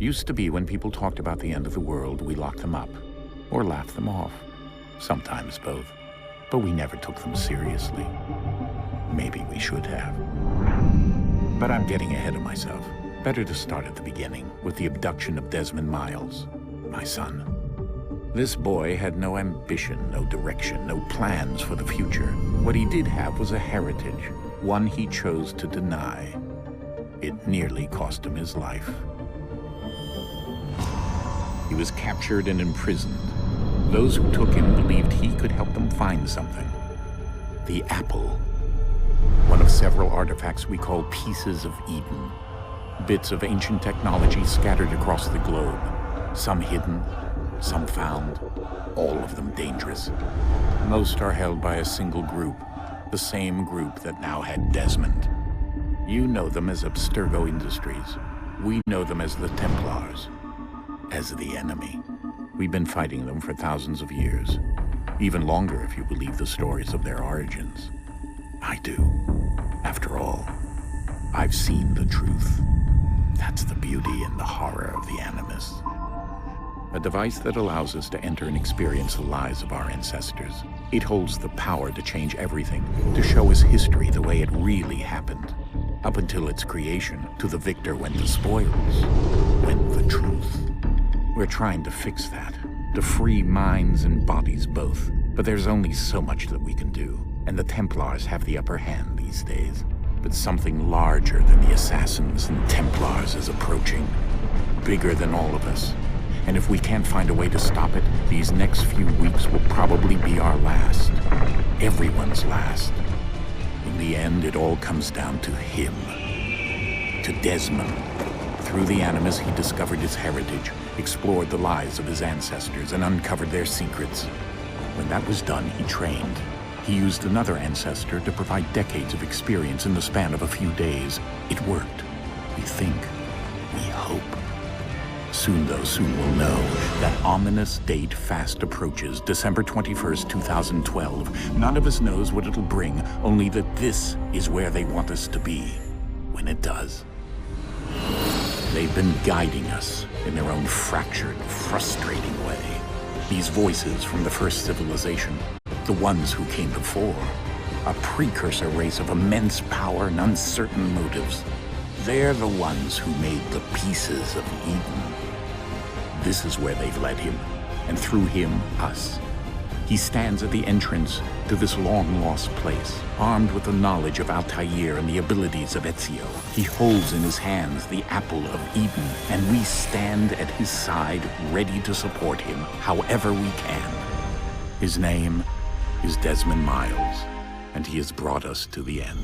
Used to be when people talked about the end of the world, we locked them up, or laughed them off. Sometimes both. But we never took them seriously. Maybe we should have. But I'm getting ahead of myself. Better to start at the beginning, with the abduction of Desmond Miles, my son. This boy had no ambition, no direction, no plans for the future. What he did have was a heritage, one he chose to deny. It nearly cost him his life. He was captured and imprisoned. Those who took him believed he could help them find something. The apple. One of several artifacts we call pieces of Eden. Bits of ancient technology scattered across the globe. Some hidden, some found, all of them dangerous. Most are held by a single group, the same group that now had Desmond. You know them as Abstergo Industries. We know them as the Templars, as the enemy. We've been fighting them for thousands of years, even longer if you believe the stories of their origins. I do. After all, I've seen the truth. That's the beauty and the horror of the Animus. A device that allows us to enter and experience the lives of our ancestors. It holds the power to change everything, to show us history the way it really happened. Up until its creation, to the victor went the spoils, went the truth. We're trying to fix that, to free minds and bodies both. But there's only so much that we can do, and the Templars have the upper hand these days. But something larger than the Assassins and Templars is approaching, bigger than all of us. And if we can't find a way to stop it, these next few weeks will probably be our last. Everyone's last. In the end, it all comes down to him. To Desmond. Through the Animus, he discovered his heritage, explored the lives of his ancestors, and uncovered their secrets. When that was done, he trained. He used another ancestor to provide decades of experience in the span of a few days. It worked. We think. We hope. Soon we'll know. That ominous date fast approaches, December 21st, 2012. None of us knows what it'll bring, only that this is where they want us to be, when it does. They've been guiding us in their own fractured, frustrating way. These voices from the first civilization, the ones who came before, a precursor race of immense power and uncertain motives. They're the ones who made the pieces of Eden. This is where they've led him, and through him, us. He stands at the entrance to this long-lost place, armed with the knowledge of Altair and the abilities of Ezio. He holds in his hands the apple of Eden, and we stand at his side, ready to support him however we can. His name is Desmond Miles, and he has brought us to the end.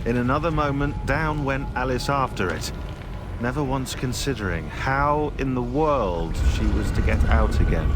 In another moment, down went Alice after it, never once considering how in the world she was to get out again.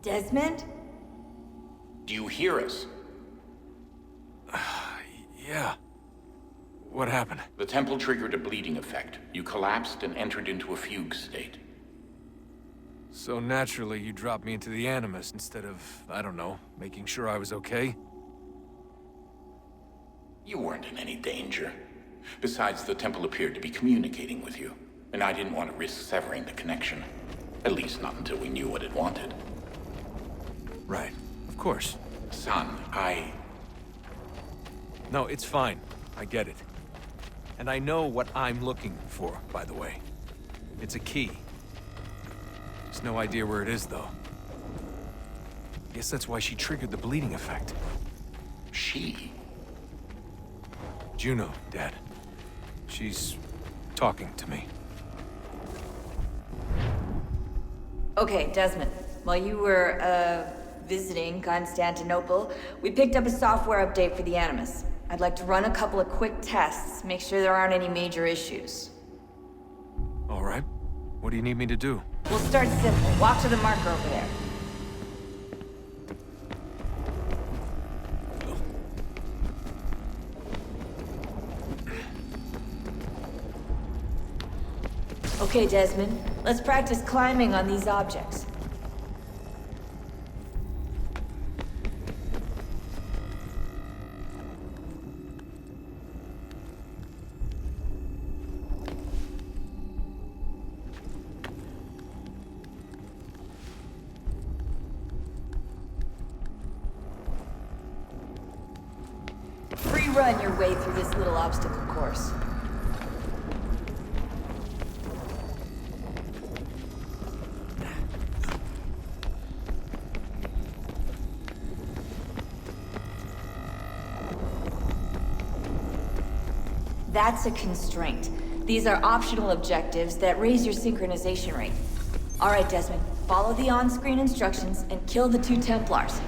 Desmond? Do you hear us? Yeah. What happened? The temple triggered a bleeding effect. You collapsed and entered into a fugue state. So naturally, you dropped me into the Animus instead of, I don't know, making sure I was okay? You weren't in any danger. Besides, the temple appeared to be communicating with you, and I didn't want to risk severing the connection. At least not until we knew what it wanted. Right. Of course. Son, No, it's fine. I get it. And I know what I'm looking for, by the way. It's a key. Just no idea where it is, though. Guess that's why she triggered the bleeding effect. She? Juno, Dad. She's talking to me. Okay, Desmond. While you were, visiting Constantinople, we picked up a software update for the Animus. I'd like to run a couple of quick tests, make sure there aren't any major issues. All right. What do you need me to do? We'll start simple. Walk to the marker over there. Okay, Desmond. Let's practice climbing on these objects. Free run your way through this little obstacle course. That's a constraint. These are optional objectives that raise your synchronization rate. All right, Desmond. Follow the on-screen instructions and kill the 2 Templars.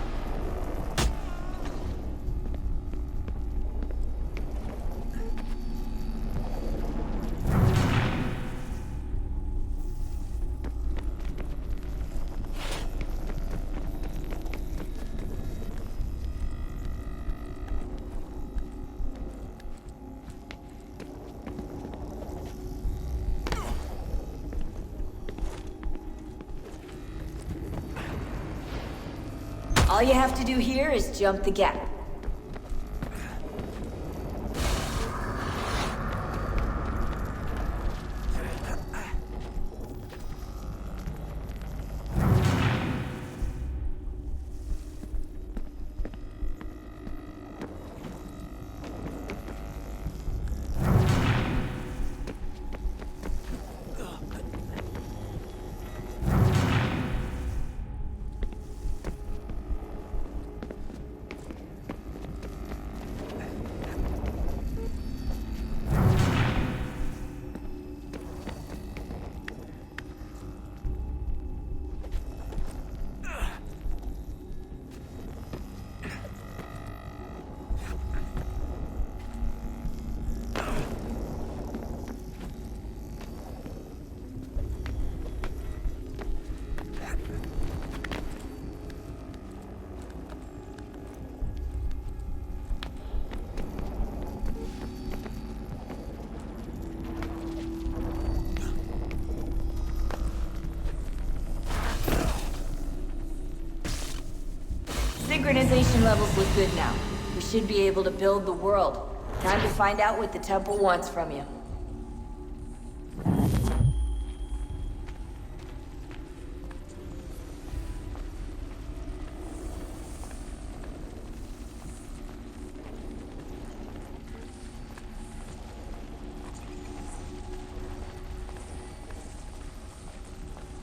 All you have to do here is jump the gap. Synchronization levels look good now. We should be able to build the world. Time to find out what the temple wants from you.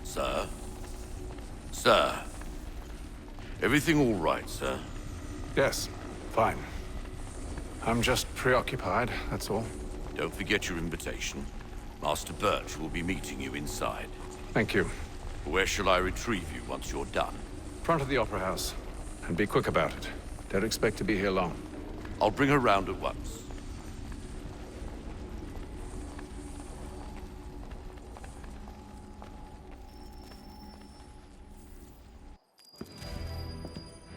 Sir? Sir? Everything all right, sir? Yes, fine. I'm just preoccupied, that's all. Don't forget your invitation. Master Birch will be meeting you inside. Thank you. Where shall I retrieve you once you're done? Front of the Opera House. And be quick about it. Don't expect to be here long. I'll bring her round at once.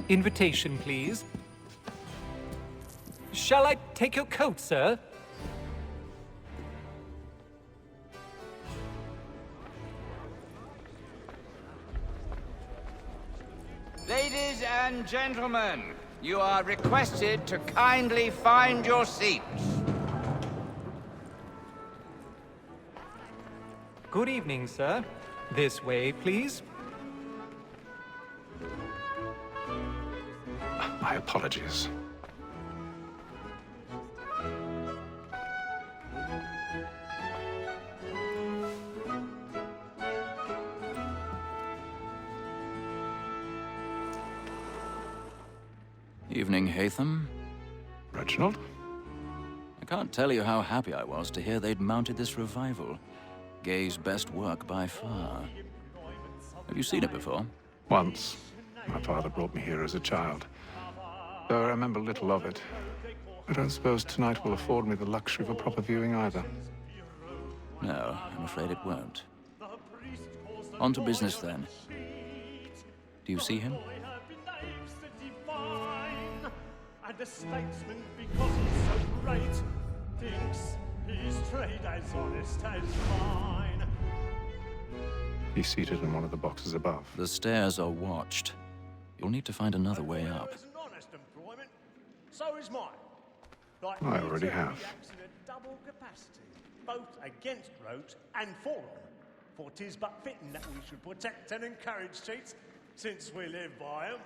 Invitation, please. Shall I take your coat, sir? Ladies and gentlemen, you are requested to kindly find your seats. Good evening, sir. This way, please. My apologies. Evening, Hatham. Reginald? I can't tell you how happy I was to hear they'd mounted this revival. Gay's best work by far. Have you seen it before? Once. My father brought me here as a child. Though I remember little of it. I don't suppose tonight will afford me the luxury of a proper viewing either. No, I'm afraid it won't. On to business, then. Do you see him? And a statesman, because he's so great, thinks his trade as honest as mine. He's seated in one of the boxes above. The stairs are watched. You'll need to find another way up. It's an honest employment. So is mine. Like I already have. reacts in a double capacity, both against rogues and for them. For 'tis but fitting that we should protect and encourage cheats, since we live by 'em.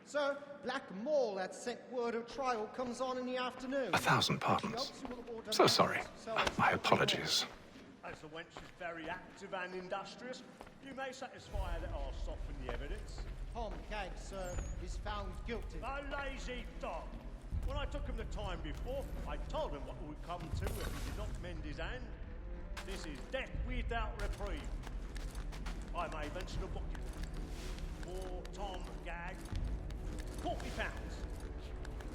Sir, Black Mall had sent word of trial comes on in the afternoon. 1,000 pardons. So sorry. My apologies. As the wench is very active and industrious, you may satisfy her that I'll soften the evidence. Tom Gag, sir, is found guilty. A lazy dog! When I took him the time before, I told him what would come to if he did not mend his hand. This is death without reprieve. I may mention a booking. For Tom Gag, £40.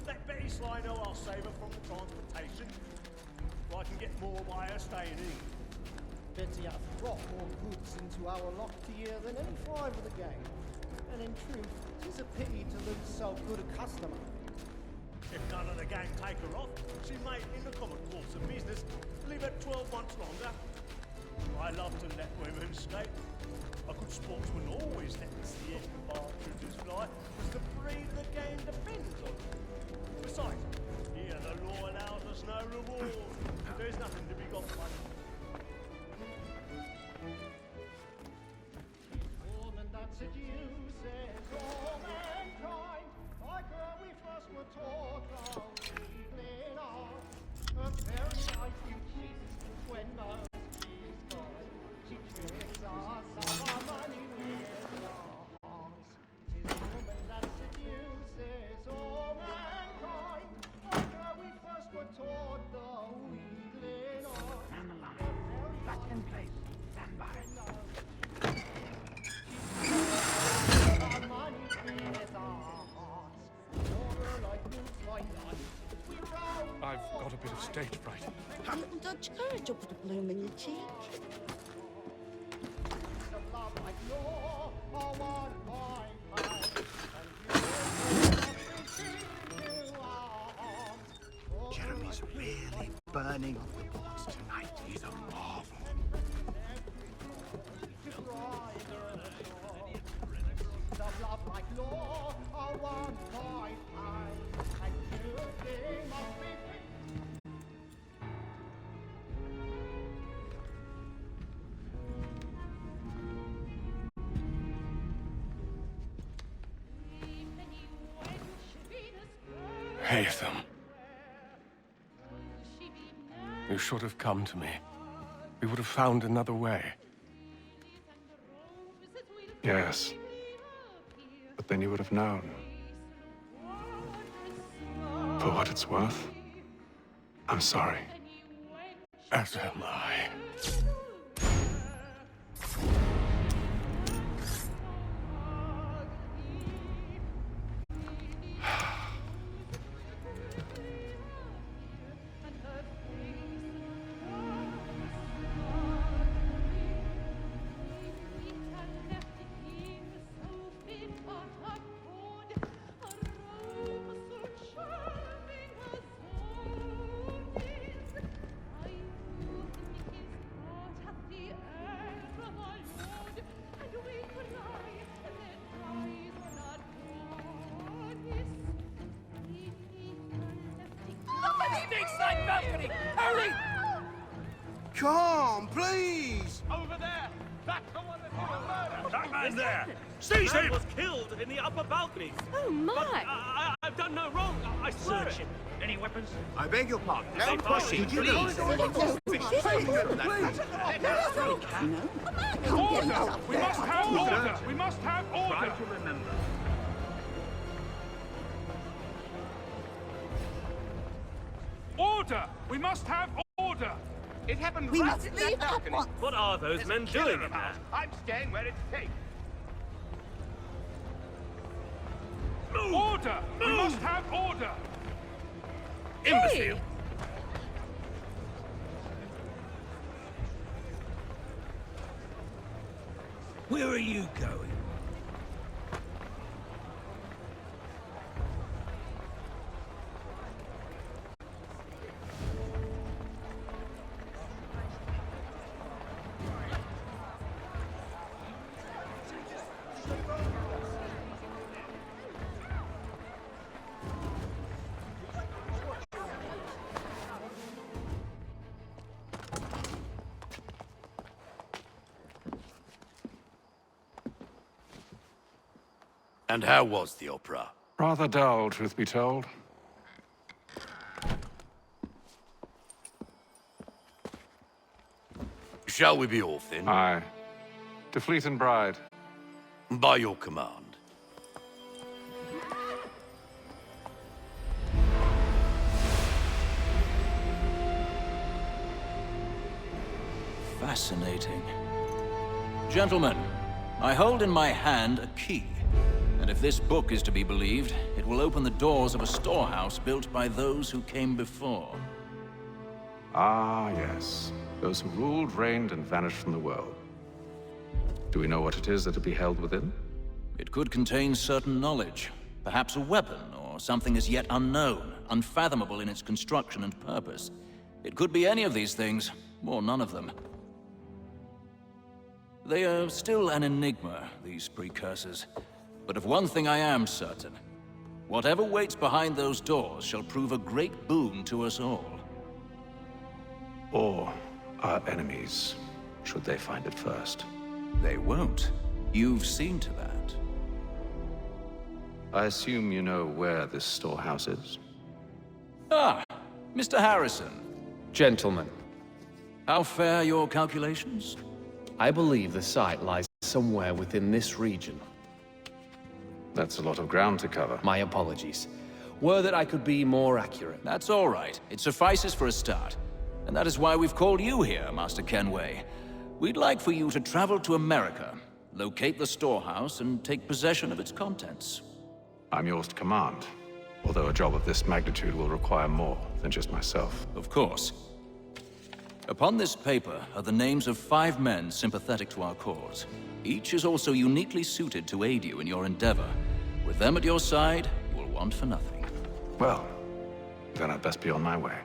Let Betty Sly know I'll save her from the transportation, or I can get more by her staying in. Betty hath brought more goods into our lock year than any five of the gang. And in truth, 'tis a pity to lose so good a customer. If none of the gang take her off, she may, in the common course of business, leave her 12 months longer. I love to let women skate. A good sportsman always lets the egg and partridges fly, because the breed of the game depends on it. Besides, here the law allows us no reward. There's nothing to be got by it. Woman that seduces all mankind, like her we first were taught our evening on. A very nice you cheats when most she's gone. She tricks us of our money with her arms. 'Tis woman that seduces all mankind, like her we first were taught the wheedling on. Stand the line. Back in place. Stand by. I've got a bit of stage fright. A little Dutch courage will put a bloom in your cheek. Jeremy's really burning up the boards tonight. He's a marvel. Hatham. You should have come to me. We would have found another way. Yes. But then you would have known. For what it's worth, I'm sorry. As am I. evening side balcony! Hurry! Come, please! Over there! That's the one that's been murdered! That man there! Seize him! was killed in the upper balcony. Oh, my! I've done no wrong. I swear it. Any weapons? I beg your pardon. No They pushing, find- please. Order! We must have order! We must have order! Try to remember. Order! We must have order! It happened We right must in leave that at balcony. once. What are those There's men a killer doing in about. there? I'm staying where it's safe. Order! We must have order! Imbecile! Where are you going? And how was the opera? Rather dull, truth be told. Shall we be off then? Aye. To Fleet and Bride. By your command. Fascinating. Gentlemen, I hold in my hand a key. And if this book is to be believed, it will open the doors of a storehouse built by those who came before. Ah, yes. Those who ruled, reigned, and vanished from the world. Do we know what it is that will be held within? It could contain certain knowledge, perhaps a weapon, or something as yet unknown, unfathomable in its construction and purpose. It could be any of these things, or none of them. They are still an enigma, these precursors. But of one thing I am certain. Whatever waits behind those doors shall prove a great boon to us all. Or our enemies, should they find it first. They won't. You've seen to that. I assume you know where this storehouse is? Ah, Mr. Harrison. Gentlemen, How fare your calculations? I believe the site lies somewhere within this region. That's a lot of ground to cover. My apologies. Were that I could be more accurate. That's all right. It suffices for a start. And that is why we've called you here, Master Kenway. We'd like for you to travel to America, locate the storehouse, and take possession of its contents. I'm yours to command, although a job of this magnitude will require more than just myself. Of course. Upon this paper are the names of 5 men sympathetic to our cause. Each is also uniquely suited to aid you in your endeavor. With them at your side, you will want for nothing. Well, then I'd best be on my way.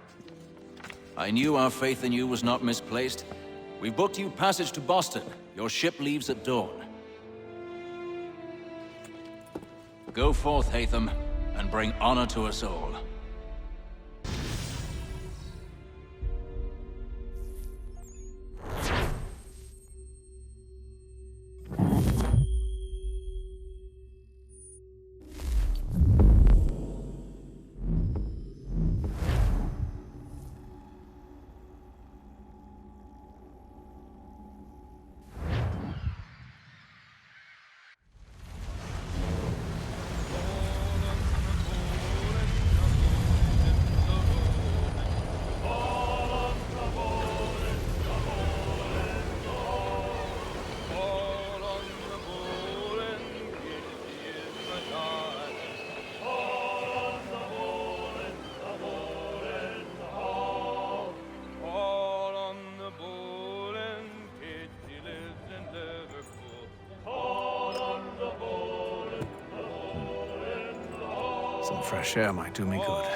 I knew our faith in you was not misplaced. We've booked you passage to Boston. Your ship leaves at dawn. Go forth, Hatham, and bring honor to us all. Some fresh air might do me good.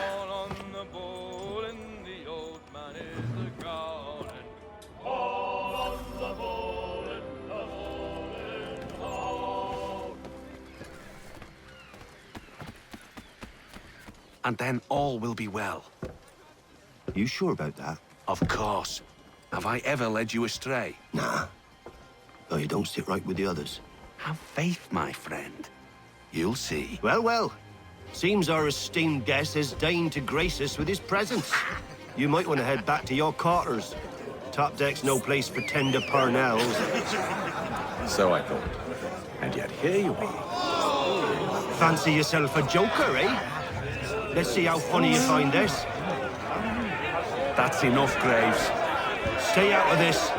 And then all will be well. You sure about that? Of course. Have I ever led you astray? Nah. Though you don't sit right with the others. Have faith, my friend. You'll see. Well, well. Seems our esteemed guest has deigned to grace us with his presence. You might want to head back to your quarters. Top deck's no place for tender parnells. So I thought. And yet here you are. Fancy yourself a joker, eh? Let's see how funny you find this. That's enough, Graves. Stay out of this.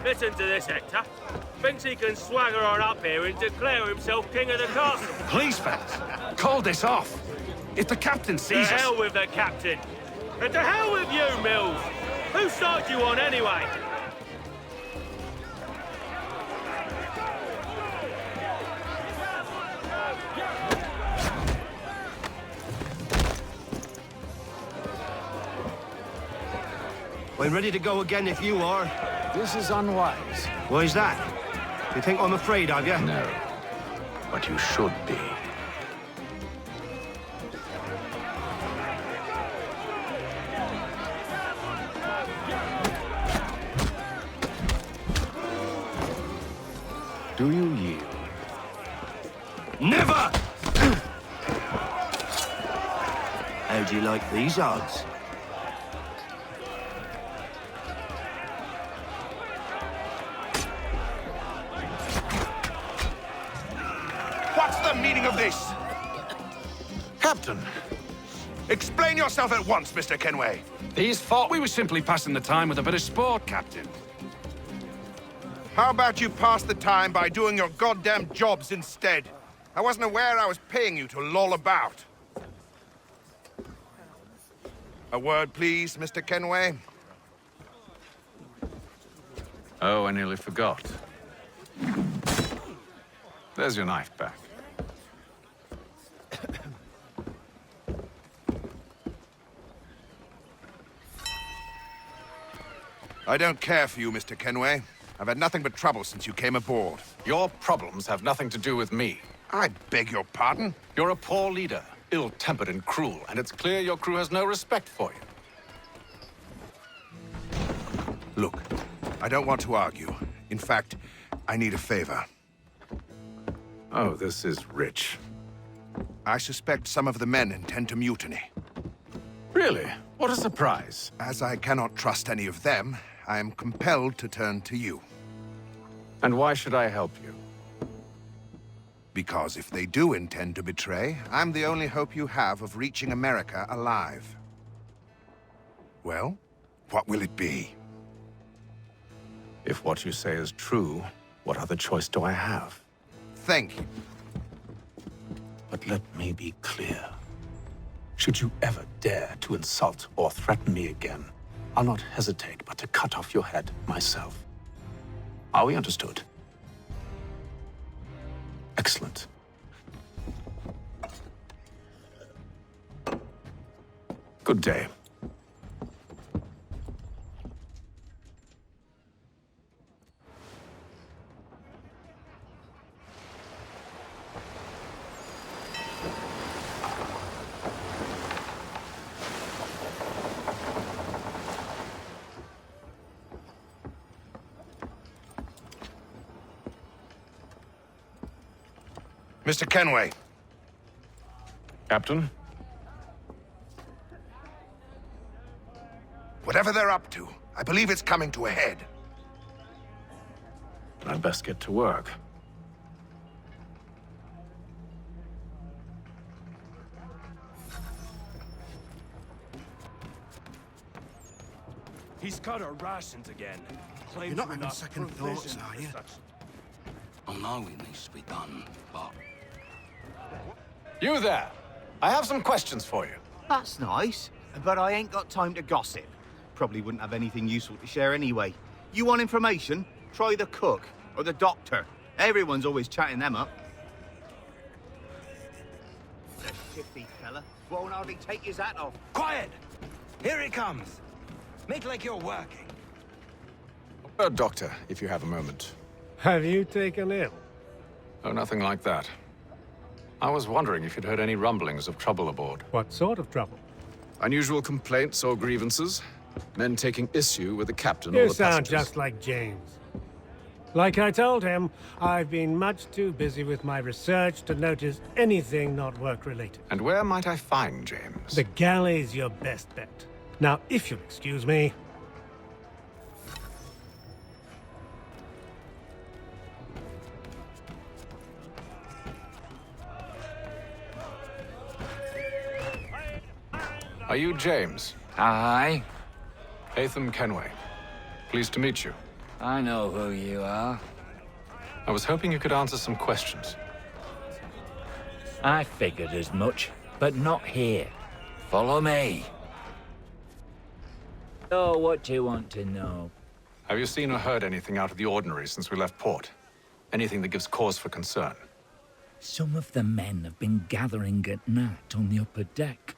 Listen to this, Hector. Thinks he can swagger on up here and declare himself king of the castle. Please, fellas, call this off. If the captain sees To us... hell with the captain. And to hell with you, Mills. Whose side you on, anyway? I'm ready to go again if you are. This is unwise. Why is that? You think I'm afraid of you? No. But you should be. Do you yield? Never! How do you like these odds? What's the meaning of this? Captain, explain yourself at once, Mr. Kenway. These thought we were simply passing the time with a bit of sport, Captain. How about you pass the time by doing your goddamn jobs instead? I wasn't aware I was paying you to loll about. A word, please, Mr. Kenway. Oh, I nearly forgot. There's your knife back. I don't care for you, Mr. Kenway. I've had nothing but trouble since you came aboard. Your problems have nothing to do with me. I beg your pardon? You're a poor leader, ill-tempered and cruel, and it's clear your crew has no respect for you. Look, I don't want to argue. In fact, I need a favor. Oh, this is rich. I suspect some of the men intend to mutiny. Really? What a surprise. As I cannot trust any of them, I am compelled to turn to you. And why should I help you? Because if they do intend to betray, I'm the only hope you have of reaching America alive. Well, what will it be? If what you say is true, what other choice do I have? Thank you. But let me be clear. Should you ever dare to insult or threaten me again, I'll not hesitate but to cut off your head myself. Are we understood? Excellent. Good day. Mr. Kenway. Captain? Whatever they're up to, I believe it's coming to a head. I'd best get to work. He's cut our rations again. Claims You're not we're having second thoughts, provisioned are for you? such- I know it needs to be done, but... You there! I have some questions for you. That's nice, but I ain't got time to gossip. Probably wouldn't have anything useful to share anyway. You want information? Try the cook or the doctor. Everyone's always chatting them up. That shifty fella won't hardly take his hat off. Quiet! Here he comes. Make like you're working. Doctor, if you have a moment. Have you taken ill? Oh, nothing like that. I was wondering if you'd heard any rumblings of trouble aboard. What sort of trouble? Unusual complaints or grievances? Men taking issue with the captain or You the sound passengers? just like James. Like I told him, I've been much too busy with my research to notice anything not work-related. And where might I find James? The galley's your best bet. Now, if you'll excuse me... Are you James? Aye. Hatham Kenway. Pleased to meet you. I know who you are. I was hoping you could answer some questions. I figured as much, but not here. Follow me. Oh, what do you want to know? Have you seen or heard anything out of the ordinary since we left port? Anything that gives cause for concern? Some of the men have been gathering at night on the upper deck.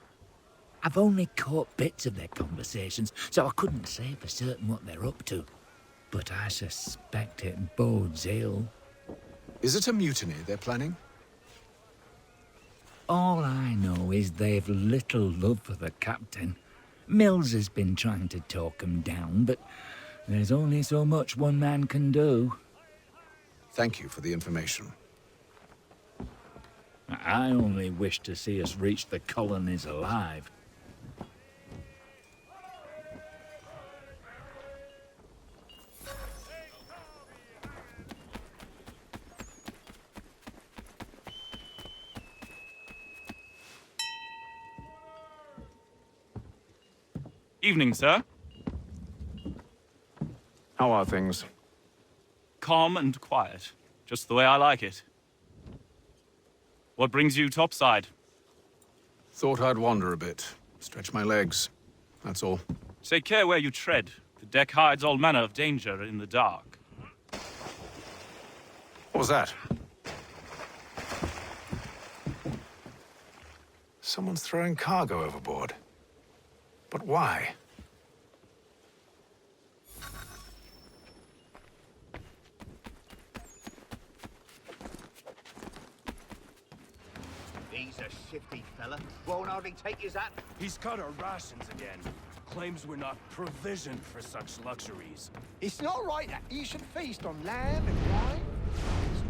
I've only caught bits of their conversations, so I couldn't say for certain what they're up to. But I suspect it bodes ill. Is it a mutiny they're planning? All I know is they've little love for the captain. Mills has been trying to talk 'em down, but there's only so much one man can do. Thank you for the information. I only wish to see us reach the colonies alive. Evening, sir. How are things? Calm and quiet. Just the way I like it. What brings you topside? Thought I'd wander a bit. Stretch my legs. That's all. Take care where you tread. The deck hides all manner of danger in the dark. What was that? Someone's throwing cargo overboard. But why? He's a shifty fella. Won't hardly take his hat. He's cut our rations again. Claims we're not provisioned for such luxuries. It's not right that you should feast on lamb and wine.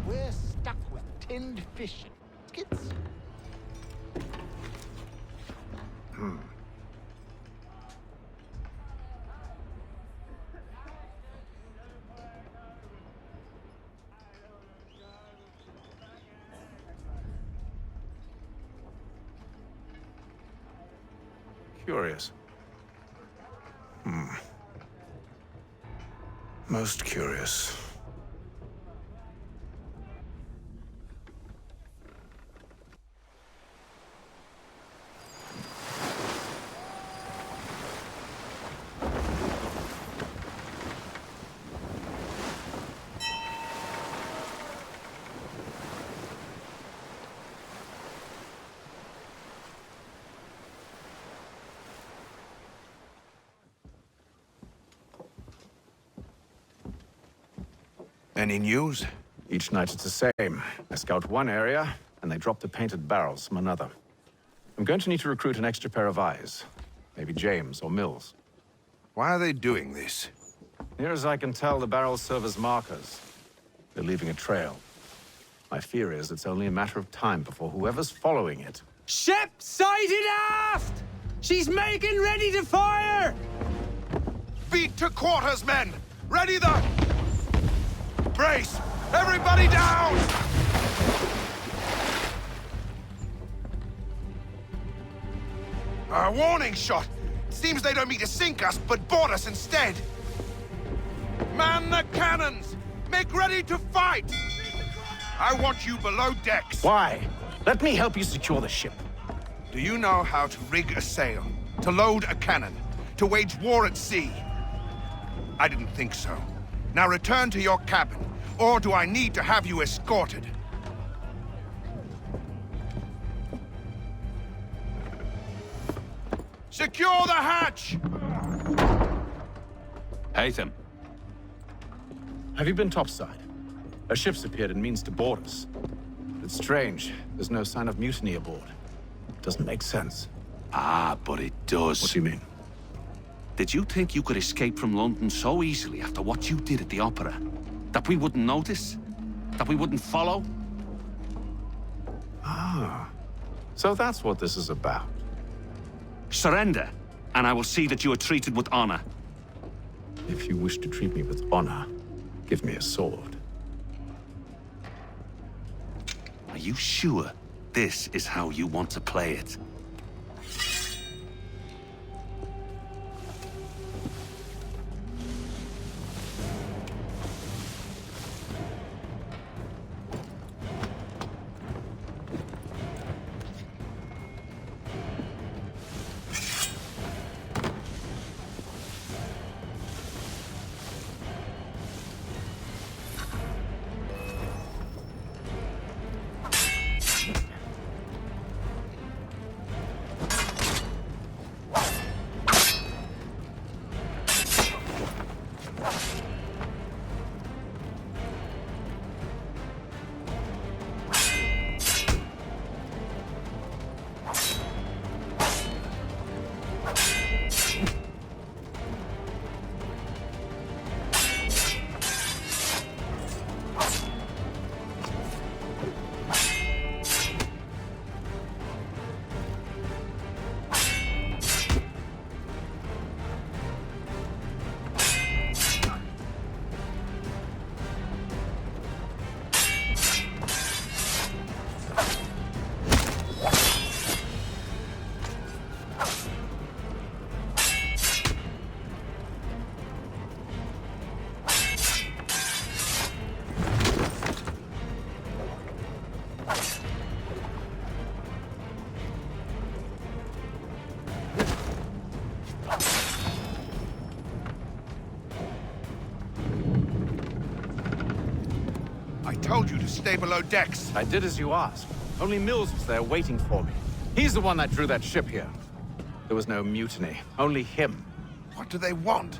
We're stuck with tinned fish and skits. Curious. Most curious. Any news? Each night it's the same. I scout one area, and they drop the painted barrels from another. I'm going to need to recruit an extra pair of eyes. Maybe James or Mills. Why are they doing this? Near as I can tell, the barrels serve as markers. They're leaving a trail. My fear is it's only a matter of time before whoever's following it... Ship sighted aft! She's making ready to fire! Beat to quarters, men! Ready the... Brace! Everybody down! A warning shot! Seems they don't mean to sink us, but board us instead! Man the cannons! Make ready to fight! I want you below decks. Why? Let me help you secure the ship. Do you know how to rig a sail? To load a cannon? To wage war at sea? I didn't think so. Now return to your cabin, or do I need to have you escorted? Secure the hatch! Haytham. Have you been topside? A ship's appeared and means to board us. It's strange. There's no sign of mutiny aboard. Doesn't make sense. Ah, but it does. What do you mean? Did you think you could escape from London so easily after what you did at the opera? That we wouldn't notice? That we wouldn't follow? Ah. So that's what this is about. Surrender, and I will see that you are treated with honor. If you wish to treat me with honor, give me a sword. Are you sure this is how you want to play it? Told you to stay below decks. I did as you asked. Only Mills was there waiting for me. He's the one that drew that ship here. There was no mutiny, only him. What do they want?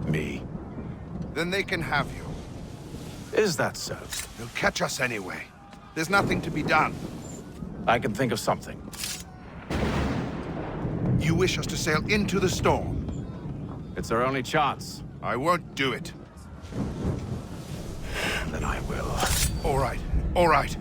Me. Then they can have you. Is that so? They'll catch us anyway. There's nothing to be done. I can think of something. You wish us to sail into the storm? It's our only chance. I won't do it. Then I will. All right, all right.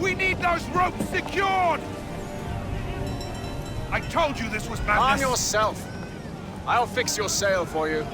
We need those ropes secured! I told you this was madness! Arm yourself! I'll fix your sail for you.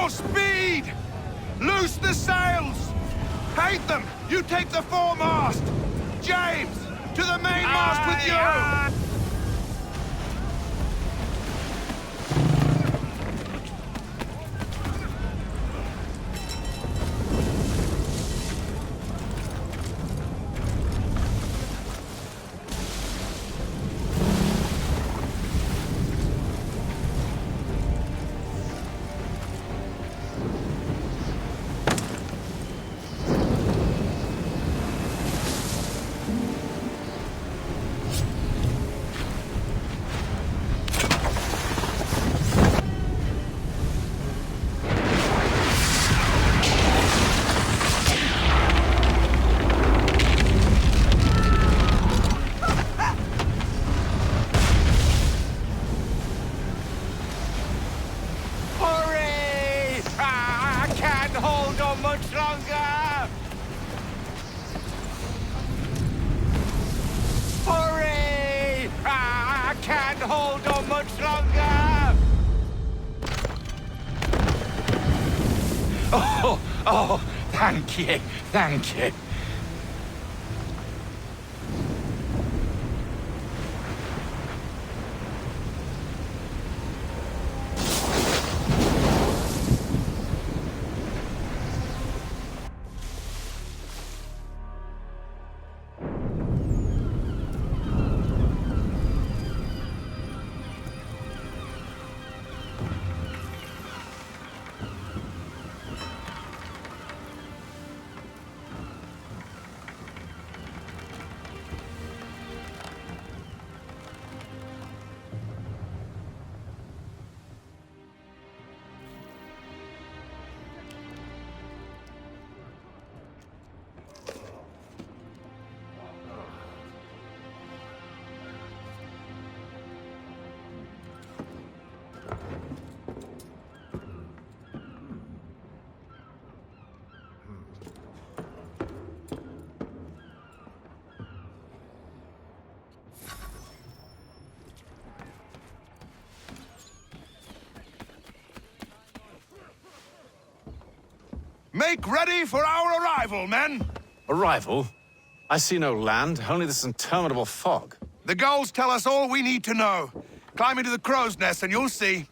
More speed! Loose the sails! Hate them! You take the foremast! James! To the mainmast with you! Hurry! I can't hold on much longer! Hurry! I can't hold on much longer! Oh, thank you, thank you. Make ready for our arrival, men! Arrival? I see no land, only this interminable fog. The gulls tell us all we need to know. Climb into the crow's nest and you'll see.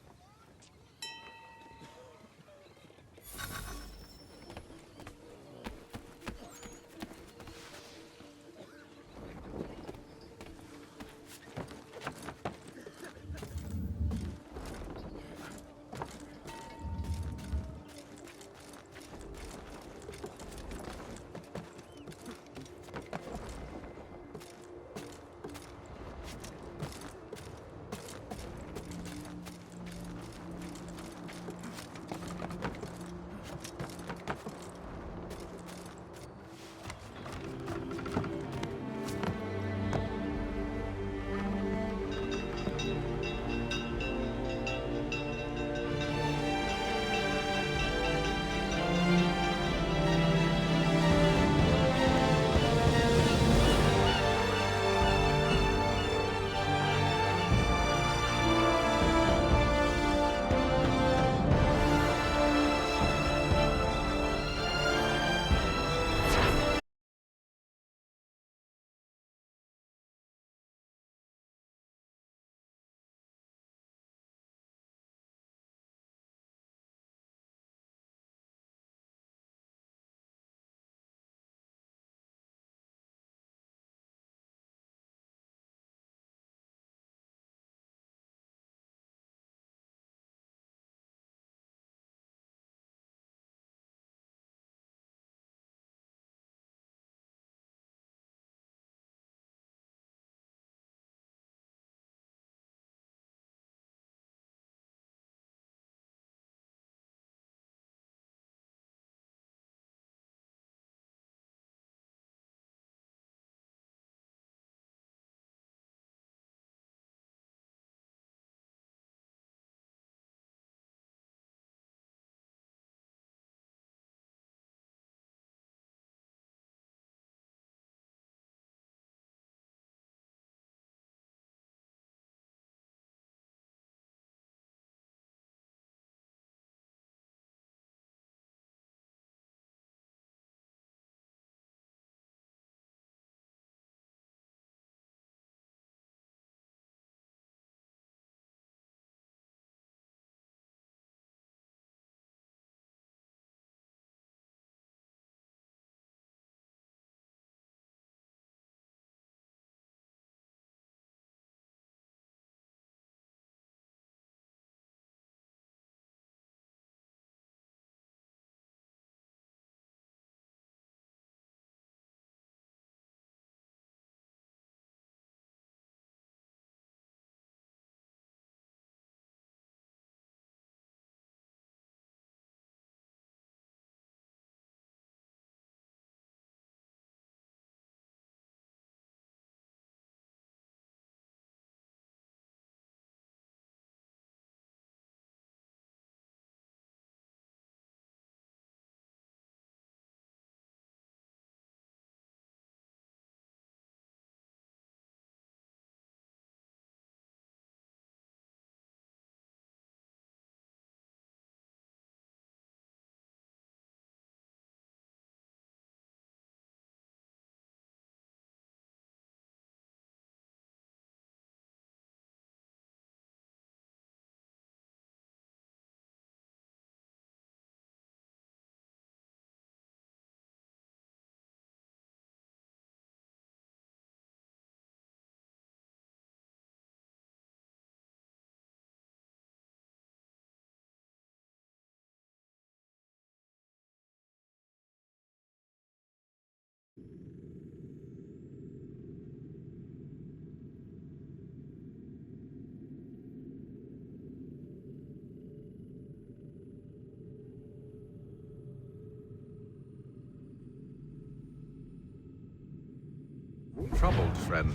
troubled, friend.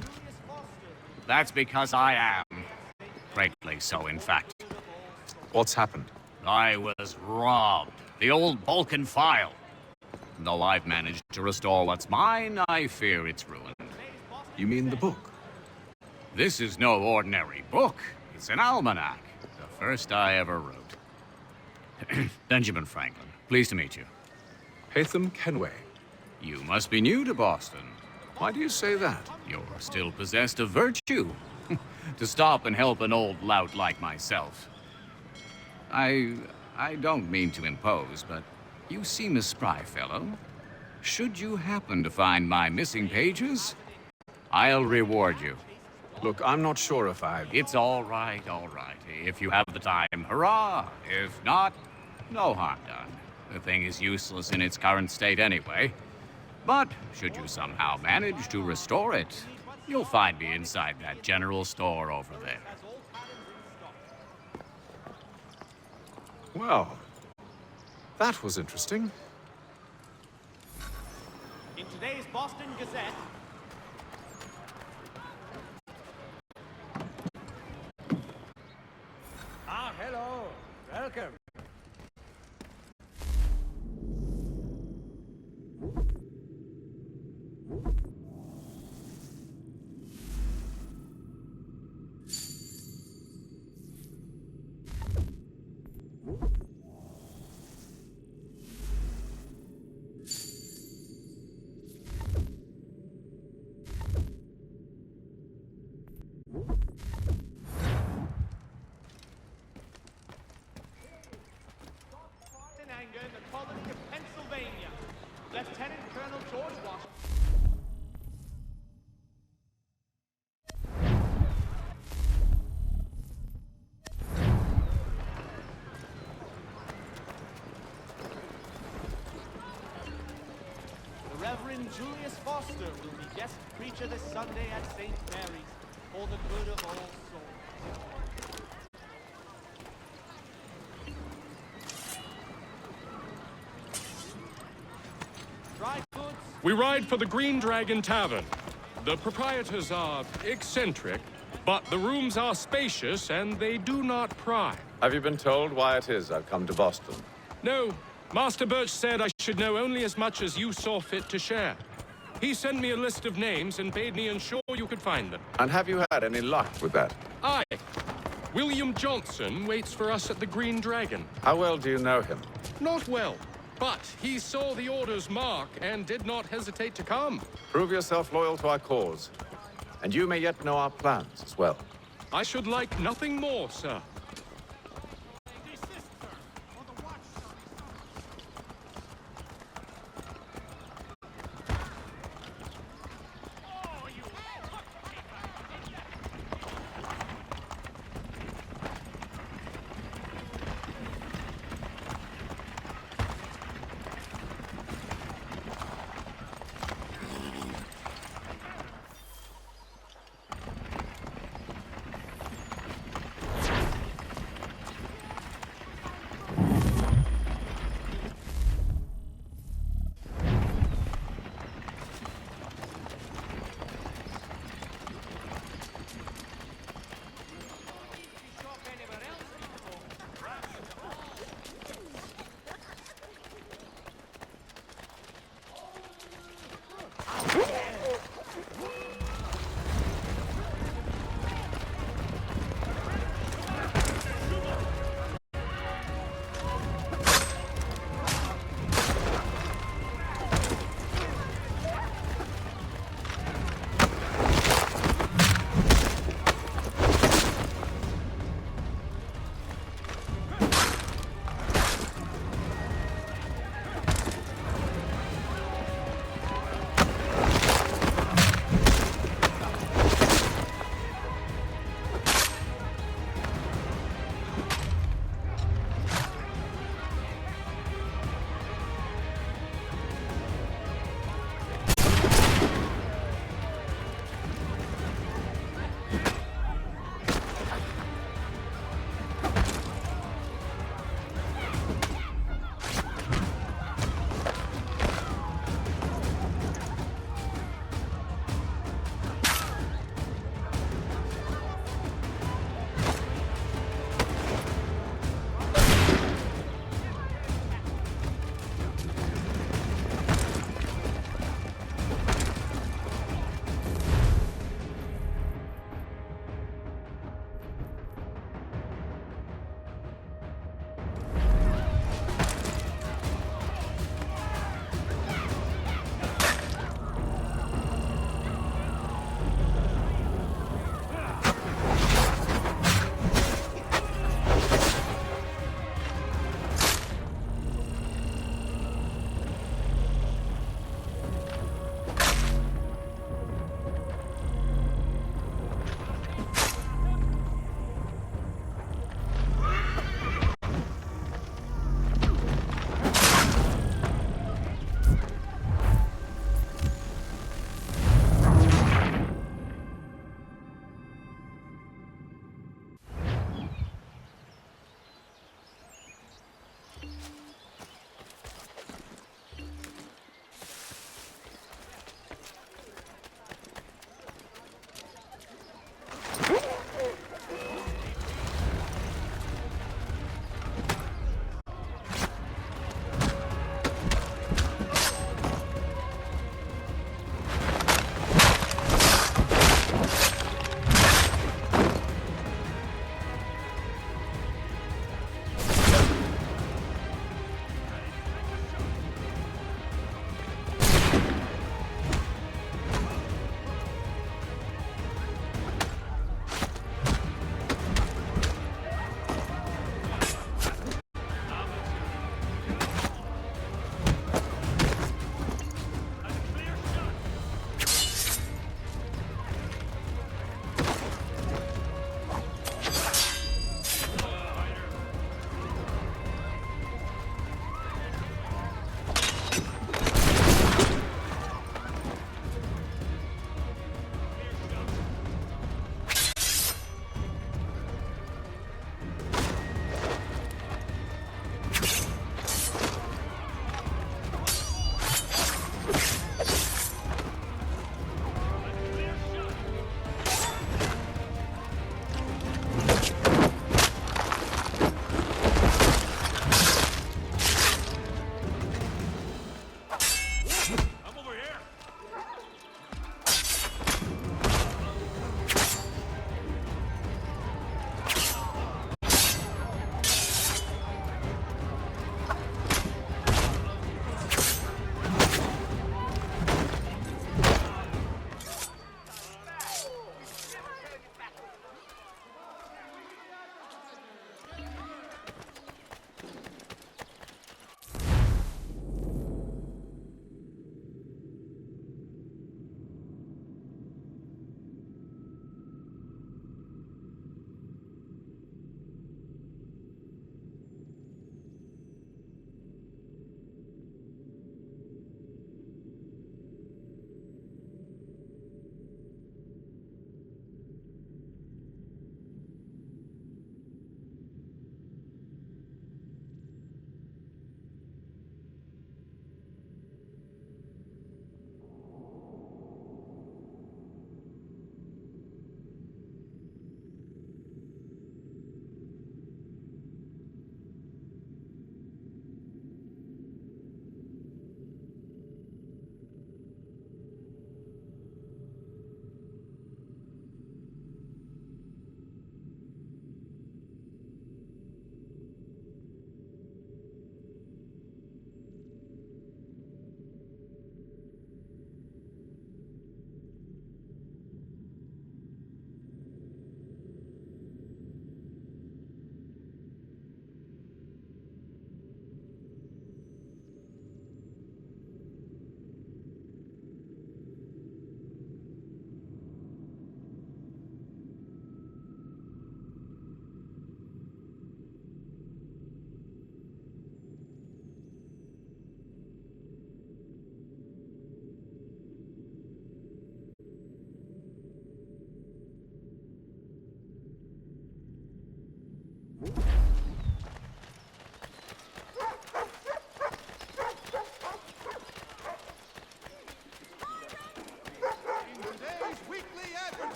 That's because I am. Greatly so, in fact. What's happened? I was robbed. The old Balkan file. Though I've managed to restore what's mine, I fear it's ruined. You mean the book? This is no ordinary book. It's an almanac. The first I ever wrote. Benjamin Franklin, pleased to meet you. Hatham Kenway. You must be new to Boston. Why do you say that? You're still possessed of virtue. To stop and help an old lout like myself. I don't mean to impose, but you seem a spry fellow. Should you happen to find my missing pages, I'll reward you. Look, I'm not sure if I... It's all right, all right. If you have the time, hurrah! If not, no harm done. The thing is useless in its current state anyway. But should you somehow manage to restore it, you'll find me inside that general store over there. Well, that was interesting. In today's Boston Gazette, hello. Welcome. The colony of Pennsylvania. Lieutenant Colonel George Washington. The Reverend Julius Foster will be guest preacher this Sunday at St. Mary's for the good of all souls. We ride for the Green Dragon Tavern. The proprietors are eccentric, but the rooms are spacious and they do not pry. Have you been told why it is I've come to Boston? No, Master Birch said I should know only as much as you saw fit to share. He sent me a list of names and bade me ensure you could find them. And have you had any luck with that? Aye. William Johnson waits for us at the Green Dragon. How well do you know him? Not well. But he saw the order's mark and did not hesitate to come. Prove yourself loyal to our cause, and you may yet know our plans as well. I should like nothing more, sir.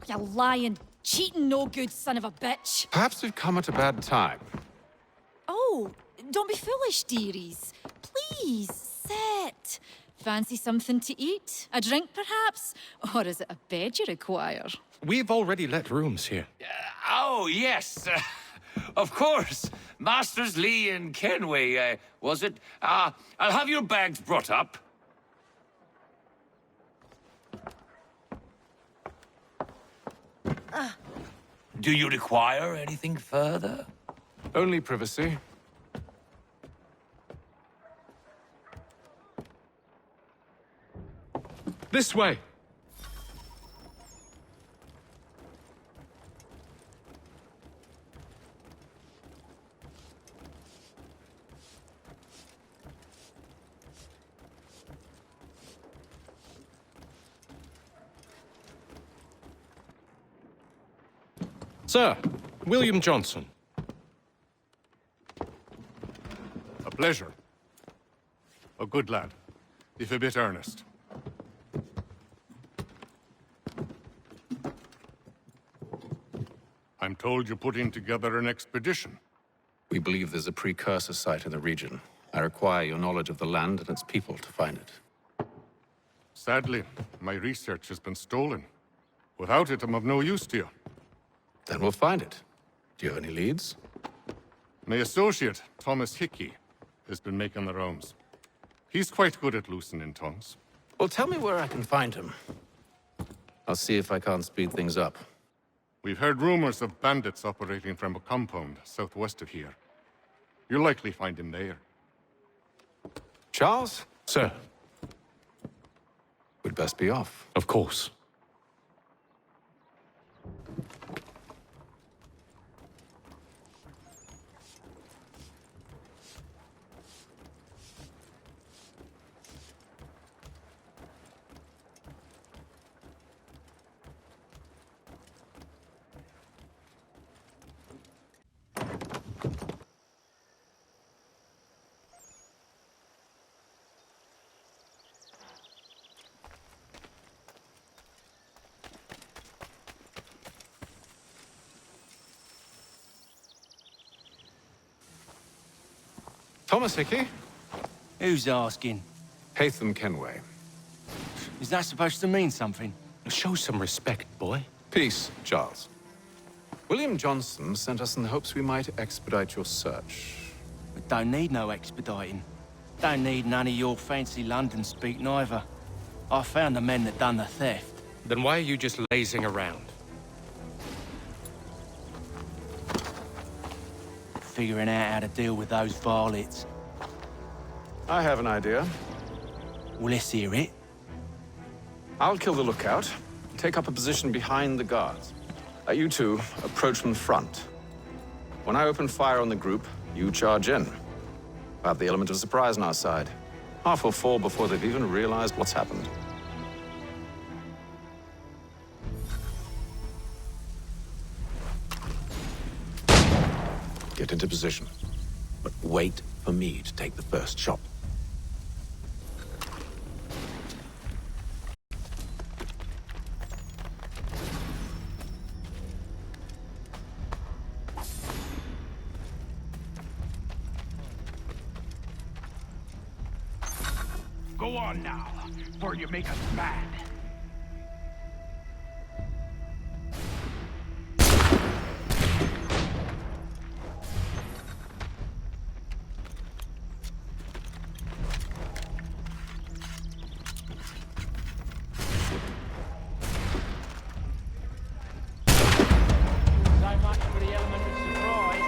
You lying, cheating, no good son of a bitch. Perhaps we've come at a bad time. Oh, don't be foolish, dearies. Please, sit. Fancy something to eat? A drink, perhaps? Or is it a bed you require? We've already let rooms here. Oh, yes. Of course. Masters Lee and Kenway, was it? I'll have your bags brought up. Do you require anything further? Only privacy. This way. Sir, William Johnson. A pleasure. A good lad, if a bit earnest. I'm told you're putting together an expedition. We believe there's a precursor site in the region. I require your knowledge of the land and its people to find it. Sadly, my research has been stolen. Without it, I'm of no use to you. Then we'll find it. Do you have any leads? My associate, Thomas Hickey, has been making the rounds. He's quite good at loosening tongues. Well, tell me where I can find him. I'll see if I can't speed things up. We've heard rumors of bandits operating from a compound southwest of here. You'll likely find him there. Charles? Sir. We'd best be off. Of course. Thomas Hickey? Who's asking? Haytham Kenway. Is that supposed to mean something? Show some respect, boy. Peace, Charles. William Johnson sent us in the hopes we might expedite your search. We don't need no expediting. Don't need none of your fancy London speak neither. I found the men that done the theft. Then why are you just lazing around? Figuring out how to deal with those varlets. I have an idea. Well, let's hear it. I'll kill the lookout, take up a position behind the guards. You two approach from the front. When I open fire on the group, you charge in. I have the element of surprise on our side. Half will fall before they've even realized what's happened. Get into position, but wait for me to take the first shot. Go on now, before you make us mad. So much for the element of surprise.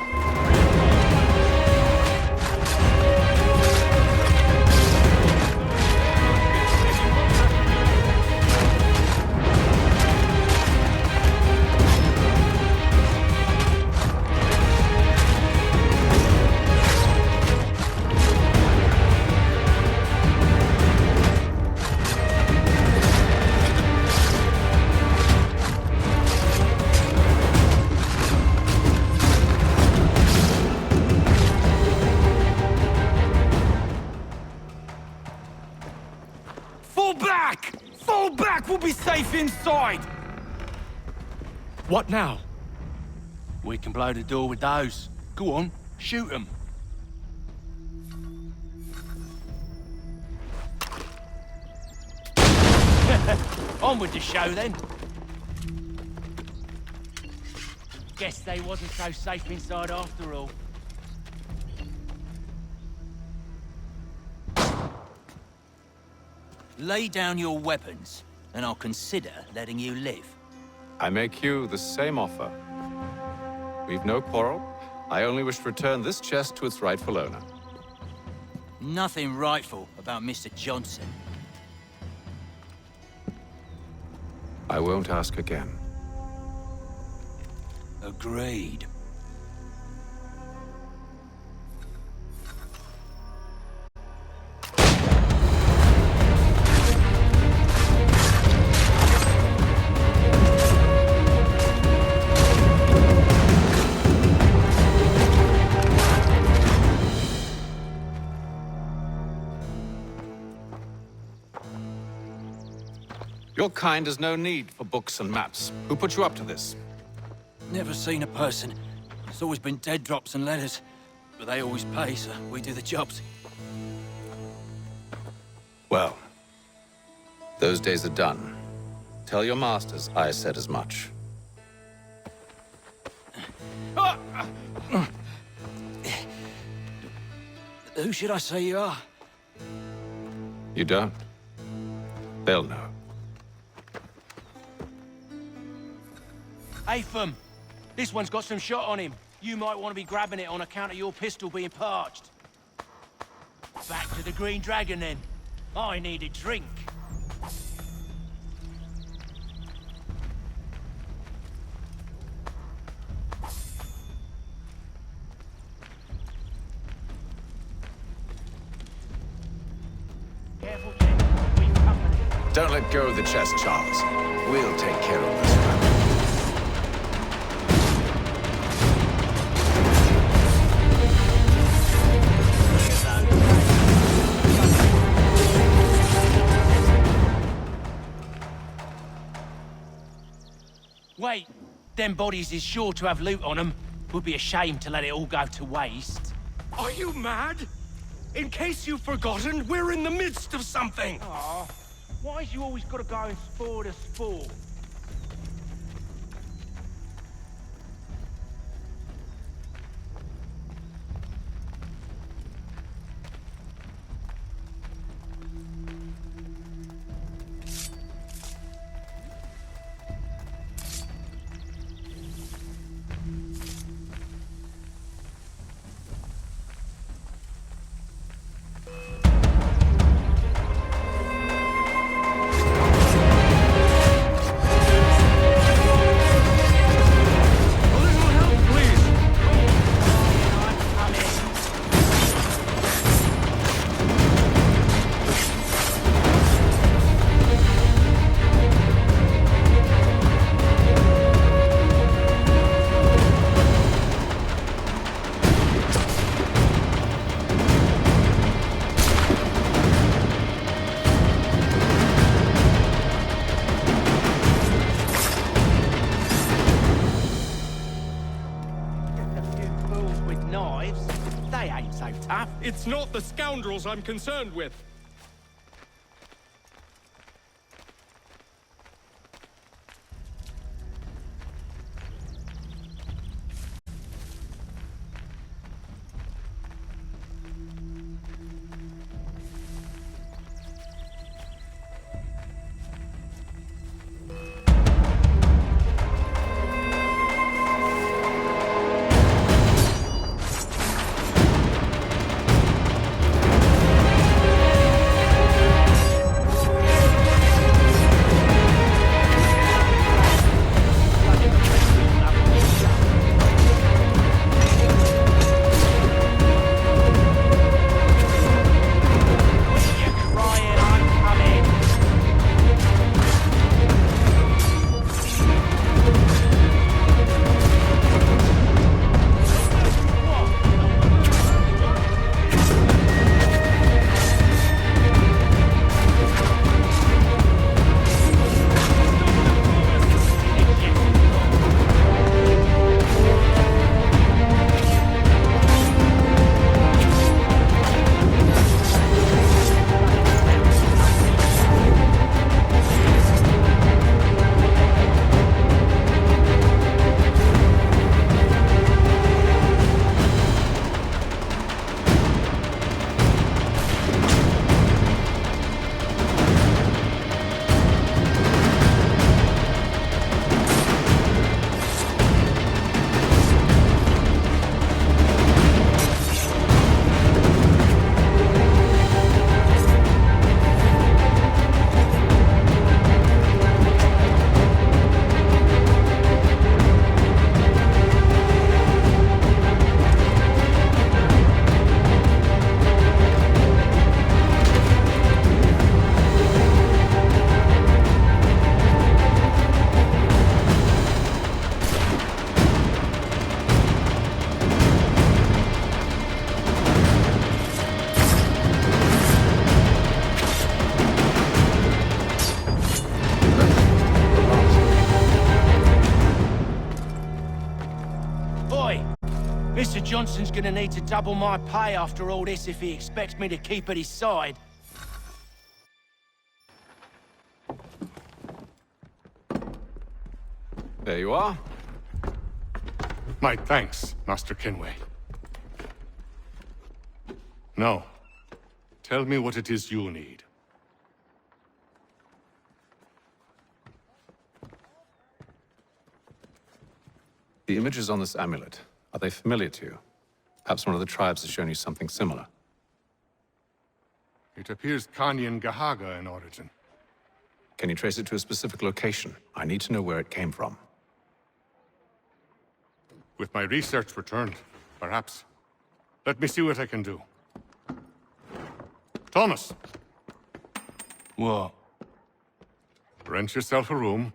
Fall back! Fall back! We'll be safe inside! What now? We can blow the door with those. Go on, shoot them. On with the show, then. Guess they wasn't so safe inside after all. Lay down your weapons, and I'll consider letting you live. I make you the same offer. We've no quarrel. I only wish to return this chest to its rightful owner. Nothing rightful about Mr. Johnson. I won't ask again. Agreed. Your kind has no need for books and maps. Who put you up to this? Never seen a person. It's always been dead drops and letters. But they always pay, so we do the jobs. Well, those days are done. Tell your masters I said as much. Who should I say you are? You don't? They'll know. Atham, this one's got some shot on him. You might want to be grabbing it on account of your pistol being parched. Back to the Green Dragon, then. I need a drink. Careful, Jake. We've company. Don't let go of the chest, Charles. We'll take care of this one. Wait, them bodies is sure to have loot on them. Would be a shame to let it all go to waste. Are you mad? In case you've forgotten, we're in the midst of something! Aw, why's you always gotta go and spoil the sport? It's not the scoundrels I'm concerned with. Johnson's gonna need to double my pay after all this if he expects me to keep at his side. There you are. My thanks, Master Kenway. Now, tell me what it is you need. The images on this amulet, are they familiar to you? Perhaps one of the tribes has shown you something similar. It appears Kanyan Gahaga in origin. Can you trace it to a specific location? I need to know where it came from. With my research returned, perhaps. Let me see what I can do. Thomas! What? Rent yourself a room.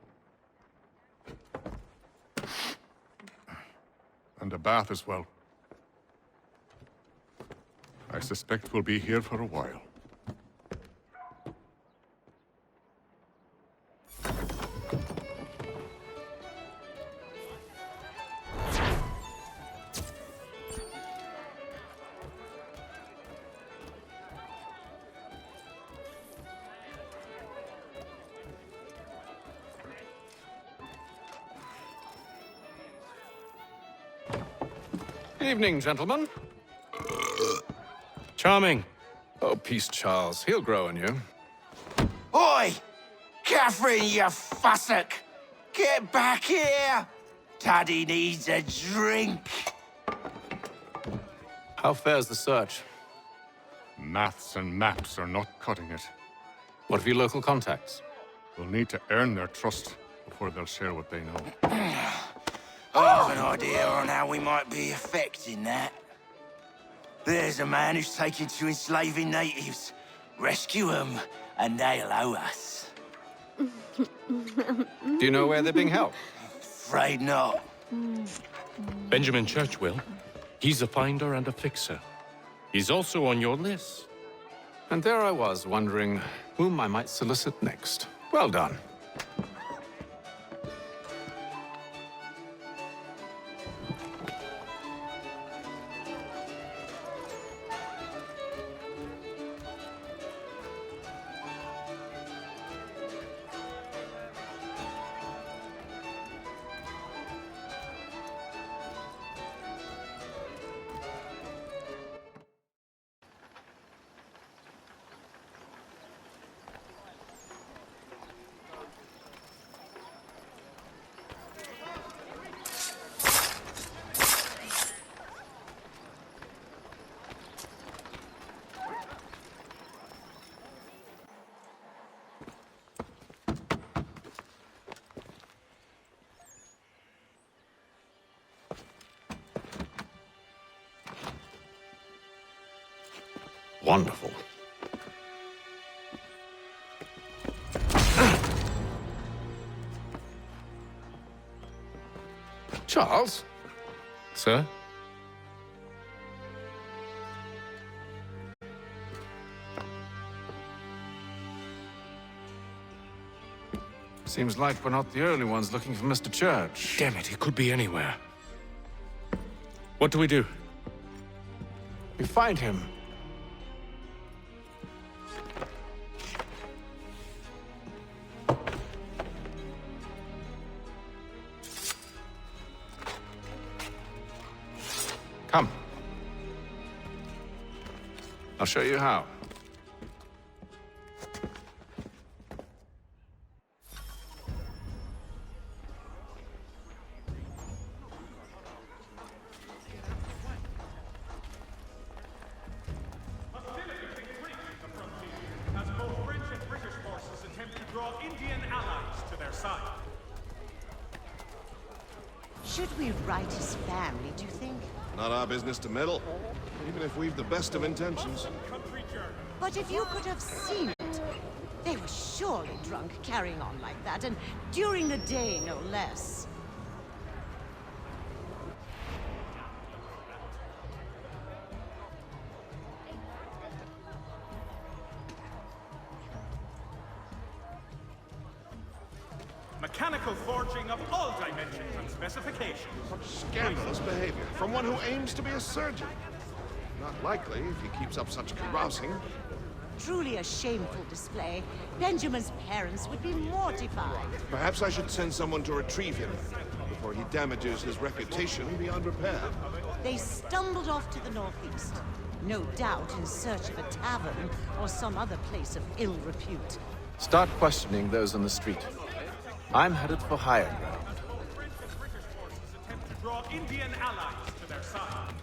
And a bath as well. I suspect we'll be here for a while. Evening, gentlemen. Charming. Oh, peace, Charles. He'll grow on you. Oi! Catherine, you fussock! Get back here! Daddy needs a drink. How fares the search? Maths and maps are not cutting it. What of your local contacts? We'll need to earn their trust before they'll share what they know. I have an idea on how we might be affecting that. There's a man who's taken to enslaving natives. Rescue them, and they'll owe us. Do you know where they're being held? Afraid not. Benjamin Churchwill. He's a finder and a fixer. He's also on your list. And there I was, wondering whom I might solicit next. Well done. Wonderful. Charles? Sir? Seems like we're not the only ones looking for Mr. Church. Damn it, he could be anywhere. What do we do? We find him. Come. I'll show you how. As both French and British forces attempt to draw Indian allies to their side. Should we write his family, do you think? Not our business to meddle, even if we've the best of intentions. But if you could have seen it, they were surely drunk carrying on like that, and during the day, no less. mechanical forging of all dimensions and specifications. Scandalous behavior from one who aims to be a surgeon. Not likely if he keeps up such carousing. Truly a shameful display. Benjamin's parents would be mortified. Perhaps I should send someone to retrieve him before he damages his reputation beyond repair. They stumbled off to the northeast. No doubt in search of a tavern or some other place of ill repute. Start questioning those on the street. I'm headed for higher ground. British forces attempt to draw Indian allies to their side.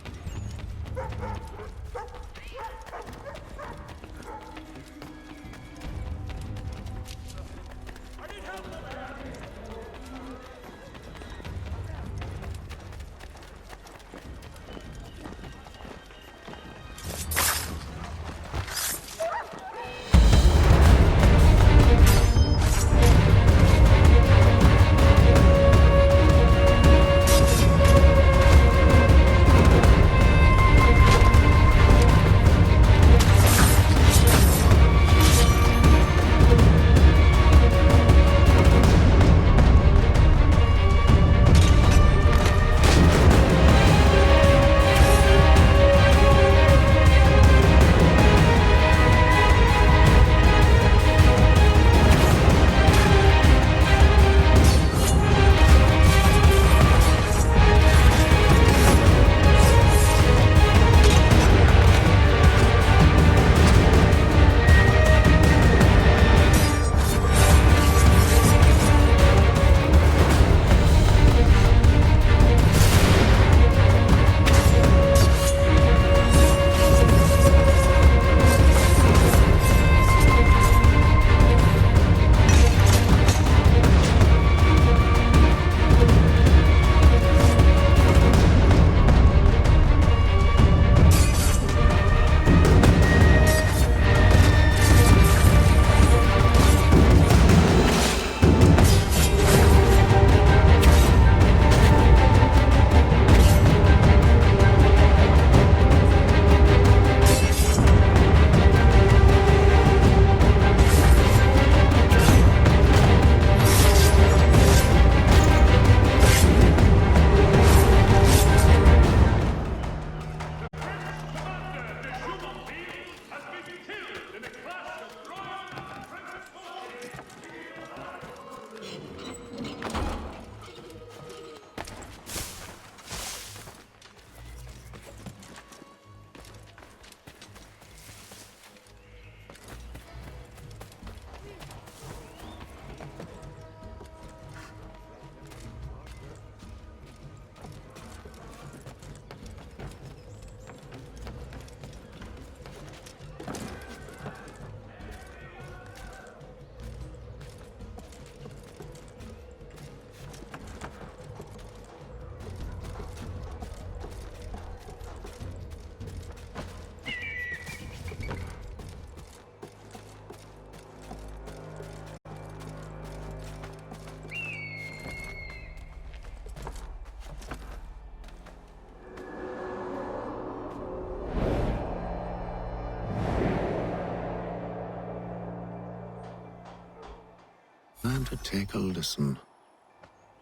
Time to take a listen.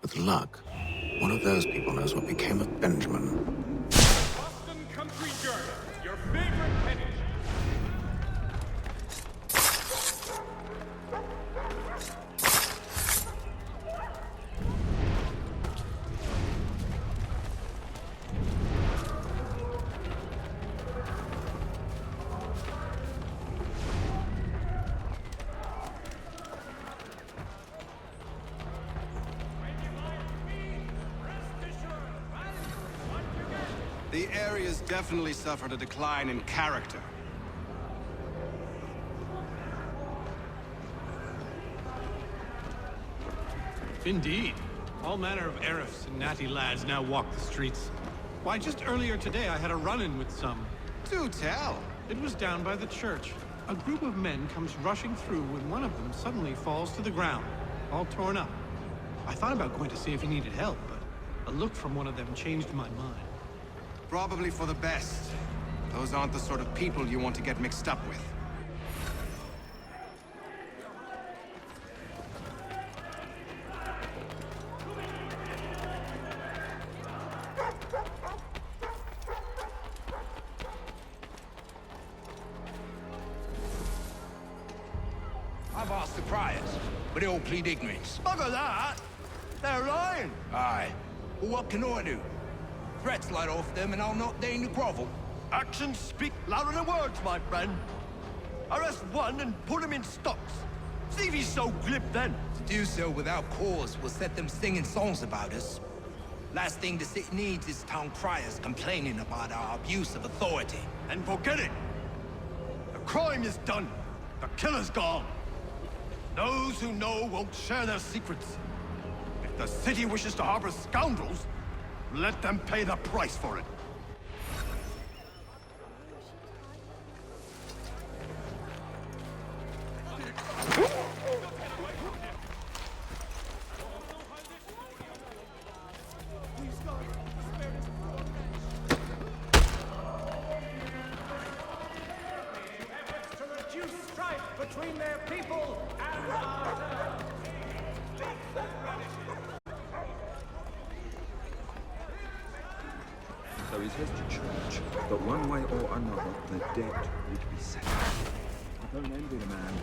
With luck, one of those people knows what became of Benjamin. Boston Country Journal, your favorite penny. The area's definitely suffered a decline in character. Indeed. All manner of Arifs and natty lads now walk the streets. Why, just earlier today I had a run-in with some. Do tell! It was down by the church. A group of men comes rushing through when one of them suddenly falls to the ground, all torn up. I thought about going to see if he needed help, but a look from one of them changed my mind. Probably for the best. Those aren't the sort of people you want to get mixed up with. ask the priors, but they all plead ignorance. Bugger that! They're lying! Aye. Well, what can I do? Threats light off them and I'll not deign to grovel. Actions speak louder than words, my friend. Arrest one and put him in stocks. See if he's so glib then. To do so without cause will set them singing songs about us. Last thing the city needs is town criers complaining about our abuse of authority. And forget it! The crime is done. The killer's gone. Those who know won't share their secrets. If the city wishes to harbor scoundrels, let them pay the price for it. To reduce strife between their people and our So he says to church that one way or another the debt would be settled. I don't envy the man.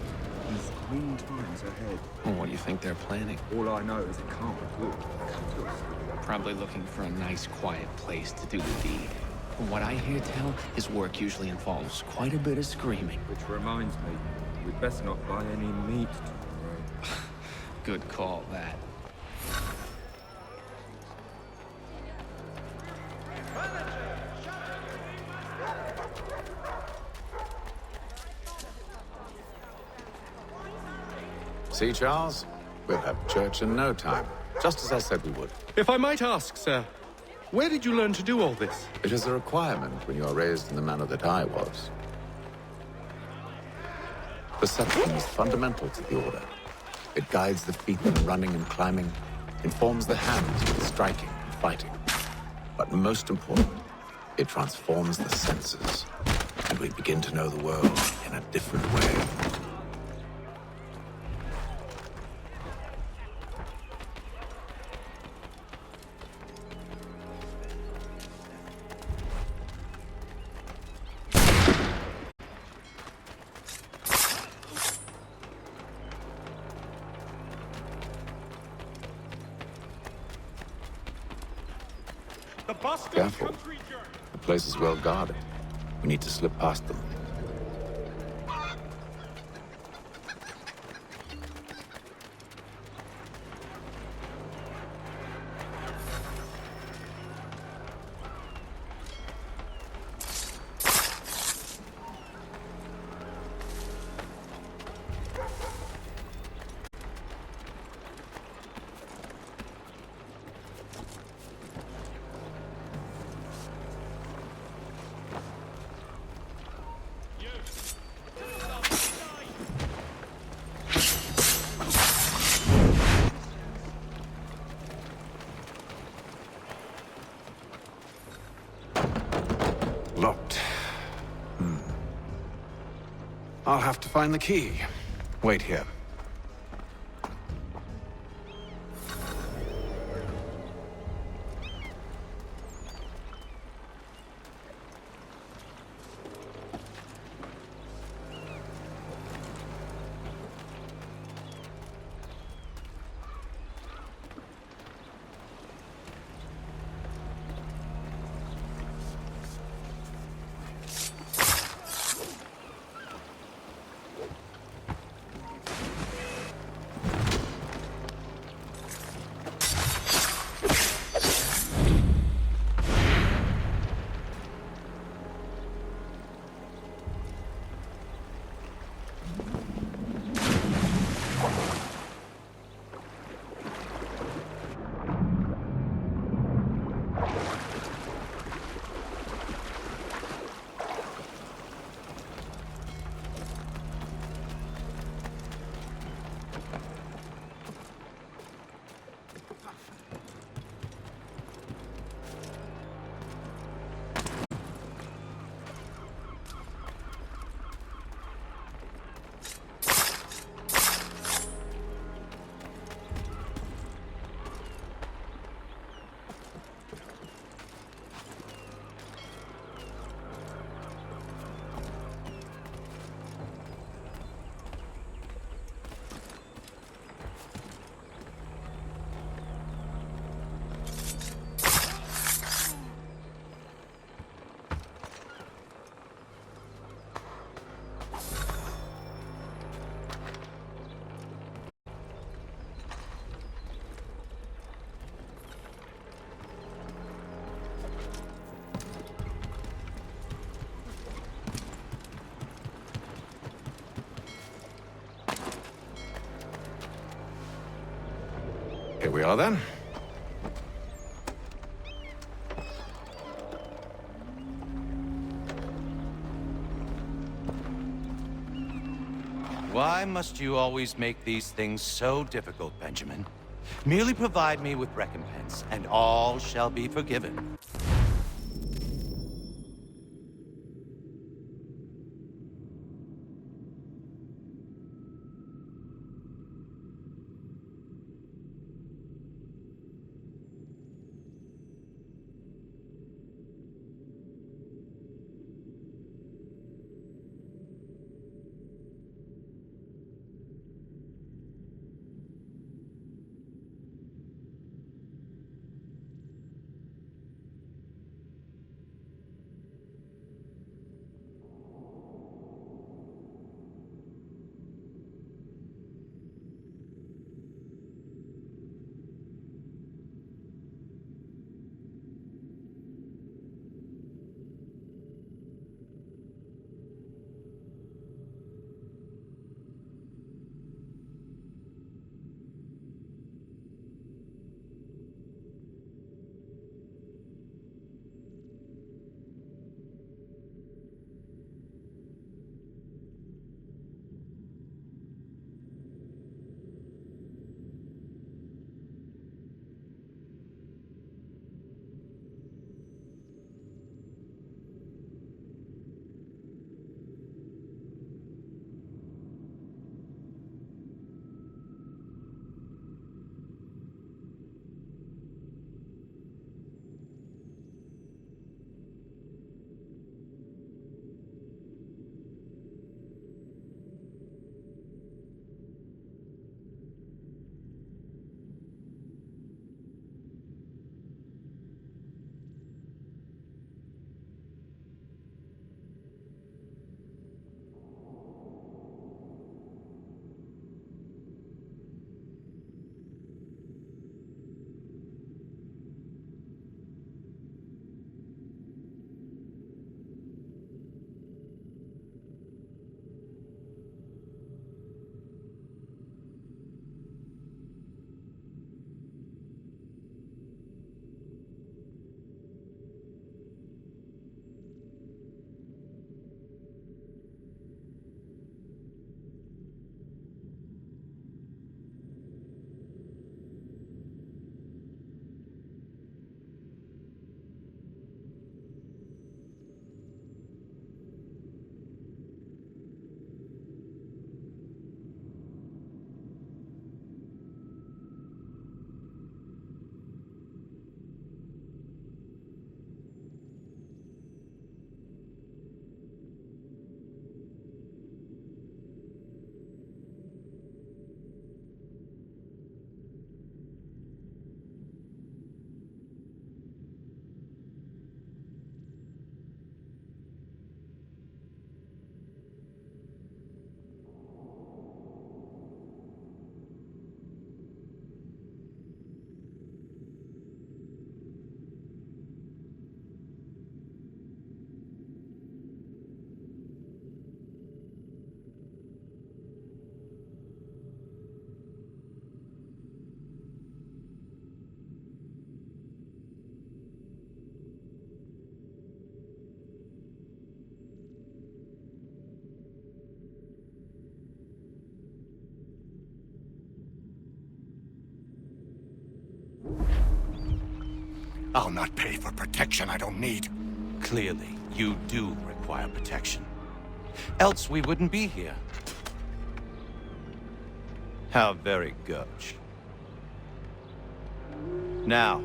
He's green times ahead. Well, what do you think they're planning? All I know is it can't be good. Come to us. Probably looking for a nice, quiet place to do the deed. From what I hear tell, his work usually involves quite a bit of screaming. Which reminds me, we'd best not buy any meat tomorrow. Good call, that. See, Charles? We'll have church in no time, just as I said we would. If I might ask, sir, where did you learn to do all this? It is a requirement when you are raised in the manner that I was. Perception is fundamental to the Order. It guides the feet in running and climbing, informs the hands with striking and fighting. But most important, it transforms the senses, and we begin to know the world in a different way. Careful. The place is well guarded. We need to slip past them. Locked. I'll have to find the key. Wait here. we are then. Why must you always make these things so difficult, Benjamin? Merely provide me with recompense, and all shall be forgiven. I'll not pay for protection I don't need. Clearly, you do require protection. Else we wouldn't be here. How very gauche. Now,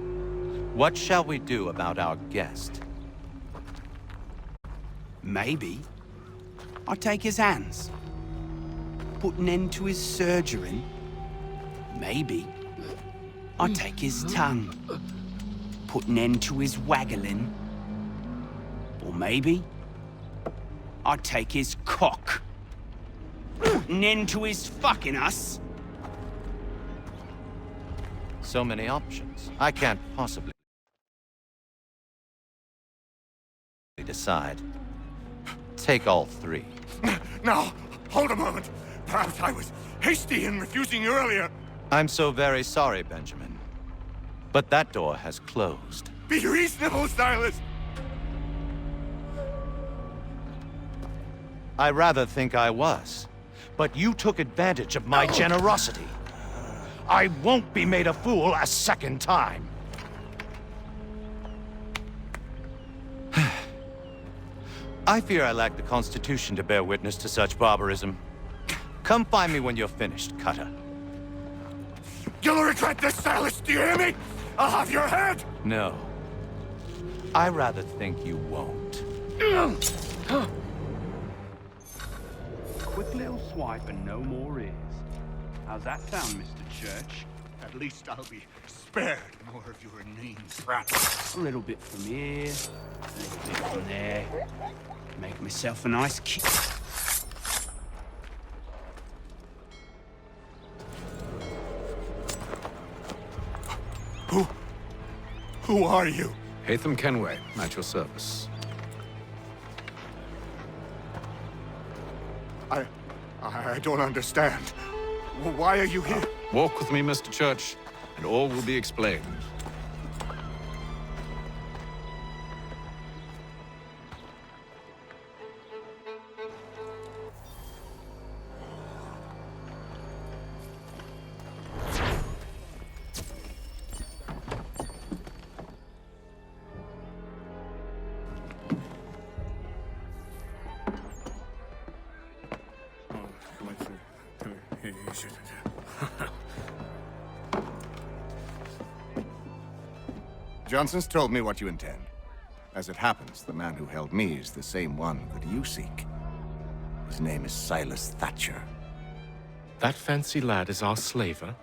what shall we do about our guest? Maybe I'll take his hands. Put an end to his surgering. Maybe I'll take his tongue. Put an end to his waggling. Or maybe I'll take his cock. Put an end to his fucking us. So many options. I can't possibly decide. Take all three. Now, hold a moment. Perhaps I was hasty in refusing you earlier. I'm so very sorry, Benjamin. But that door has closed. Be reasonable, Silas! I rather think I was. But you took advantage of my generosity. I won't be made a fool a second time. I fear I lack the constitution to bear witness to such barbarism. Come find me when you're finished, Cutter. You'll regret this, Silas, do you hear me? I'll have your head! No. I rather think you won't. Quick little swipe and no more is. How's that sound, Mr. Church? At least I'll be spared more of your inane prattle. A little bit from here, a little bit from there. Make myself a nice key. Who are you? Hatham Kenway, at your service. I don't understand. Why are you here? Walk with me, Mr. Church, and all will be explained. Johnson's told me what you intend. As it happens, the man who held me is the same one that you seek. His name is Silas Thatcher. That fancy lad is our slaver?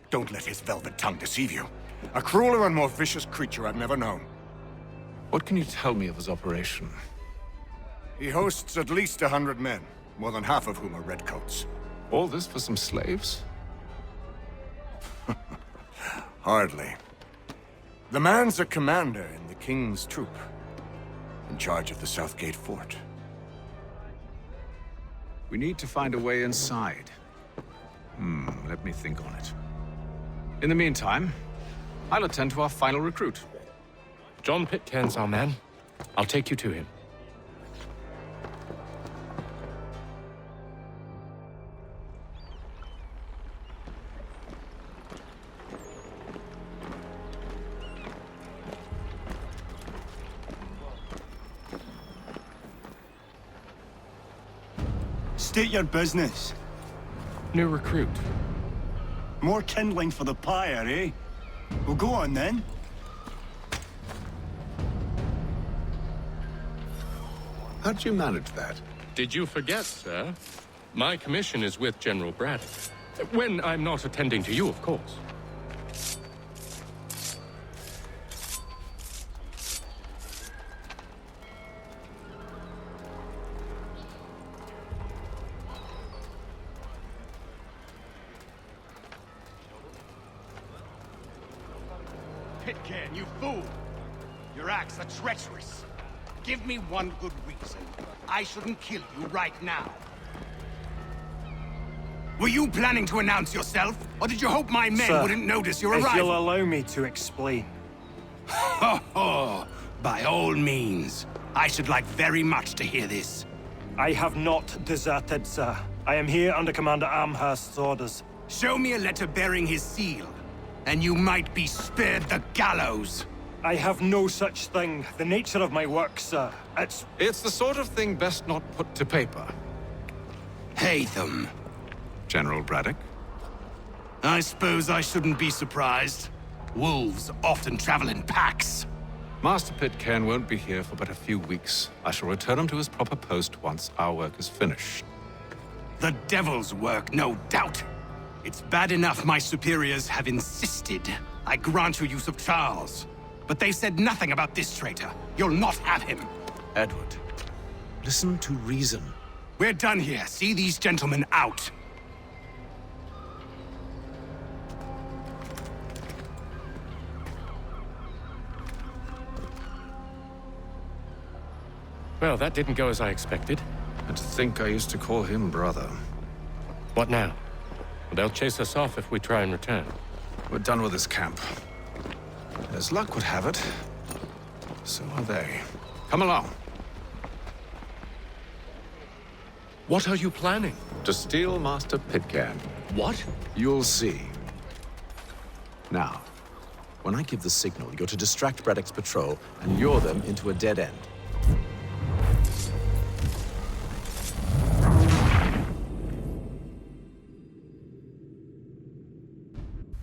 Don't let his velvet tongue deceive you. A crueler and more vicious creature I've never known. What can you tell me of his operation? He hosts at least 100 men, more than half of whom are redcoats. All this for some slaves? Hardly. The man's a commander in the King's troop, in charge of the Southgate Fort. We need to find a way inside. Let me think on it. In the meantime, I'll attend to our final recruit. John Pitcairn's our man. I'll take you to him. State your business. New recruit. More kindling for the pyre, eh? Well, go on then. How'd you manage that? Did you forget, sir? My commission is with General Braddock. When I'm not attending to you, of course. Pitcairn, you fool! Your acts are treacherous. Give me one good reason. I shouldn't kill you right now. Were you planning to announce yourself? Or did you hope my men wouldn't notice your arrival? If you'll allow me to explain. Ho ho! By all means. I should like very much to hear this. I have not deserted, sir. I am here under Commander Amherst's orders. Show me a letter bearing his seal, and you might be spared the gallows. I have no such thing. The nature of my work, sir, It's the sort of thing best not put to paper. Hatham. General Braddock? I suppose I shouldn't be surprised. Wolves often travel in packs. Master Pitcairn won't be here for but a few weeks. I shall return him to his proper post once our work is finished. The devil's work, no doubt. It's bad enough my superiors have insisted I grant you use of Charles. But they've said nothing about this traitor. You'll not have him. Edward, listen to reason. We're done here. See these gentlemen out. Well, that didn't go as I expected. And to think I used to call him brother. What now? They'll chase us off if we try and return. We're done with this camp. As luck would have it, so are they. Come along. What are you planning? To steal Master Pitcairn. What? You'll see. Now, when I give the signal, you're to distract Braddock's patrol and lure them into a dead end.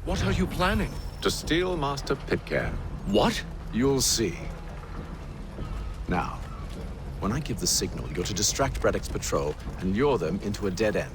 What are you planning? To steal Master Pitcairn. What? You'll see. Now, when I give the signal, you're to distract Braddock's patrol and lure them into a dead end.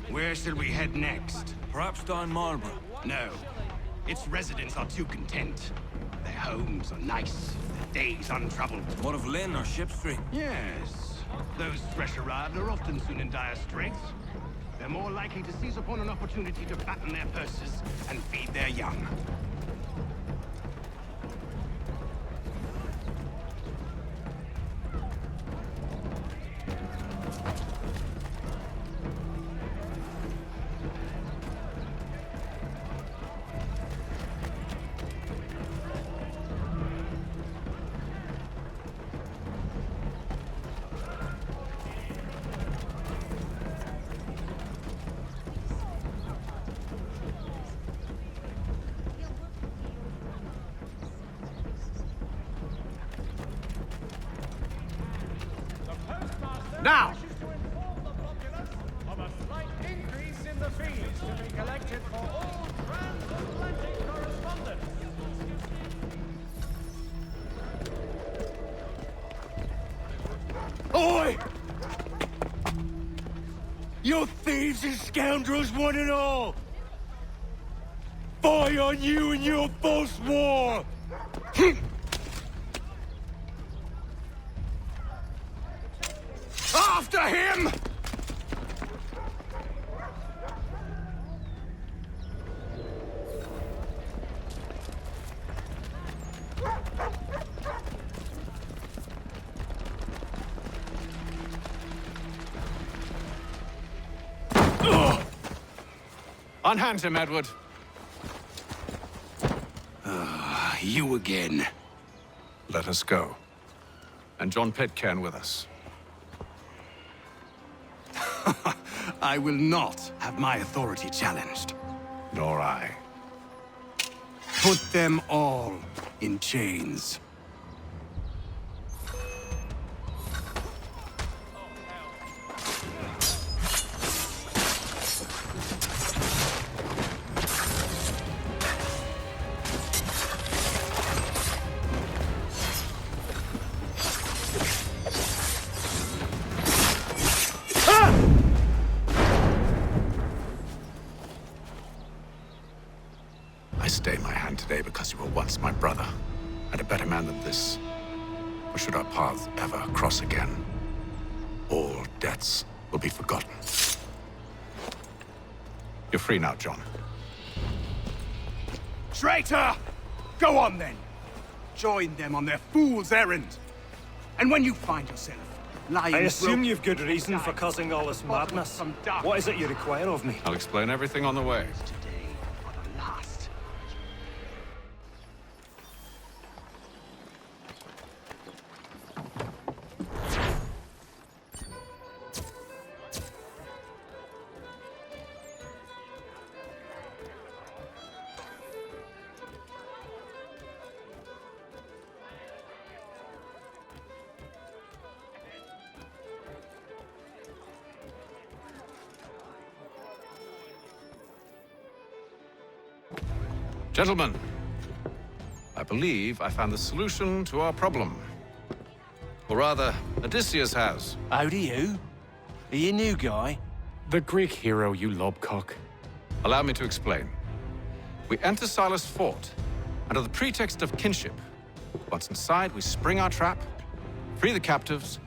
Where shall we head next? Perhaps down Marlborough. No. Its residents are too content. Their homes are nice, their days untroubled. What of Lynn or Ship Street? Yes. Those fresh arrived are often soon in dire straits. They're more likely to seize upon an opportunity to fatten their purses and feed their young. Now! Of a slight increase in the fees to be collected for all transatlantic correspondence. Oi! You thieves and scoundrels, one and all! Fie on you and your false war! After him! Unhand him, Edward. You again. Let us go. And John Pitcairn with us. I will not have my authority challenged. Nor I. Put them all in chains. I stay my hand today because you were once my brother, and a better man than this. Or should our paths ever cross again, all debts will be forgotten. You're free now, John. Traitor! Go on then! Join them on their fool's errand. And when you find yourself lying... I assume you've good reason for causing all this madness. What is it you require of me? I'll explain everything on the way. Gentlemen, I believe I found the solution to our problem. Or rather, Odysseus has. How do you? Are you a new guy? The Greek hero, you lobcock. Allow me to explain. We enter Silas' fort, under the pretext of kinship. Once inside, we spring our trap, free the captives,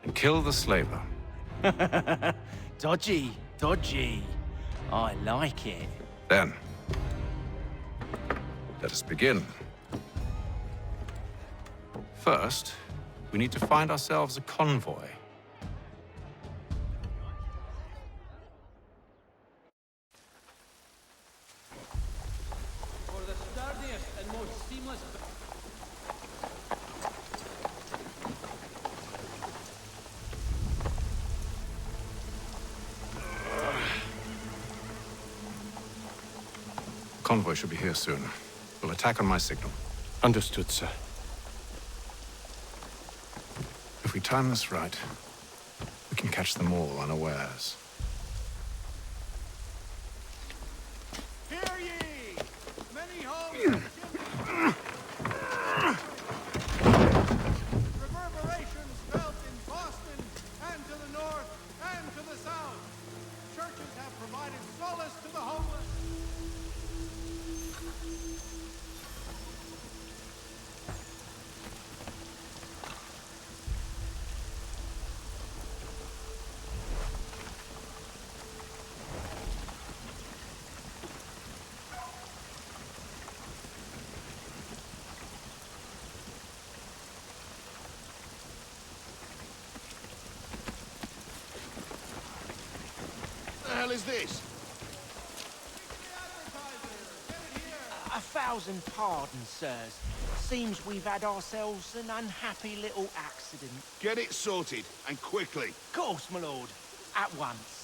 and kill the slaver. Dodgy, dodgy. I like it. Then, let us begin. First, we need to find ourselves a convoy. For the sturdiest and most seamless... Convoy should be here soon. We'll attack on my signal. Understood, sir. If we time this right, we can catch them all unawares. Hear ye! Many homes reverberations felt in Boston and to the north and to the south. Churches have provided solace to the homeless. What the hell is this? 1,000 pardons, sirs. Seems we've had ourselves an unhappy little accident. Get it sorted, and quickly. Of course, my lord. At once.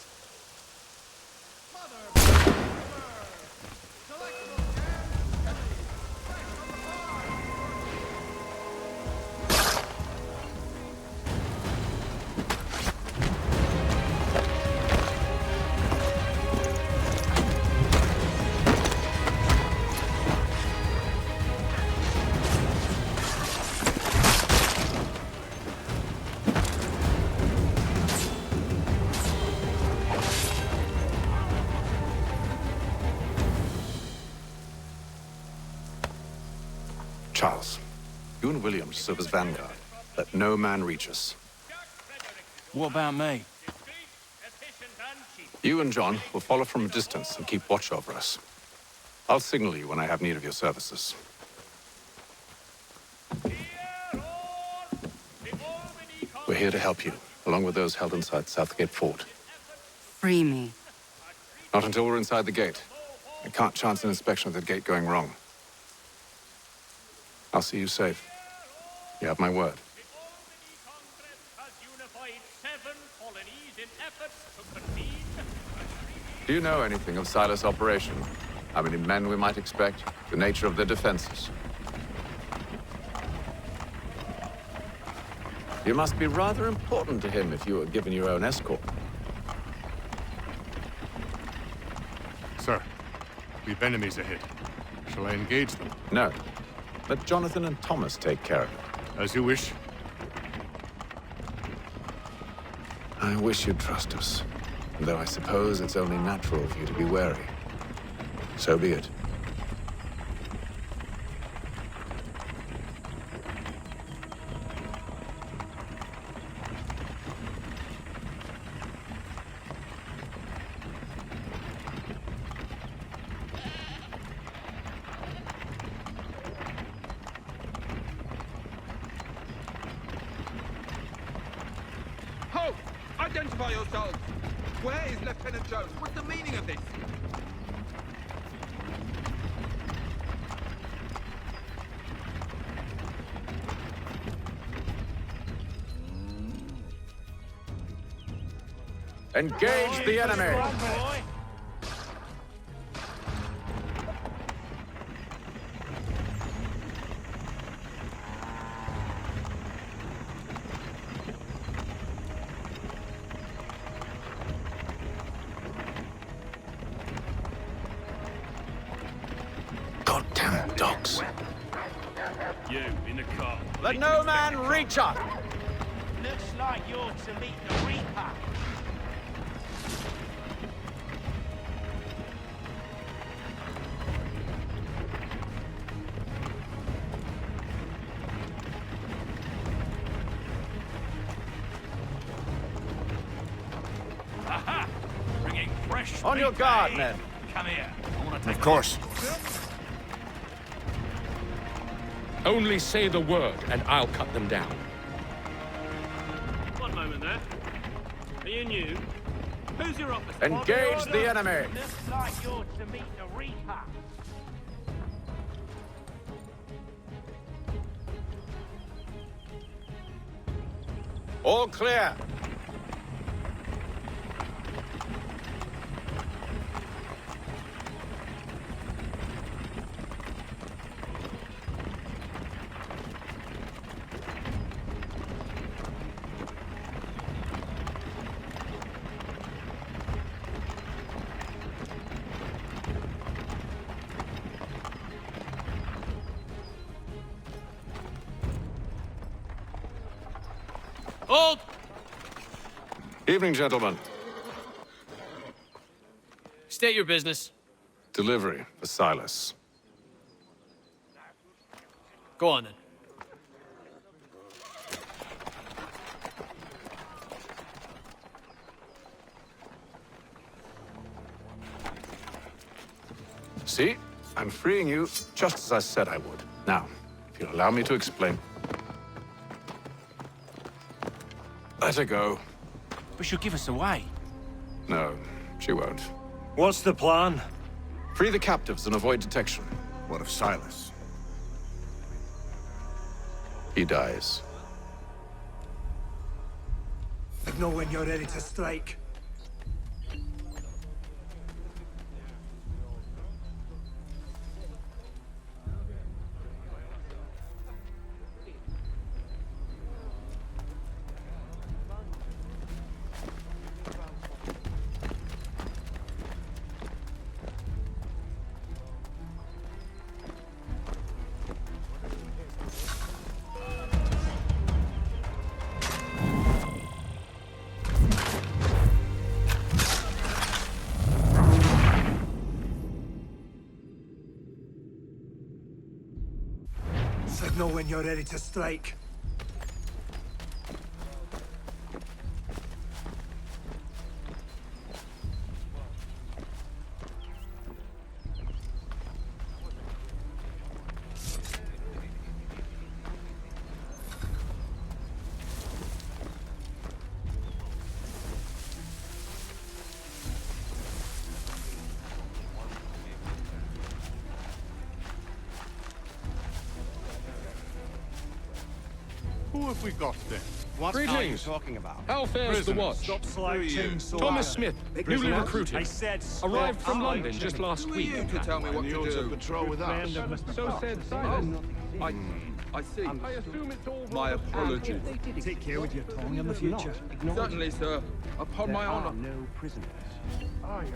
Charles, you and William serve as vanguard. Let no man reach us. What about me? You and John will follow from a distance and keep watch over us. I'll signal you when I have need of your services. We're here to help you, along with those held inside Southgate Fort. Free me. Not until we're inside the gate. I can't chance an inspection of the gate going wrong. I'll see you safe. You have my word. Do you know anything of Silas' operation? How many men we might expect? The nature of their defenses? You must be rather important to him if you were given your own escort. Sir, we've enemies ahead. Shall I engage them? No. Let Jonathan and Thomas take care of it. As you wish. I wish you'd trust us. Though I suppose it's only natural for you to be wary. So be it. Halt! Identify yourselves! Where is Lieutenant Jones? What's the meaning of this? Engage the enemy! Goddamn dogs. You, in the car. Let no man reach us! Looks like you're to meet the Reaper. Aha! Bringing fresh On your guard, men. Come here. Of course. Only say the word, and I'll cut them down. One moment there. Are you new? Who's your officer? Engage the enemy. Looks like you're to meet the Reaper. All clear. Hold! Evening, gentlemen. State your business. Delivery for Silas. Go on, then. See? I'm freeing you just as I said I would. Now, if you'll allow me to explain. Let her go. But she'll give us away. No, she won't. What's the plan? Free the captives and avoid detection. What of Silas? He dies. Know when you're ready to strike. Signal when you're ready to strike. Who have we got then? What are you talking about? How fares the watch? Stop slouching, Thomas Smith, newly recruited. I said arrived from London just last week. You to tell me what to do. Patrol with us. So said Silas. I see. I assume it's all My apologies. Take care with your tongue in the future. Certainly, sir. Upon my honor. No prisoners. Oh, yeah.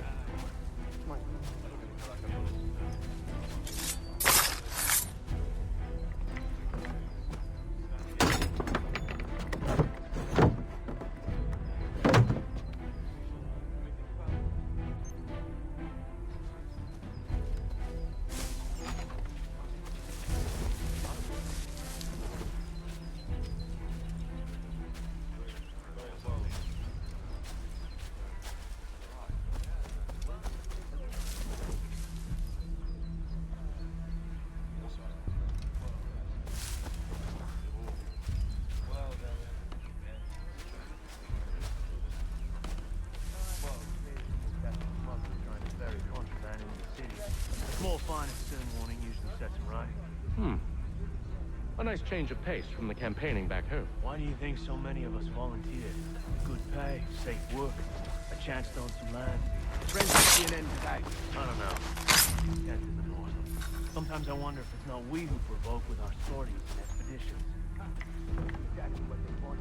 Small fine and stern warning usually sets him right. A nice change of pace from the campaigning back home. Why do you think so many of us volunteered? Good pay, safe work, a chance to own some land. Friends will see an end today. I don't know. Get to the north. Sometimes I wonder if it's not we who provoke with our sorties and expeditions. Exactly what they want.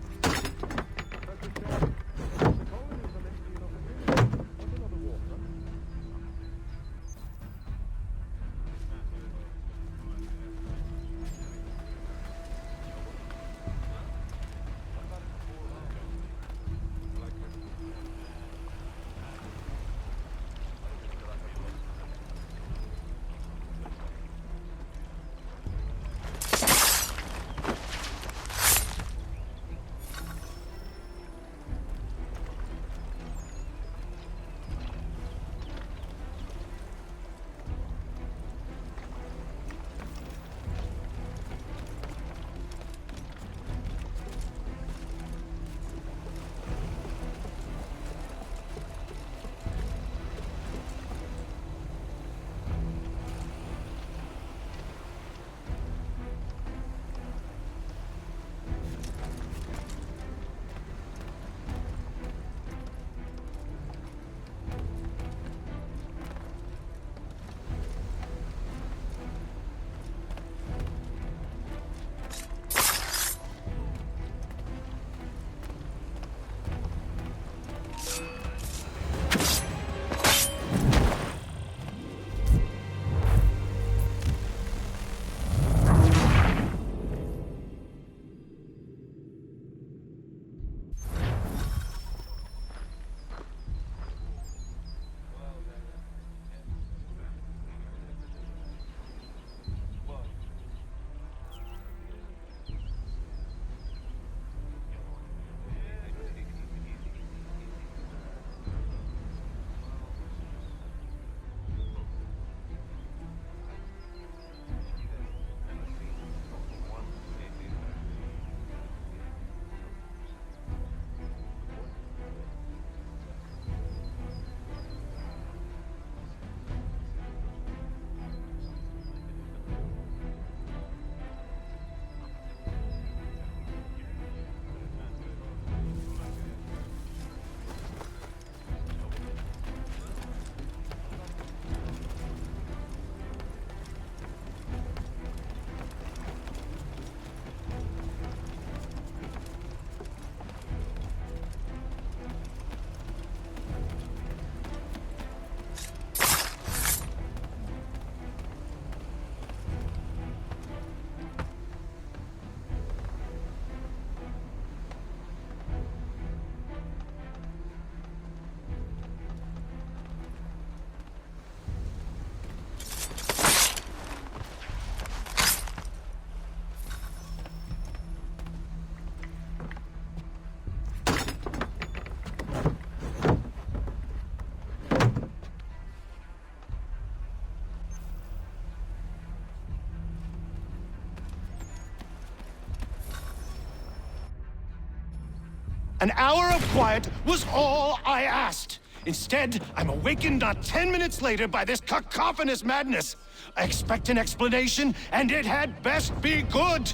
An hour of quiet was all I asked. Instead, I'm awakened not 10 minutes later by this cacophonous madness. I expect an explanation, and it had best be good.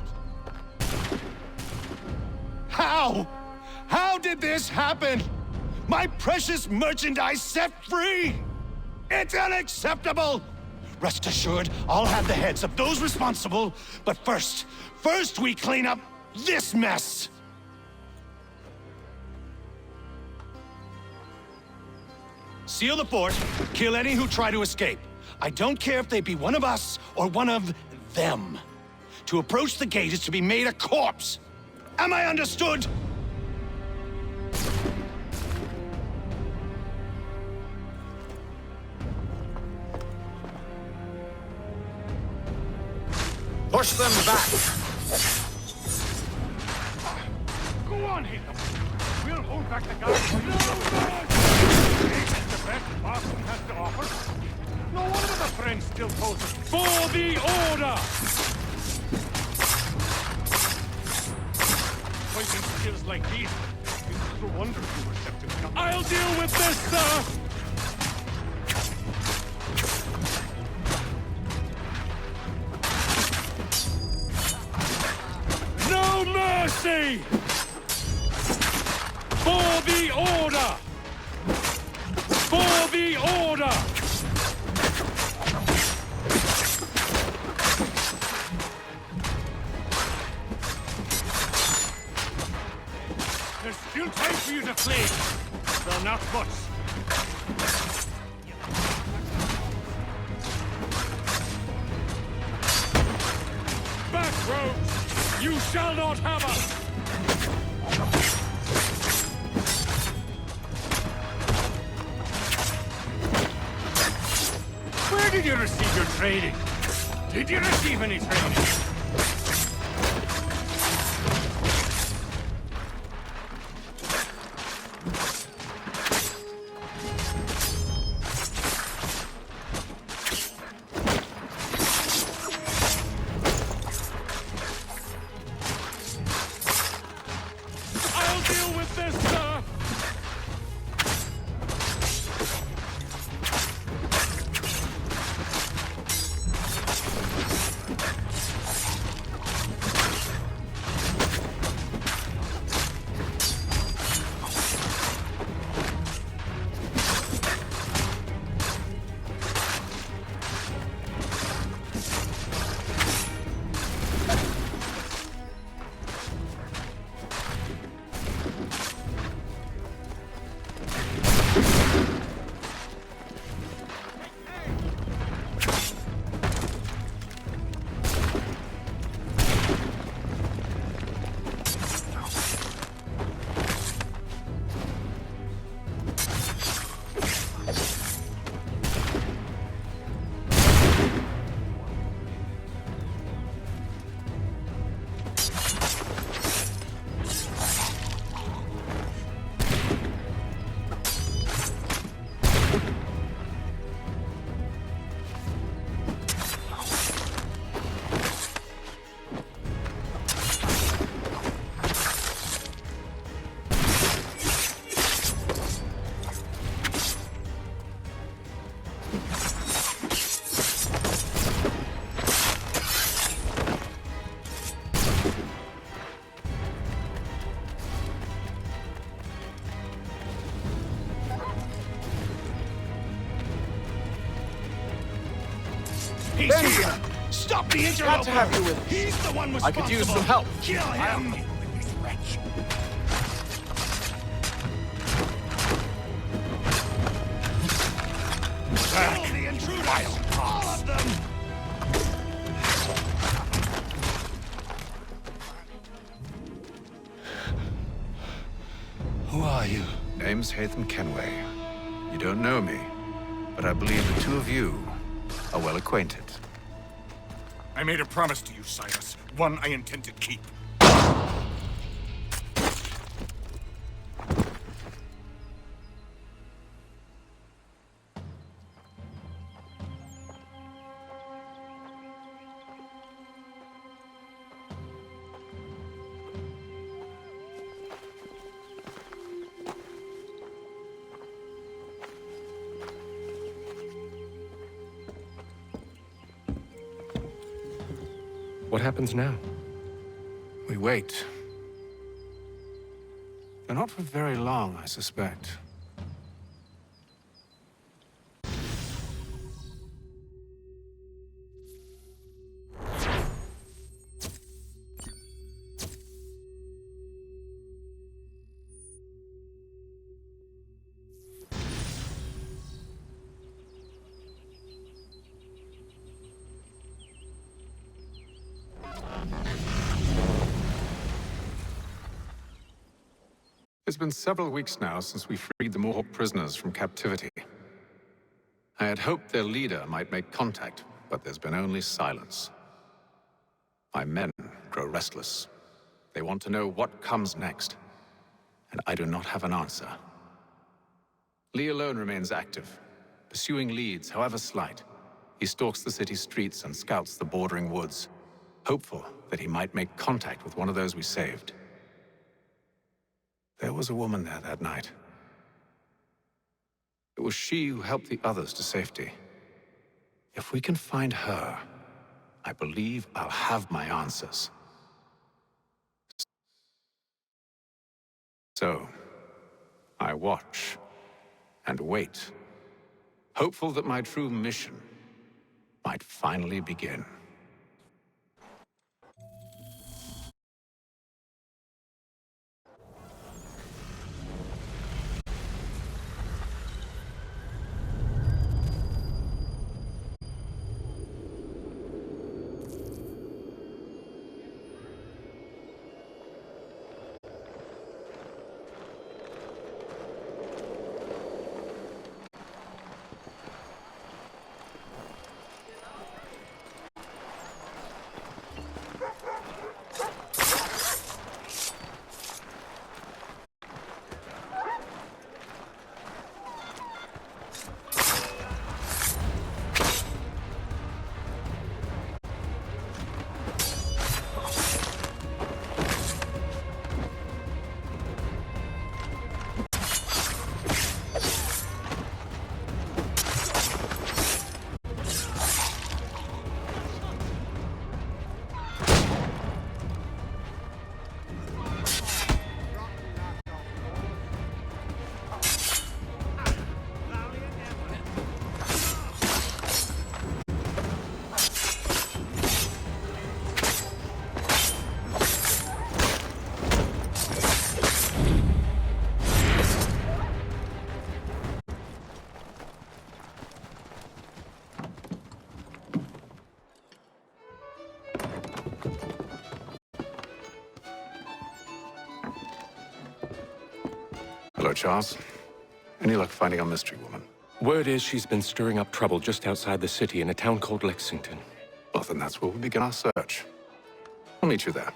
How? How did this happen? My precious merchandise set free! It's unacceptable! Rest assured, I'll have the heads of those responsible, but first we clean up this mess! Seal the fort, kill any who try to escape. I don't care if they be one of us or one of them. To approach the gate is to be made a corpse. Am I understood? Push them back! Go on, hit them! We'll hold back the guards for you. The best Boston has to offer. No wonder the French still pose for the order! Fighting skills like these, it's no wonder you were kept in the... I'll deal with this, sir! No mercy! For the order! For the order! There's still time for you to flee, though not much. Back roads! You shall not have us! Where did you receive your training? Did you receive any training? I'll deal with this, sir! He's here! Stop the interloper! Glad to have you with us. He's the one I responsible! could use some help. Kill him! This wretch! Kill the intruders! All of them! Who are you? Name's Hatham Kenway. You don't know me, but I believe the two of you are well acquainted. I made a promise to you, Silas. One I intend to keep. What happens now? We wait. But not for very long, I suspect. It's been several weeks now since we freed the Mohawk prisoners from captivity. I had hoped their leader might make contact, but there's been only silence. My men grow restless. They want to know what comes next, and I do not have an answer. Lee alone remains active, pursuing leads, however slight. He stalks the city streets and scouts the bordering woods, hopeful that he might make contact with one of those we saved. There was a woman there that night. It was she who helped the others to safety. If we can find her, I believe I'll have my answers. So, I watch and wait, hopeful that my true mission might finally begin. Hello, Charles. Any luck finding our mystery woman? Word is she's been stirring up trouble just outside the city in a town called Lexington. Well, then that's where we'll begin our search. I'll meet you there.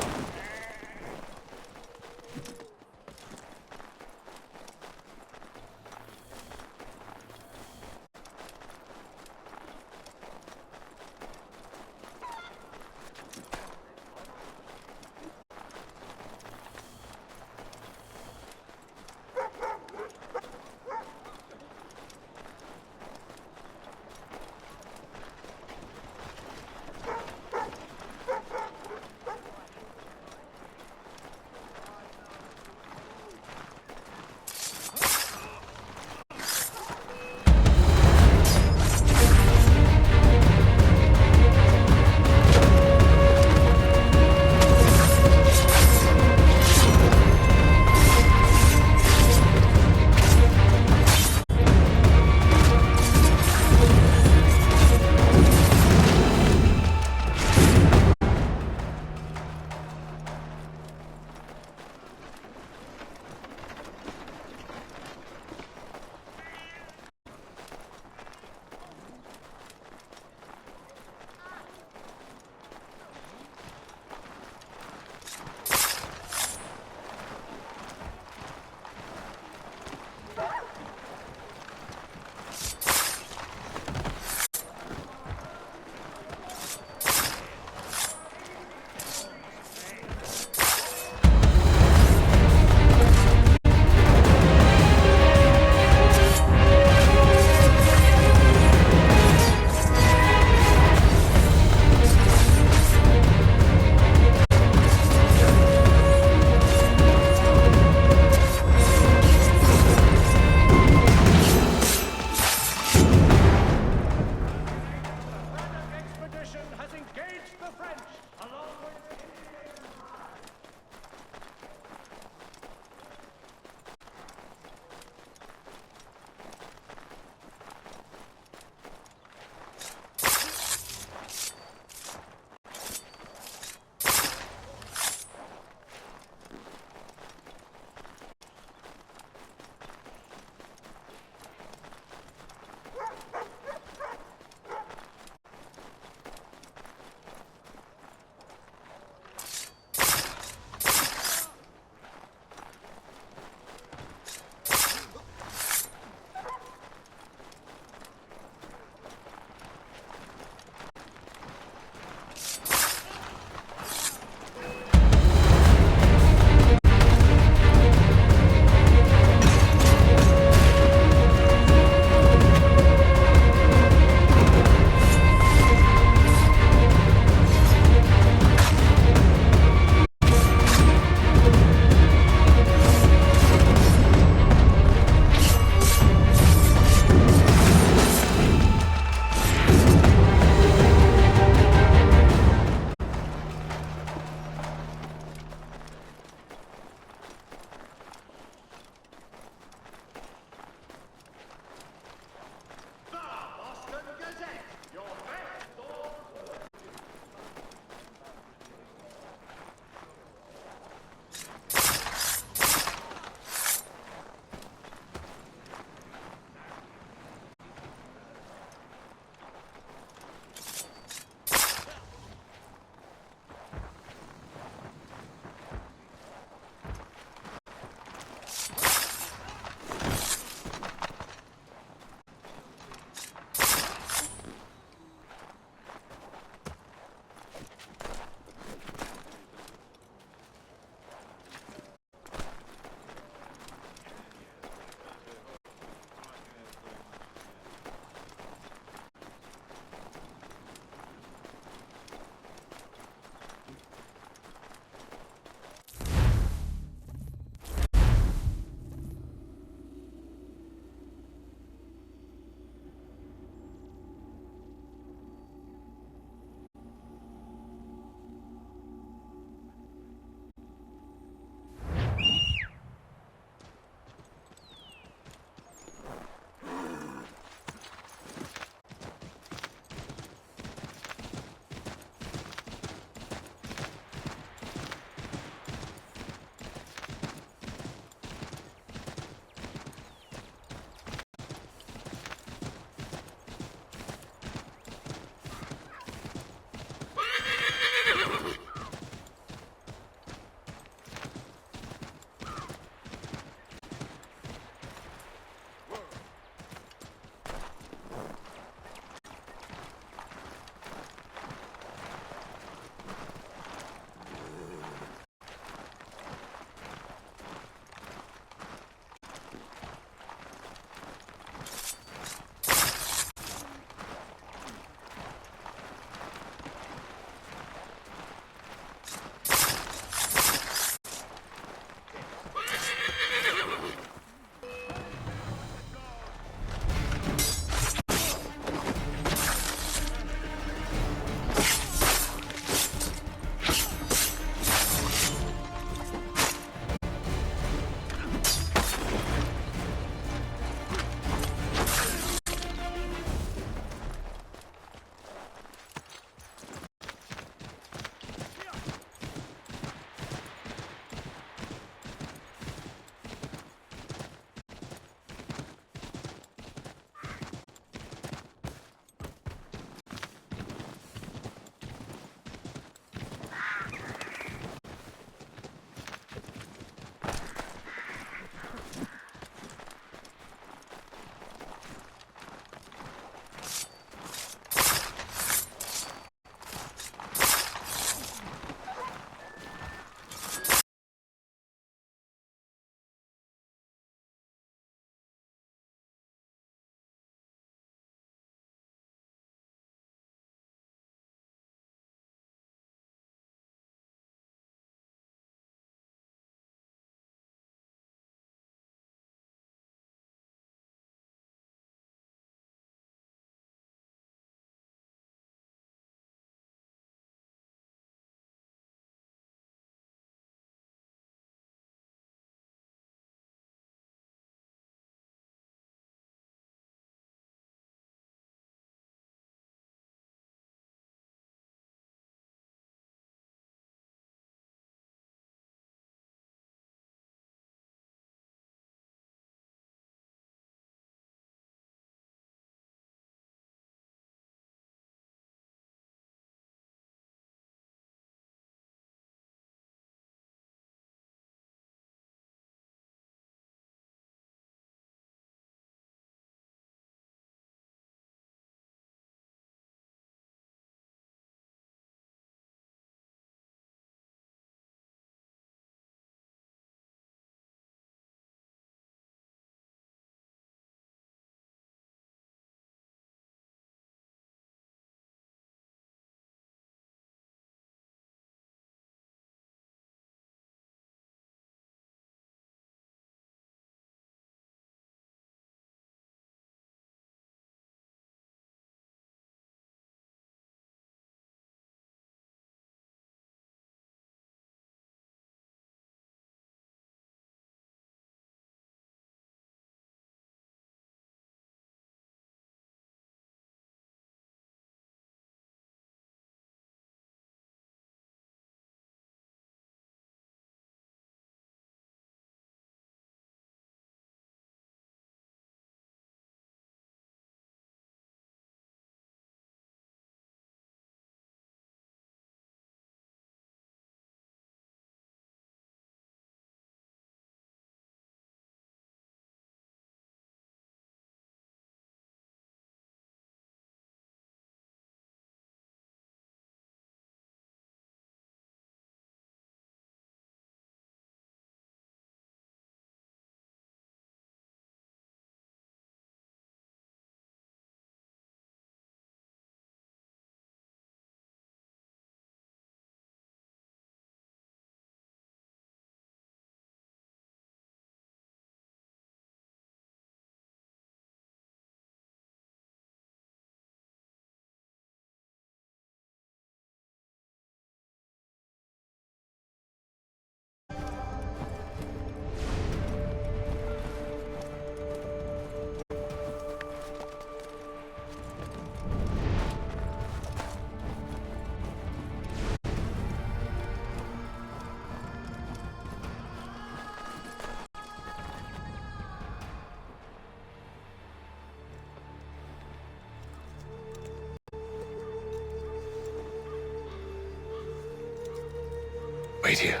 Wait here.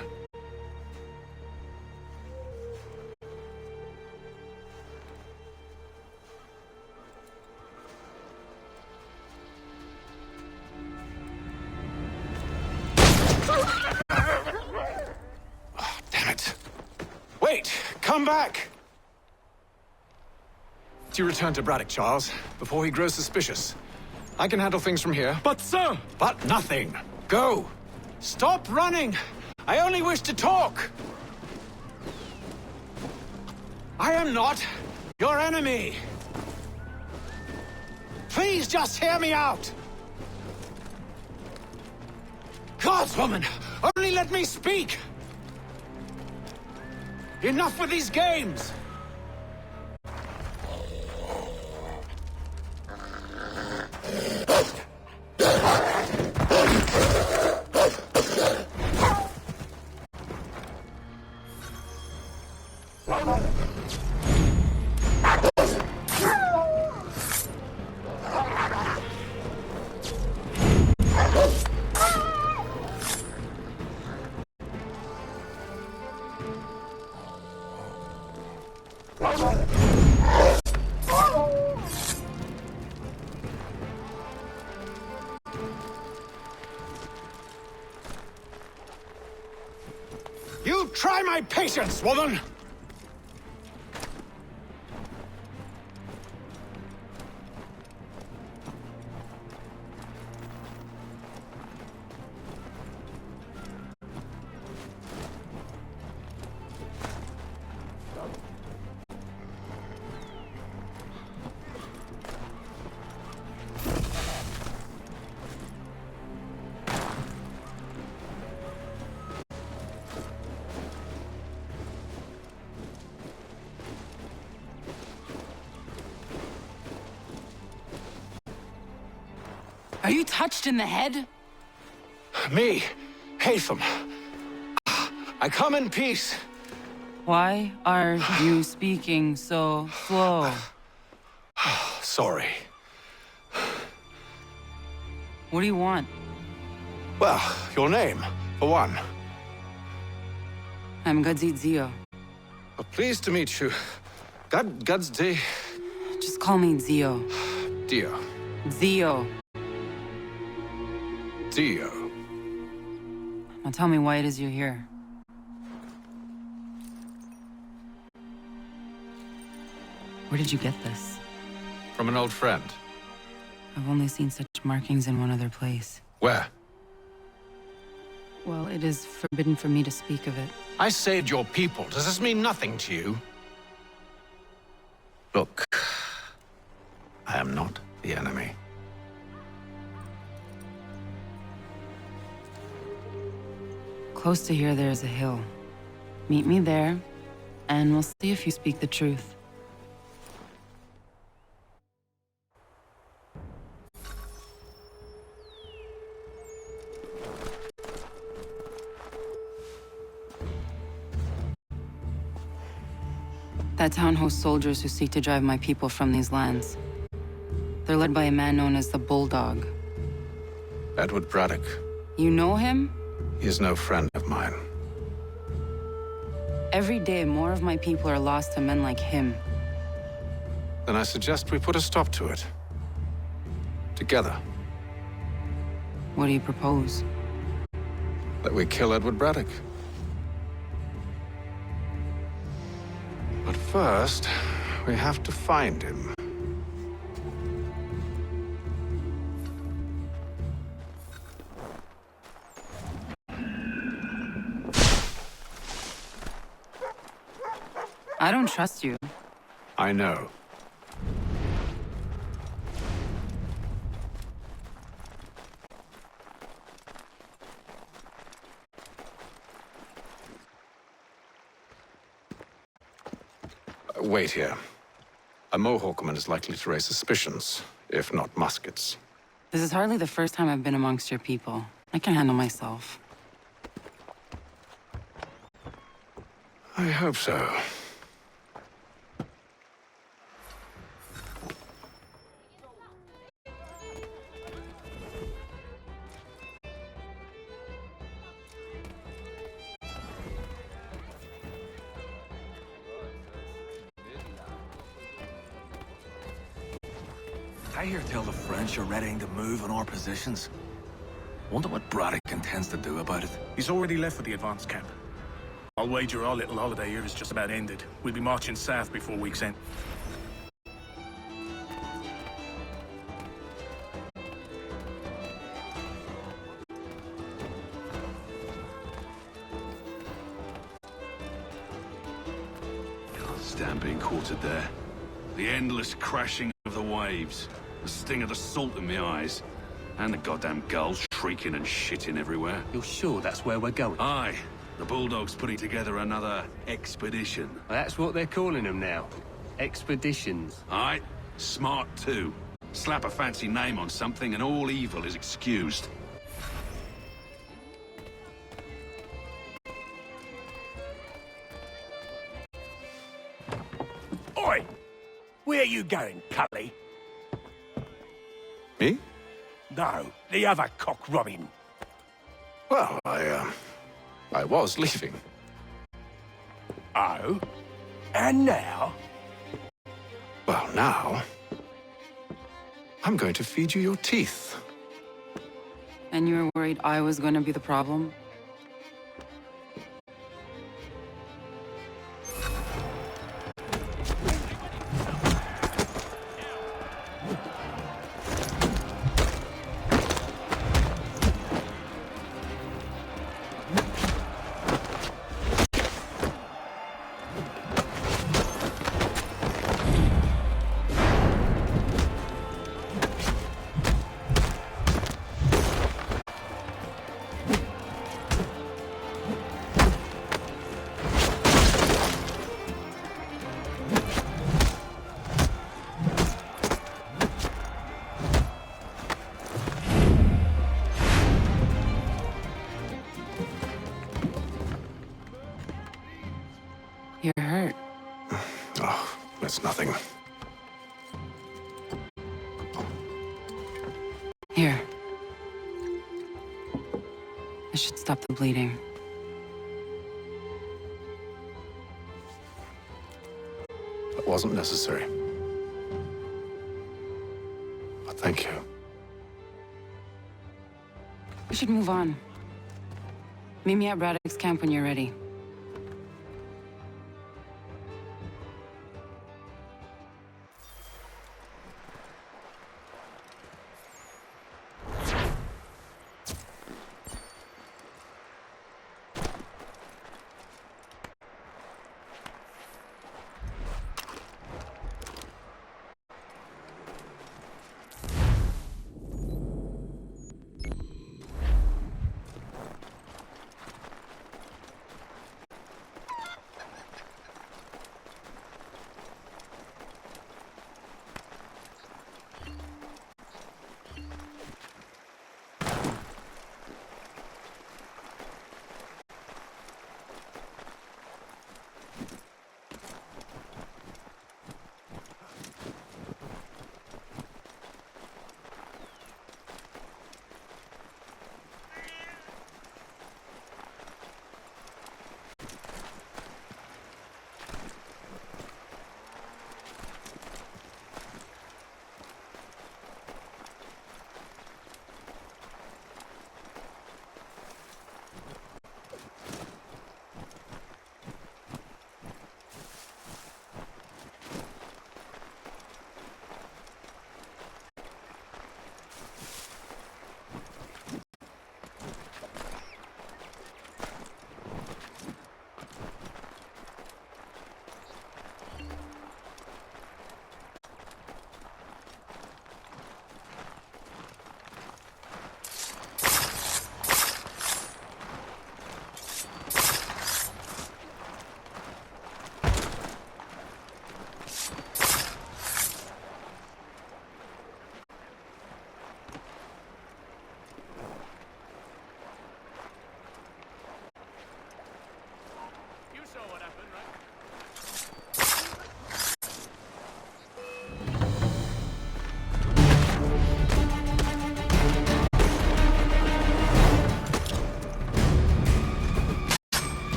Oh, damn it. Wait! Come back! Do you return to Braddock, Charles, before he grows suspicious? I can handle things from here. But, sir! But nothing. Go! Stop running! I only wish to talk! I am not your enemy! Please just hear me out! Gods, woman! Only let me speak! Enough with these games! You try my patience, woman! Are you touched in the head? Me, Hatham. I come in peace. Why are you speaking so slow? Sorry. What do you want? Well, your name, for one. I'm Gadzit Zio. Pleased to meet you. God's day. Just call me Zio. Dio. Zio. Dio. Now tell me why it is you're here. Where did you get this? From an old friend. I've only seen such markings in one other place. Where? Well, it is forbidden for me to speak of it. I saved your people. Does this mean nothing to you? Look, I am not the enemy. Close to here, there is a hill. Meet me there, and we'll see if you speak the truth. That town hosts soldiers who seek to drive my people from these lands. They're led by a man known as the Bulldog. Edward Braddock. You know him? He is no friend of mine. Every day, more of my people are lost to men like him. Then I suggest we put a stop to it. Together. What do you propose? That we kill Edward Braddock. But first, we have to find him. I don't trust you. I know. Wait here. A Mohawkman is likely to raise suspicions, if not muskets. This is hardly the first time I've been amongst your people. I can handle myself. I hope so. I hear tell the French are readying to move on our positions. Wonder what Braddock intends to do about it. He's already left for the advance camp. I'll wager our little holiday here is just about ended. We'll be marching south before week's end. Can't stand being quartered there. The endless crashing of the waves, the sting of the salt in my eyes, and the goddamn gulls shrieking and shitting everywhere. You're sure that's where we're going? Aye. The Bulldog's putting together another expedition. That's what they're calling them now. Expeditions. Aye. Smart too. Slap a fancy name on something and all evil is excused. Oi! Where you going, Cully? Me? No, the other cock robin. Well, I was leaving. Oh? And now? Well, now... I'm going to feed you your teeth. And you were worried I was going to be the problem? You're hurt. Oh, it's nothing. Here. I should stop the bleeding. That wasn't necessary. But thank you. We should move on. Meet me at Braddock's camp when you're ready.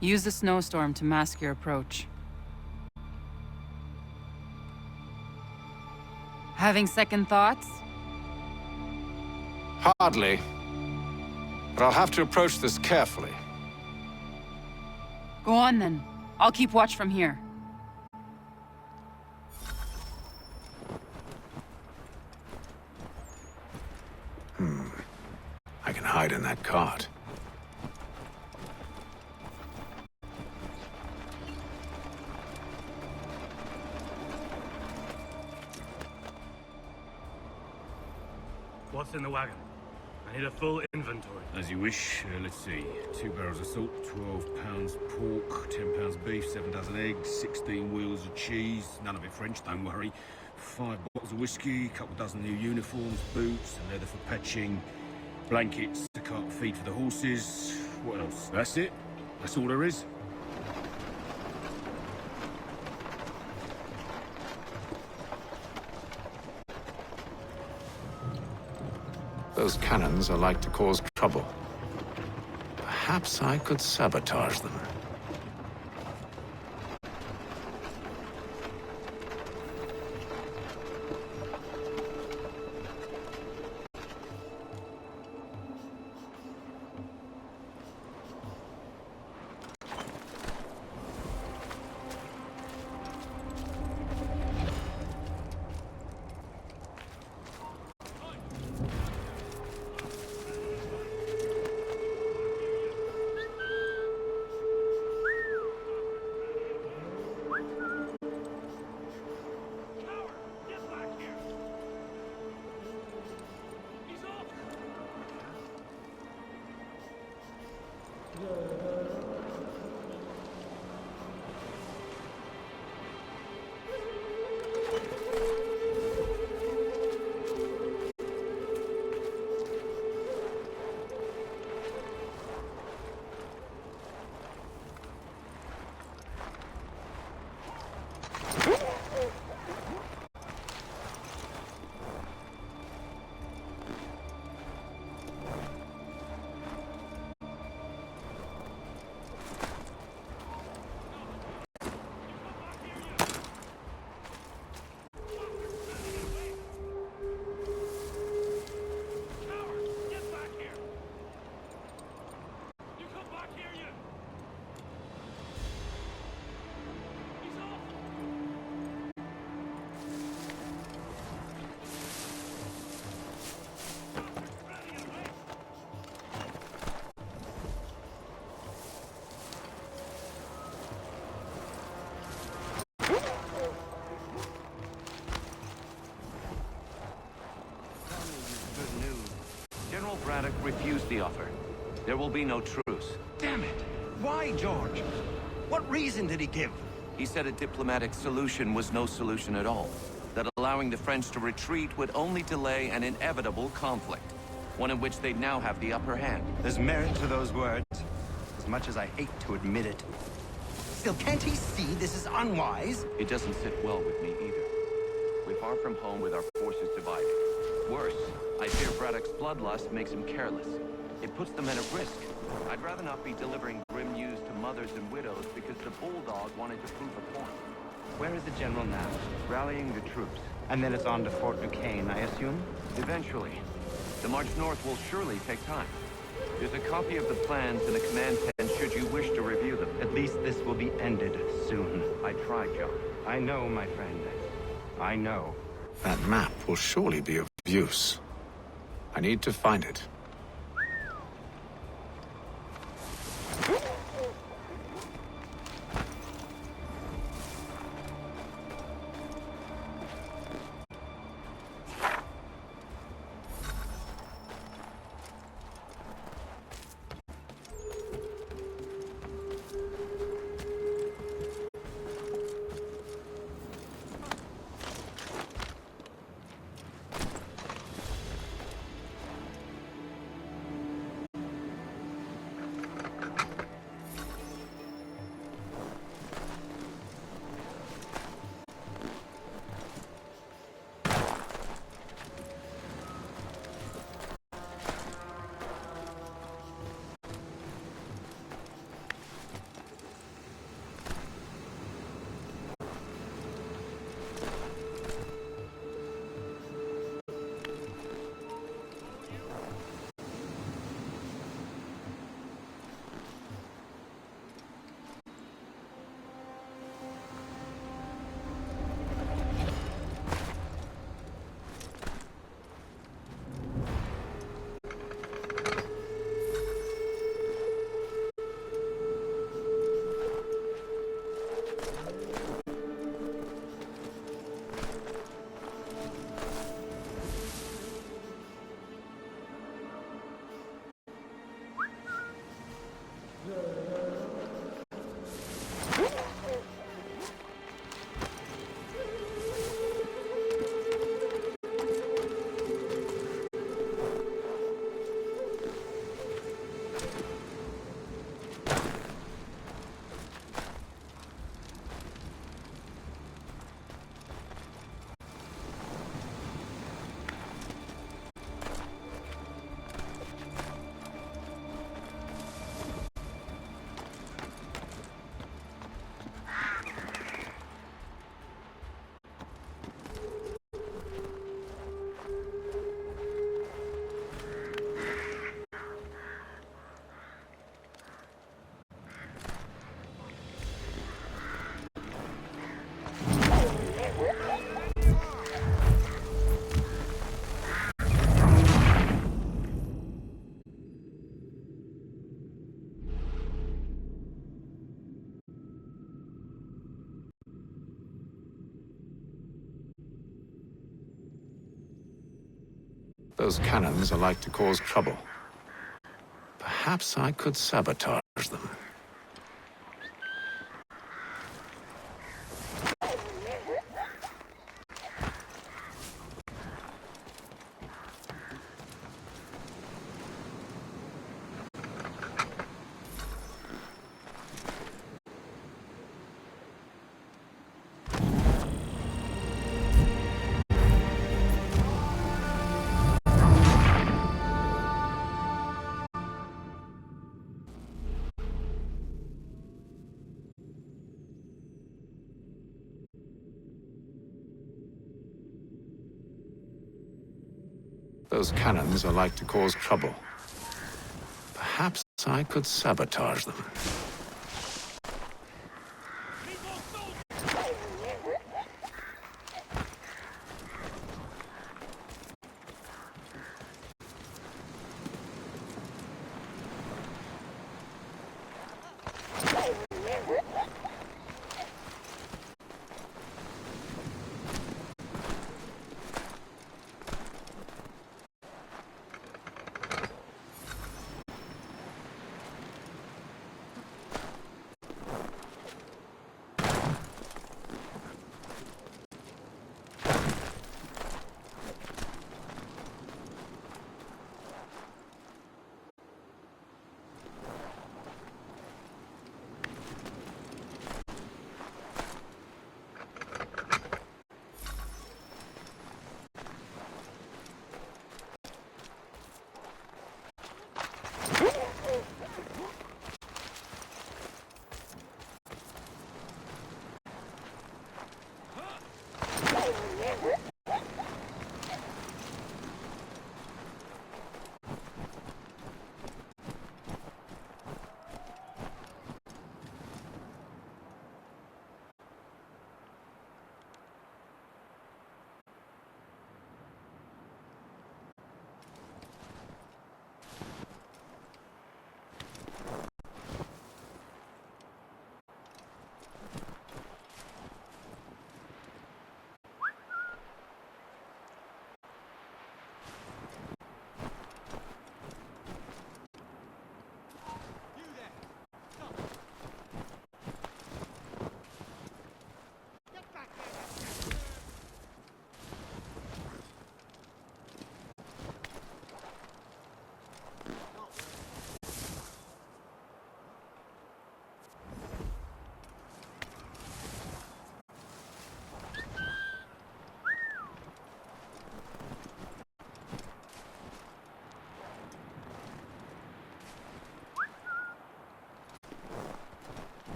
Use the snowstorm to mask your approach. Having second thoughts? Hardly. But I'll have to approach this carefully. Go on then. I'll keep watch from here. I can hide in that cart. What's in the wagon? I need a full inventory. As you wish. Let's see. 2 barrels of salt, 12 pounds pork, 10 pounds beef, 7 dozen eggs, 16 wheels of cheese. None of it French, don't worry. 5 bottles of whiskey, a couple dozen new uniforms, boots, and leather for patching, blankets, a cart of feed for the horses. What else? That's it. That's all there is. Those cannons are like to cause trouble. Perhaps I could sabotage them. General Braddock refused the offer. There will be no truce. Damn it! Why, George? What reason did he give? He said a diplomatic solution was no solution at all. That allowing the French to retreat would only delay an inevitable conflict. One in which they'd now have the upper hand. There's merit to those words, as much as I hate to admit it. Still, can't he see this is unwise? It doesn't sit well with me either. We're far from home with our forces divided. Worse, I fear Braddock's bloodlust makes him careless. It puts the men at risk. I'd rather not be delivering grim news to mothers and widows because the bulldog wanted to prove a point. Where is the general now? Rallying the troops. And then it's on to Fort Duquesne, I assume? Eventually. The march north will surely take time. There's a copy of the plans in the command tent should you wish to review them. At least this will be ended soon. I tried, John. I know, my friend. I know. That map will surely be of use. I need to find it. Those cannons are like to cause trouble. Perhaps I could sabotage them. Those cannons are like to cause trouble. Perhaps I could sabotage them.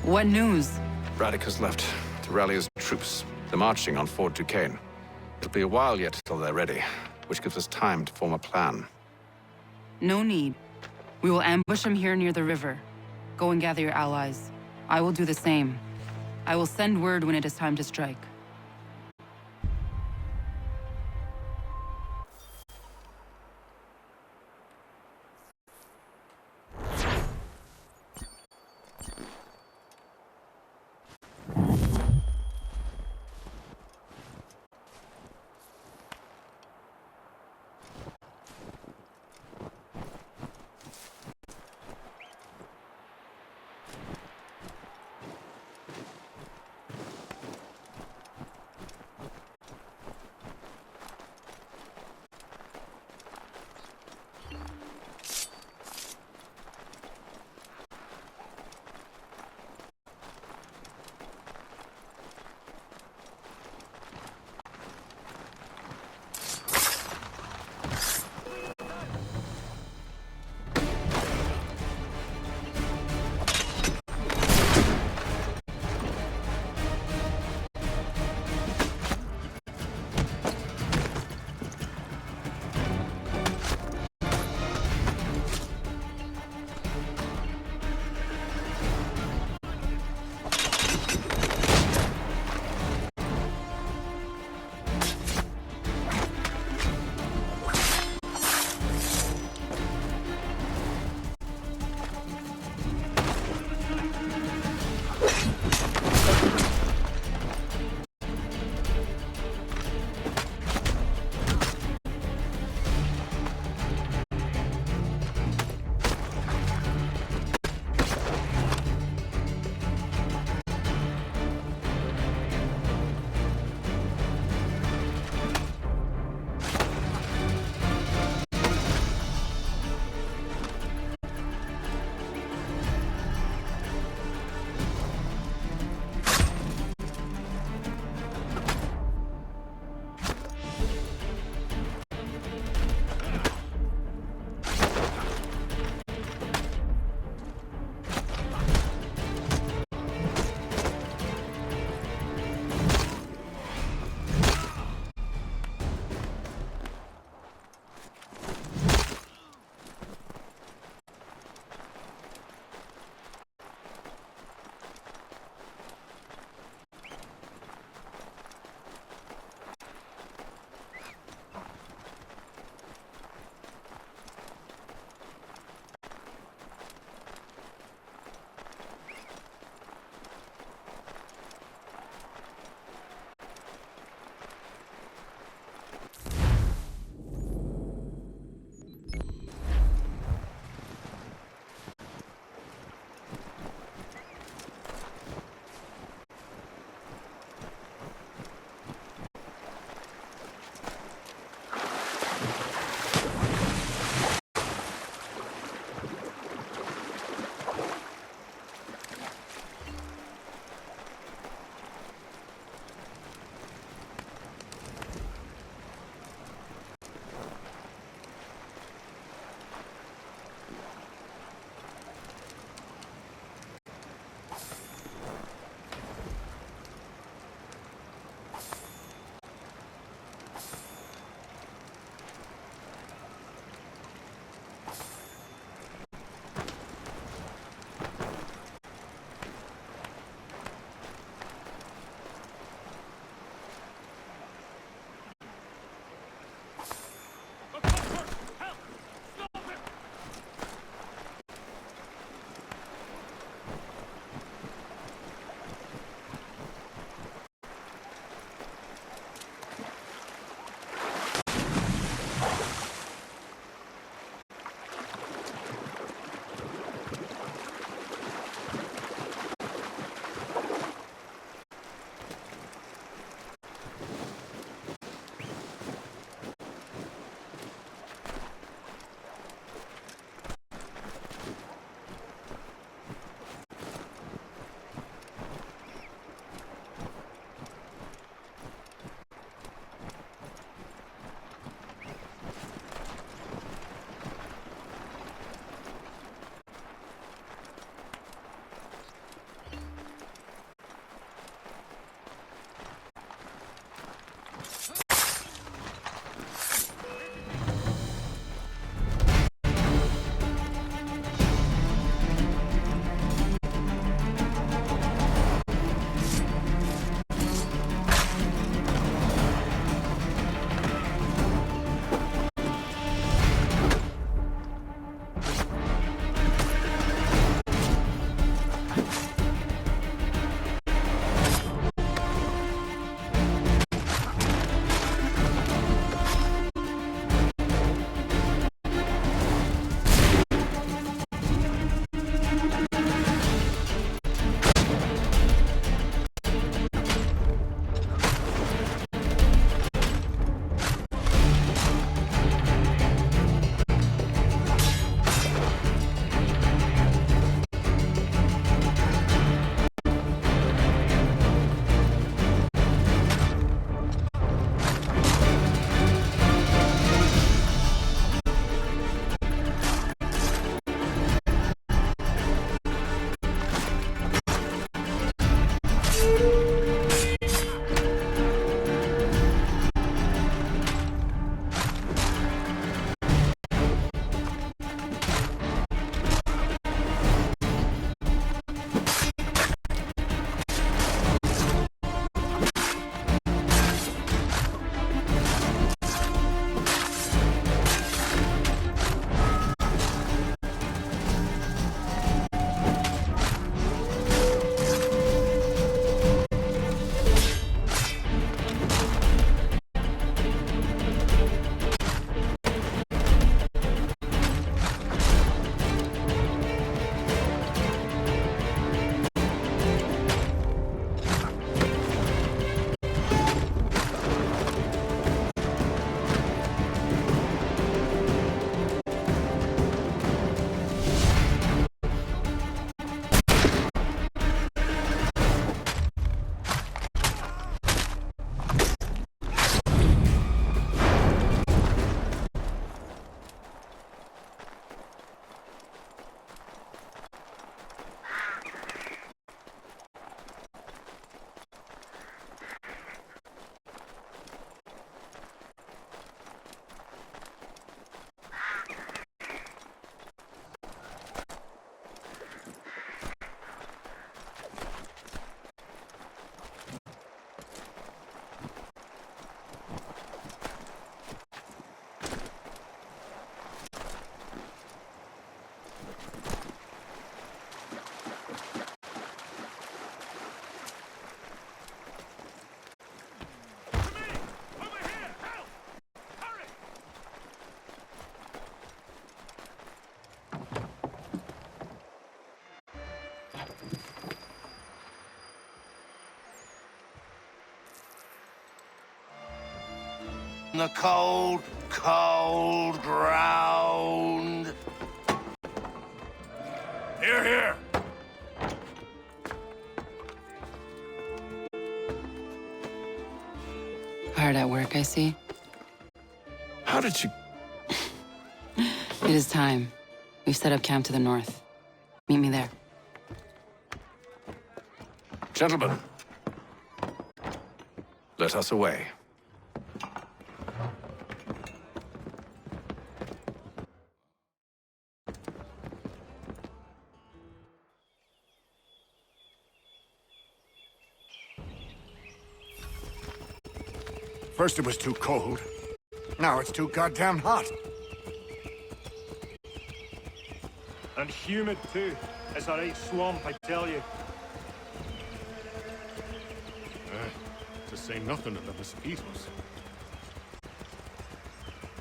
What news? Braddock has left to rally his troops. They're marching on Fort Duquesne. It'll be a while yet till they're ready, which gives us time to form a plan. No need. We will ambush him here near the river. Go and gather your allies. I will do the same. I will send word when it is time to strike. The cold, cold ground. Here, here. Hard at work, I see. How did you... It is time. We've set up camp to the north. Meet me there. Gentlemen, let us away. First it was too cold. Now it's too goddamn hot. And humid too. It's a right swamp, I tell you. To say nothing of the mosquitoes.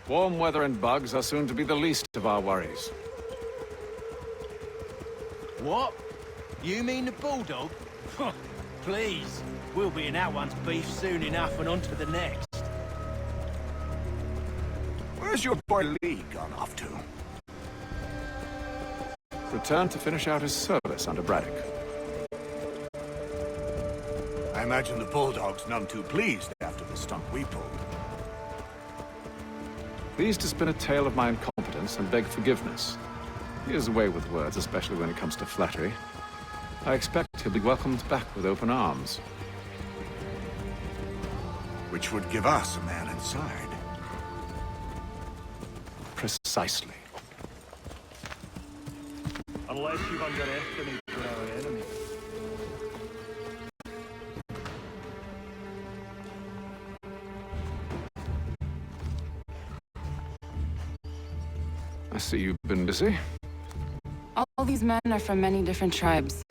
Warm weather and bugs are soon to be the least of our worries. What? You mean the bulldog? Please. We'll be in that one's beef soon enough and on to the next. Where's your boy Lee gone off to? Returned to finish out his service under Braddock. I imagine the Bulldog's none too pleased after the stunt we pulled. Pleased to spin a tale of my incompetence and beg forgiveness. He is away with words, especially when it comes to flattery. I expect he'll be welcomed back with open arms. Which would give us a man inside. Precisely. Unless you've underestimated our enemy. I see you've been busy. All these men are from many different tribes.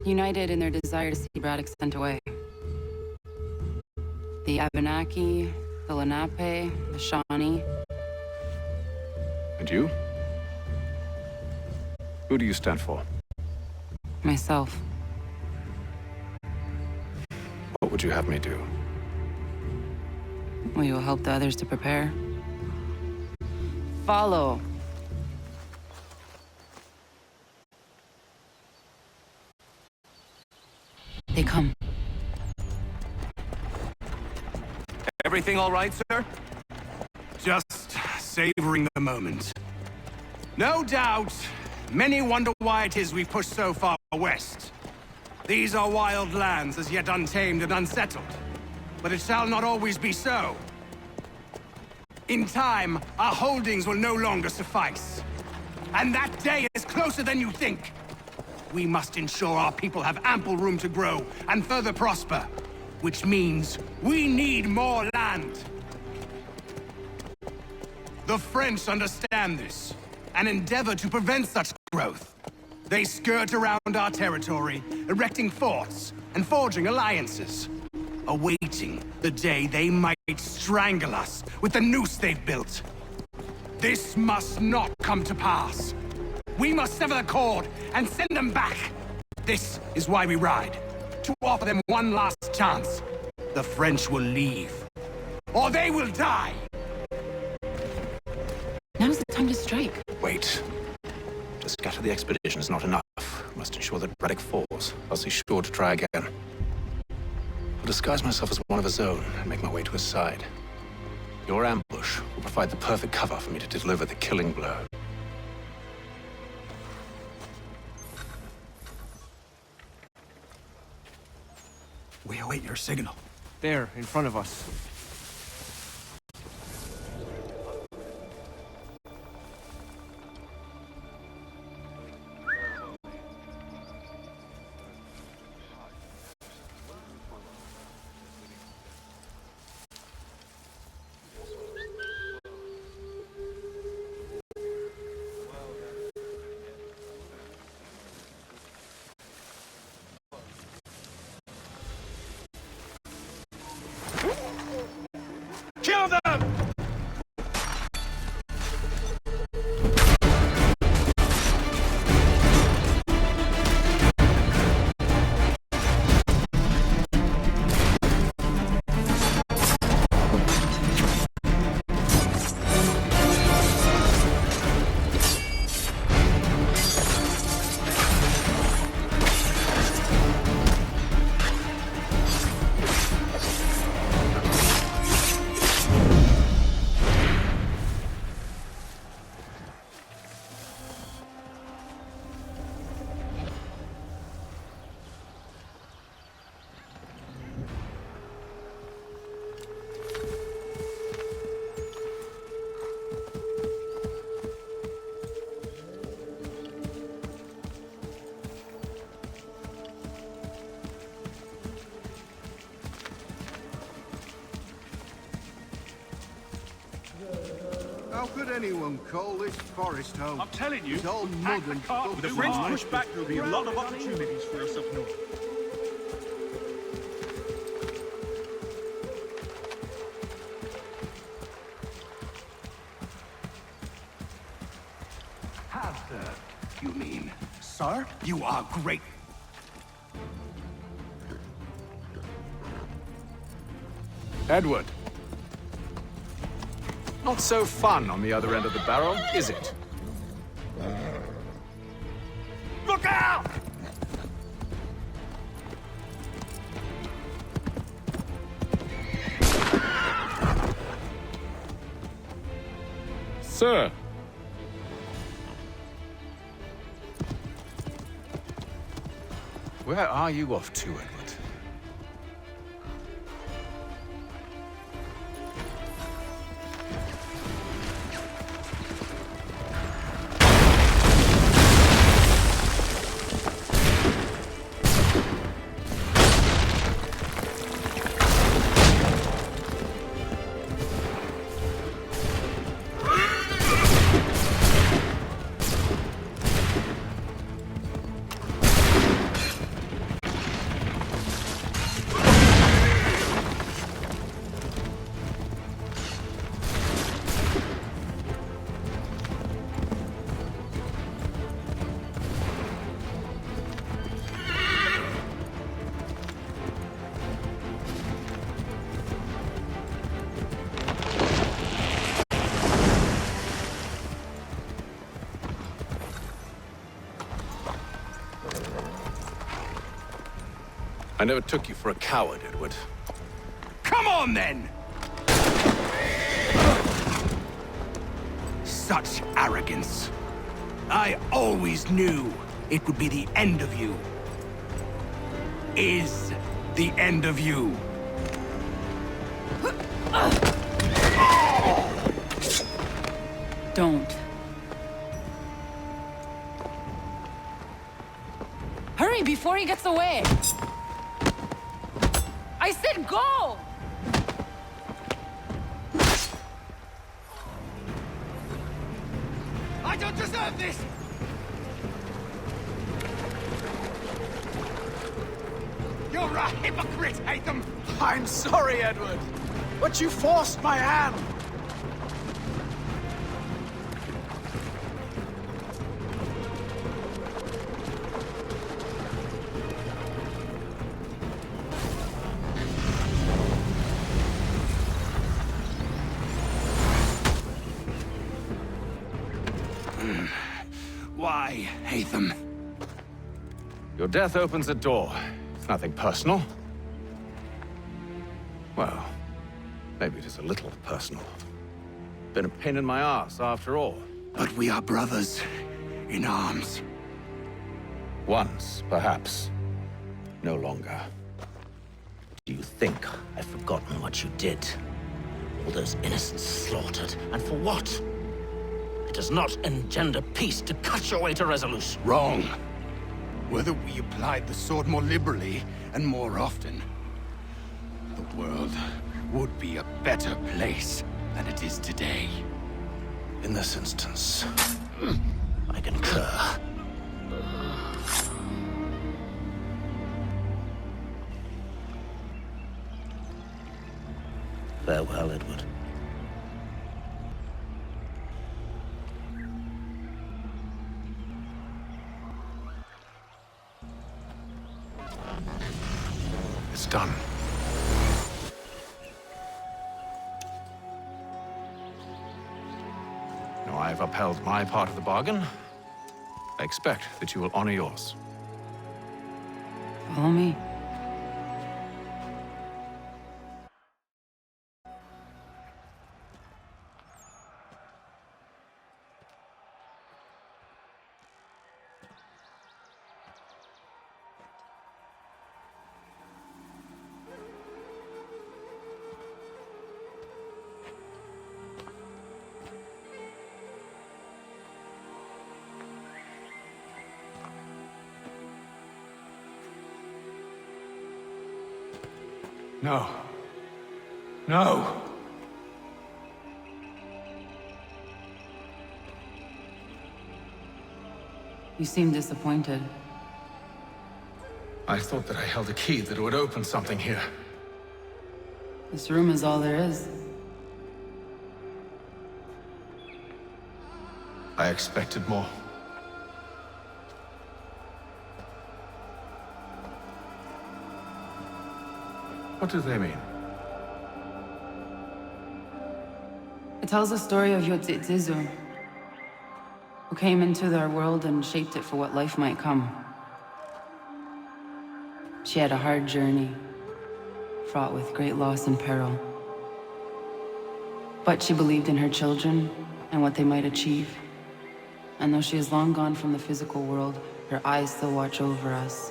united in their desire to see Braddock sent away. The Abenaki, the Lenape, the Shawnee. And you? Who do you stand for? Myself. What would you have me do? Will you help the others to prepare? Follow. They come. Everything all right, sir? Just savoring the moment. No doubt, many wonder why it is we push so far west. These are wild lands as yet untamed and unsettled. But it shall not always be so. In time, our holdings will no longer suffice. And that day is closer than you think. We must ensure our people have ample room to grow and further prosper. Which means we need more land. The French understand this and endeavor to prevent such growth. They skirt around our territory, erecting forts and forging alliances, awaiting the day they might strangle us with the noose they've built. This must not come to pass. We must sever the cord and send them back. This is why we ride, to offer them one last chance. The French will leave, or they will die. Now's the time to strike. Wait. To scatter the expedition is not enough. We must ensure that Braddock falls, else he's sure to try again. I'll disguise myself as one of his own and make my way to his side. Your ambush will provide the perfect cover for me to deliver the killing blow. We await your signal. There, in front of us. Kill them! How could anyone call this forest home? I'm telling you, It's all we mud packed the and cart stuff with the and French life. push back, there'll be a lot of opportunities for us up north. Have served, you mean? Sir, you are great. Edward. Not so fun on the other end of the barrel, is it? Look out! Sir. Where are you off to, Edward? I never took you for a coward, Edward. Come on, then! Such arrogance. I always knew it would be the end of you. Is the end of you. Don't. Hurry before he gets away! I said go! I don't deserve this! You're a hypocrite, Hatham! I'm sorry, Edward, but you forced my hand. Why, Hatham? Your death opens a door. It's nothing personal. Well, maybe it is a little personal. Been a pain in my ass, after all. But we are brothers in arms. Once, perhaps. No longer. Do you think I've forgotten what you did? All those innocents slaughtered, and for what? It does not engender peace to cut your way to resolution. Wrong. Whether we applied the sword more liberally and more often, the world would be a better place than it is today. In this instance, I concur. Farewell, Edward. it's done. Now I've upheld my part of the bargain. I expect that you will honor yours. Follow me. No. No! You seem disappointed. I thought that I held a key that would open something here. This room is all there is. I expected more. What do they mean? It tells the story of Yotzitzizu, who came into their world and shaped it for what life might come. She had a hard journey, fraught with great loss and peril. But she believed in her children and what they might achieve. And though she is long gone from the physical world, her eyes still watch over us.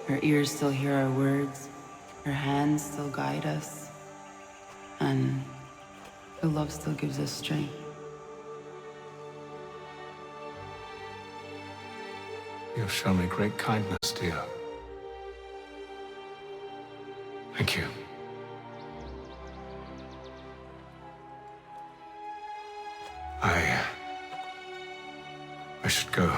Her ears still hear our words. Her hands still guide us. And her love still gives us strength. You have shown me great kindness, dear. Thank you. I should go.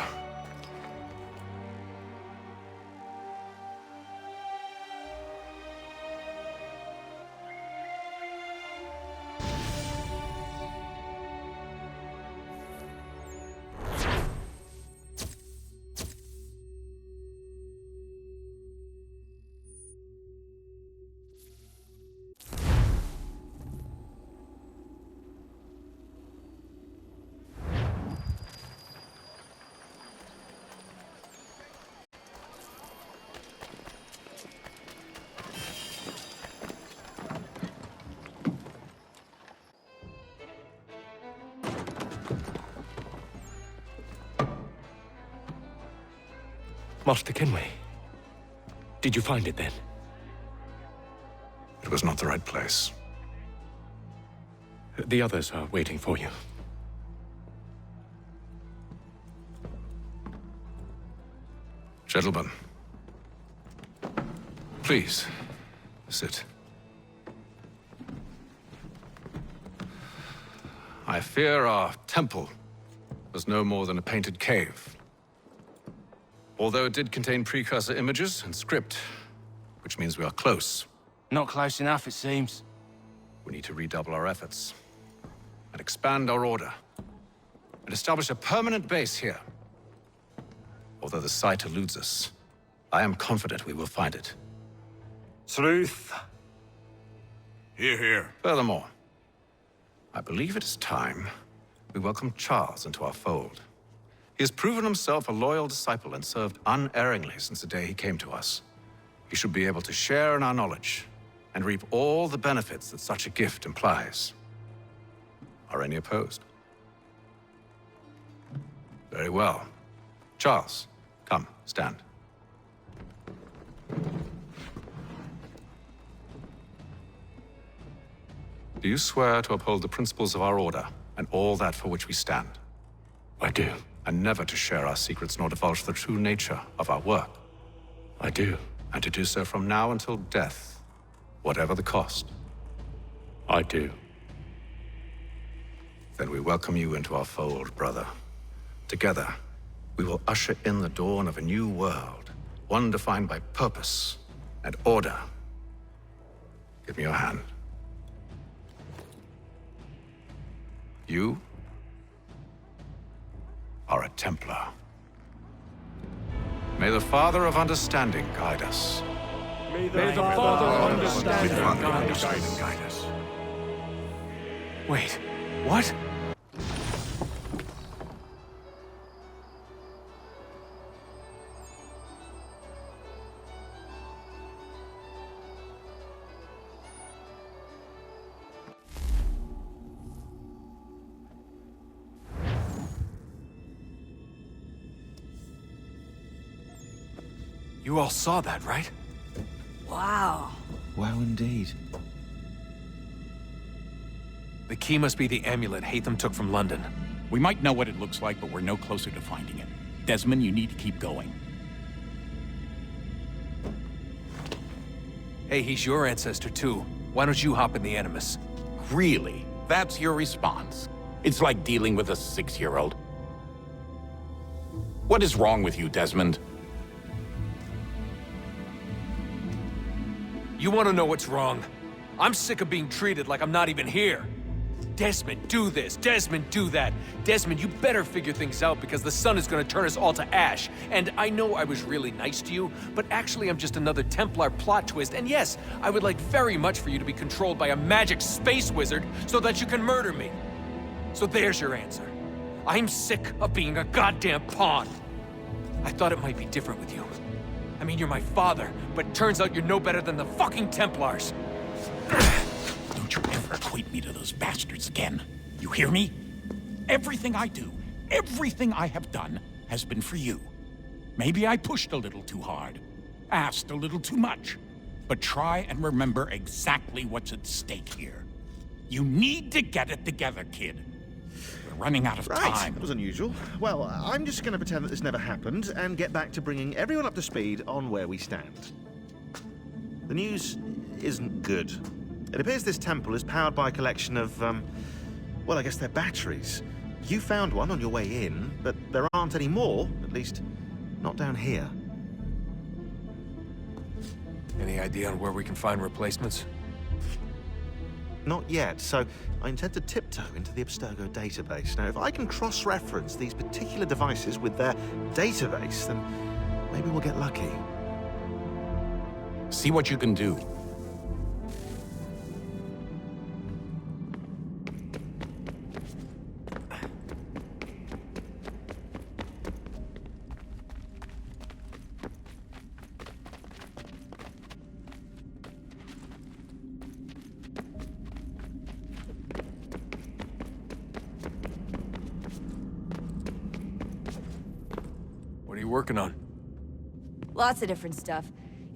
Master Kenway. Did you find it then? It was not the right place. The others are waiting for you. Gentlemen, please, sit. I fear our temple was no more than a painted cave. Although it did contain precursor images and script, which means we are close. Not close enough, it seems. We need to redouble our efforts and expand our order and establish a permanent base here. Although the site eludes us, I am confident we will find it. Truth. Hear, hear. Furthermore, I believe it is time we welcome Charles into our fold. He has proven himself a loyal disciple and served unerringly since the day he came to us. He should be able to share in our knowledge and reap all the benefits that such a gift implies. Are any opposed? Very well. Charles, come, stand. Do you swear to uphold the principles of our order and all that for which we stand? I do. And never to share our secrets nor divulge the true nature of our work? I do. And to do so from now until death, whatever the cost? I do. Then we welcome you into our fold, brother. Together, we will usher in the dawn of a new world, one defined by purpose and order. Give me your hand. You are a Templar. May the Father of Understanding guide us. May the Father of Understanding guide us. Wait, what? You all saw that, right? Wow. Wow, indeed. The key must be the amulet Hatham took from London. We might know what it looks like, but we're no closer to finding it. Desmond, you need to keep going. Hey, he's your ancestor too. Why don't you hop in the Animus? Really? That's your response? It's like dealing with a 6-year-old. What is wrong with you, Desmond? You want to know what's wrong? I'm sick of being treated like I'm not even here. Desmond, do this. Desmond, do that. Desmond, you better figure things out because the sun is going to turn us all to ash. And I know I was really nice to you, but actually I'm just another Templar plot twist. And yes, I would like very much for you to be controlled by a magic space wizard so that you can murder me. So there's your answer. I'm sick of being a goddamn pawn. I thought it might be different with you. I mean, you're my father, but turns out you're no better than the fucking Templars. Don't you ever equate me to those bastards again. You hear me? Everything I do, everything I have done, has been for you. Maybe I pushed a little too hard, asked a little too much, but try and remember exactly what's at stake here. You need to get it together, kid. We're running out of time. That was unusual. Well, I'm just going to pretend that this never happened and get back to bringing everyone up to speed on where we stand. The news isn't good. It appears this temple is powered by a collection of, well, I guess they're batteries. You found one on your way in, but there aren't any more, at least not down here. Any idea on where we can find replacements? Not yet, so I intend to tiptoe into the Abstergo database. Now, if I can cross-reference these particular devices with their database, then maybe we'll get lucky. See what you can do. What are you working on? Lots of different stuff.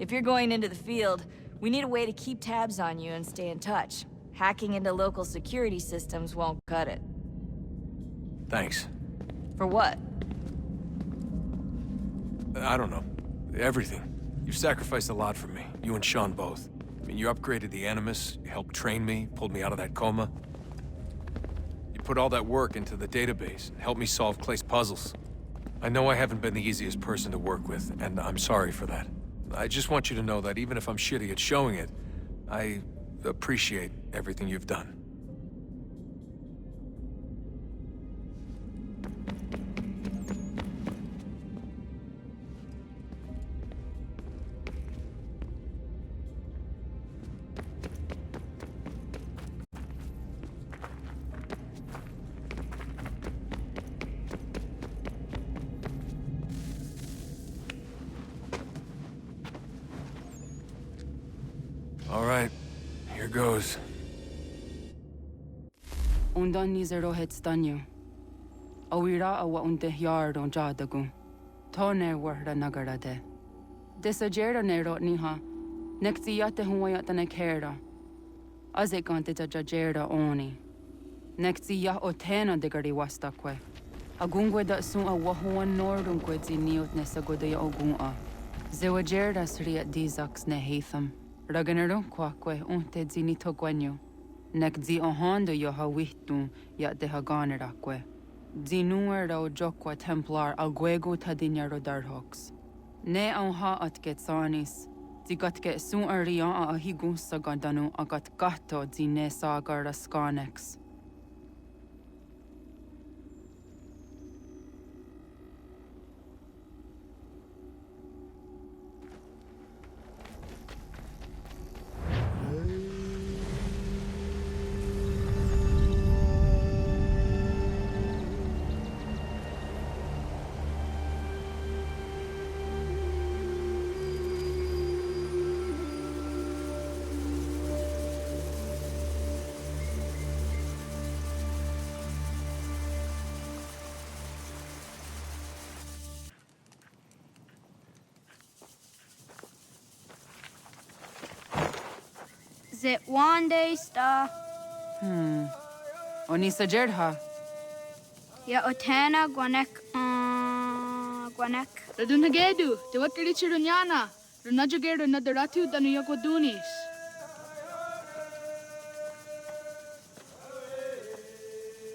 If you're going into the field, we need a way to keep tabs on you and stay in touch. Hacking into local security systems won't cut it. Thanks. For what? I don't know. Everything. You've sacrificed a lot for me. You and Sean both. I mean, you upgraded the Animus, you helped train me, pulled me out of that coma. You put all that work into the database, and helped me solve Clay's puzzles. I know I haven't been the easiest person to work with, and I'm sorry for that. I just want you to know that even if I'm shitty at showing it, I appreciate everything you've done. All right, here goes. Undan nizero het stanyu. Awira awa unte yard on jadagu. Tone warda nagara de. Desajera nero niha. Nekti yate huwayata nekera. Azekante jajera oni. Nekti ya otena degari wastakwe. Agungwe da sun a wahuan nordun kwezi niot nesagode ya ogun'a. Zewajerda sriat dizax ne hatham. Raganero kwakwe unte zini togwanyo. Nek zi ohando yo hawitu ya de haganerakwe. Zinuer o jokwa templar agwego tadinyaro darhox. Ne ha at getsanis. Zigat get sun arian a higun sagandanu agat gato zine sagar raskanex. Is it one day star? Onisa Jerdha. Ya otena gwanek gwanek. Radunagedu, te wakirichirunyana. Runajugeru nadaratu danu yagodunis.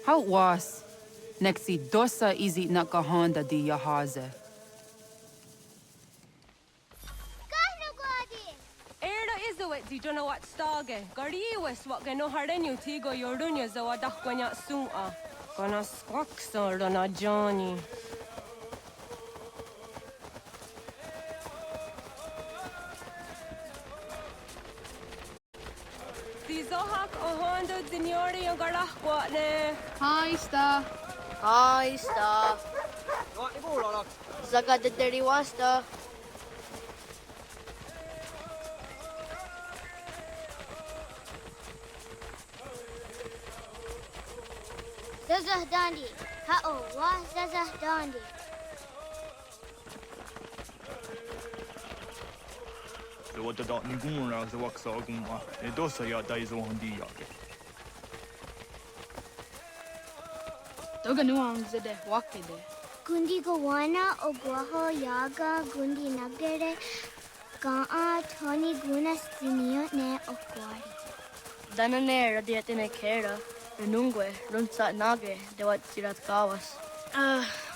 How it was? Nexi dosa izi nakahanda di yahaze. Di jono wat stage. Gariwes wat geno hardenyu tigo yordunya zawa dakwanya sum'a. Gana squaxor na Johnny. Di zohak ohondo dinyori yung garahwa ne. Hi, Sta. Hi, Sta. Zaga de deriwasta. Zazah Dandi. Ha'o wa Zazah Dandi. The water dot Nigura, the wax oguma, a dosa ya dies on the yard. Doganuang zede wakede. Gundi Gawana Ogwaho Yaga Gundi Nagere Ga'a Tony Gunas Dinio Ne Okwari. Danane radiatine kera. Renungwe, Runsat Nage, de wat sirat kawas.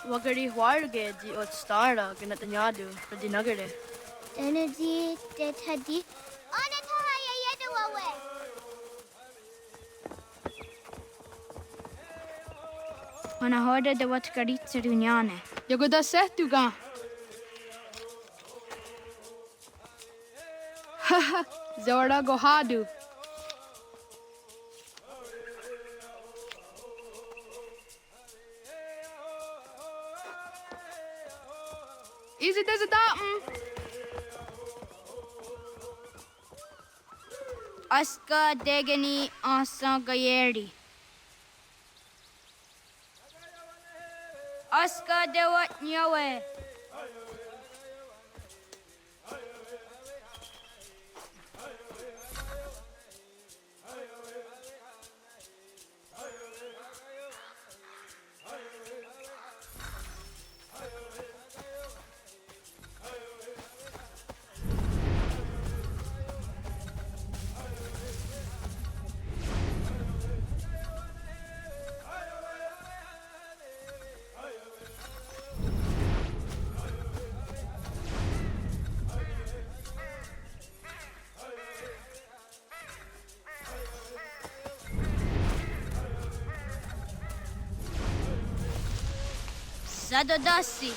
Wagari Warge, di ot stara, ganatanyadu, di nagare. Energy, de Tadi. Onatahaya Yedawawe. Wanahoda de wat karitsa dunyane. Yagoda setuga. Haha, Zawara Gohadu. Easy does it Aska Degani Asa Gayeri. Aska de wat nyawe. Zadodasi.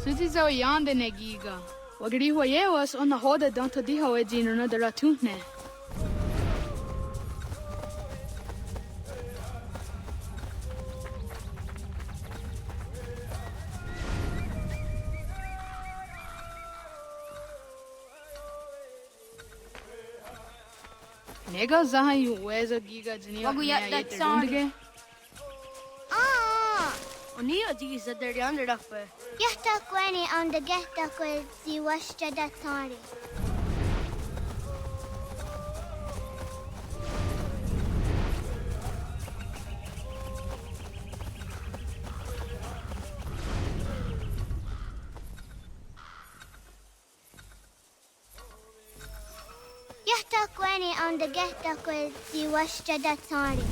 Suti zo yande ne giga. Wagri was on the hoda don't diho e jino na daratune. Nega zaha yu weza giga jini Wagu ya ya that yete song. rundige. Oni adi zadar yande rakpe. Gehta kweni on the gehta kwe si washta da tari. Gehta kweni on the gehta kwe si washta da tari.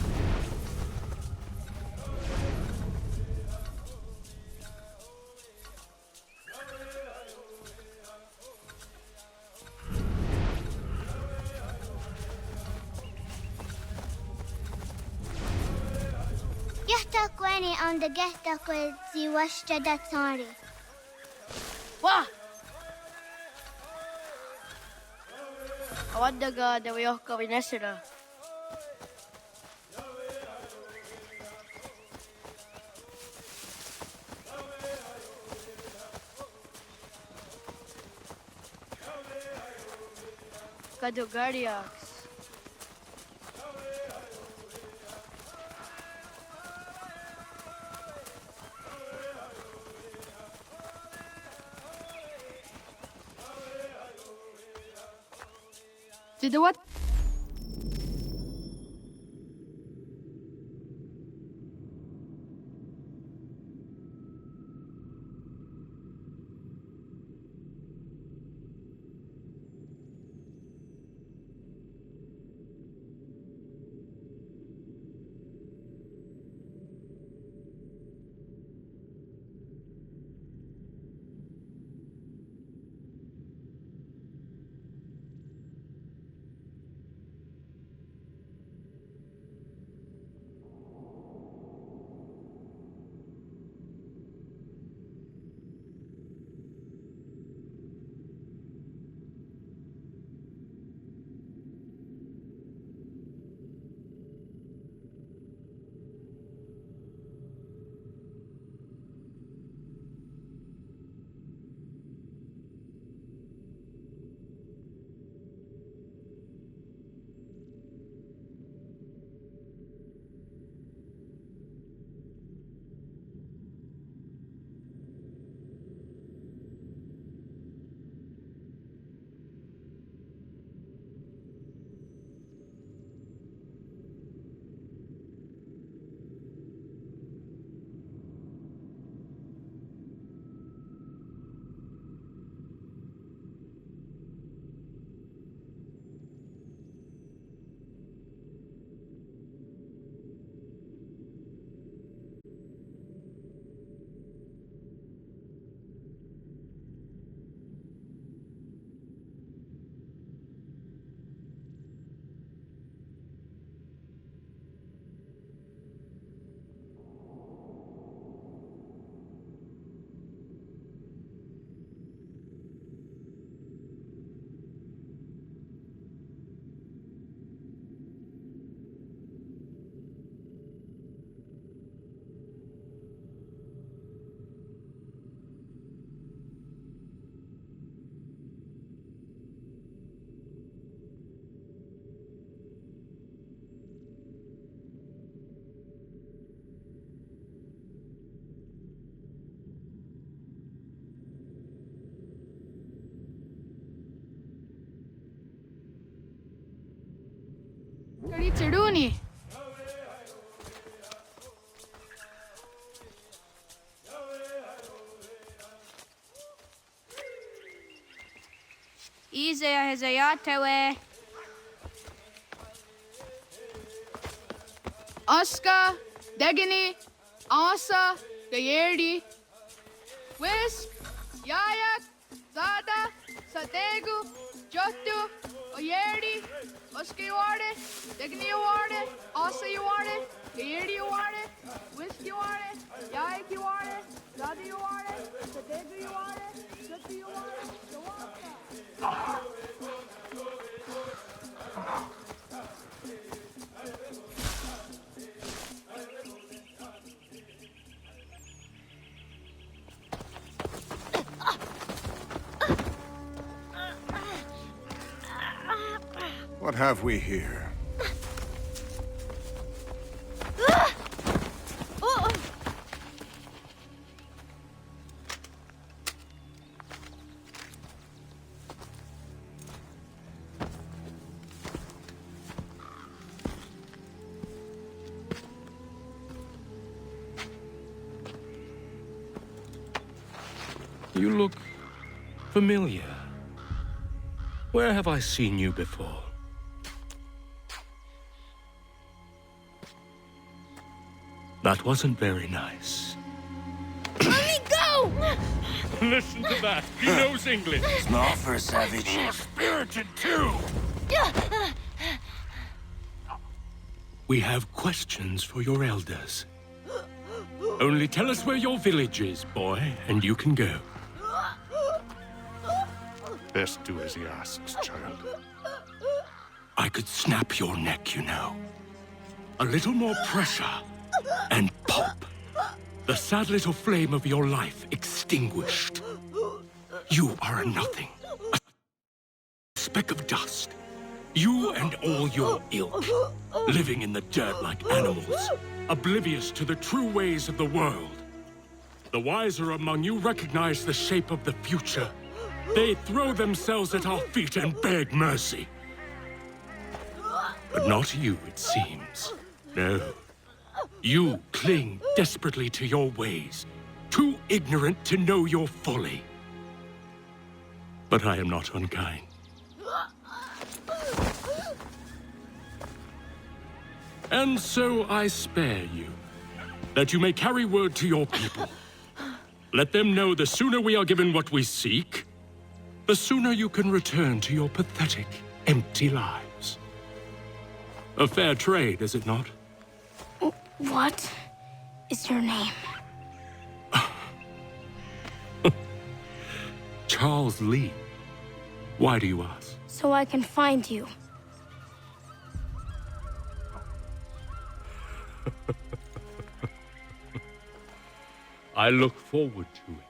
Gehta kweni on the gehta kwe si washta da tari. Wah! Awadaga da wayoka vinesira. Kadogariax. Did the what? कड़ी चिड़ूनी Izaya Hazayatewe. Oscar, Degani, Asa, Gayerdi, Whisk, Yayak, Zada, Sategu, Jotu, Oyerdi, Oscar you want it, Degani you want it, Asa you want it, Gayerdi you want it, Whisk you want it, Yayak you want it, Zada you want it, Sategu you want it, Jotu you want it, What have we here? You look familiar. Where have I seen you before? That wasn't very nice. Let me go! Listen to that. He knows English. Smart for a savage. You're spirited too. We have questions for your elders. Only tell us where your village is, boy, and you can go. Best do as he asks, child. I could snap your neck, you know. A little more pressure, and pop. The sad little flame of your life extinguished. You are a nothing. A speck of dust. You and all your ilk. Living in the dirt like animals. Oblivious to the true ways of the world. The wiser among you recognize the shape of the future. They throw themselves at our feet and beg mercy. But not you, it seems. No. You cling desperately to your ways, too ignorant to know your folly. But I am not unkind. And so I spare you, that you may carry word to your people. Let them know the sooner we are given what we seek, the sooner you can return to your pathetic, empty lives. A fair trade, is it not? What is your name? Charles Lee. Why do you ask? So I can find you. I look forward to it.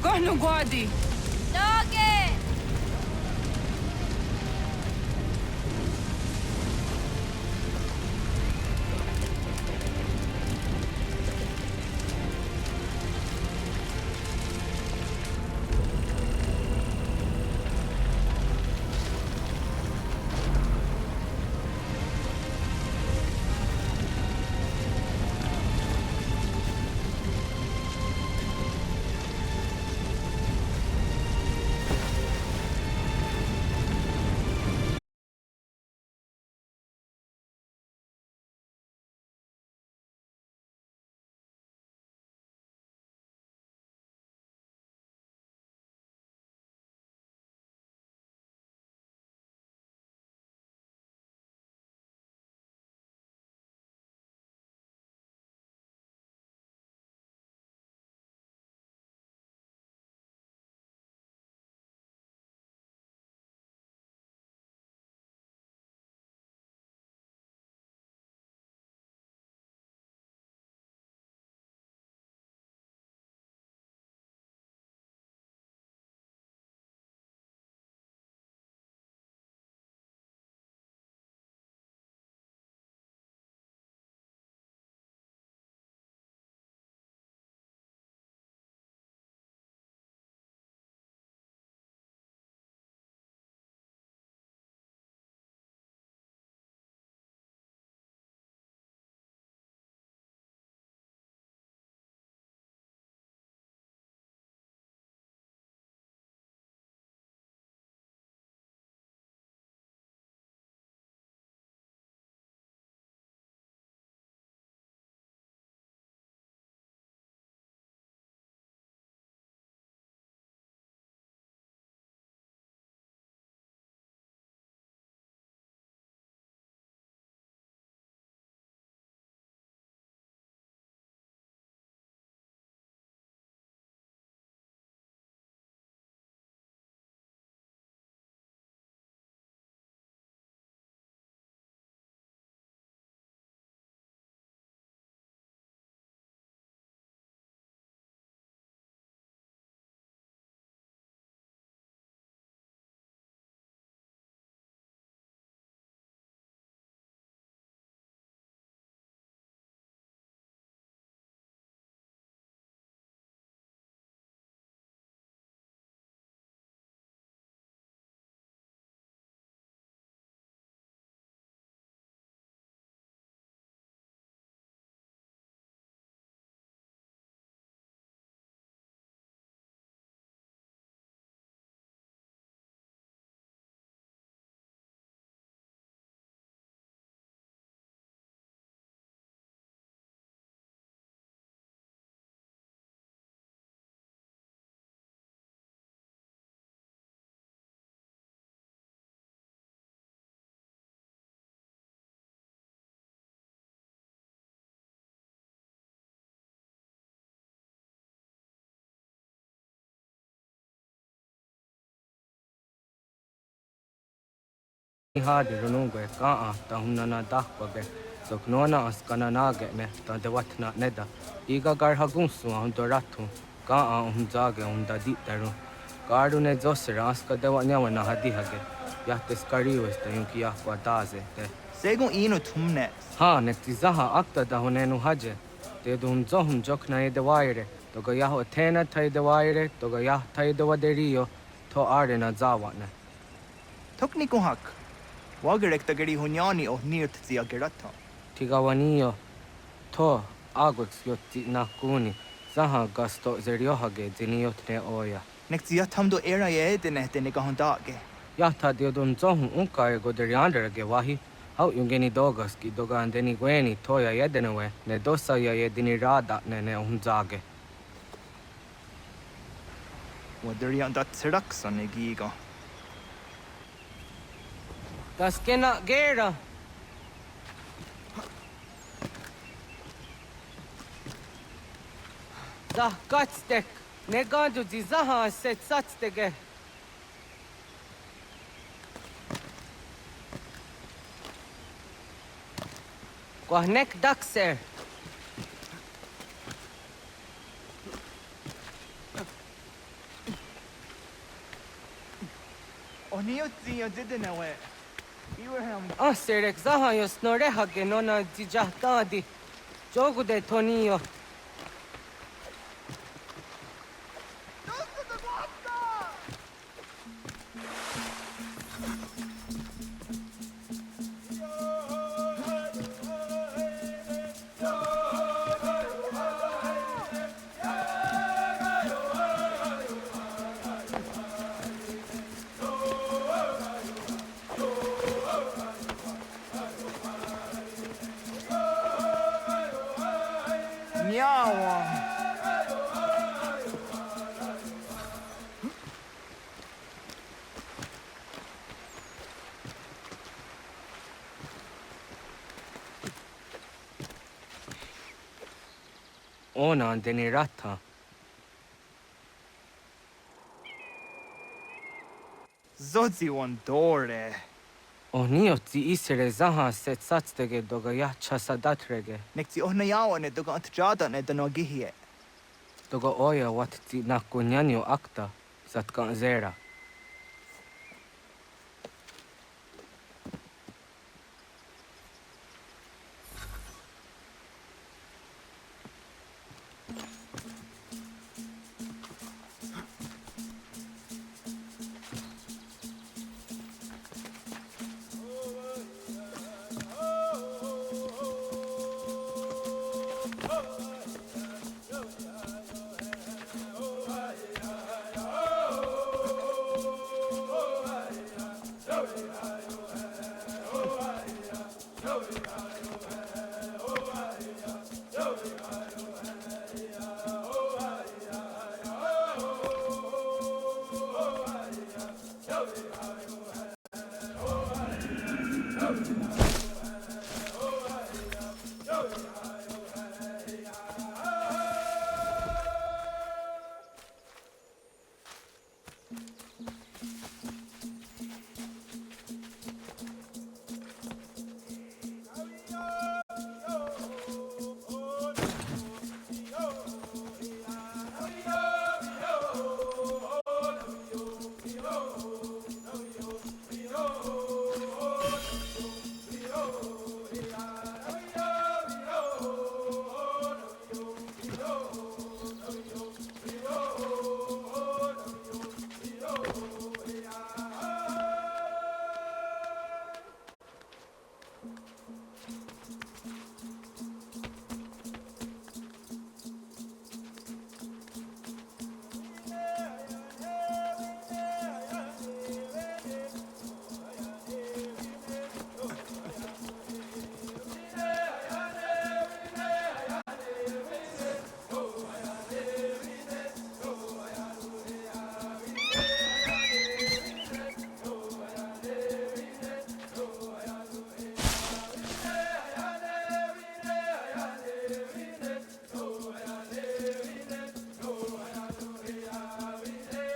Kohnu guadi. Doggy! Hadi runungwe kaa tahunana dahpage soknona askana nage me tante watna neda iga gar hagunsu hundoratu kaa hunzage hundaditaru garu ne zosera aska dewanya hadihage yahtes kariwes ta yunki yahwa daze te Segun ino tumne ha netizaha akta dahunenu haje te dun zohun jokna ede waire toga yaho tena taide waire toga yah taide waderio to arena zawatne Tokni kuhak Wagerek tagari hunyani o nirt zia gerata Tigawanio to agux yotti nakuni zaha gasto zeriohage ziniotne oya Nek zia tamdo era ye dene dene gahondage Yahta diodun zohun unkae goderianderage wahi hau yungeni dogaski dogan deni gweni toya yedenewe ne dosa ya yedini rada ne unzage Waderian dat tiraksan e giga Das kena gera Da gatstek ne gandu di zaha set satstege Kwahnek dakser Oniotzi yo didn't know it. Serek zaha yo snoreha ke nona jijahtadi. Jogu de tonio. Ona andeni ratha. Zodzi one dore. Oniotzi isere zaha set satstege doga yacha sadatrege. Nekti ohnayawane doga antjada ne danogihie. Doga oya watzi nakunyanyo akta satkan zera.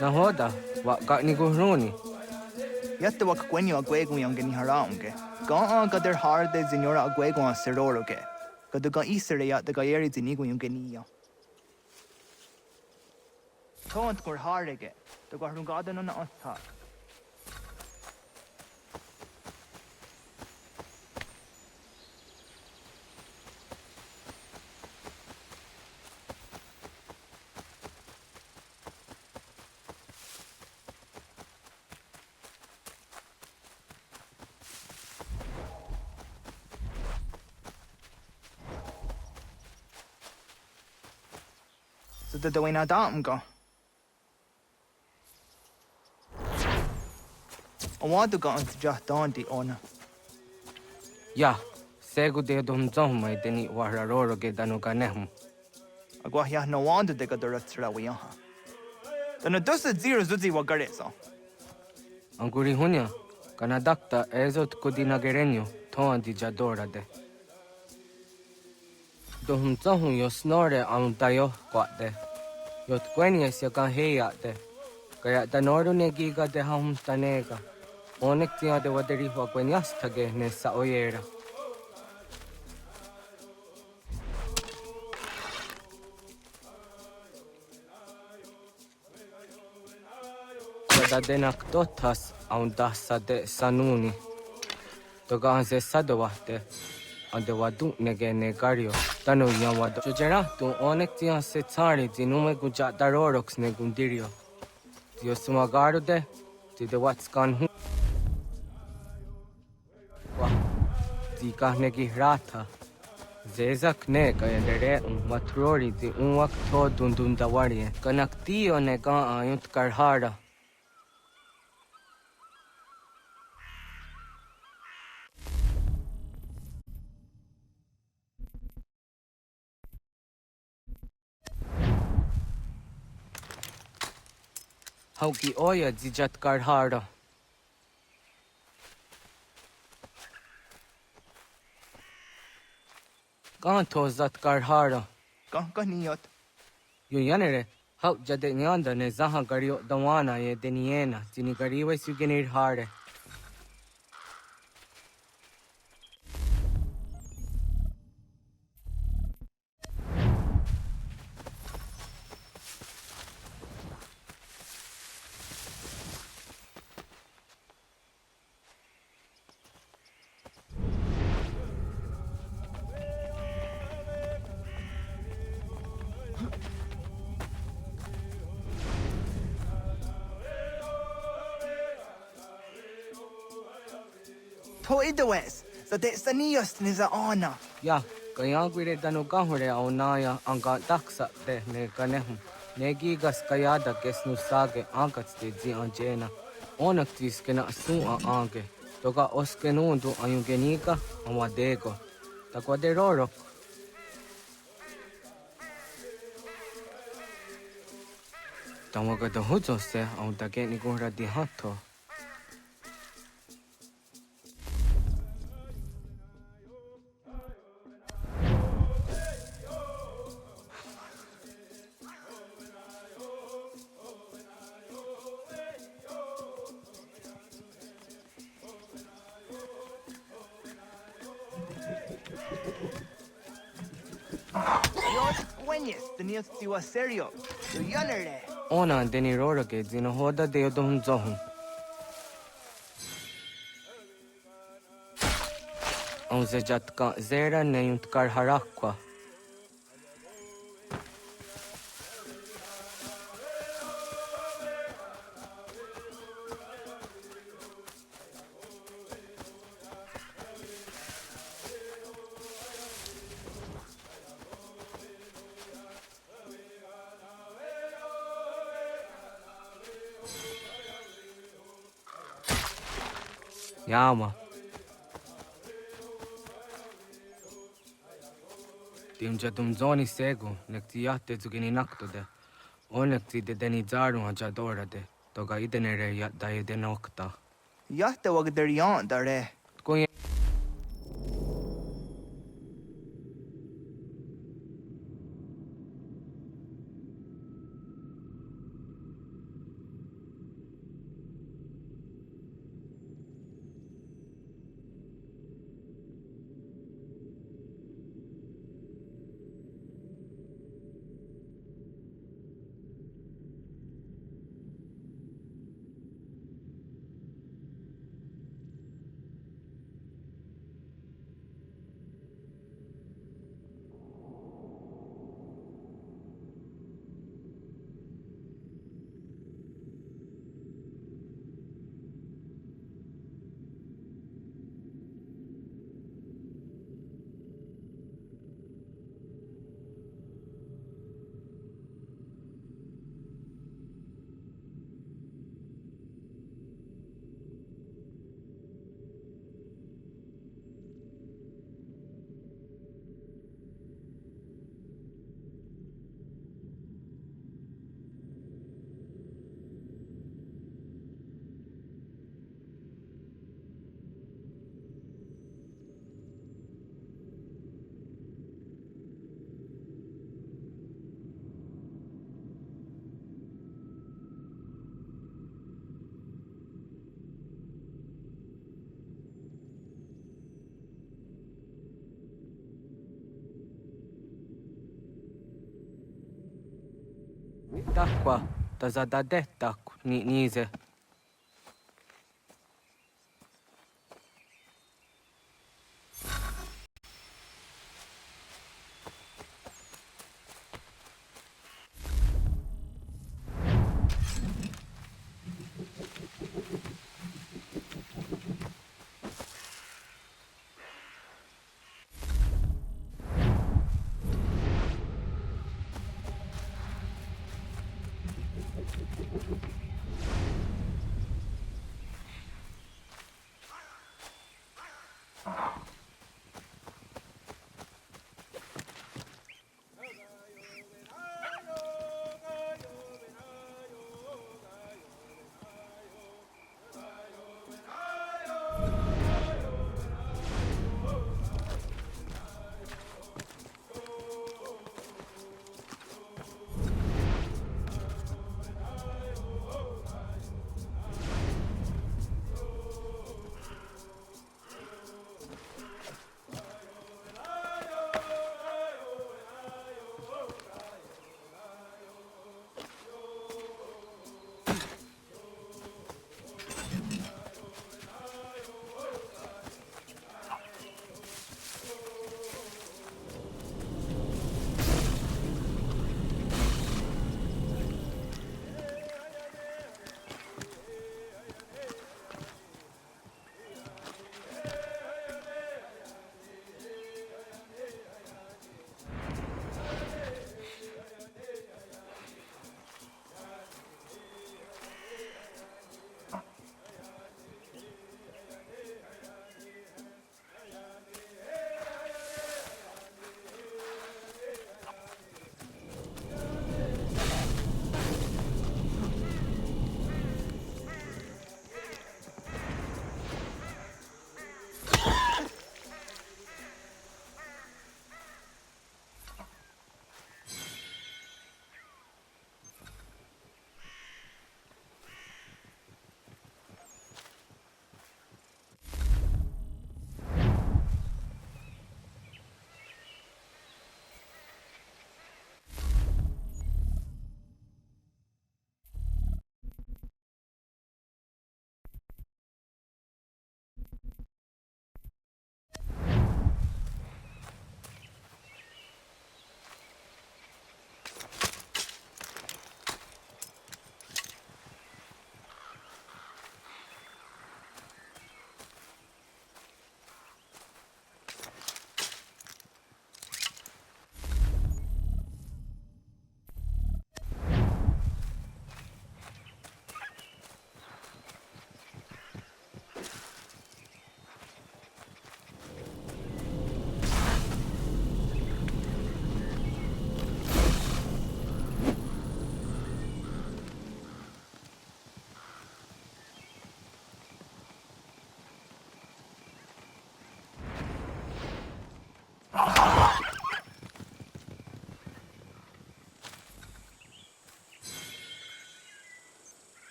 Nahoda, wa ni guruni. Yatte wak kwenyo agwego yang geni haraunge. Ga gader harde zinora agwego an seroroge. Gaduga isere ya daga yeri zinigo yung geniya. Tont gur harege. Daga harungada no na antak. So the way na datum go. I want to go into just Dante on. Ya, segu de dom zomai deni wararoro ge danuganehm. Agwa ya no wonder de gadura trawiya. Then it does zero zuzi wagaresa. Anguri hunya, kanadakta ezot kudinagerenyo, toan di jadora de. Dohum zohun yo snore am dayo kwate. Yot kwenies ya kan heyate. Kaya danoru ne giga de hum tanega. Onek tia de waderi wa kwenias tage ne sa oyera. Kada denak totas aunda sade sanuni. Toga anse sadawate. Ande wadu nege negario. Tanu yamwado. Jojera tu onek tia se tsari zinume guja darorox ne gundirio. Tio sumagaro de. Ti de watskan hu. Tika negi rata. Zezak nega yandere matrori di unwak to dundundawari. Kanaktio nega ayunt karhara. Hauki oya zijat karhara. Kanto zat karhara. Kaniyot. Yuyanere, hau jade nyanda ne zaha gario dawana ye deniena, tini gariwe sugenir hare. To idawes, so de saniyos niza ana. Ya, kaya gwire dano gahure au naya anga daksa de ne kanehum. Negi gas kayada gesnu sage angats de zi anjena. Onaktis kena su a ange. Toga oskenundu ayungenika amadego. Takwa de rorok. Tamaga da huzo se au dage ni gura di hato. Denios tiwa serio. Yuyanere. Ona deni roroke zino hoda de odon zohun. Onze jatka zera ne yunt karharakwa. Yama. Timja tumzoni segu, nekti yatte zugini naktode. Onekti de deni zaru ajadora de. Toga idenere yat da nokta. Yatte wagderian dare. Tkuye. Takwa, tazadadeta nize.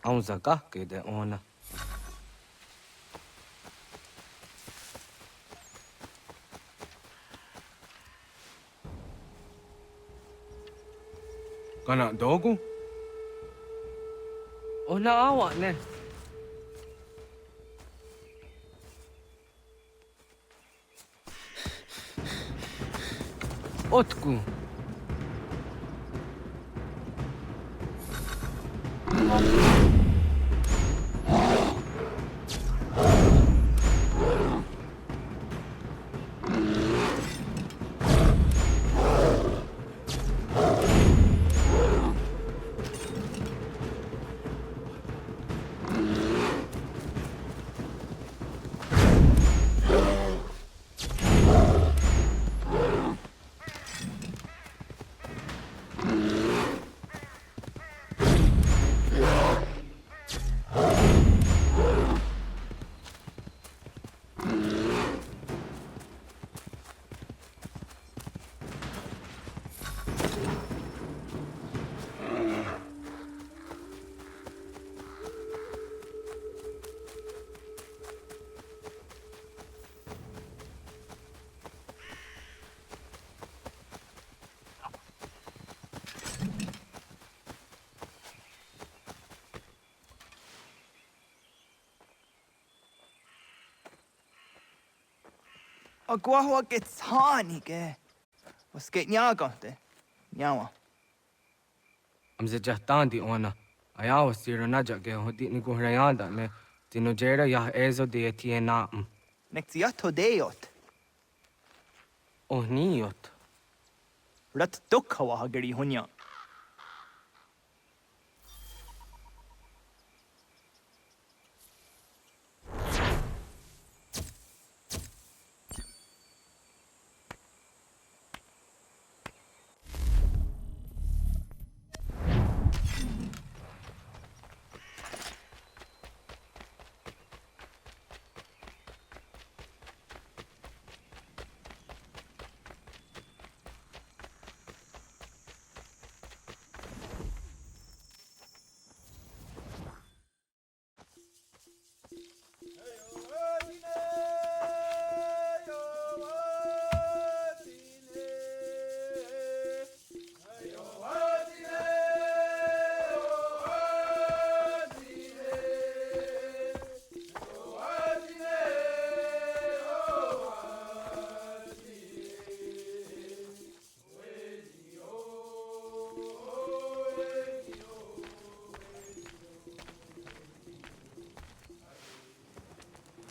Aunzaka ke de ona. Kana dogu? Ona awa ne. Otku. Agua gets honey, was geht nyagate? Nyawa. Amze jahtandi ona. Ayawa siro naja ge hodi ni guhrayanda ne. Tinojera ya ezo de tiena. Nektiato deot. Oh niot. Rat dukhawa hageri hunya.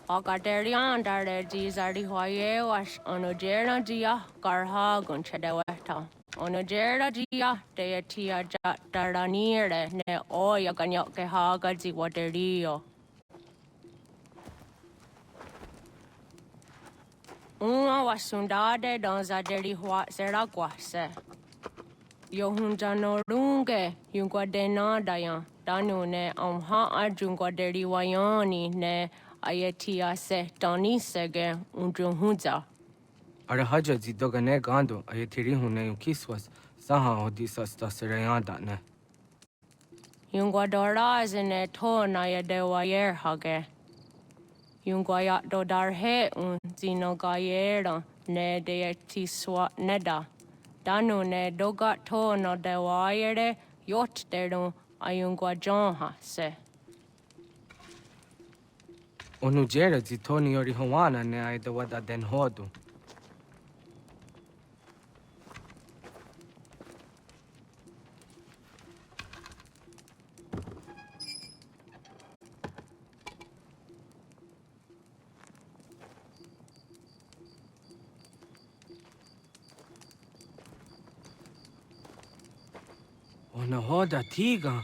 Ogaderian dare jizardi hoye was onojera dia garha gunchedeweta. Onojera dia deatia daranire ne oya ganyoke haga ziwaderio. Uma wasundade donza deri hua seraguase. Yohunja no runge yungwa dena dayan. Danu ne amha ajungwa deri wayani ne ayetia se dani sege unjunhunza. Ara haja zidoga ne gando ayetiri hune yukiswas. Saha odisa stasirayanda ne. Yungwa doraze ne to na yadewa yer hage. Yungwa ya dodar he un zino gayera ne de tiswa neda. Danu ne doga to no de wayere yot deru ayungwa jonha se. Onujera zitoni yori hawana ne aidawada den hodu. Ona hoda tiga.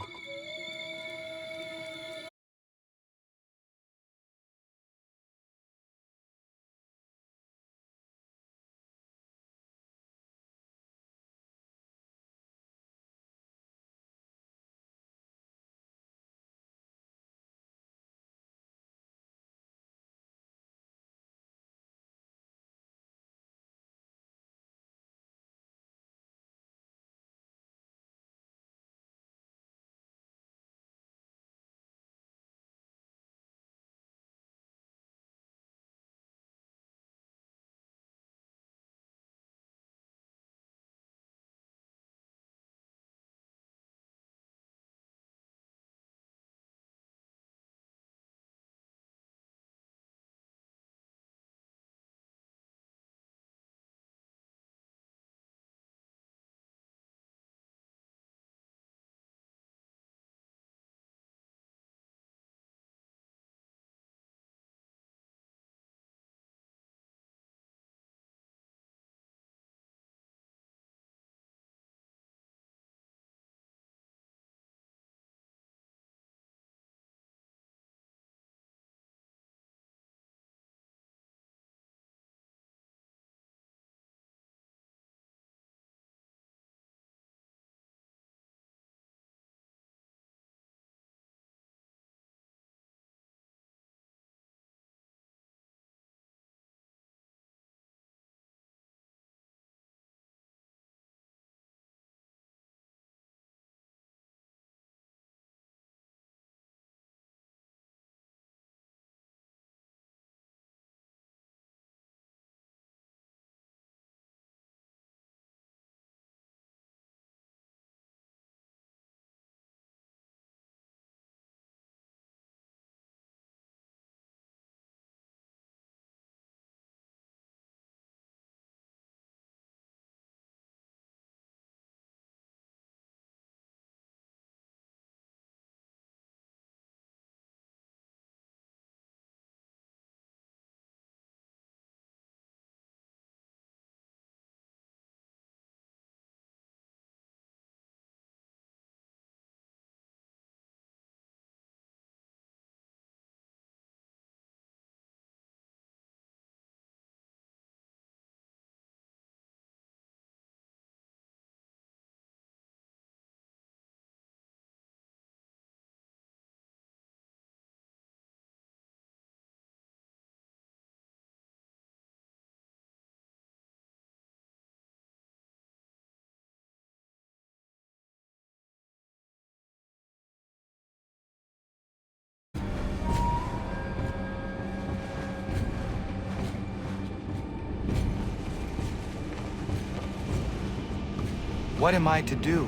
What am I to do?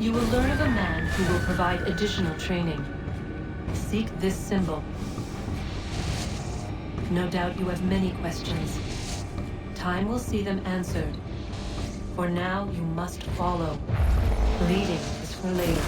You will learn of a man who will provide additional training. Seek this symbol. No doubt you have many questions. Time will see them answered. For now, you must follow. Leading is for later.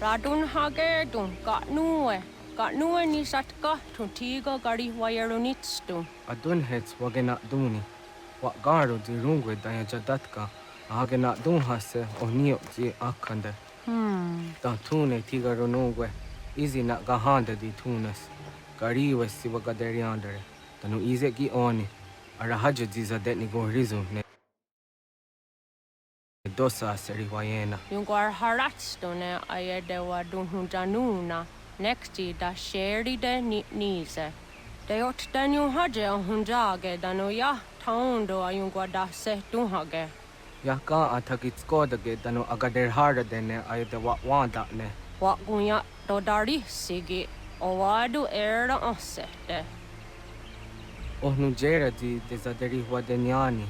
Radun hagedun Gatnue ni satka tuntiga gari wayarunitstu. Adun hets wagena duni. Wat garu di rungwe daya jadatka. Agena dun hase onio di akande. Da tune tiga runungwe. Izi na gahanda di tunes. Gari wesi wagaderiandere. Tanu ize gi oni. Arahaja di zadetni go rizu ne. Dosa seri wayena. Yungar haratstone ayedewa dunhunjanuna. Nexti da sheri de nise. De ot danu haje hunjage danu ya taundo ayungwa da se dunhage. Yaka atakitskodige danu agader harda dene ayedewa wanda ne. Wagunya dodari sigi owadu era osete. Ohnujera di dezaderi wadenyani.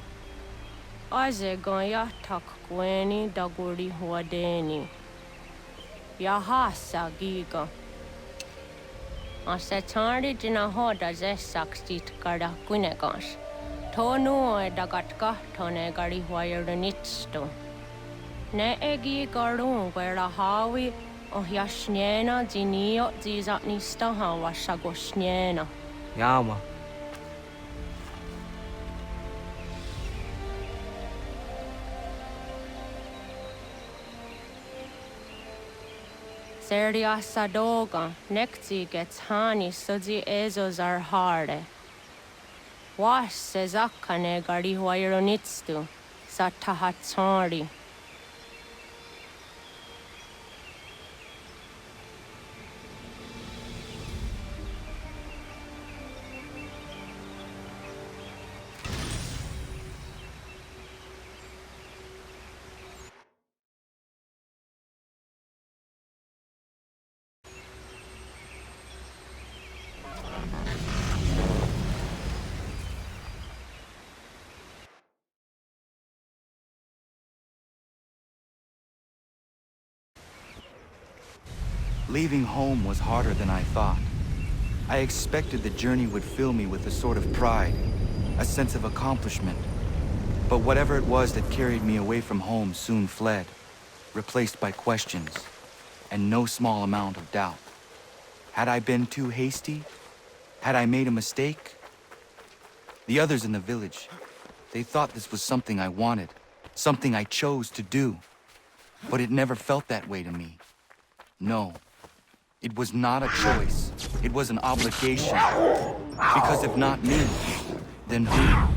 Aze gonya takweni daguri huadeni. Yahasa giga. Ase tari jina hoda ze sakstit kada kunegas. Tonu e dagatka tone gari huayernitsto. Ne egi garun wera hawi o yashnena zinio zizatnista hawa shagoshnena. Yama. Seria sadoga, nekti gets hani sudzi ezos are harde. Was sezakane gari huayronitstu, satahatsari. Leaving home was harder than I thought. I expected the journey would fill me with a sort of pride, a sense of accomplishment. But whatever it was that carried me away from home soon fled, replaced by questions, and no small amount of doubt. Had I been too hasty? Had I made a mistake? The others in the village, they thought this was something I wanted, something I chose to do. But it never felt that way to me. No. It was not a choice. It was an obligation. Because if not me, then who?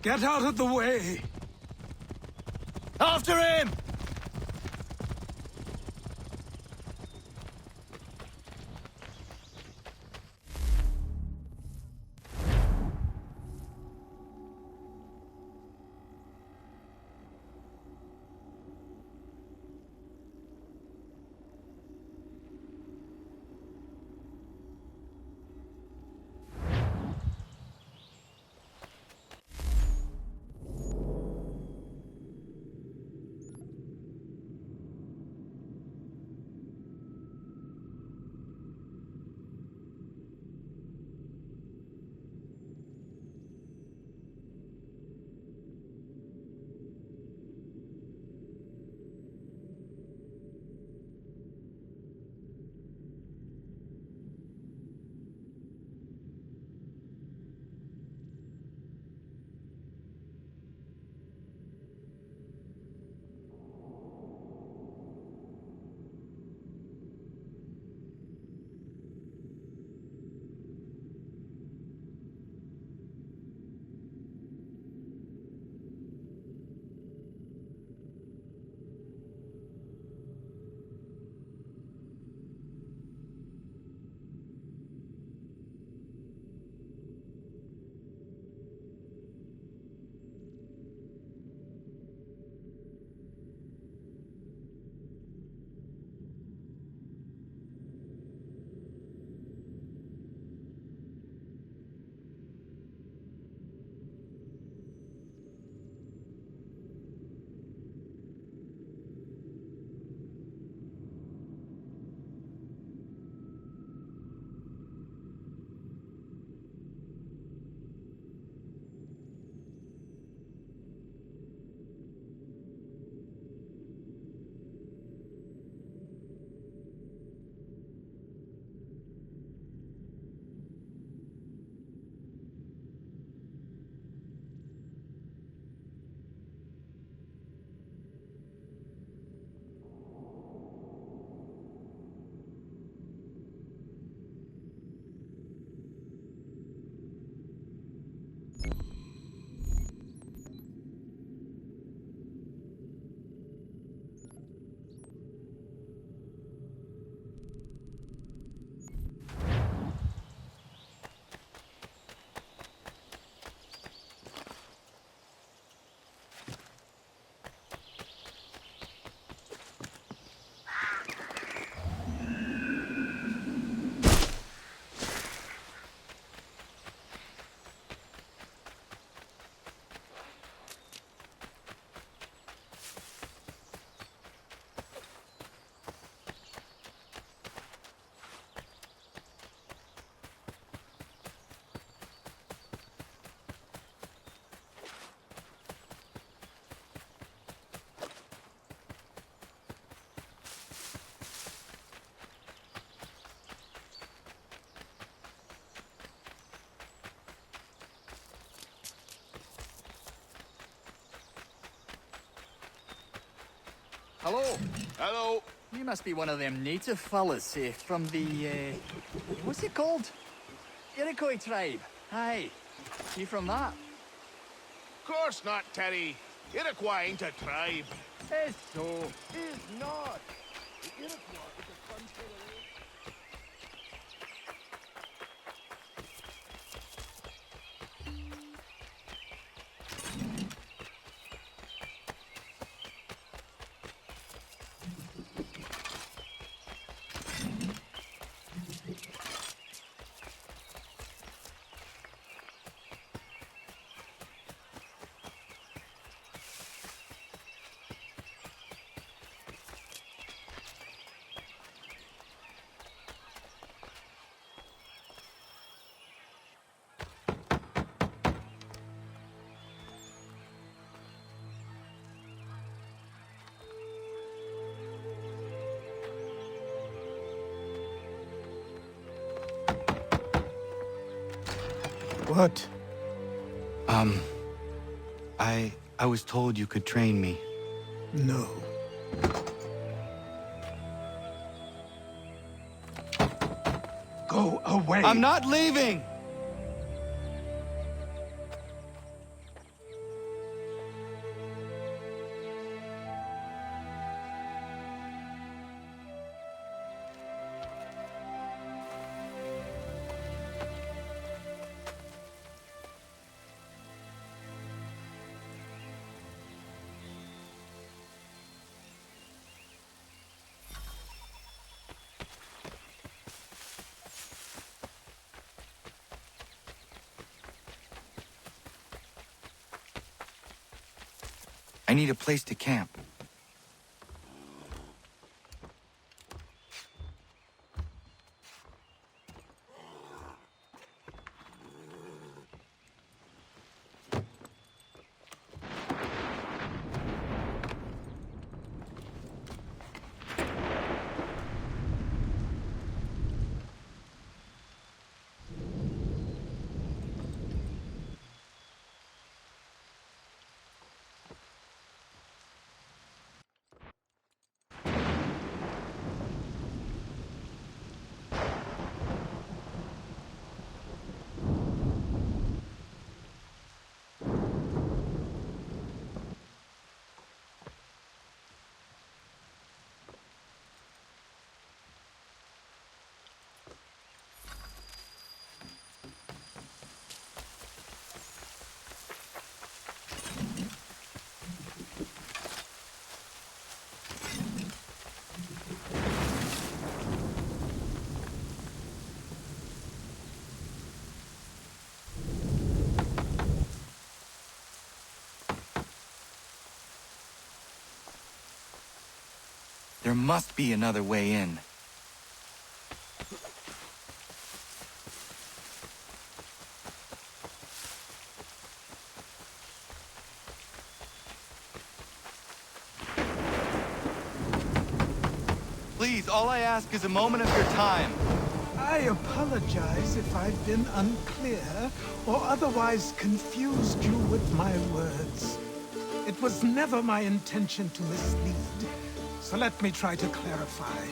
Get out of the way! After him! Hello. Hello. You must be one of them native fellas, from the, what's it called? Iroquois tribe. Aye. You from that? Course not, Terry. Iroquois ain't a tribe. It's so. Is not. The Iroquois is a confederation. What? I was told you could train me. No. Go away! I'm not leaving! need a place to camp. There must be another way in. Please, all I ask is a moment of your time. I apologize if I've been unclear or otherwise confused you with my words. It was never my intention to mislead, so let me try to clarify.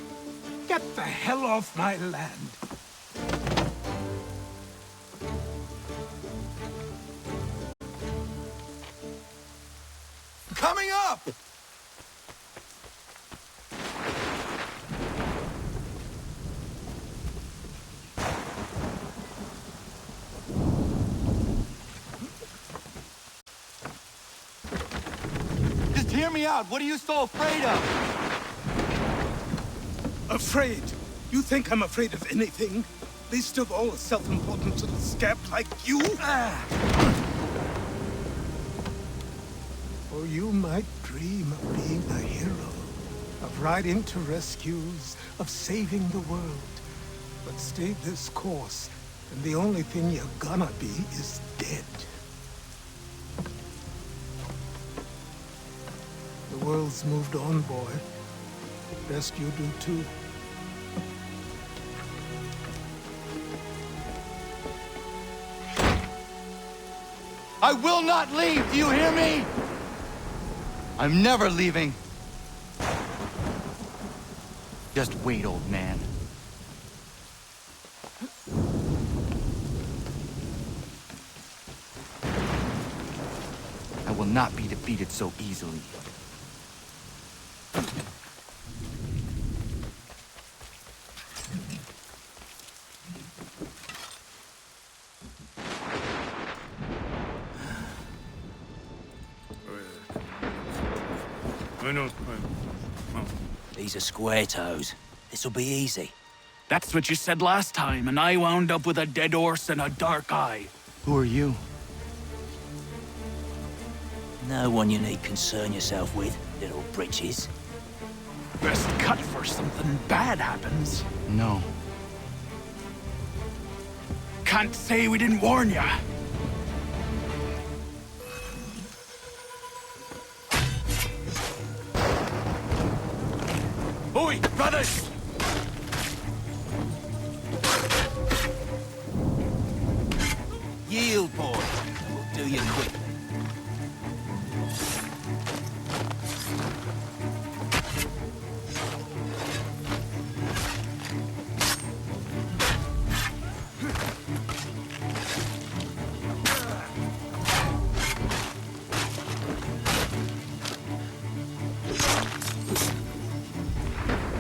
Get the hell off my land. Coming up! Just hear me out. What are you so afraid of? Afraid? You think I'm afraid of anything? Least of all a self-important little scab like you? Or you might dream of being a hero, of riding to rescues, of saving the world. But stay this course, and the only thing you're gonna be is dead. The world's moved on, boy. Best you do too. I will not leave, do you hear me? I'm never leaving. Just wait, old man. I will not be defeated so easily. These are square toes. This'll be easy. That's what you said last time, and I wound up with a dead horse and a dark eye. Who are you? No one you need concern yourself with, little britches. Best cut for something bad happens. No. Can't say we didn't warn ya. Oi, brothers! Yield, boy. We'll do you quickly.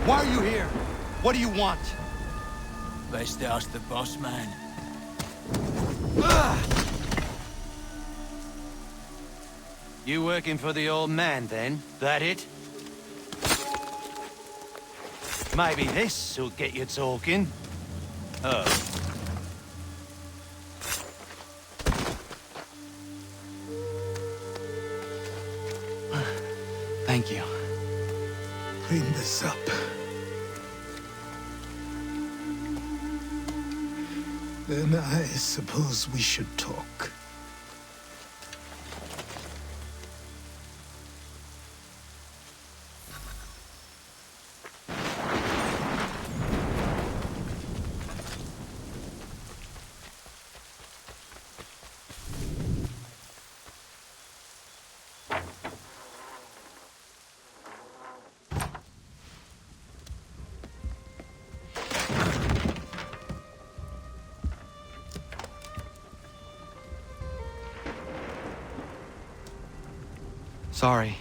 Why are you here? What do you want? Best ask the boss man. You working for the old man, then? That it? Maybe this'll get you talking. Oh. Thank you. Clean this up. Then I suppose we should talk. Sorry.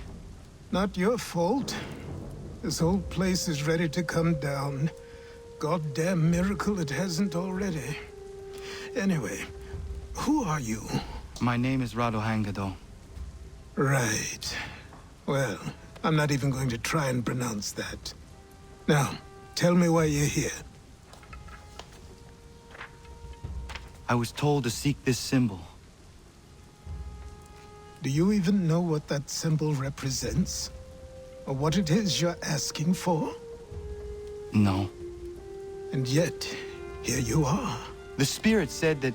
Not your fault. This whole place is ready to come down. Goddamn miracle it hasn't already. Anyway, who are you? My name is Radohangado. Right. Well, I'm not even going to try and pronounce that. Now, tell me why you're here. I was told to seek this symbol. Do you even know what that symbol represents? Or what it is you're asking for? No. And yet, here you are. The spirit said that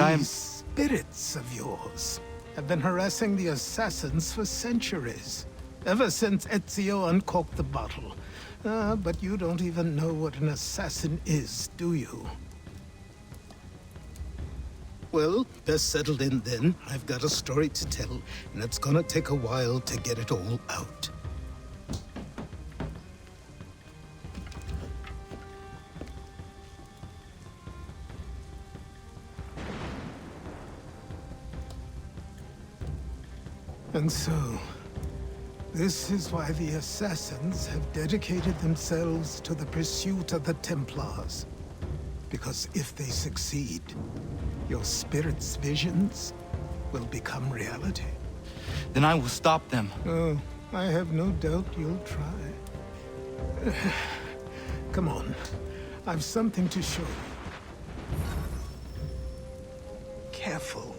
I am... These spirits of yours have been harassing the assassins for centuries. Ever since Ezio uncorked the bottle. But you don't even know what an assassin is, do you? Well, best settled in then. I've got a story to tell, and it's gonna take a while to get it all out. And so, this is why the Assassins have dedicated themselves to the pursuit of the Templars. Because if they succeed, your spirit's visions will become reality. Then I will stop them. Oh, I have no doubt you'll try. Come on, I've something to show you. Careful.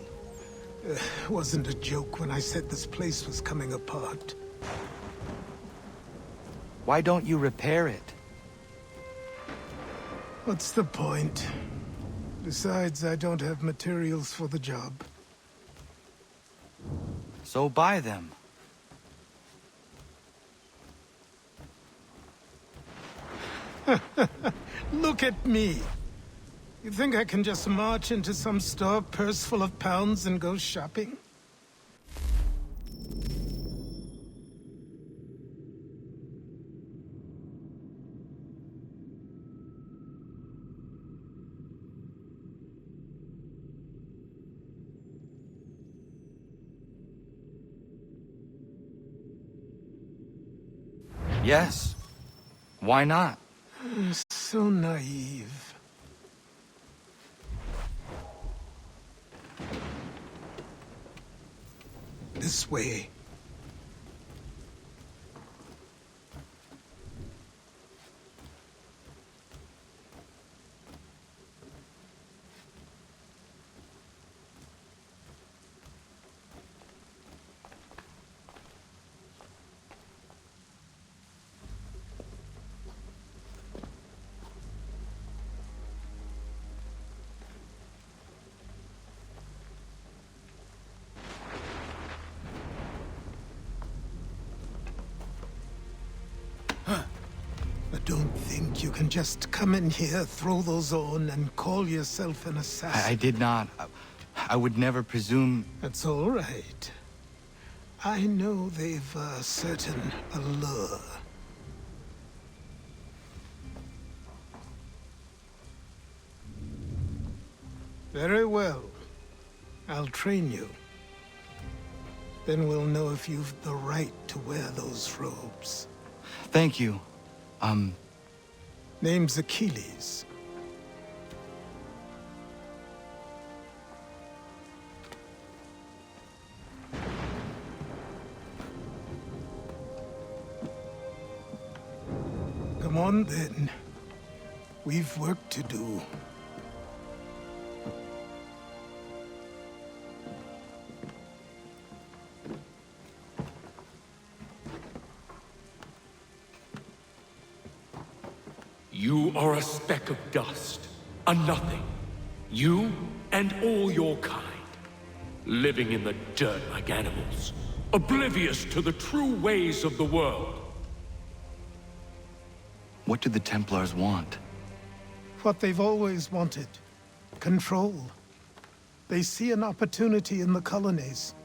Wasn't a joke when I said this place was coming apart. Why don't you repair it? What's the point? Besides, I don't have materials for the job. So buy them. Look at me. You think I can just march into some store, purse full of pounds, and go shopping? Yes. Why not? So naive. This way. Don't think you can just come in here, throw those on, and call yourself an assassin. I did not. I would never presume... That's all right. I know they've a certain allure. Very well. I'll train you. Then we'll know if you've the right to wear those robes. Thank you. Name's Achilles. Come on, then. We've work to do. You are a speck of dust, a nothing. You and all your kind, living in the dirt like animals, oblivious to the true ways of the world. What do the Templars want? What they've always wanted. Control. They see an opportunity in the colonies.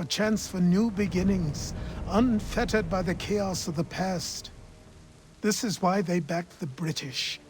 A chance for new beginnings, unfettered by the chaos of the past. This is why they backed the British.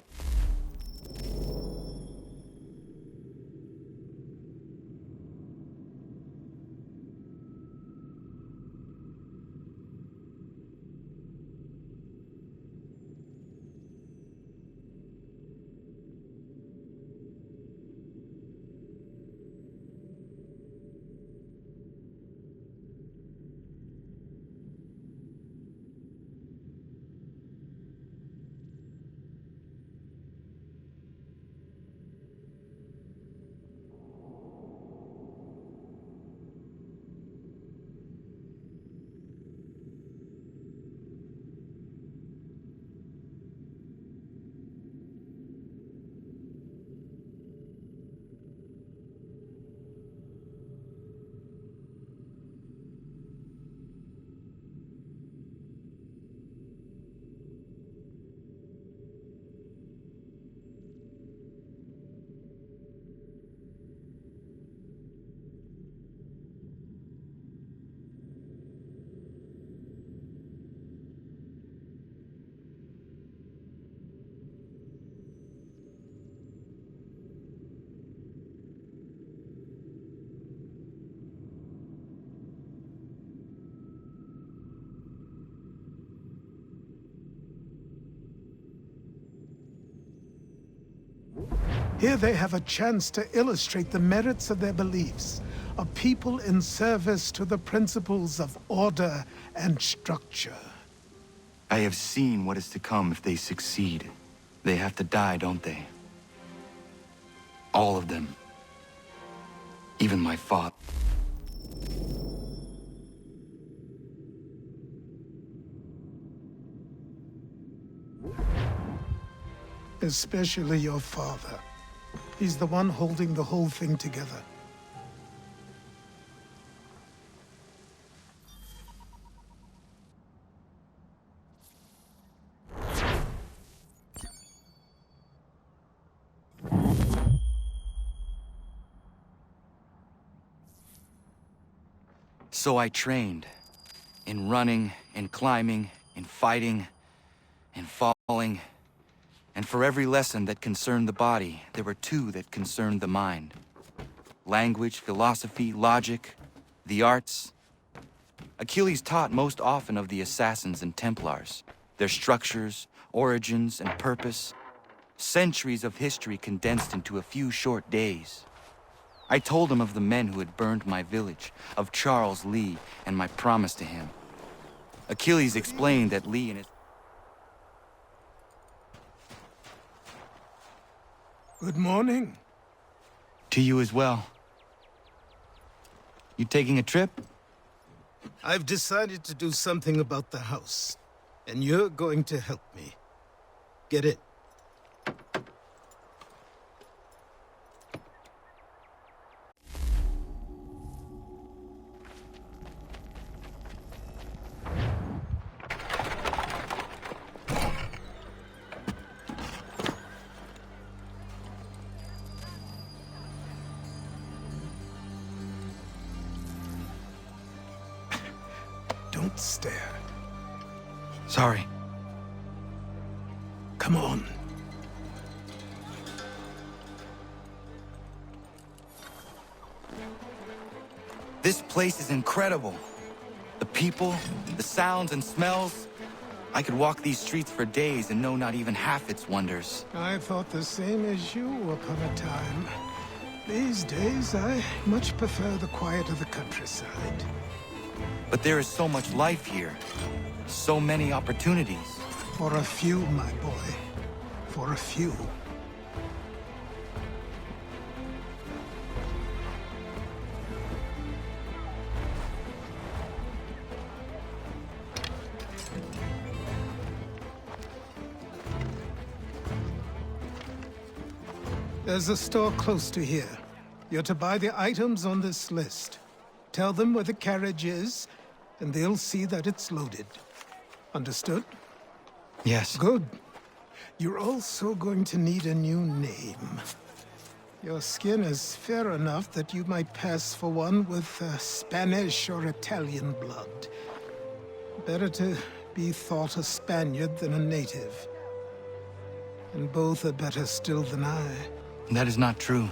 Here they have a chance to illustrate the merits of their beliefs, a people in service to the principles of order and structure. I have seen what is to come if they succeed. They have to die, don't they? All of them. Even my father. Especially your father. He's the one holding the whole thing together. So I trained. In running, in climbing, in fighting, in falling. And for every lesson that concerned the body, there were two that concerned the mind. Language, philosophy, logic, the arts. Achilles taught most often of the assassins and Templars, their structures, origins, and purpose. Centuries of history condensed into a few short days. I told him of the men who had burned my village, of Charles Lee, and my promise to him. Achilles explained that Lee and his... Good morning. To you as well. You taking a trip? I've decided to do something about the house, and you're going to help me. Get it? Don't stare. Sorry. Come on. This place is incredible. The people, the sounds and smells. I could walk these streets for days and know not even half its wonders. I thought the same as you upon a time. These days, I much prefer the quiet of the countryside. But there is so much life here. So many opportunities. For a few, my boy. For a few. There's a store close to here. You're to buy the items on this list. Tell them where the carriage is, and they'll see that it's loaded. Understood? Yes. Good. You're also going to need a new name. Your skin is fair enough that you might pass for one with Spanish or Italian blood. Better to be thought a Spaniard than a native. And both are better still than I. That is not true.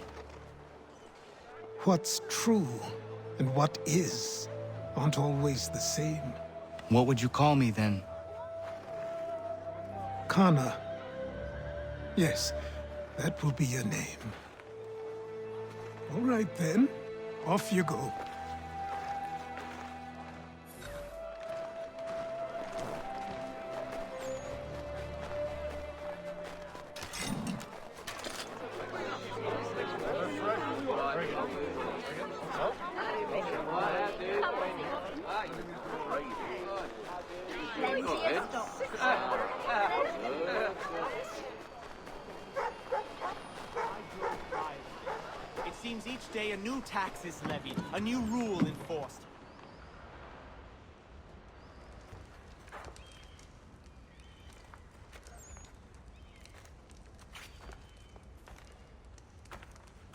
What's true and what is aren't always the same. What would you call me then? Kana. Yes, that will be your name. All right then, off you go. It seems each day a new tax is levied, a new rule enforced.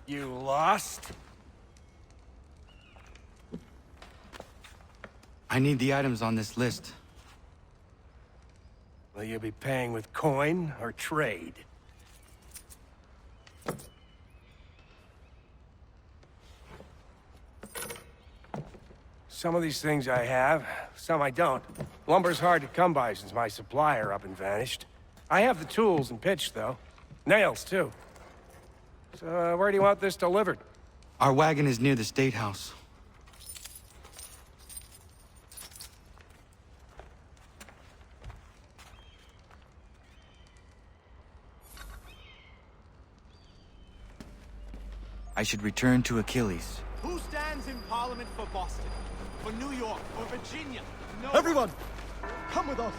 You lost? I need the items on this list. Will you be paying with coin or trade? Some of these things I have, some I don't. Lumber's hard to come by since my supplier up and vanished. I have the tools and pitch, though. Nails, too. So, where do you want this delivered? Our wagon is near the State House. I should return to Achilles. Who stands in Parliament for Boston? For New York? For Virginia? No. Everyone! Come with us!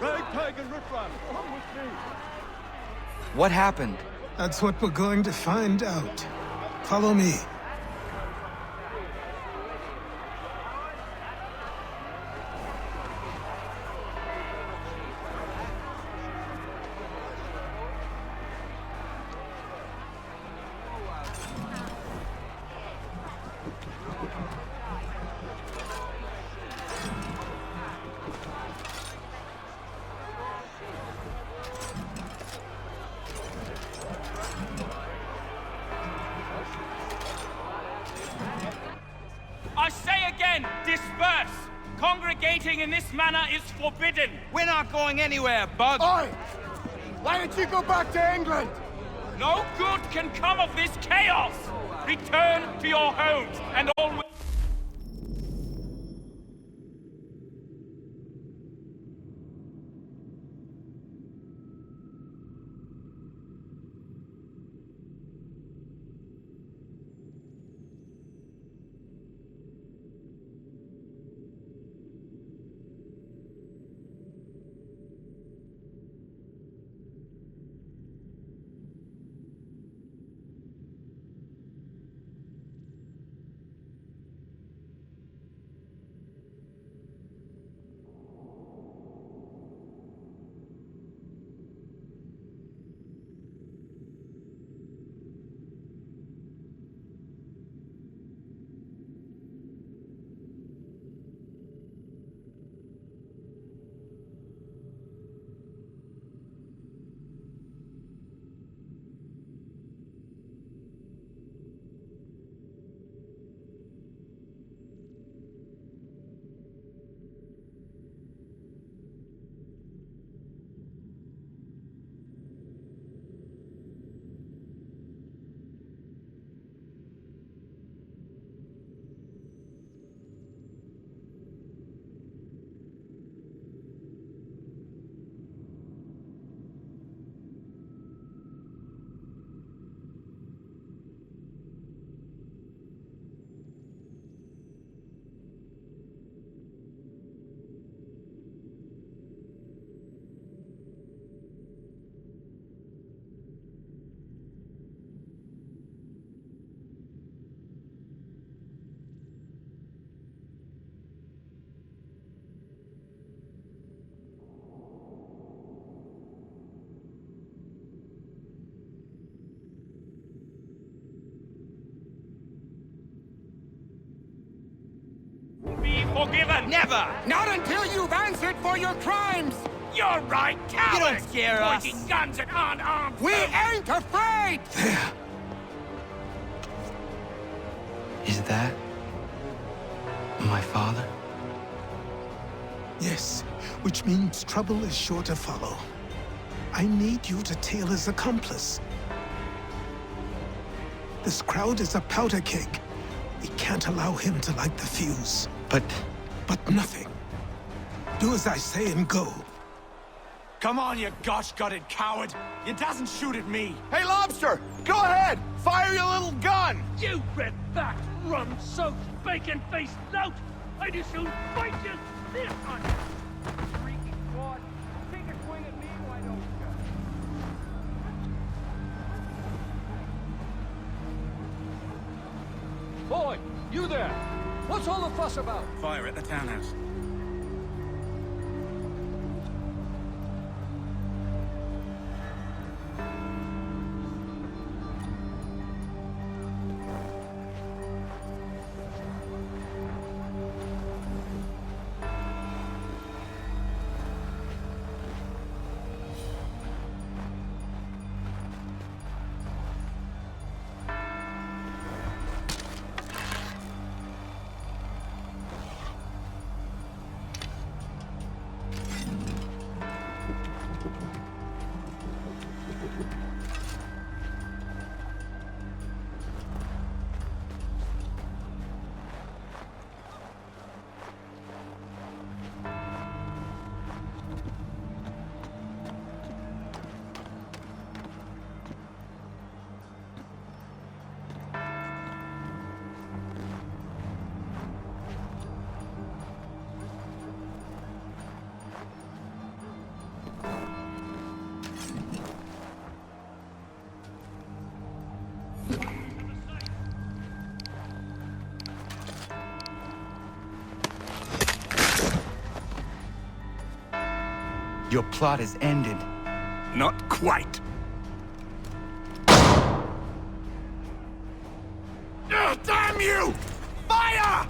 Ragtag and riffraff, come with me! What happened? That's what we're going to find out. Follow me. I say again, disperse! Congregating in this manner is forbidden! We're not going anywhere, Bug! Oi! Why don't you go back to England? No good can come of this chaos! Return to your homes, and always... forgiven! Never! Not until you've answered for your crimes! You're right, cowards! You don't scare us. Pointing guns at unarmed We folk. ain't afraid! There. Is that my father? Yes, which means trouble is sure to follow. I need you to tail his accomplice. This crowd is a powder keg. We can't allow him to light the fuse. But nothing. Do as I say and go. Come on, you gosh-gutted coward! You doesn't shoot at me! Hey, Lobster! Go ahead! Fire your little gun! You red-backed, rum-soaked, bacon-faced lout! I just soon fight you this on you! Freaky fraud! Take a swing at me, why don't you? Boy, you there! What's all the fuss about? Fire at the townhouse. Your plot is ended. Not quite. Damn you! Fire!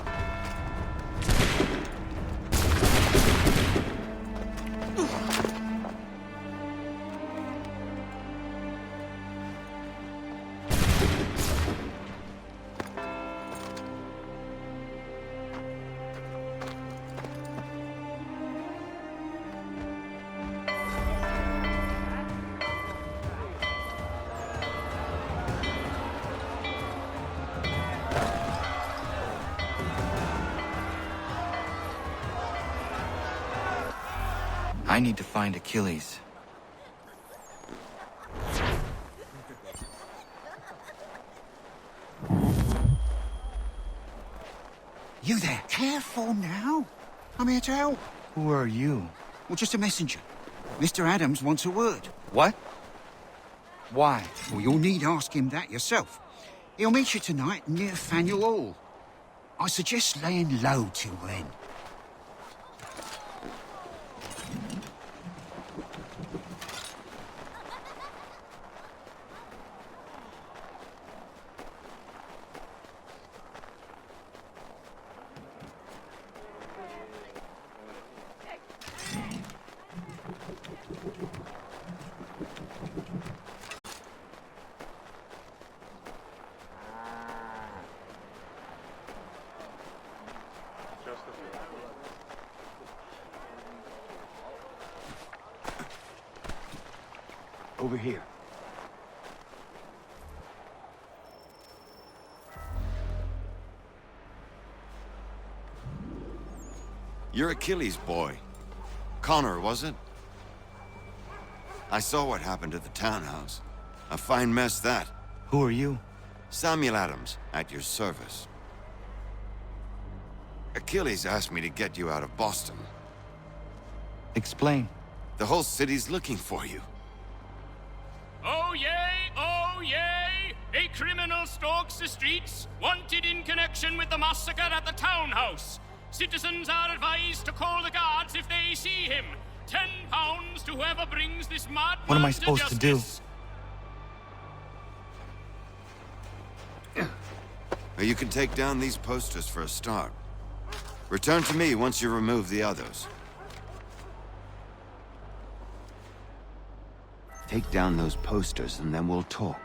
I need to find Achilles. You there? Careful now. I'm here to help. Who are you? Well, just a messenger. Mr. Adams wants a word. What? Why? Well, you'll need ask him that yourself. He'll meet you tonight near Faneuil Hall. I suggest laying low till then. Over here. You're Achilles' boy. Connor, was it? I saw what happened at the townhouse. A fine mess, that. Who are you? Samuel Adams, at your service. Achilles asked me to get you out of Boston. Explain. The whole city's looking for you. Oh yay, oh yay! A criminal stalks the streets, wanted in connection with the massacre at the townhouse. Citizens are advised to call the guards if they see him. £10 to whoever brings this madman. What am I supposed to do? You can take down these posters for a start. Return to me once you remove the others. Take down those posters and then we'll talk.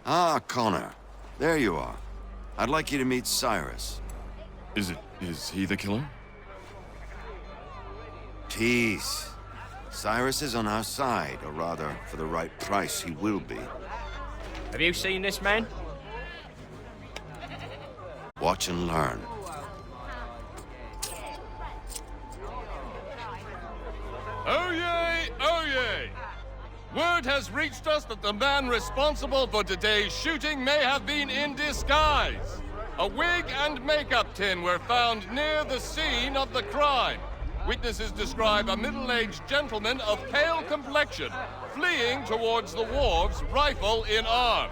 Ah, Connor. There you are. I'd like you to meet Cyrus. Is he the killer? Tease. Cyrus is on our side, or rather, for the right price, he will be. Have you seen this man? Watch and learn. Oh yay! Oh yay! Word has reached us that the man responsible for today's shooting may have been in disguise. A wig and makeup tin were found near the scene of the crime. Witnesses describe a middle-aged gentleman of pale complexion fleeing towards the wharves, rifle in arm.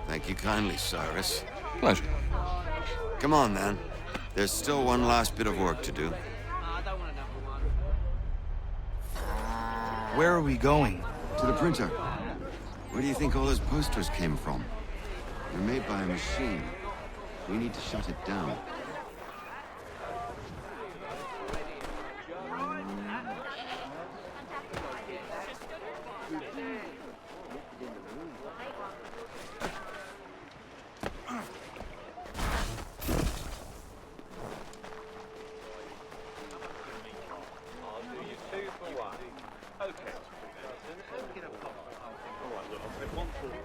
Thank you kindly, Cyrus. Pleasure. Come on, then. There's still one last bit of work to do. Where are we going? To the printer. Where do you think all those posters came from? They're made by a machine. We need to shut it down.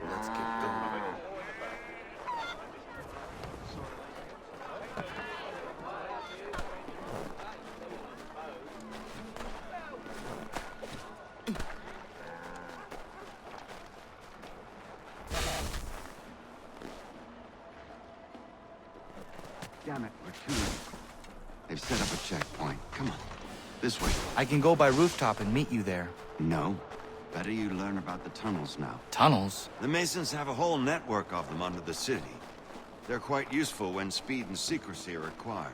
Let's get going. Damn it, we're too late. They've set up a checkpoint. Come on. This way. I can go by rooftop and meet you there. No. Better you learn about the tunnels now. Tunnels? The Masons have a whole network of them under the city. They're quite useful when speed and secrecy are required.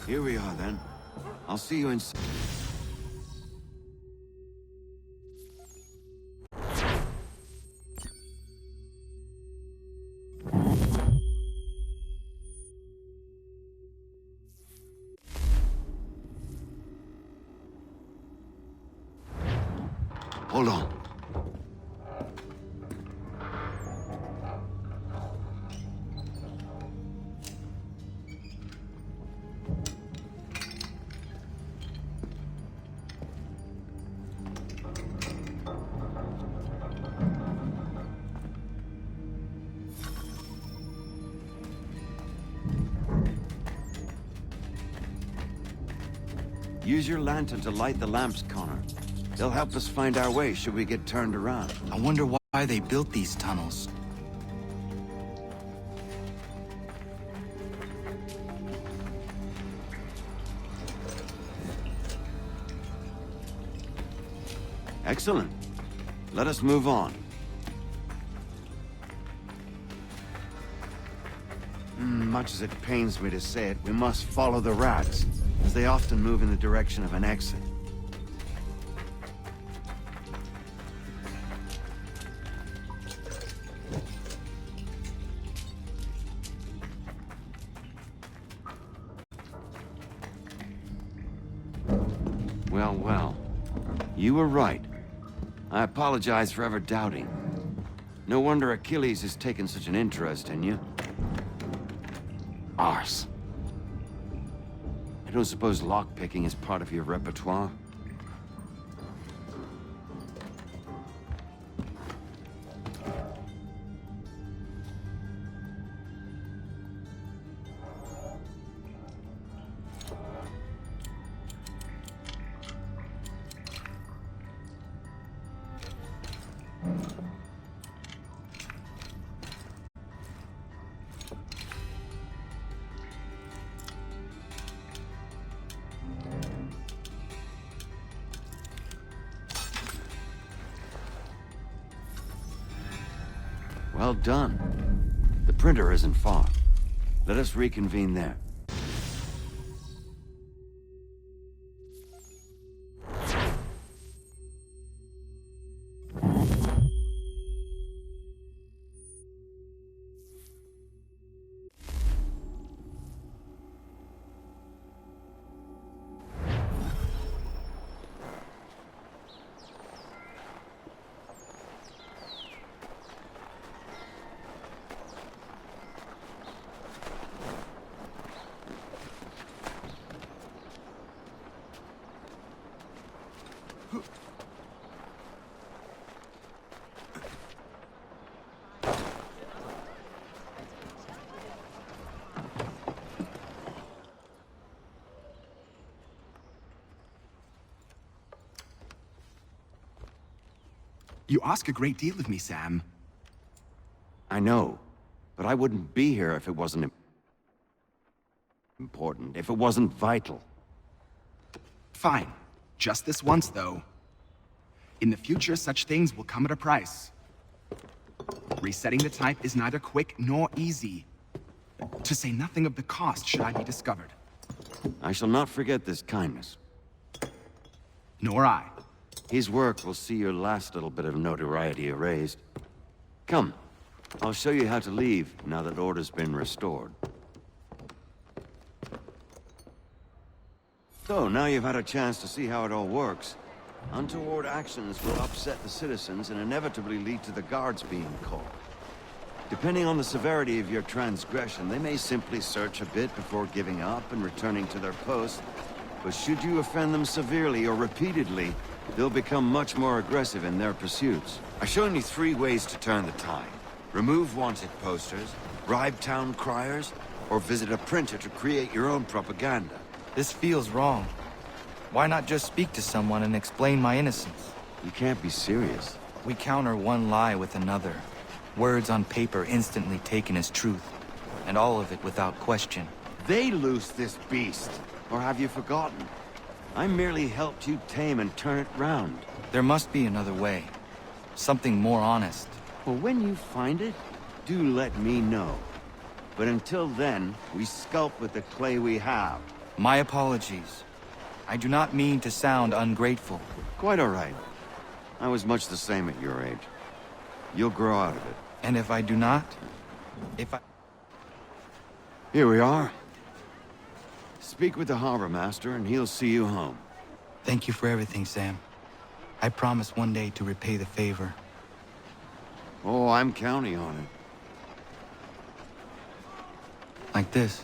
Here we are, then. I'll see you in... Hold on. Use your lantern to light the lamps, Connor. They'll help us find our way should we get turned around. I wonder why they built these tunnels. Excellent. Let us move on. Much as it pains me to say it, we must follow the rats, as they often move in the direction of an exit. Well, well. You were right. I apologize for ever doubting. No wonder Achilles has taken such an interest in you. Arse. I don't suppose lockpicking is part of your repertoire? Well done. The printer isn't far. Let us reconvene there. You ask a great deal of me, Sam. I know, but I wouldn't be here if it wasn't important, if it wasn't vital. Fine. Just this once, though. In the future, such things will come at a price. Resetting the type is neither quick nor easy. To say nothing of the cost should I be discovered. I shall not forget this kindness. Nor I. His work will see your last little bit of notoriety erased. Come, I'll show you how to leave now that order's been restored. So, now you've had a chance to see how it all works. Untoward actions will upset the citizens and inevitably lead to the guards being called. Depending on the severity of your transgression, they may simply search a bit before giving up and returning to their posts. But should you offend them severely or repeatedly, they'll become much more aggressive in their pursuits. I've shown you 3 ways to turn the tide. Remove wanted posters, bribe town criers, or visit a printer to create your own propaganda. This feels wrong. Why not just speak to someone and explain my innocence? You can't be serious. We counter one lie with another. Words on paper instantly taken as truth. And all of it without question. They loose this beast. Or have you forgotten? I merely helped you tame and turn it round. There must be another way. Something more honest. Well, when you find it, do let me know. But until then, we sculpt with the clay we have. My apologies. I do not mean to sound ungrateful. Quite all right. I was much the same at your age. You'll grow out of it. And if I do not? If I... Here we are. Speak with the harbor master and he'll see you home. Thank you for everything, Sam. I promise one day to repay the favor. Oh, I'm counting on it. Like this.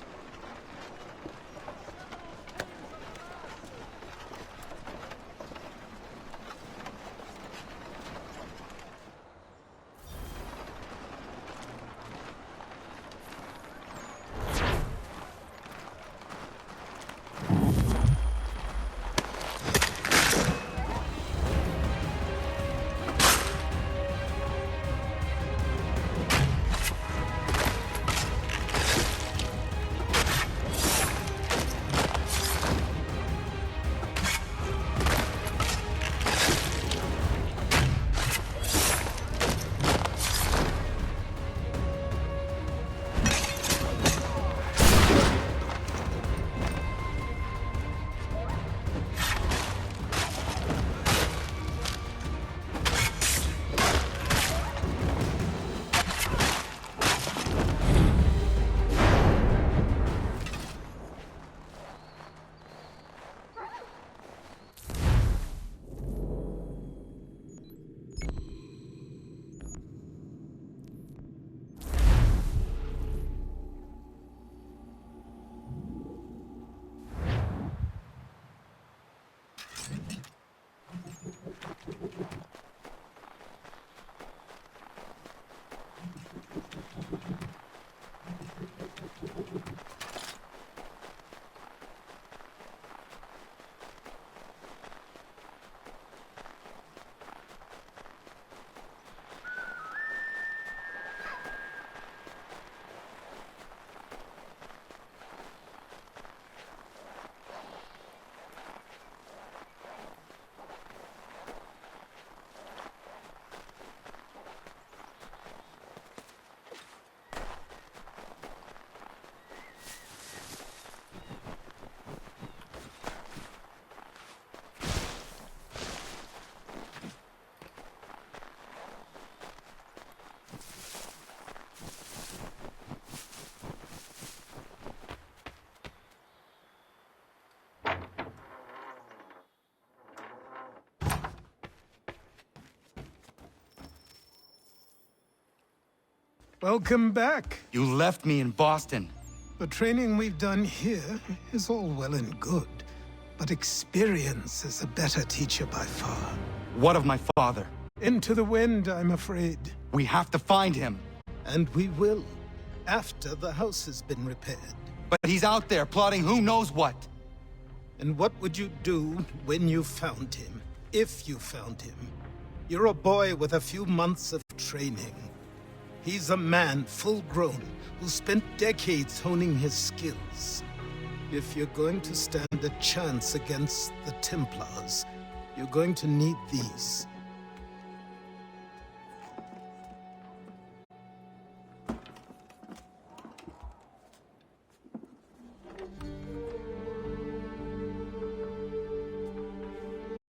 Welcome back. You left me in Boston. The training we've done here is all well and good, but experience is a better teacher by far. What of my father? Into the wind, I'm afraid. We have to find him. And we will, after the house has been repaired. But he's out there plotting who knows what. And what would you do when you found him? If you found him? You're a boy with a few months of training. He's a man, full-grown, who spent decades honing his skills. If you're going to stand a chance against the Templars, you're going to need these.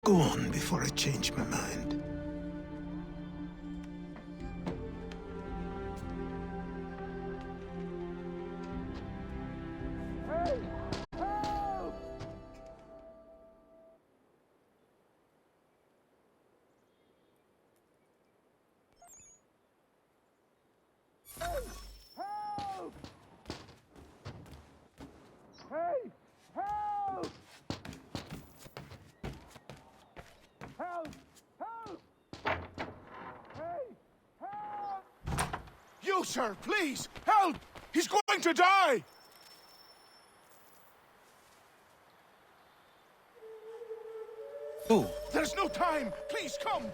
Go on before I change my mind. You, sir, please, help! He's going to die! Who? There's no time! Please, come!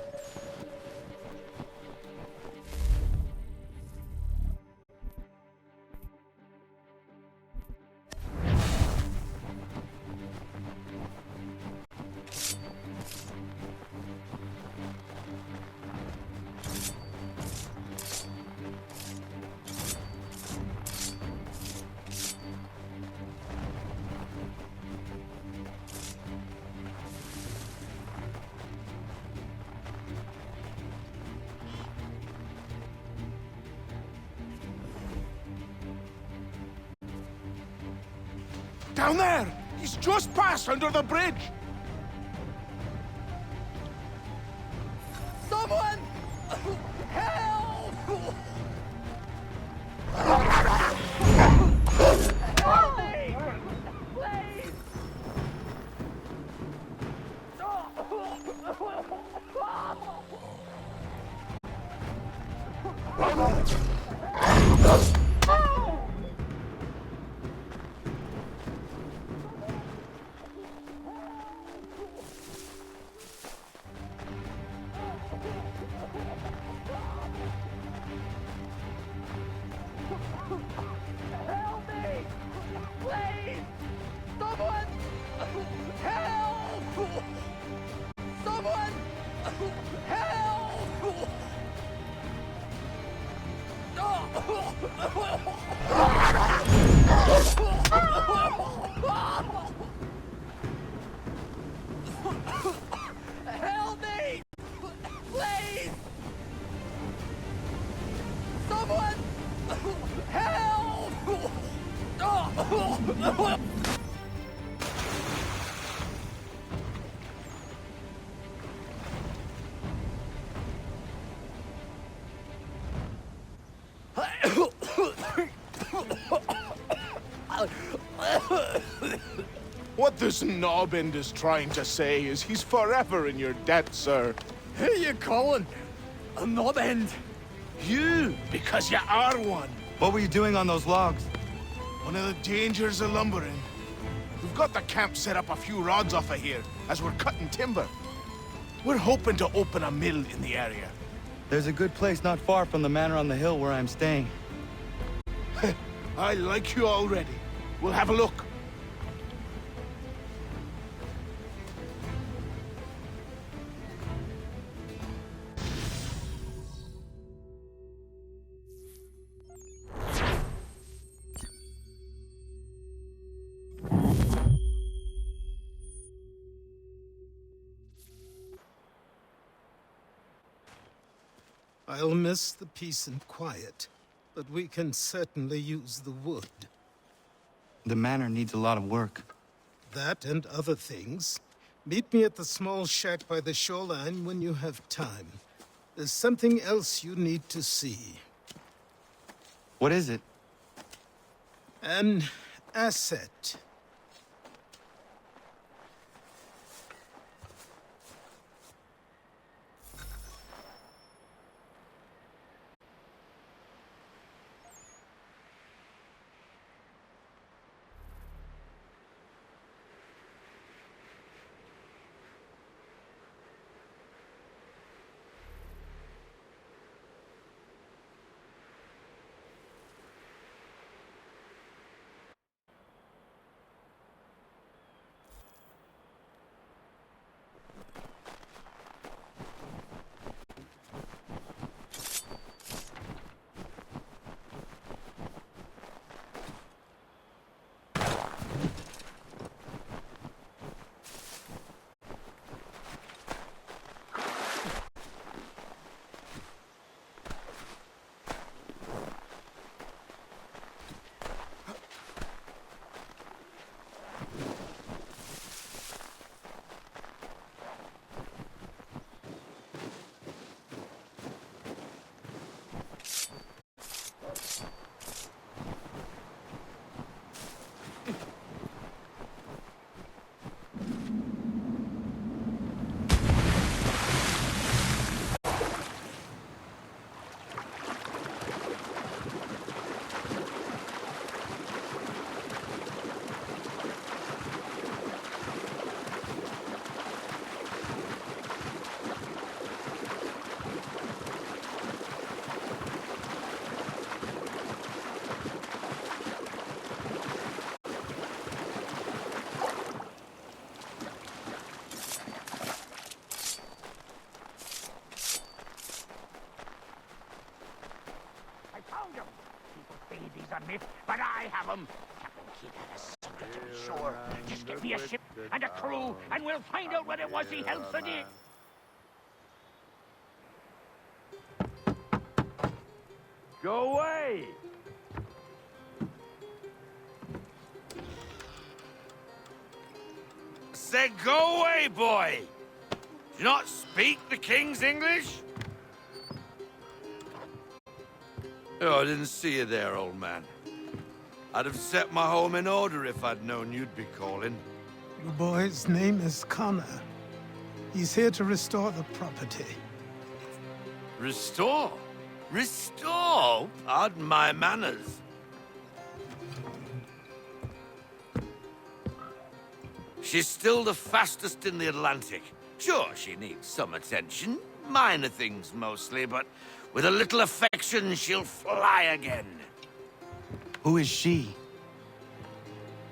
Down there! He's just passed under the bridge! Someone! Help! Help me! Please! Help me! Please! Someone! Help! Someone! Help! Help me! Please! Someone! Help! What this knobbend is trying to say is he's forever in your debt, sir. Who you calling? A knob-end? You, because you are one. What were you doing on those logs? One of the dangers of lumbering. We've got the camp set up a few rods off of here, as we're cutting timber. We're hoping to open a mill in the area. There's a good place not far from the manor on the hill where I'm staying. I like you already. We'll have a look. I'll miss the peace and quiet, but we can certainly use the wood. The manor needs a lot of work. That and other things. Meet me at the small shack by the shoreline when you have time. There's something else you need to see. What is it? An asset. a myth, but I have them. Captain Kidd had a secret to be sure. Just get me a ship and a crew, and we'll find out what it was he held so dear. Go away! said go away, boy! Do you not speak the King's English? Oh, I didn't see you there, old man. I'd have set my home in order if I'd known you'd be calling. The boy's name is Connor. He's here to restore the property. Restore? Restore? Pardon my manners. She's still the fastest in the Atlantic. Sure, she needs some attention. Minor things mostly, but with a little affection, she'll fly again. Who is she?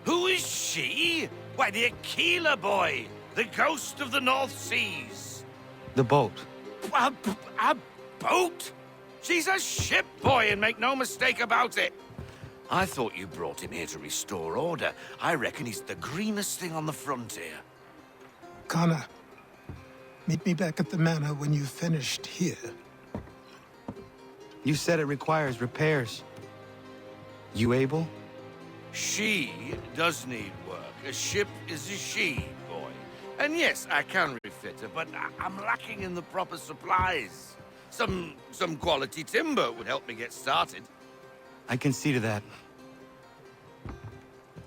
Who is she? Why, the Aquila boy, the ghost of the North Seas. The boat. A boat? She's a ship boy, and make no mistake about it. I thought you brought him here to restore order. I reckon he's the greenest thing on the frontier. Connor, meet me back at the manor when you've finished here. You said it requires repairs. You able? She does need work. A ship is a she, boy. And yes, I can refit her, but I'm lacking in the proper supplies. Some quality timber would help me get started. I can see to that.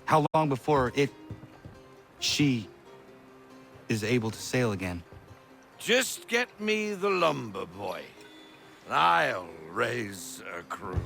How long before she is able to sail again? Just get me the lumber, boy, and I'll raise a crew.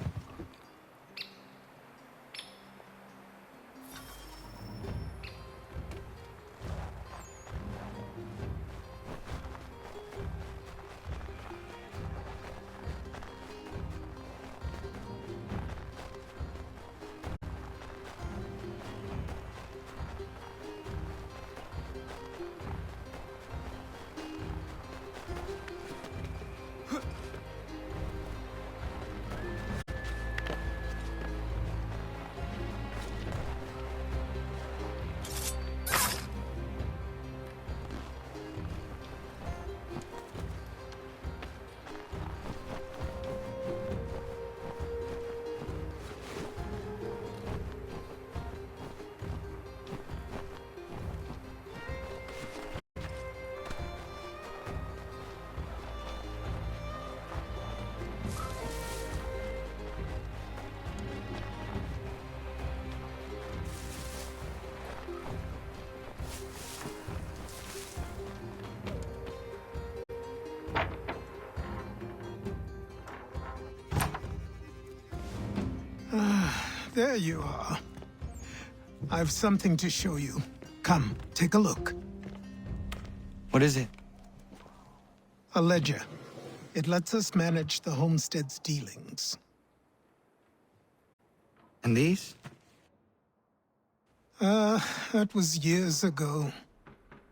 There you are. I've something to show you. Come, take a look. What is it? A ledger. It lets us manage the homestead's dealings. And these? That was years ago.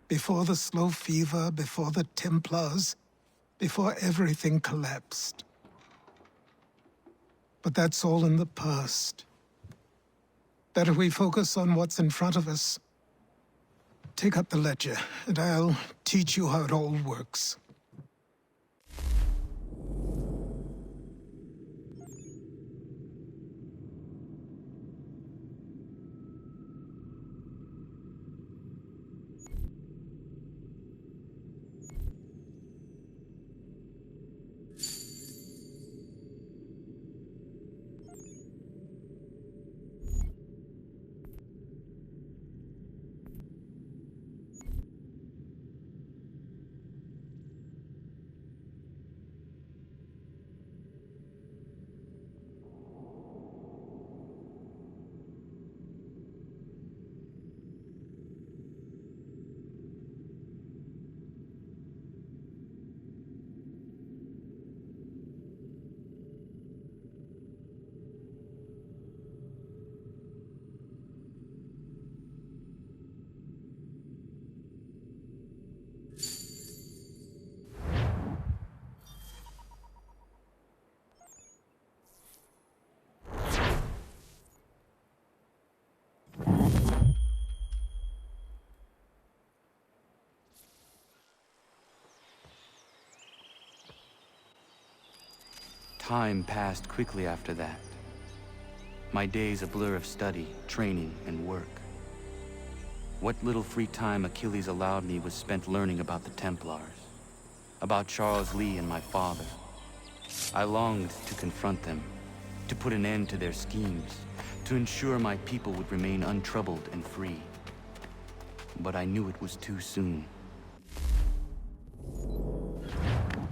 Before the slow fever, before the Templars, before everything collapsed. But that's all in the past. Better we focus on what's in front of us. Take up the ledger, and I'll teach you how it all works. Time passed quickly after that. My days a blur of study, training, and work. What little free time Achilles allowed me was spent learning about the Templars, about Charles Lee and my father. I longed to confront them, to put an end to their schemes, to ensure my people would remain untroubled and free. But I knew it was too soon.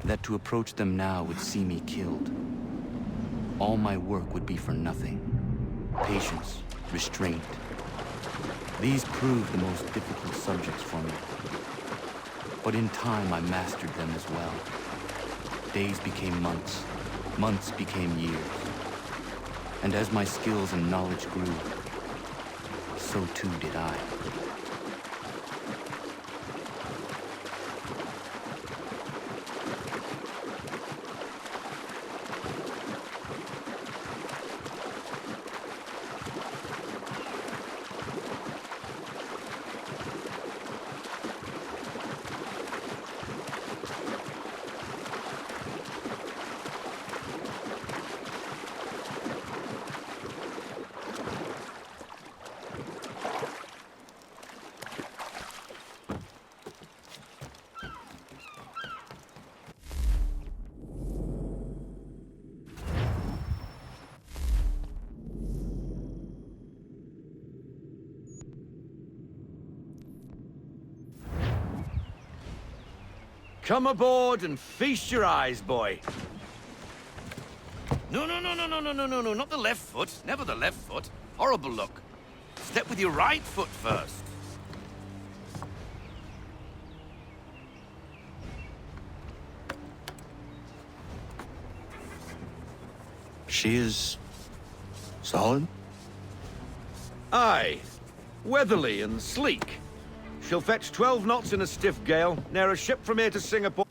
That to approach them now would see me killed. All my work would be for nothing. Patience, restraint. These proved the most difficult subjects for me. But in time, I mastered them as well. Days became months, months became years. And as my skills and knowledge grew, so too did I. Come aboard and feast your eyes, boy. No, not the left foot. Never the left foot. Horrible look. Step with your right foot first. She is solid? Aye. Weatherly and sleek. She'll fetch 12 knots in a stiff gale, near a ship from here to Singapore.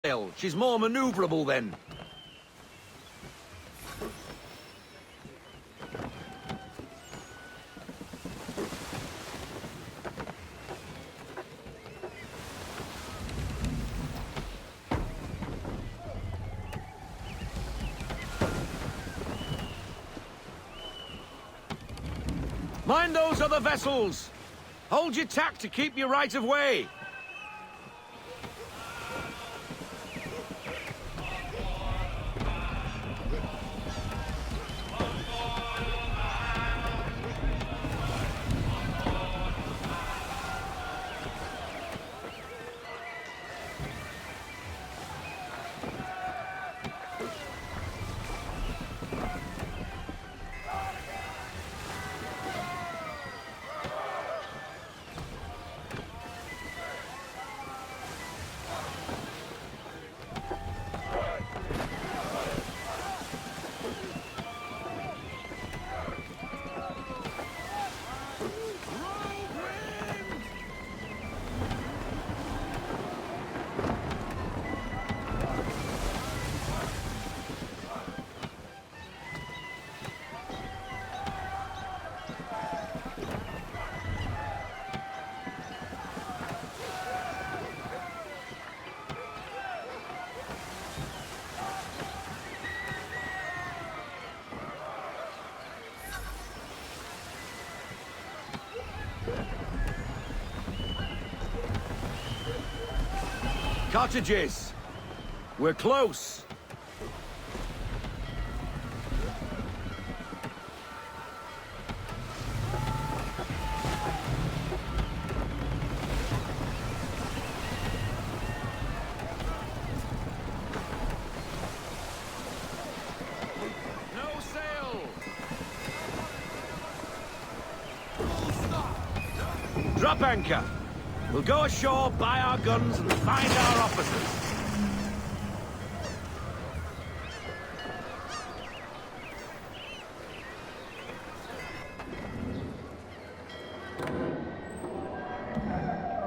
sail. She's more maneuverable then. Mind those other vessels! Hold your tack to keep your right of way! Cottages! We're close! No sail! Drop anchor! We'll go ashore, buy our guns, and find our officers.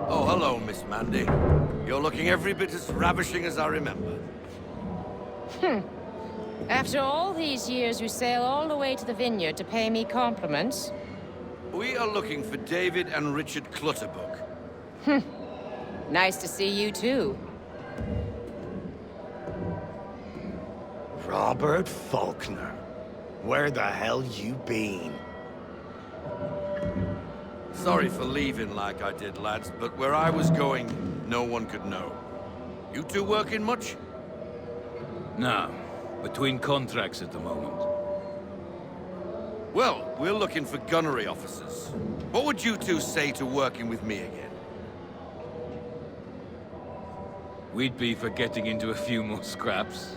Oh, hello, Miss Mandy. You're looking every bit as ravishing as I remember. After all these years, you sail all the way to the vineyard to pay me compliments? We are looking for David and Richard Clutterbuck. Nice to see you, too. Robert Faulkner. Where the hell you been? Sorry for leaving like I did, lads, but where I was going, no one could know. You two working much? No. Between contracts at the moment. Well, we're looking for gunnery officers. What would you two say to working with me again? We'd be for getting into a few more scraps.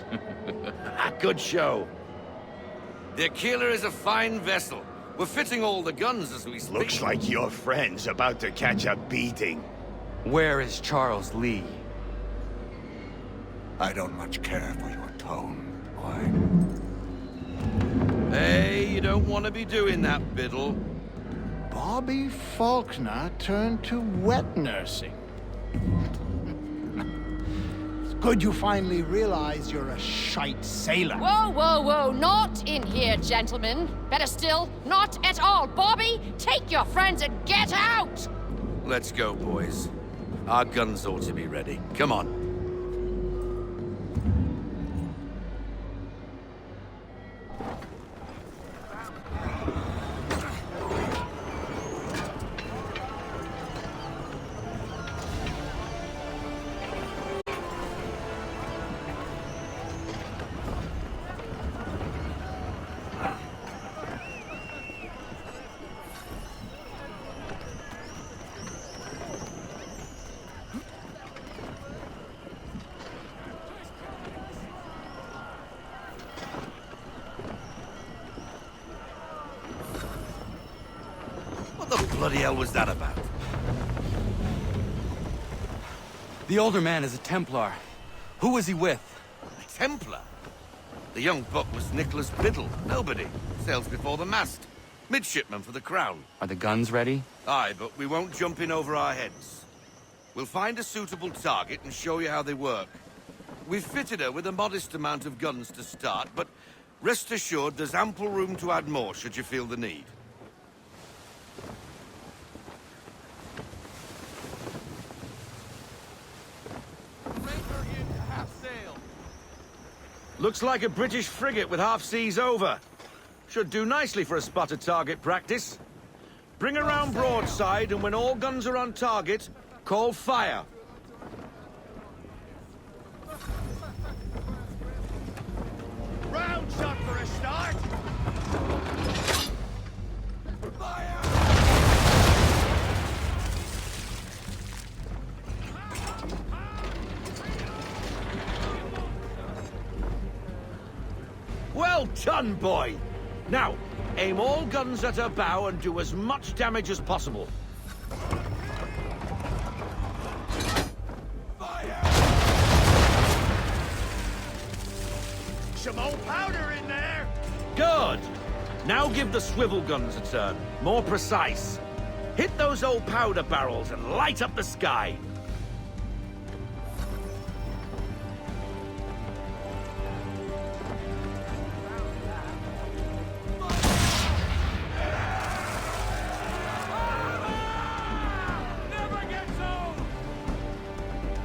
Good show. The Aquila is a fine vessel. We're fitting all the guns as we speak. Looks like your friend's about to catch a beating. Where is Charles Lee? I don't much care for your tone, boy. Hey, you don't want to be doing that, Biddle. Bobby Faulkner turned to wet nursing. It's good you finally realize you're a shite sailor. Whoa, whoa, whoa, not in here, gentlemen. Better still, not at all. Bobby, take your friends and get out! Let's go, boys. Our guns ought to be ready. Come on. What the bloody hell was that about? The older man is a Templar. Who was he with? A Templar? The young buck was Nicholas Biddle. Nobody. Sails before the mast. Midshipman for the Crown. Are the guns ready? Aye, but we won't jump in over our heads. We'll find a suitable target and show you how they work. We've fitted her with a modest amount of guns to start, but rest assured there's ample room to add more should you feel the need. Looks like a British frigate with half seas over. Should do nicely for a spotted target practice. Bring around broadside, and when all guns are on target, call fire. Round shot for a start. Well done, boy! Now, aim all guns at her bow and do as much damage as possible. Some old powder in there. Good! Now give the swivel guns a turn. More precise. Hit those old powder barrels and light up the sky.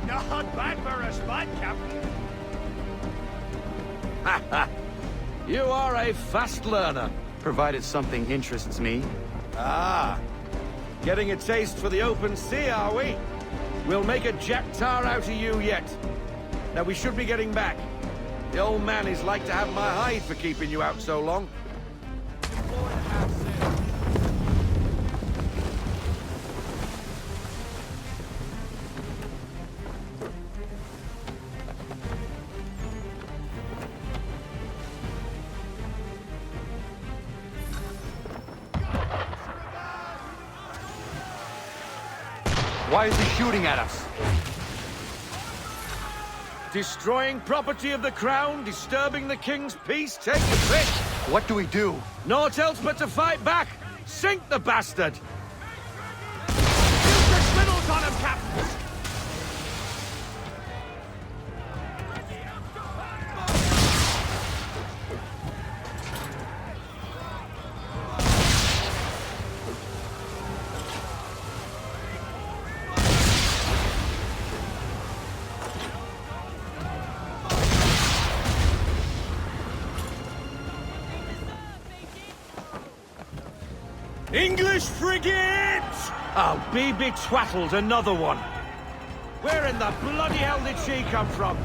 Not bad for a spot, Captain. You are a fast learner. Provided something interests me. Ah, getting a taste for the open sea, are we? We'll make a jack tar out of you yet. Now we should be getting back. The old man is like to have my hide for keeping you out so long. Why is he shooting at us? Destroying property of the crown, disturbing the king's peace, take your pick. What do we do? Naught else but to fight back. Sink the bastard. Use your swivels on him, Captain. English frigate! Oh, be betwattled, another one. Where in the bloody hell did she come from?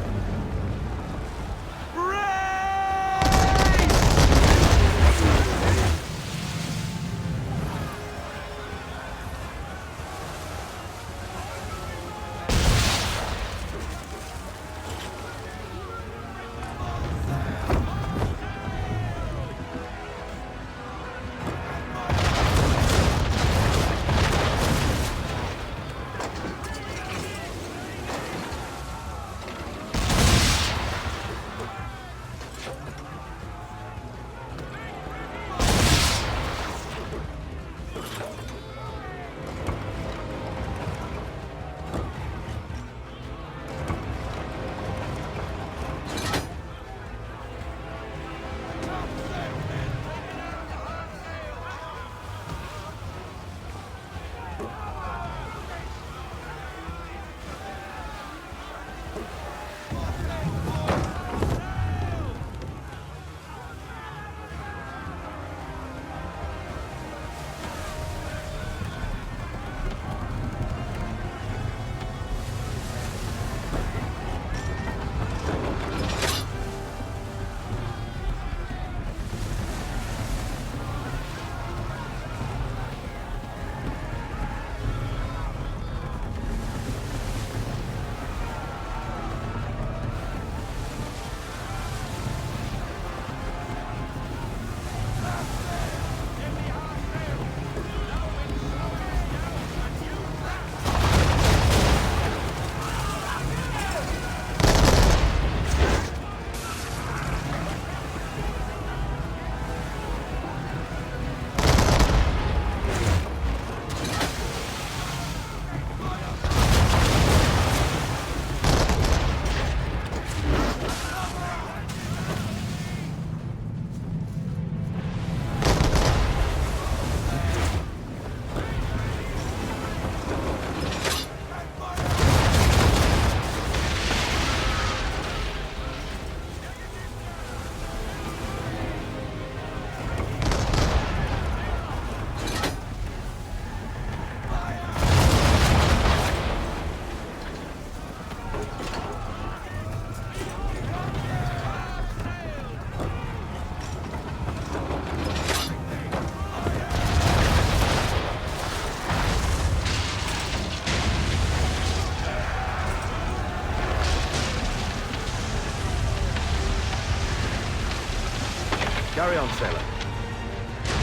Carry on, sailor.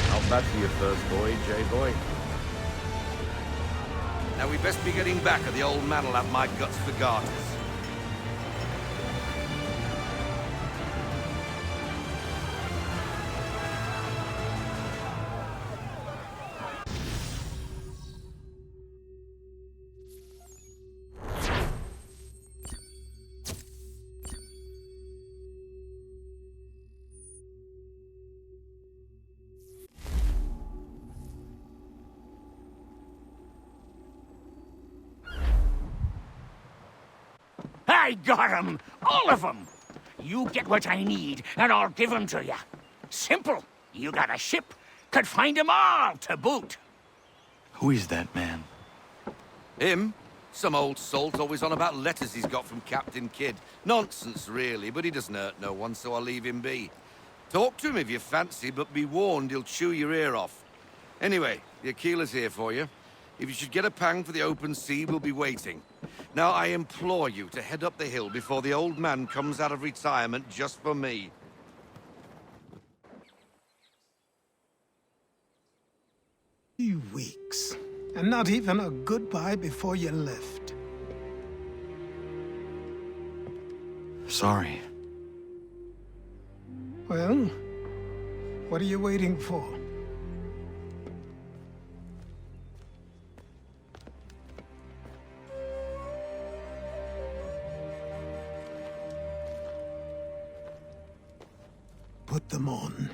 Not bad for your first voyage, eh, boy? Now we best be getting back, or the old man'll have my guts for garters. I got 'em! All of 'em! You get what I need, and I'll give 'em to you. Simple. You got a ship, could find 'em all to boot. Who is that man? Him? Some old salt always on about letters he's got from Captain Kidd. Nonsense, really, but he doesn't hurt no one, so I'll leave him be. Talk to him if you fancy, but be warned he'll chew your ear off. Anyway, the Aquila's here for you. If you should get a pang for the open sea, we'll be waiting. Now, I implore you to head up the hill before the old man comes out of retirement just for me. 3 weeks, and not even a goodbye before you left. Sorry. Well, what are you waiting for? Put them on.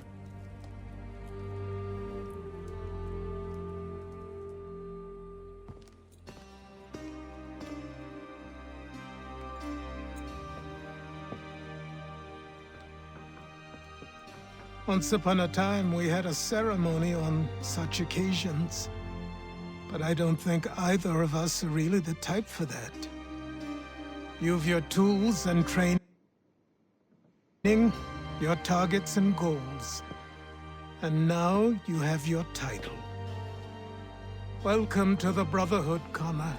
Once upon a time, we had a ceremony on such occasions. But I don't think either of us are really the type for that. You've your tools and training, your targets and goals. And now you have your title. Welcome to the Brotherhood, Connor.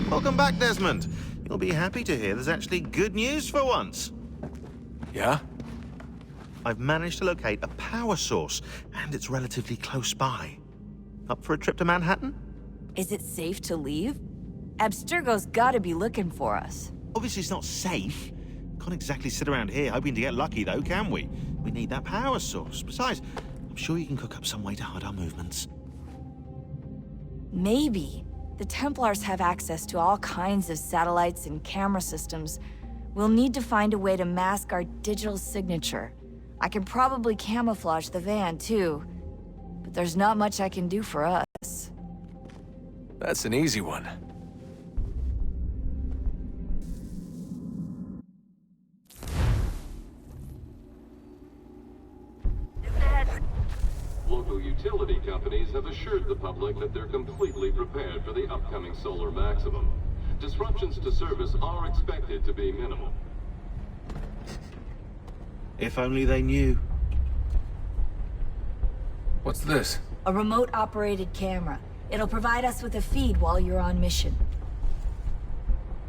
Welcome back, Desmond. You'll be happy to hear there's actually good news for once. Yeah? I've managed to locate a power source, and it's relatively close by. Up for a trip to Manhattan? Is it safe to leave? Abstergo's gotta be looking for us. Obviously it's not safe. Can't exactly sit around here hoping to get lucky, though, can we? We need that power source. Besides, I'm sure you can cook up some way to hide our movements. Maybe. The Templars have access to all kinds of satellites and camera systems. We'll need to find a way to mask our digital signature. I can probably camouflage the van, too. But there's not much I can do for us. That's an easy one. Local utility companies have assured the public that they're completely prepared for the upcoming solar maximum. Disruptions to service are expected to be minimal. If only they knew. What's this? A remote-operated camera. It'll provide us with a feed while you're on mission.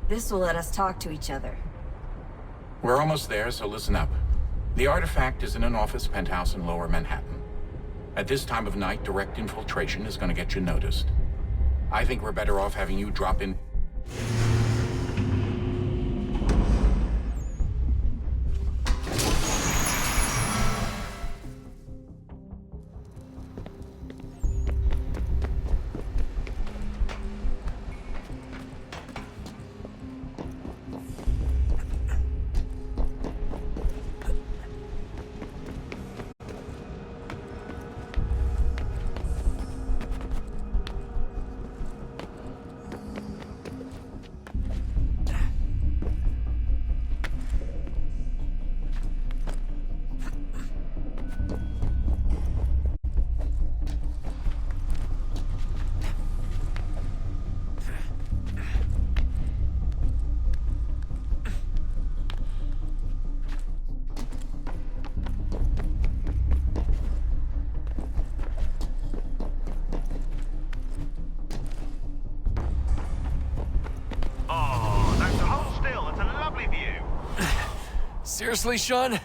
This will let us talk to each other. We're almost there, so listen up. The artifact is in an office penthouse in Lower Manhattan. At this time of night, direct infiltration is going to get you noticed. I think we're better off having you drop in... Seriously, Sean?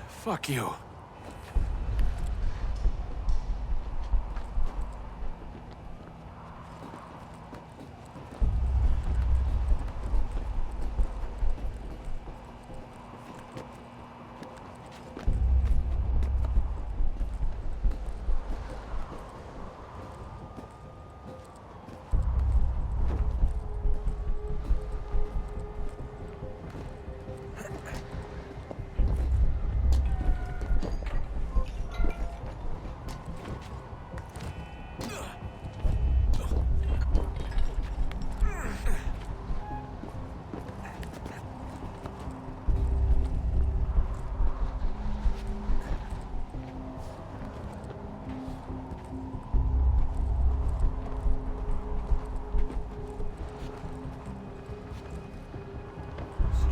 Fuck you.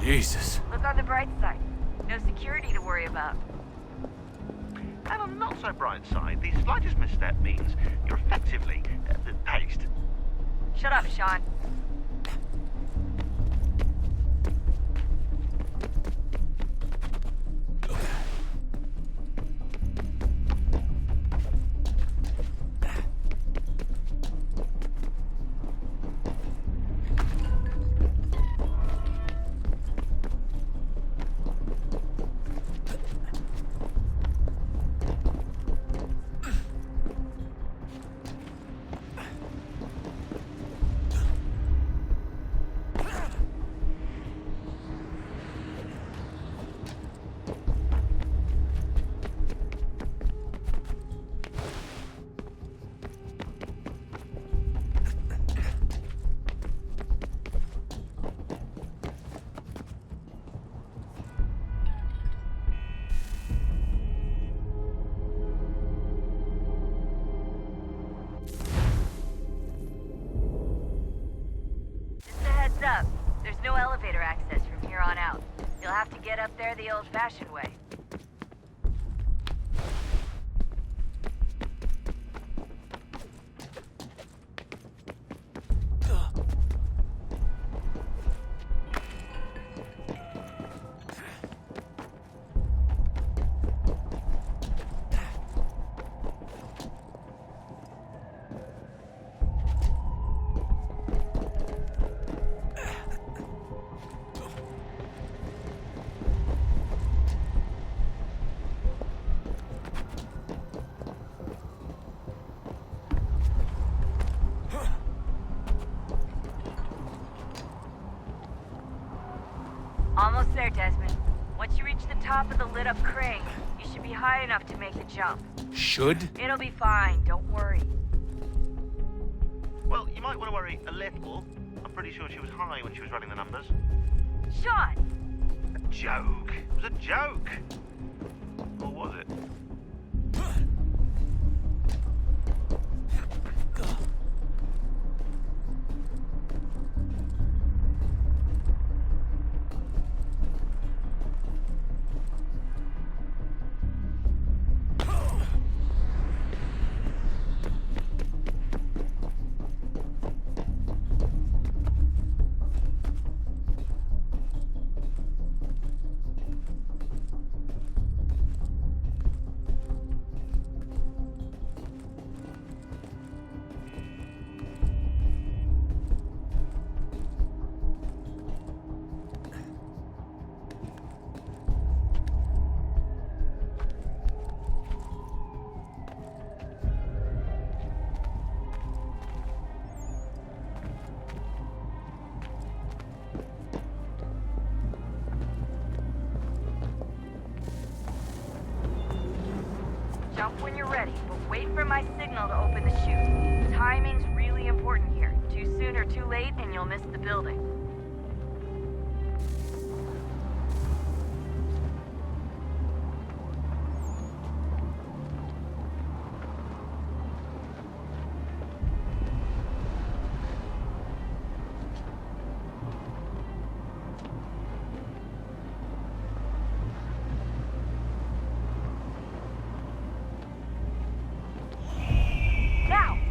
Jesus. Look on the bright side. No security to worry about. And on the not so bright side, the slightest misstep means you're effectively paced. Shut up, Sean. Up. There's no elevator access from here on out. You'll have to get up there the old-fashioned way. Almost there, Desmond. Once you reach the top of the lit-up crane, you should be high enough to make the jump. Should? It'll be fine, don't worry. Well, you might want to worry a little. I'm pretty sure she was high when she was running the numbers. Sean! A joke. It was a joke. Or was it? Jump when you're ready, but wait for my signal to open the chute. Timing's really important here. Too soon or too late, and you'll miss the building.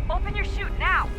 Open your chute now!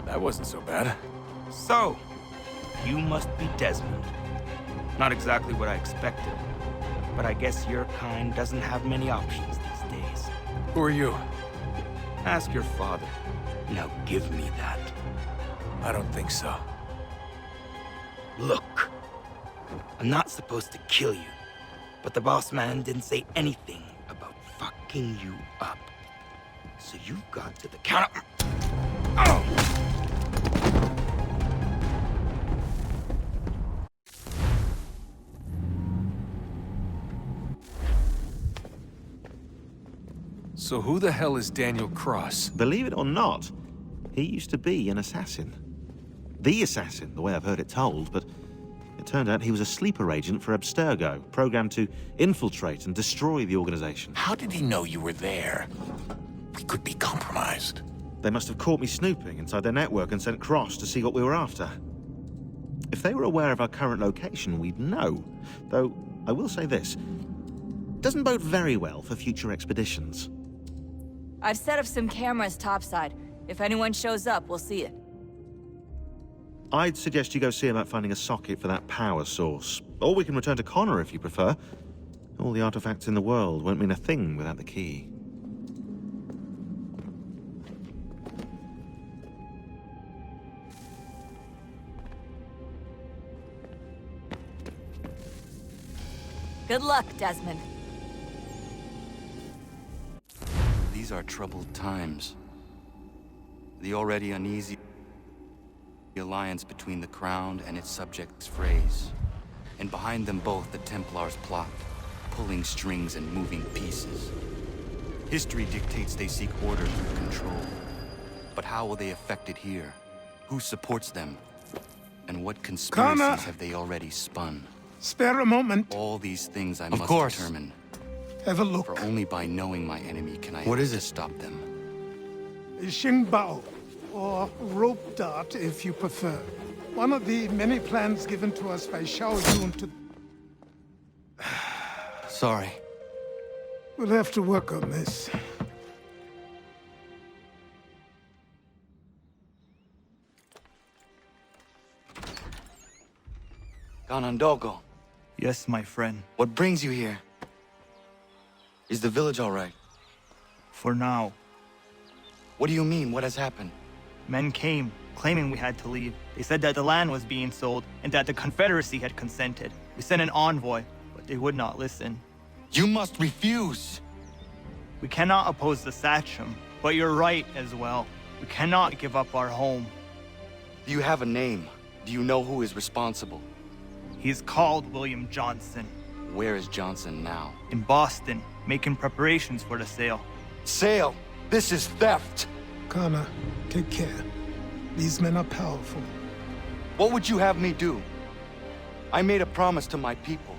That wasn't so bad. So, you must be Desmond. Not exactly what I expected, but I guess your kind doesn't have many options these days. Who are you? Ask your father. Now give me that. I don't think so. Look, I'm not supposed to kill you, but the boss man didn't say anything about fucking you up. So you've got to the counter. Oh! So who the hell is Daniel Cross? Believe it or not, he used to be an assassin. The assassin, the way I've heard it told, but it turned out he was a sleeper agent for Abstergo, programmed to infiltrate and destroy the organization. How did he know you were there? We could be compromised. They must have caught me snooping inside their network and sent Cross to see what we were after. If they were aware of our current location, we'd know. Though, I will say this. Doesn't bode very well for future expeditions. I've set up some cameras topside. If anyone shows up, we'll see it. I'd suggest you go see about finding a socket for that power source. Or we can return to Connor if you prefer. All the artifacts in the world won't mean a thing without the key. Good luck, Desmond. These are troubled times. The already uneasy alliance between the Crown and its subjects frays. And behind them both the Templars plot, pulling strings and moving pieces. History dictates they seek order through control. But how will they affect it here? Who supports them? And what conspiracies Connor! have they already spun? Spare a moment. All these things I Of must course. determine. Have a look. For only by knowing my enemy can I What hope is to it? stop them. Xingbao, or rope dart if you prefer. One of the many plans given to us by Xiao Yun to... Sorry. We'll have to work on this. Ganondogo. Yes, my friend. What brings you here? Is the village all right? For now. What do you mean? What has happened? Men came, claiming we had to leave. They said that the land was being sold, and that the Confederacy had consented. We sent an envoy, but they would not listen. You must refuse! We cannot oppose the Sachem, but you're right as well. We cannot give up our home. Do you have a name? Do you know who is responsible? He's called William Johnson. Where is Johnson now? In Boston, making preparations for the sale. Sale! This is theft! Connor, take care. These men are powerful. What would you have me do? I made a promise to my people.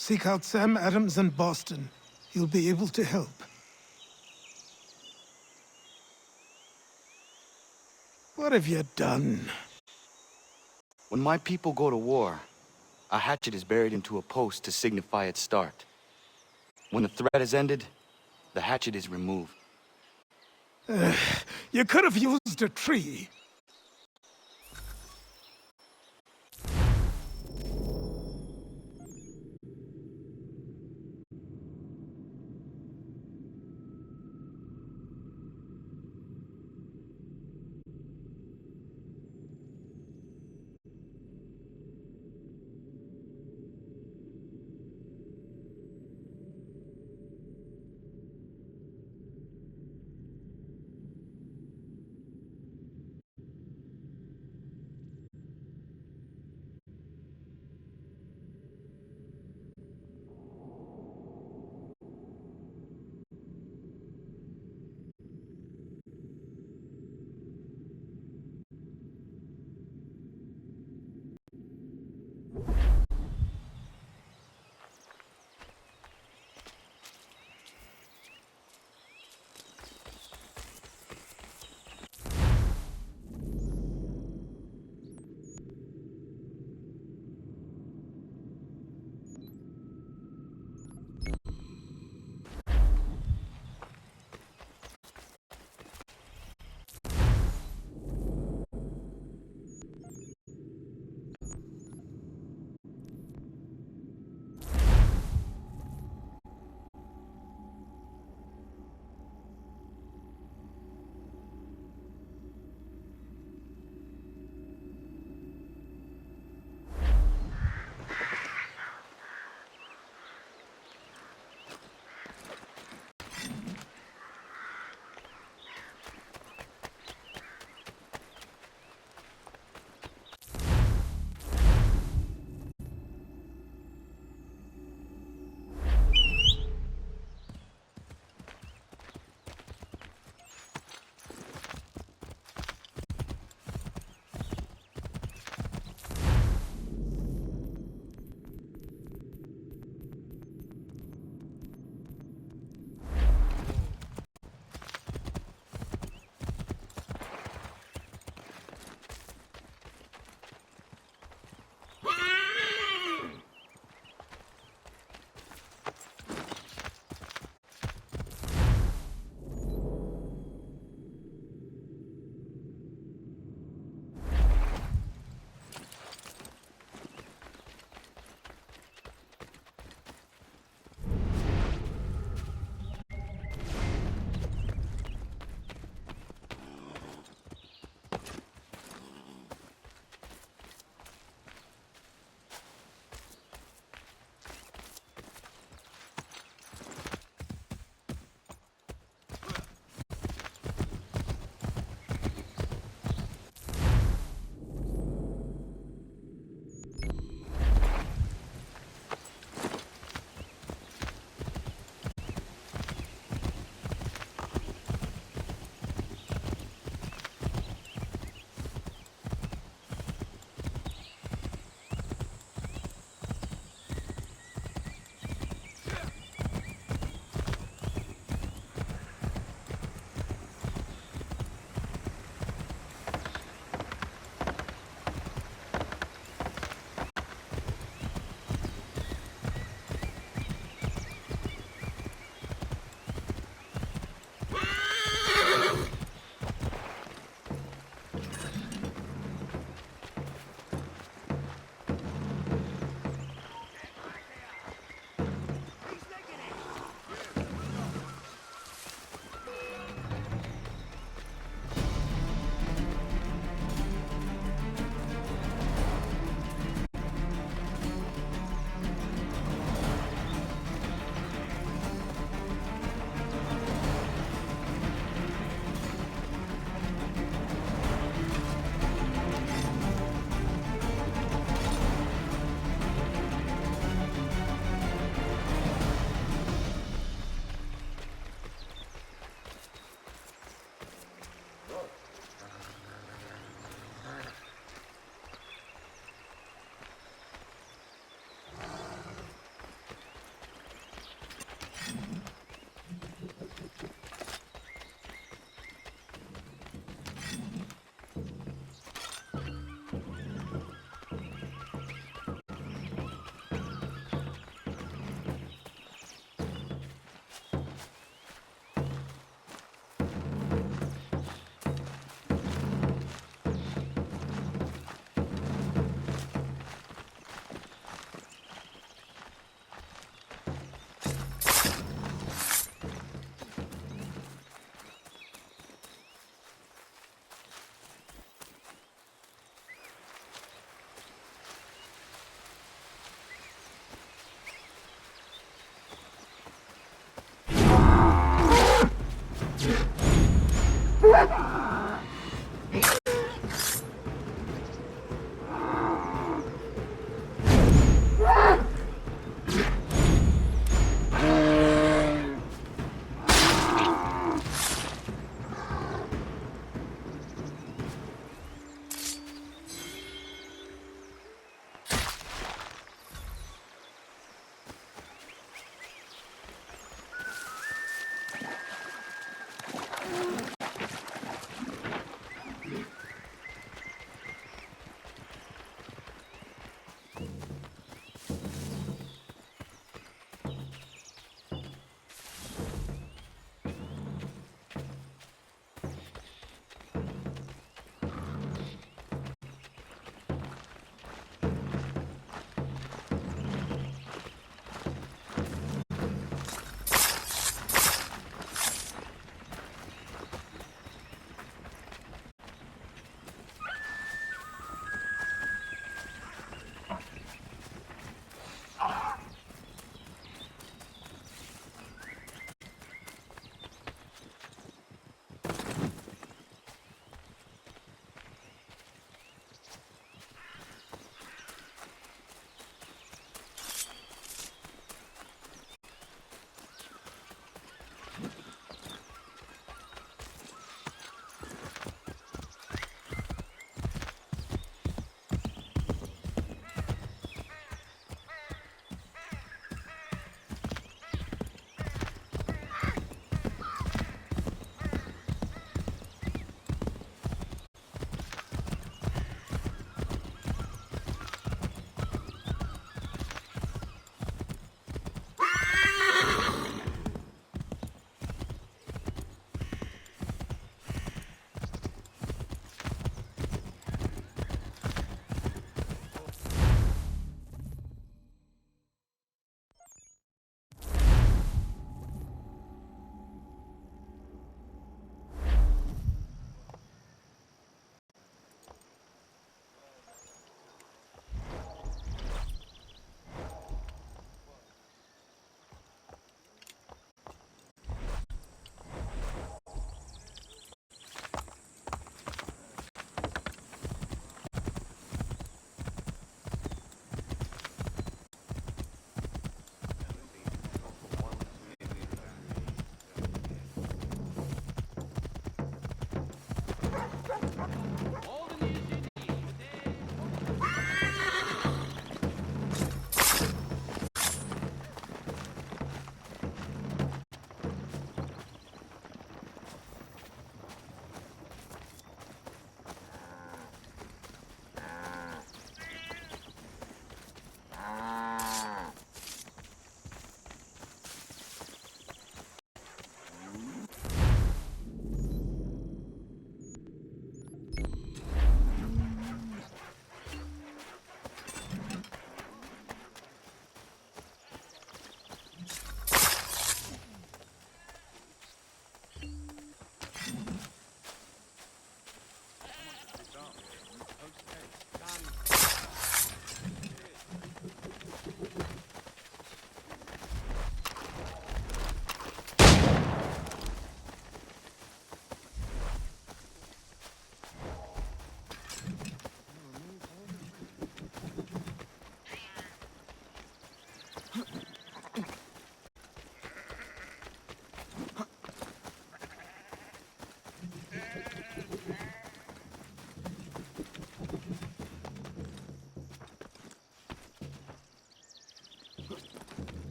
Seek out Sam Adams in Boston. He'll be able to help. What have you done? When my people go to war, a hatchet is buried into a post to signify its start. When the threat is ended, the hatchet is removed. You could have used a tree.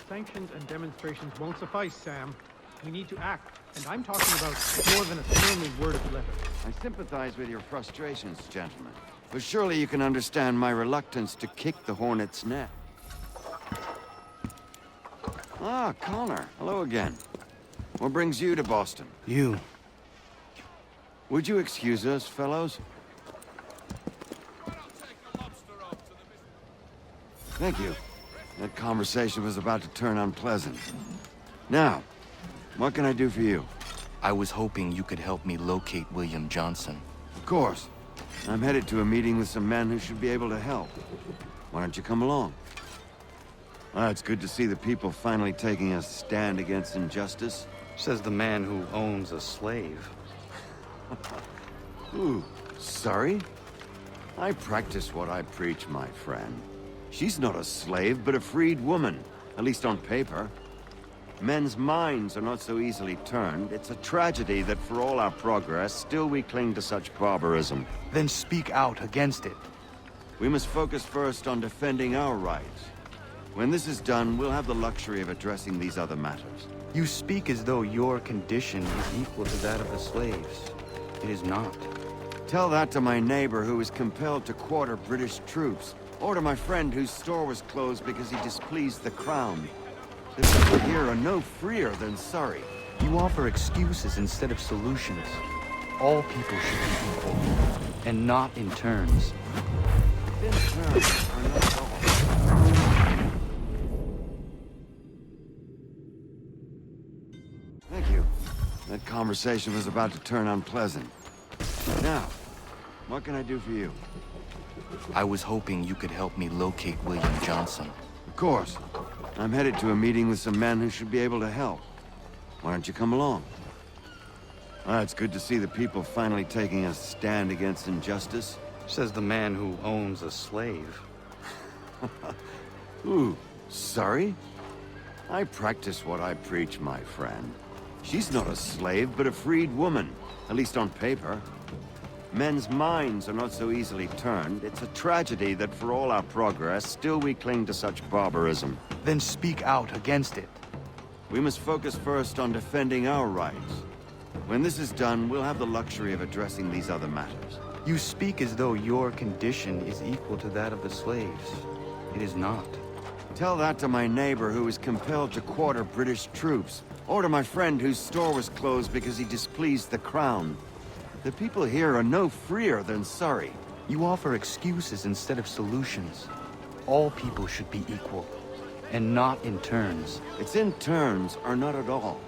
Sanctions and demonstrations won't suffice, Sam. We need to act, and I'm talking about more than a sternly worded letter. I sympathize with your frustrations, gentlemen. But surely you can understand my reluctance to kick the hornet's nest. Ah, Connor. Hello again. What brings you to Boston? You. Would you excuse us, fellows? Thank you. That conversation was about to turn unpleasant. Now, what can I do for you? I was hoping you could help me locate William Johnson. Of course. I'm headed to a meeting with some men who should be able to help. Why don't you come along? It's good to see the people finally taking a stand against injustice. Says the man who owns a slave. Ooh, sorry? I practice what I preach, my friend. She's not a slave, but a freed woman, at least on paper. Men's minds are not so easily turned. It's a tragedy that for all our progress, still we cling to such barbarism. Then speak out against it. We must focus first on defending our rights. When this is done, we'll have the luxury of addressing these other matters. You speak as though your condition is equal to that of the slaves. It is not. Tell that to my neighbor who was compelled to quarter British troops, or to my friend whose store was closed because he displeased the crown. The people here are no freer than Surrey. You offer excuses instead of solutions. All people should be equal, and not in turns. In turns are not all. Thank you. That conversation was about to turn unpleasant. Now, what can I do for you? I was hoping you could help me locate William Johnson. Of course. I'm headed to a meeting with some men who should be able to help. Why don't you come along? It's good to see the people finally taking a stand against injustice. Says the man who owns a slave. Ooh, sorry? I practice what I preach, my friend. She's not a slave, but a freed woman, at least on paper. Men's minds are not so easily turned. It's a tragedy that for all our progress, still we cling to such barbarism. Then speak out against it. We must focus first on defending our rights. When this is done, we'll have the luxury of addressing these other matters. You speak as though your condition is equal to that of the slaves. It is not. Tell that to my neighbor who was compelled to quarter British troops, or to my friend whose store was closed because he displeased the crown. The people here are no freer than Surrey. You offer excuses instead of solutions. All people should be equal, and not in turns. It's in turns or not at all.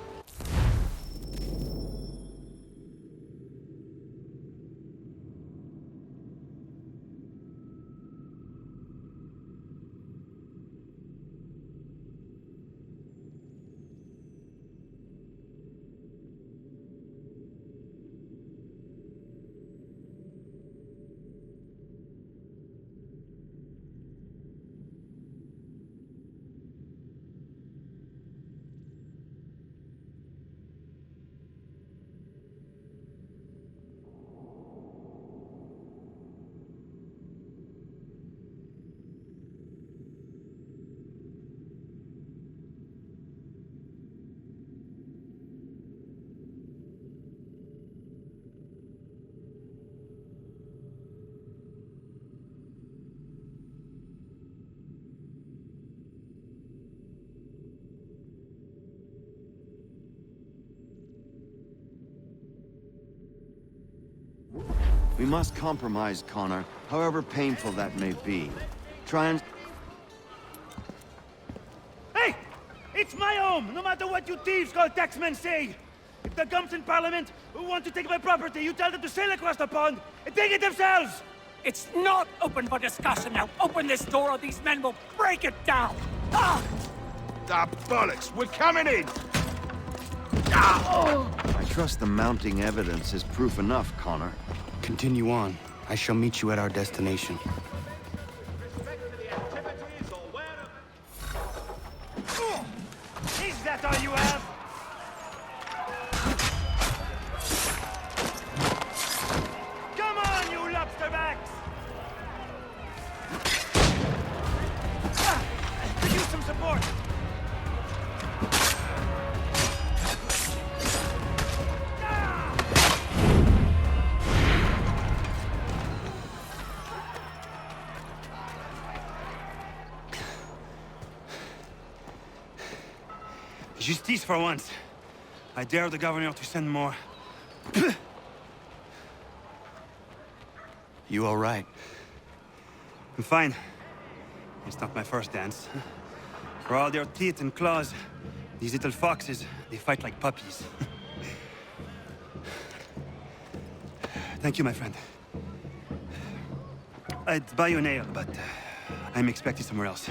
We must compromise, Connor, however painful that may be. Try and... Hey! It's my home, no matter what you thieves called taxmen say! If the gumps in Parliament who want to take my property, you tell them to sail across the pond and take it themselves! It's not open for discussion now. Open this door or these men will break it down. Ah! Ah, bollocks! We're coming in! I trust the mounting evidence is proof enough, Connor. Continue on. I shall meet you at our destination. Is that all you have? Come on, you lobsterbacks! Could use some support. Justice for once. I dare the governor to send more. You all right? I'm fine. It's not my first dance. For all their teeth and claws, these little foxes, they fight like puppies. Thank you, my friend. I'd buy you an ale, but I'm expecting somewhere else.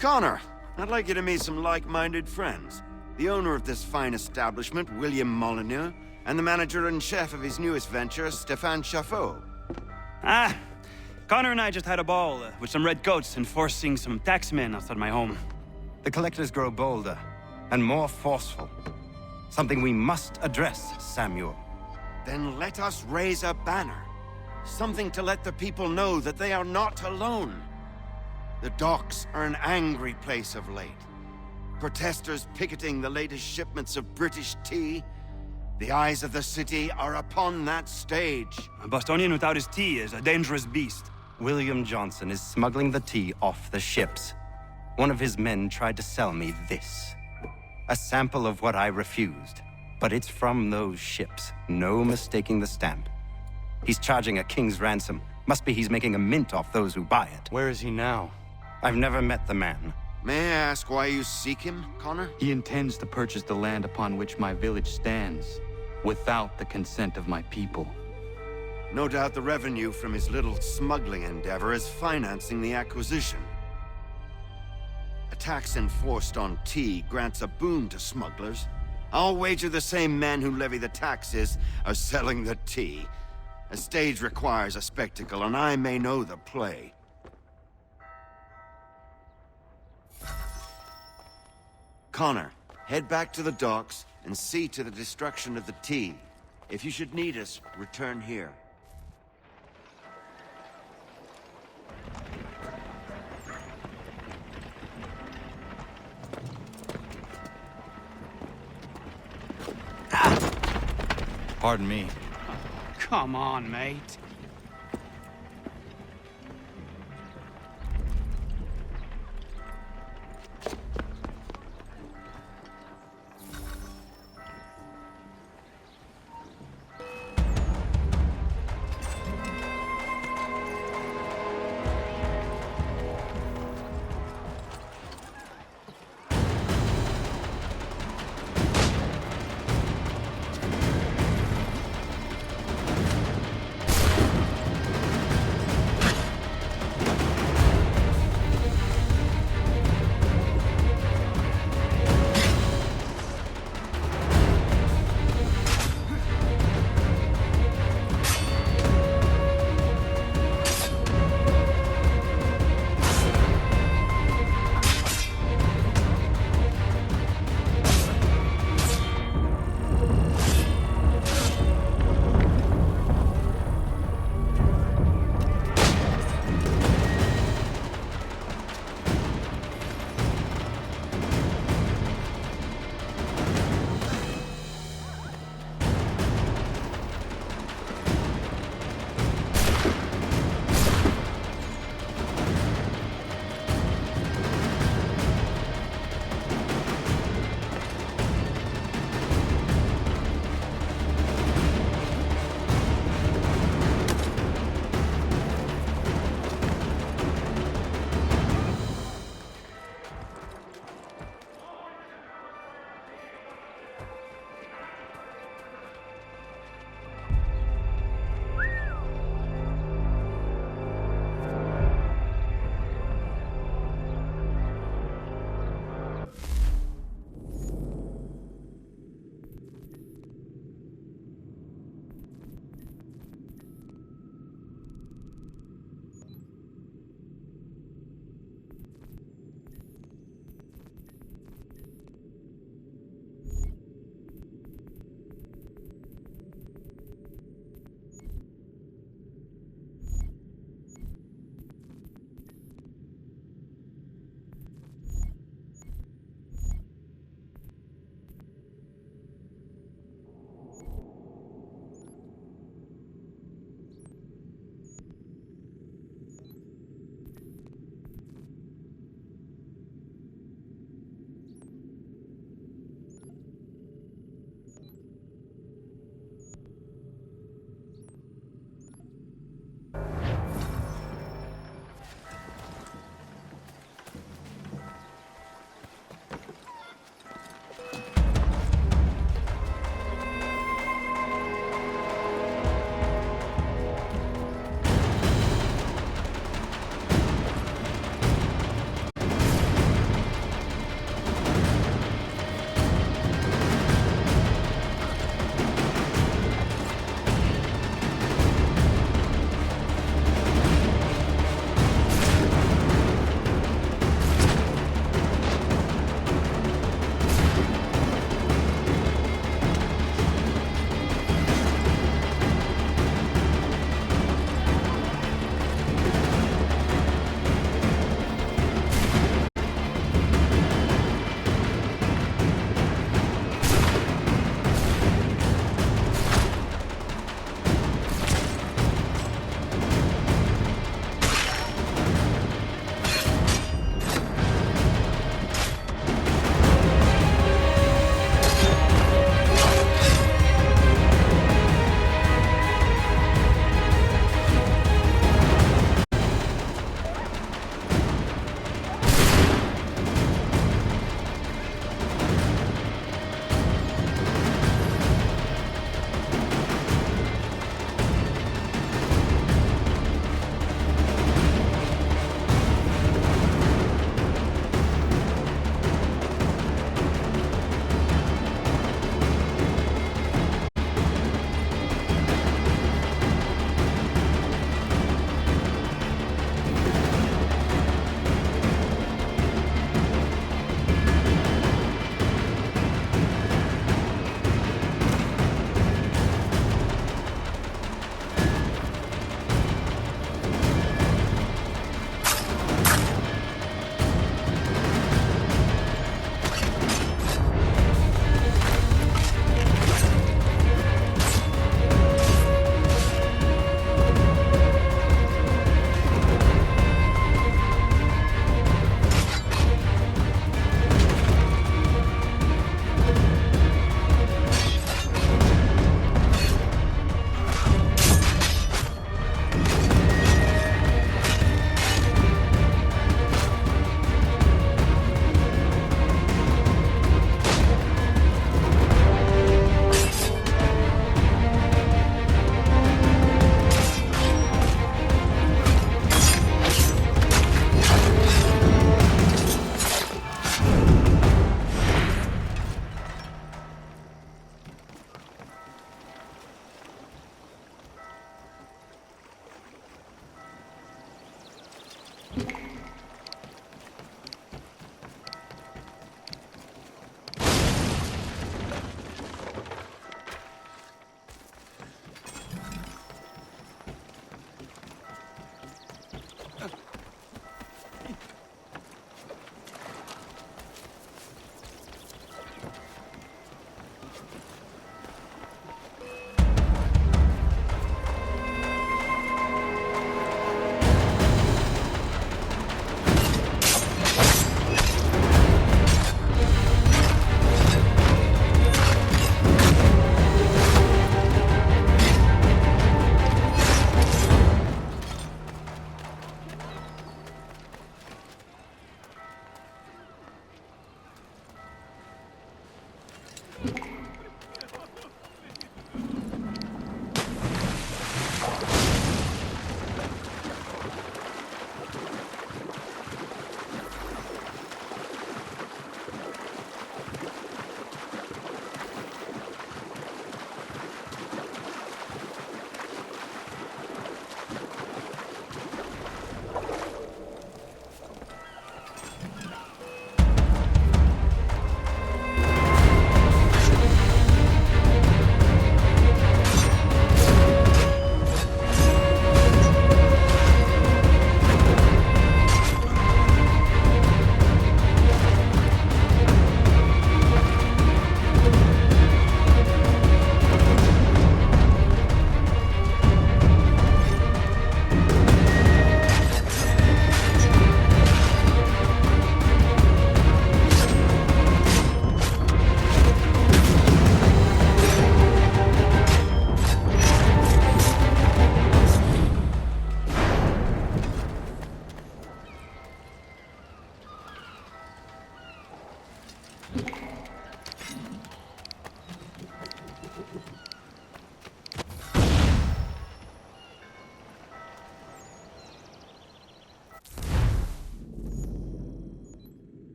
Connor, I'd like you to meet some like-minded friends. The owner of this fine establishment, William Molyneux, and the manager and chef of his newest venture, Stéphane Chaffeau. Ah, Connor and I just had a ball with some red coats enforcing some taxmen outside my home. The collectors grow bolder and more forceful. Something we must address, Samuel. Then let us raise a banner. Something to let the people know that they are not alone. The docks are an angry place of late. Protesters picketing the latest shipments of British tea. The eyes of the city are upon that stage. A Bostonian without his tea is a dangerous beast. William Johnson is smuggling the tea off the ships. One of his men tried to sell me this. A sample of what I refused. But it's from those ships. No mistaking the stamp. He's charging a king's ransom. Must be he's making a mint off those who buy it. Where is he now? I've never met the man. May I ask why you seek him, Connor? He intends to purchase the land upon which my village stands, without the consent of my people. No doubt the revenue from his little smuggling endeavor is financing the acquisition. A tax enforced on tea grants a boon to smugglers. I'll wager the same men who levy the taxes are selling the tea. A stage requires a spectacle, and I may know the play. Connor, head back to the docks and see to the destruction of the tea. If you should need us, return here. Pardon me. Come on, mate.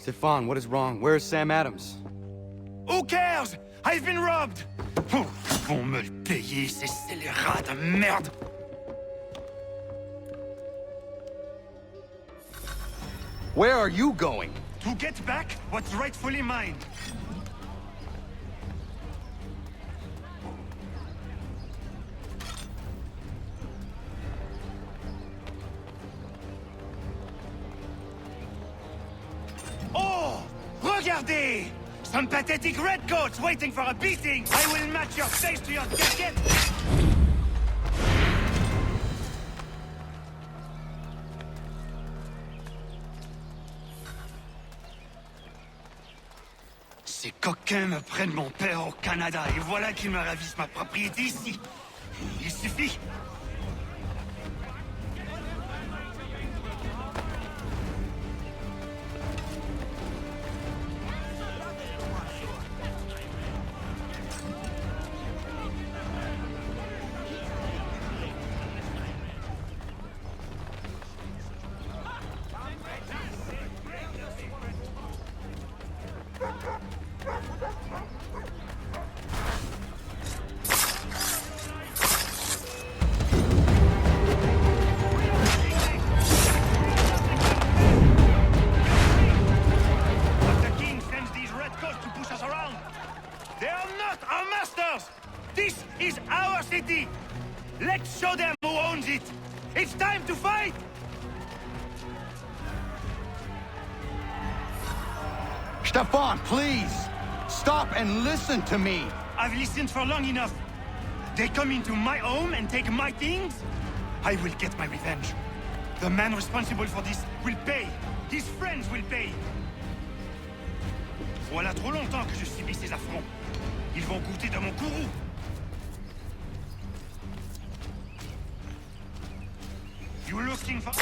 Stefan, what is wrong? Where is Sam Adams? Who cares? I've been robbed! Oh, ils vont me le payer, ces scélérats de merde! Where are you going? To get back what's rightfully mine. Oh! Regardez! Some pathetic redcoats waiting for a beating! I will match your face to your jacket! Ces coquins me prennent mon père au Canada, et voilà qu'ils me ravissent ma propriété ici. Il suffit. This is our city! Let's show them who owns it! It's time to fight! Stefan, please! Stop and listen to me! I've listened for long enough. They come into my home and take my things? I will get my revenge. The man responsible for this will pay. His friends will pay. Voilà trop longtemps que je subis ces affronts. Ils vont goûter de mon courroux. You looking for...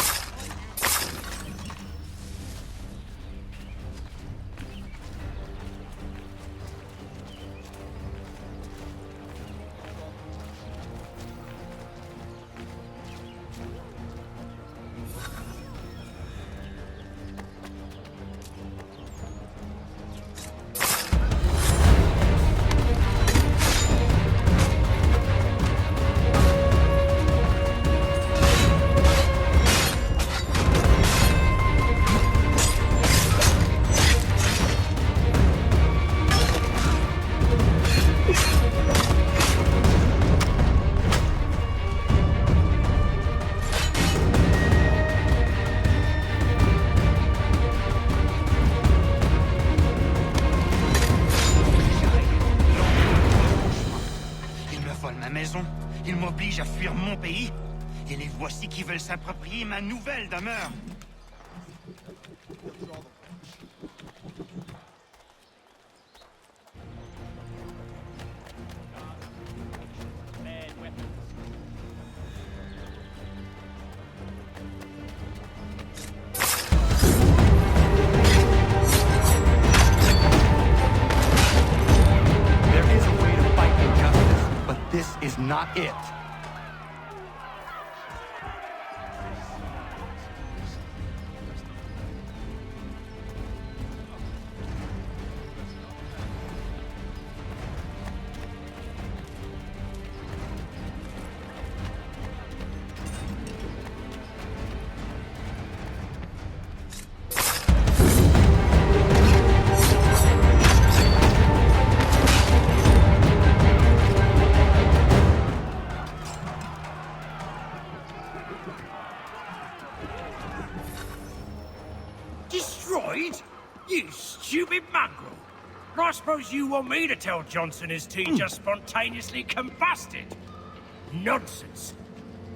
Ils m'obligent à fuir mon pays. Et les voici qui veulent s'approprier ma nouvelle demeure. This is not it. Destroyed? You stupid mongrel! I suppose you want me to tell Johnson his tea just spontaneously combusted? Nonsense.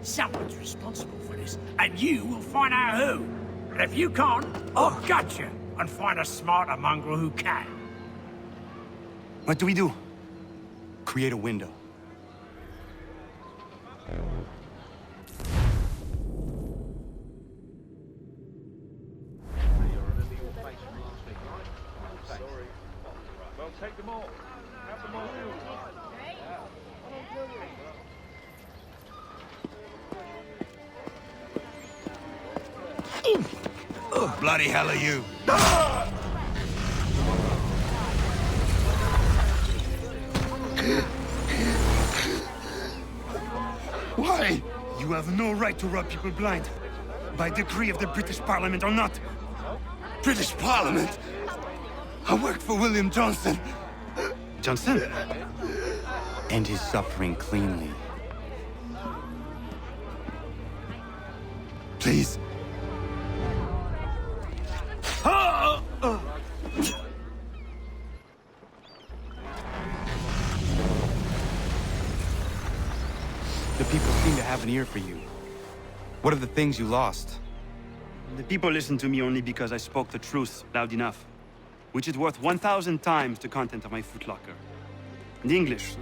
Someone's responsible for this, and you will find out who. And if you can't, I'll gut you and find a smarter mongrel who can. What do we do? Create a window. Well, take them all. Have them all. Bloody hell are you? Why? You have no right to rob people blind. By decree of the British Parliament or not. British Parliament? I worked for William Johnson. Johnson? End his suffering cleanly. Please. The people seem to have an ear for you. What are the things you lost? The people listen to me only because I spoke the truth loud enough, which is worth 1,000 times the content of my footlocker. The English,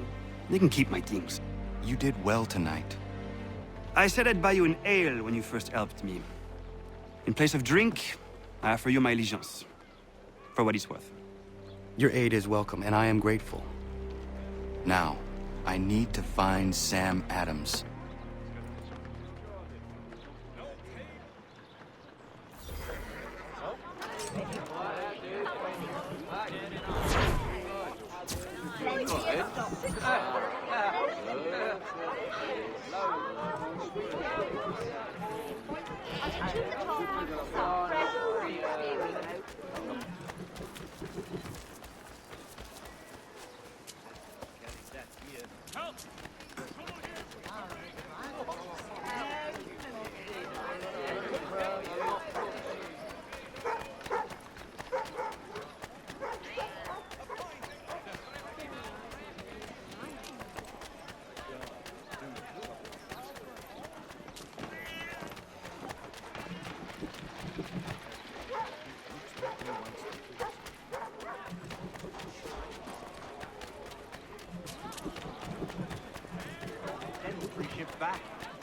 they can keep my things. You did well tonight. I said I'd buy you an ale when you first helped me. In place of drink, I offer you my allegiance. For what it's worth. Your aid is welcome, and I am grateful. Now, I need to find Sam Adams.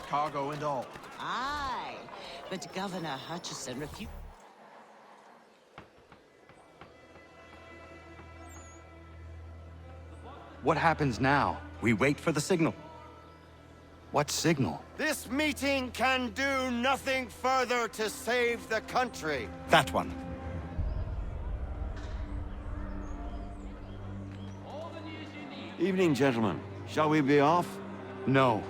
Cargo and all. Aye, but Governor Hutchison refused. What happens now? We wait for the signal. What signal? This meeting can do nothing further to save the country. That one. Evening, gentlemen. Shall we be off? No.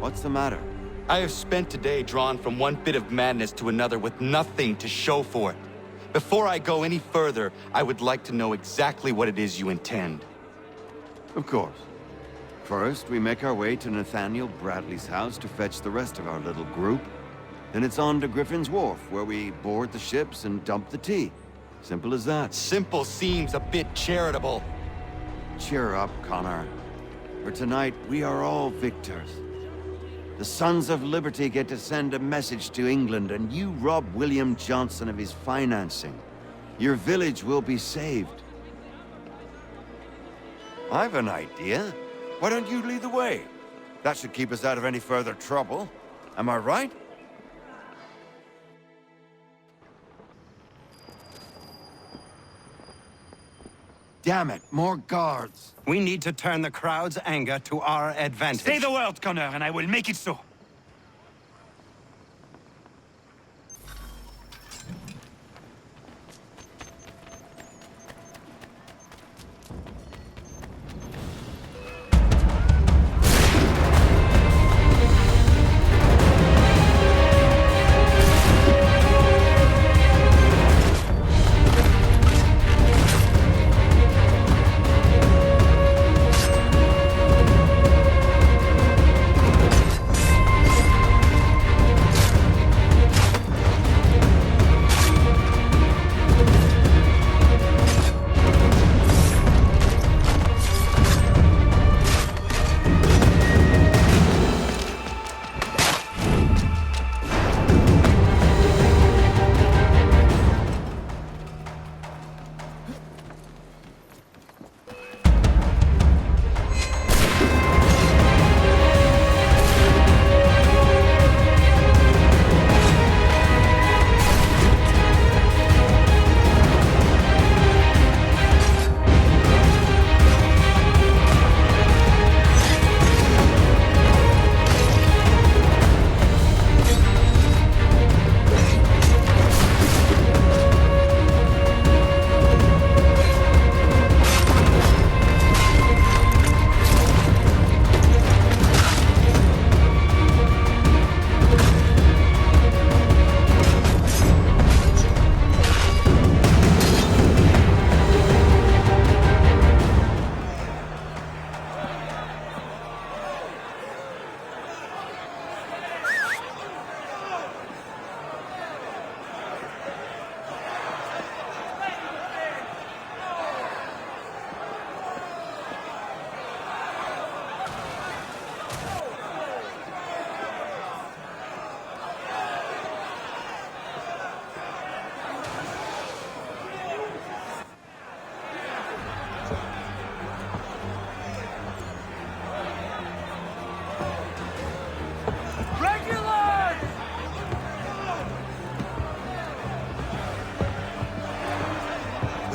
What's the matter? I have spent today drawn from one bit of madness to another with nothing to show for it. Before I go any further, I would like to know exactly what it is you intend. Of course. First, we make our way to Nathaniel Bradley's house to fetch the rest of our little group. Then it's on to Griffin's Wharf, where we board the ships and dump the tea. Simple as that. Simple seems a bit charitable. Cheer up, Connor. For tonight, we are all victors. The Sons of Liberty get to send a message to England, and you rob William Johnson of his financing. Your village will be saved. I've an idea. Why don't you lead the way? That should keep us out of any further trouble. Am I right? Damn it, more guards. We need to turn the crowd's anger to our advantage. Say the word, Connor, and I will make it so.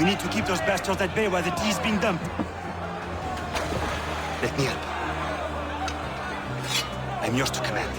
We need to keep those bastards at bay while the tea is being dumped. Let me help. I'm yours to command.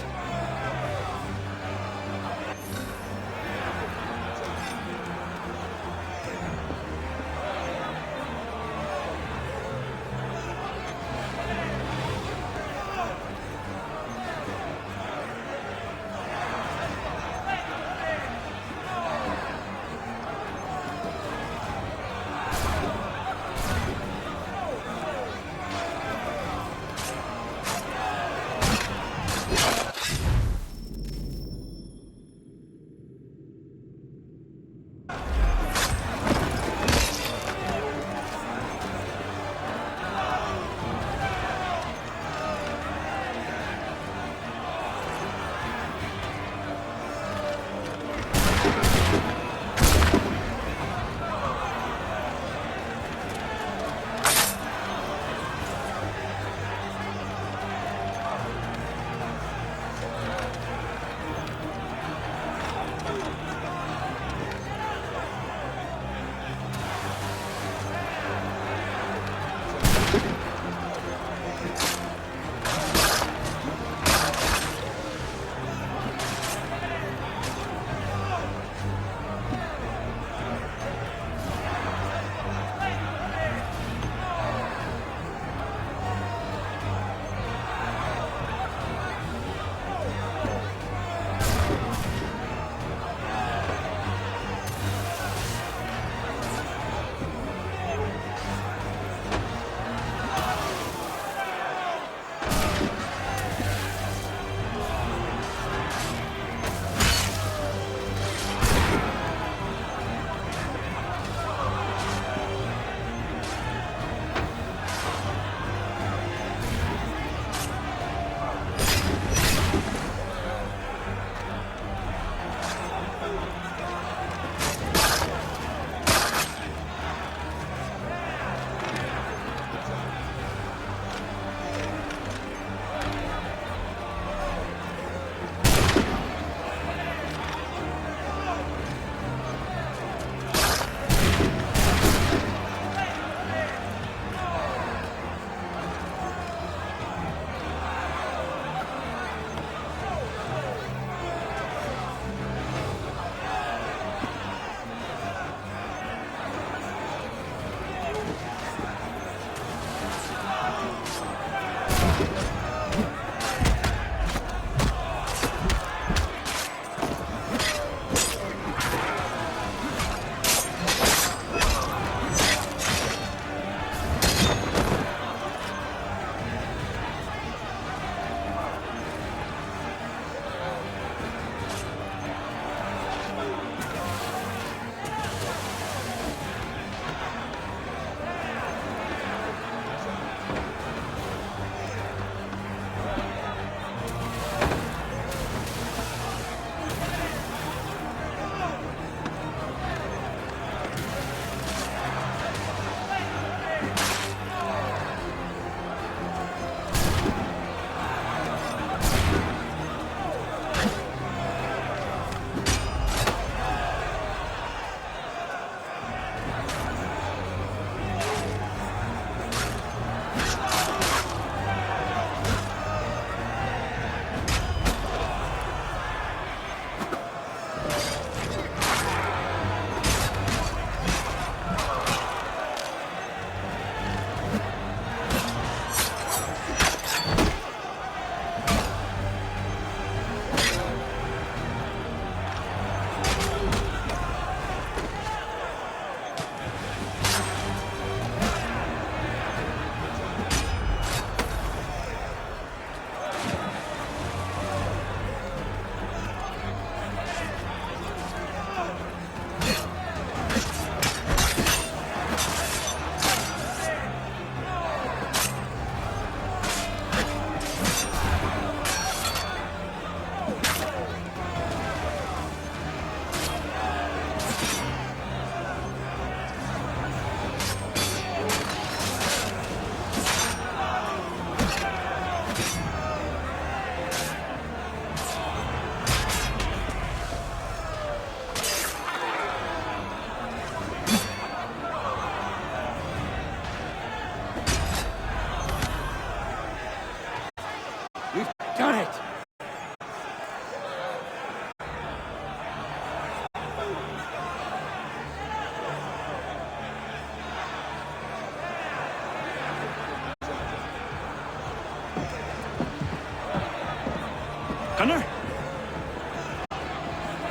Gunner?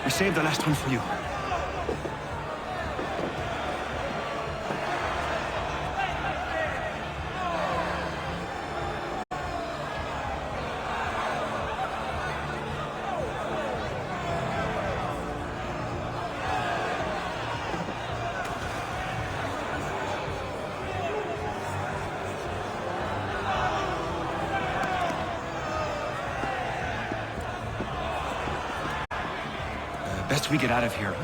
I saved the last one for you. Best we get out of here.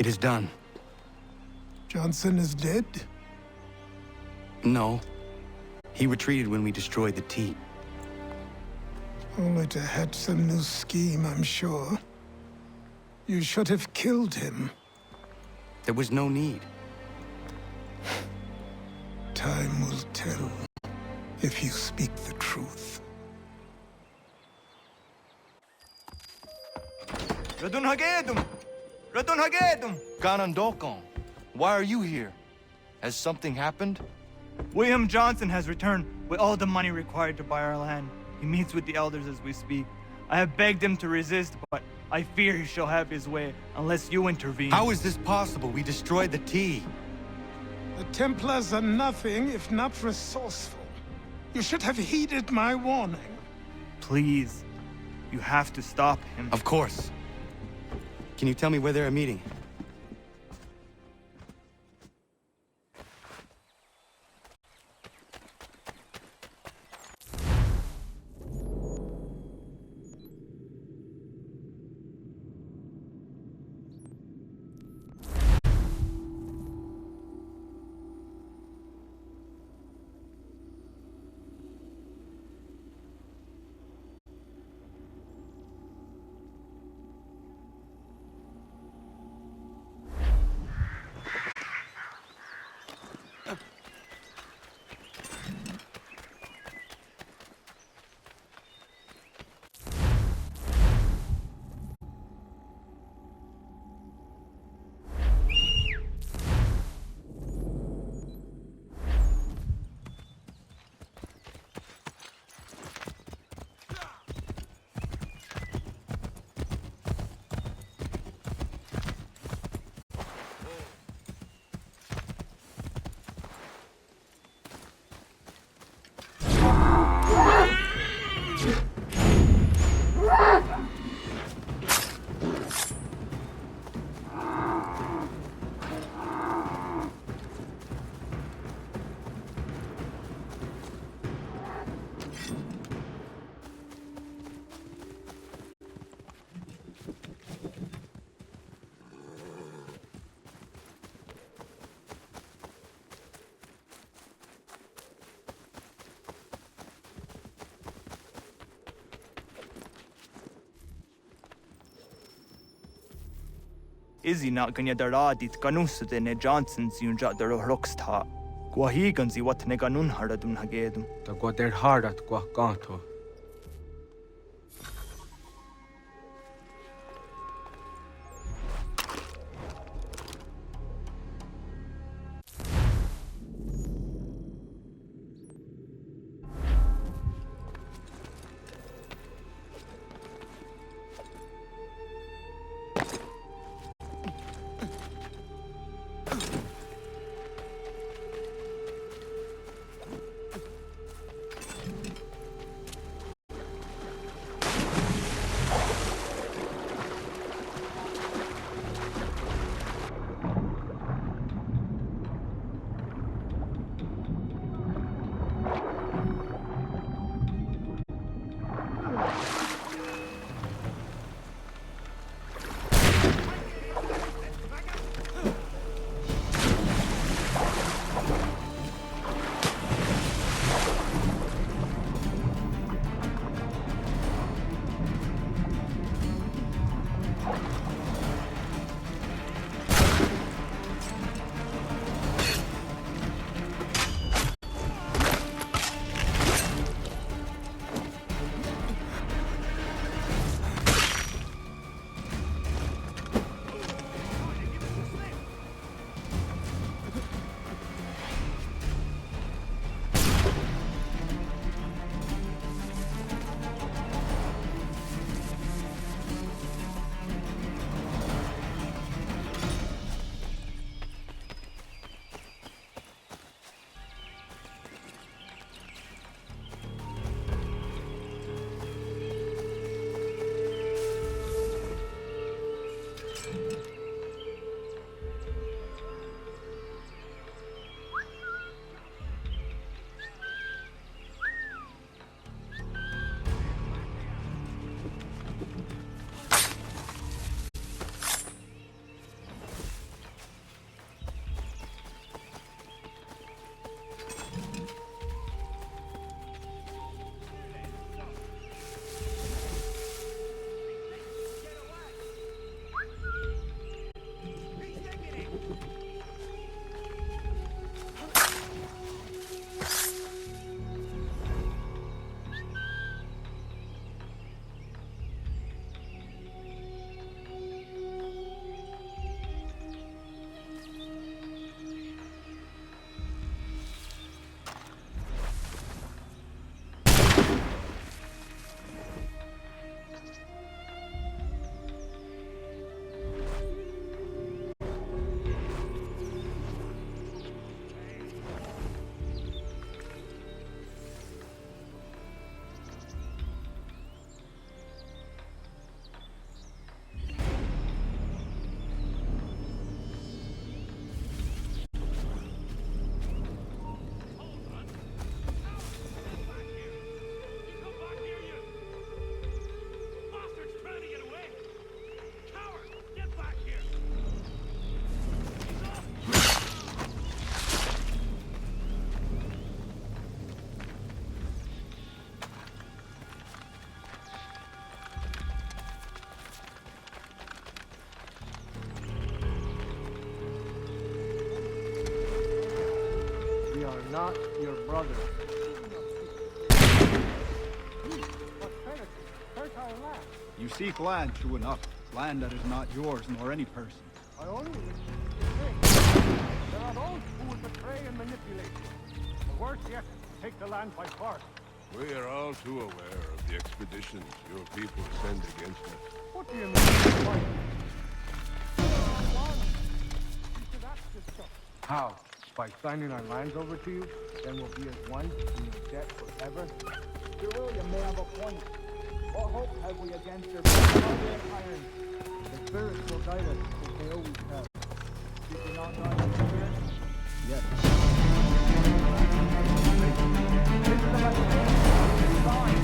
It is done. Johnson is dead? No. He retreated when we destroyed the T. Only to hatch some new scheme, I'm sure. You should have killed him. There was no need. Time will tell if you speak the truth. Radun Hagedum! Radun Hagedum! Ganondokon, why are you here? Has something happened? William Johnson has returned with all the money required to buy our land. He meets with the elders as we speak. I have begged him to resist, but I fear he shall have his way unless you intervene. How is this possible? We destroyed the T. The Templars are nothing if not resourceful. You should have heeded my warning. Please, you have to stop him. Of course. Can you tell me where they're meeting? Izzy not ganya daradit ganusade ne Johnson's yunja daro rocksta. Guahiganzi what ne ganun haradun hagedum. Ta goder hardat gua ganto. are not your brothers. You seek land, true enough. Land that is not yours nor any person. I only wish to say there are those who would betray and manipulate you. Or worse yet, take the land by force. We are all too aware of the expeditions your people send against us. What do you mean by how? By signing our lands over to you? Then we'll be as one, in your debt forever? Sir William may have a point. What hope have we against your barbarian tyrants? The spirits will guide us, as they always have. Did you not guide the spirits? Yes. This is the right way. Sign.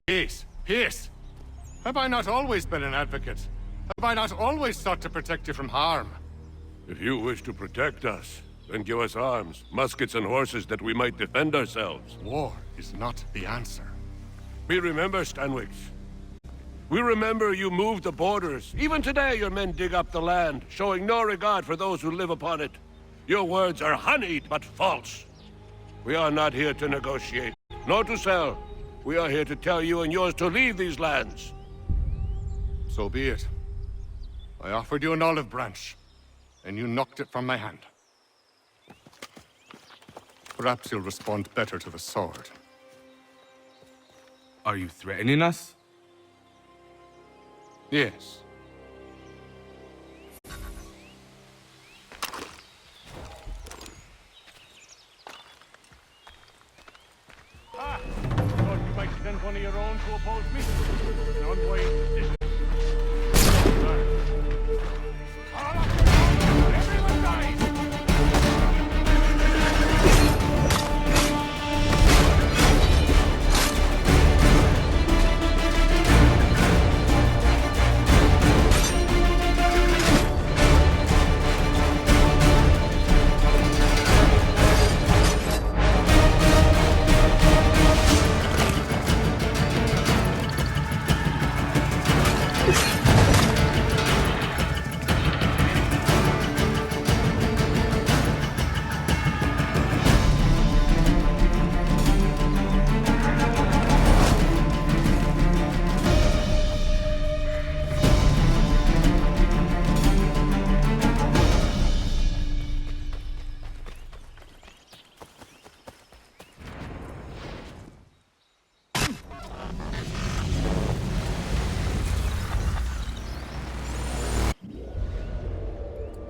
Peace! Peace! Have I not always been an advocate? Have I not always sought to protect you from harm? If you wish to protect us, then give us arms, muskets and horses that we might defend ourselves. War is not the answer. We remember, Stanwix. We remember you moved the borders. Even today your men dig up the land, showing no regard for those who live upon it. Your words are honeyed, but false. We are not here to negotiate, nor to sell. We are here to tell you and yours to leave these lands. So be it. I offered you an olive branch, and you knocked it from my hand. Perhaps you'll respond better to the sword. Are you threatening us? Yes. Ah! Thought you might send one of your own to oppose me? An unwise decision. Everyone dies!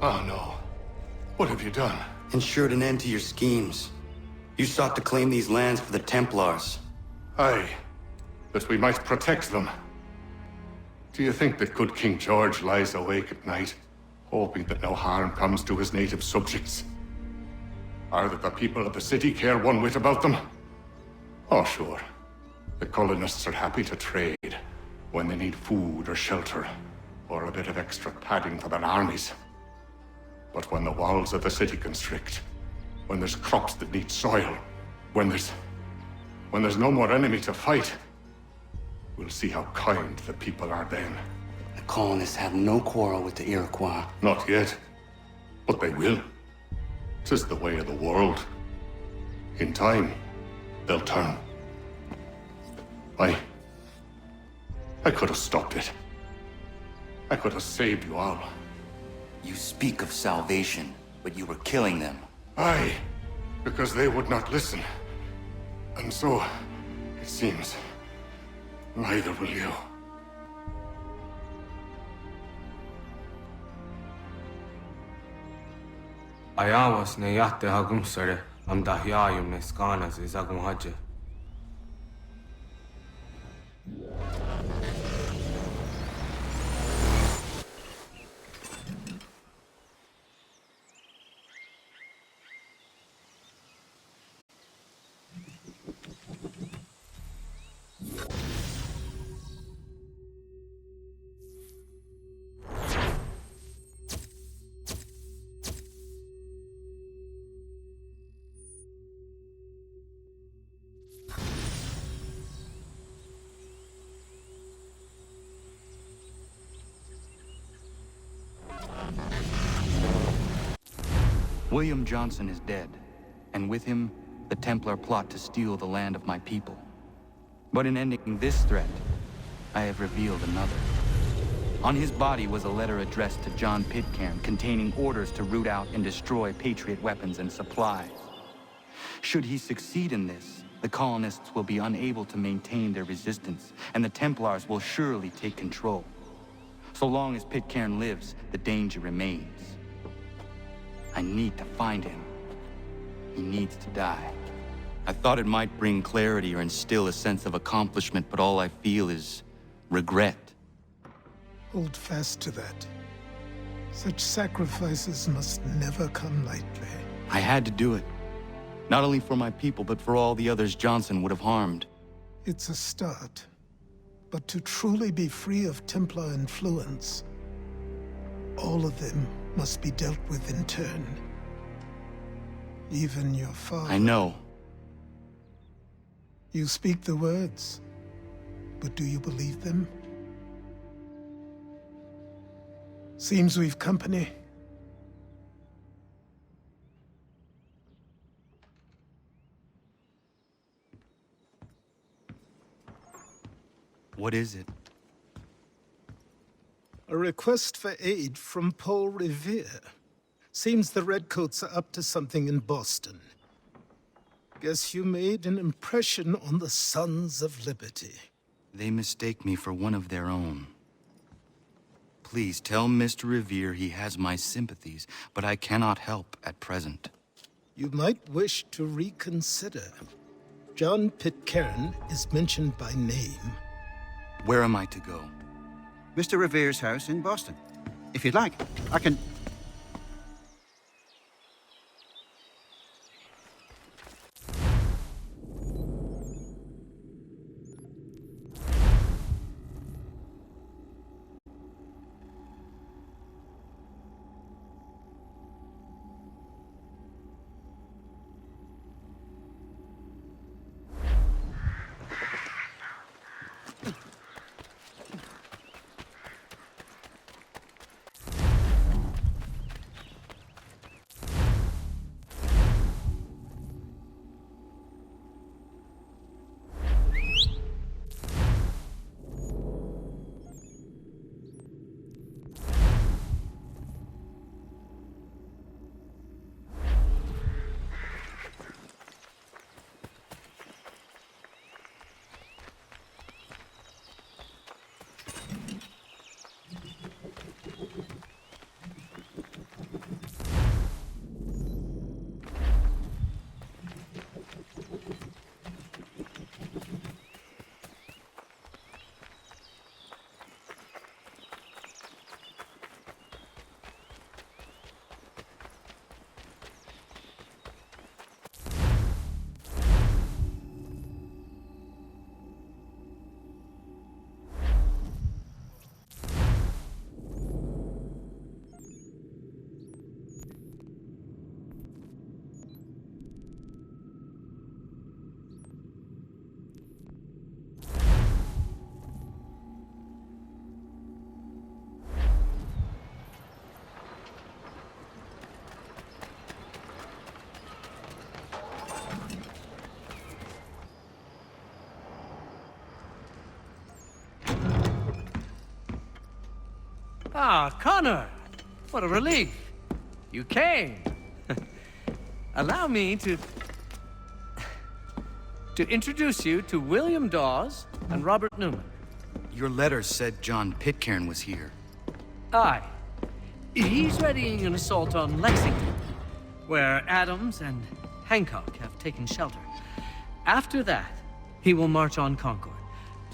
Oh no. What have you done? Ensured an end to your schemes. You sought to claim these lands for the Templars. Aye, that we might protect them. Do you think that good King George lies awake at night, hoping that no harm comes to his native subjects? Or that the people of the city care one whit about them? Oh, sure. The colonists are happy to trade when they need food or shelter, or a bit of extra padding for their armies. But when the walls of the city constrict, when there's crops that need soil, when there's no more enemy to fight, we'll see how kind the people are then. The colonists have no quarrel with the Iroquois. Not yet, but they will. 'Tis the way of the world. In time, they'll turn. I could have stopped it. I could have saved you all. You speak of salvation, but you were killing them. Aye, because they would not listen. And so, it seems, neither will you. Ayawas ne yate hagum sare am dahyayum ne skanas is agum haje. William Johnson is dead, and with him, the Templar plot to steal the land of my people. But in ending this threat, I have revealed another. On his body was a letter addressed to John Pitcairn containing orders to root out and destroy Patriot weapons and supplies. Should he succeed in this, the colonists will be unable to maintain their resistance, and the Templars will surely take control. So long as Pitcairn lives, the danger remains. I need to find him. He needs to die. I thought it might bring clarity or instill a sense of accomplishment, but all I feel is regret. Hold fast to that. Such sacrifices must never come lightly. I had to do it. Not only for my people, but for all the others Johnson would have harmed. It's a start. But to truly be free of Templar influence, all of them must be dealt with in turn. Even your father. I know. You speak the words, but do you believe them? Seems we've company. What is it? A request for aid from Paul Revere. Seems the Redcoats are up to something in Boston. Guess you made an impression on the Sons of Liberty. They mistake me for one of their own. Please tell Mr. Revere he has my sympathies, but I cannot help at present. You might wish to reconsider. John Pitcairn is mentioned by name. Where am I to go? Mr. Revere's house in Boston. If you'd like, I can... Ah, Connor! What a relief. You came. Allow me to introduce you to William Dawes and Robert Newman. Your letter said John Pitcairn was here. Aye. He's readying an assault on Lexington, where Adams and Hancock have taken shelter. After that, he will march on Concord,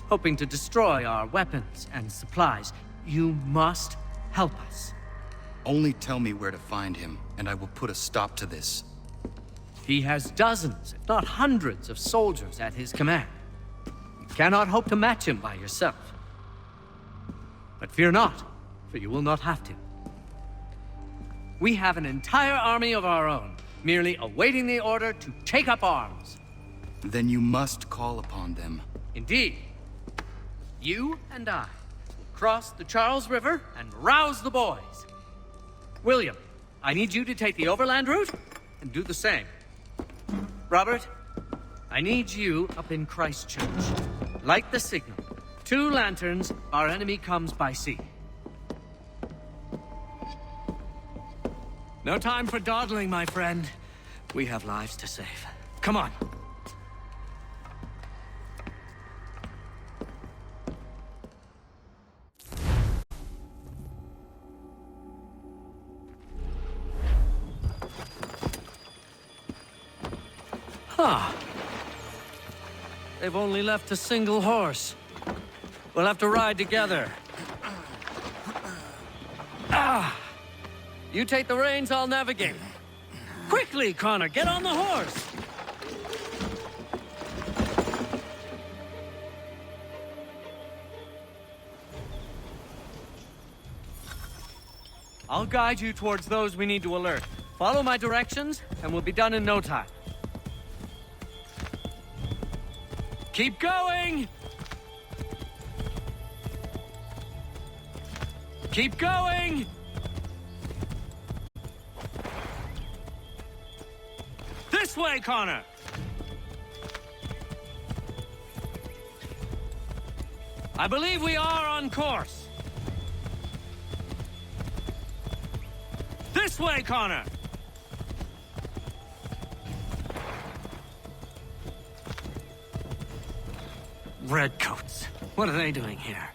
hoping to destroy our weapons and supplies. You must help us. Only tell me where to find him, and I will put a stop to this. He has dozens, if not hundreds, of soldiers at his command. You cannot hope to match him by yourself. But fear not, for you will not have to. We have an entire army of our own, merely awaiting the order to take up arms. Then you must call upon them. Indeed. You and I cross the Charles River and rouse the boys. William, I need you to take the overland route and do the same. Robert, I need you up in Christchurch. Light the signal. 2 lanterns, our enemy comes by sea. No time for dawdling, my friend. We have lives to save. Come on. Huh. They've only left a single horse. We'll have to ride together. Ah! You take the reins, I'll navigate. Quickly, Connor, get on the horse! I'll guide you towards those we need to alert. Follow my directions, and we'll be done in no time. Keep going! Keep going! This way, Connor! I believe we are on course. This way, Connor! Redcoats. What are they doing here?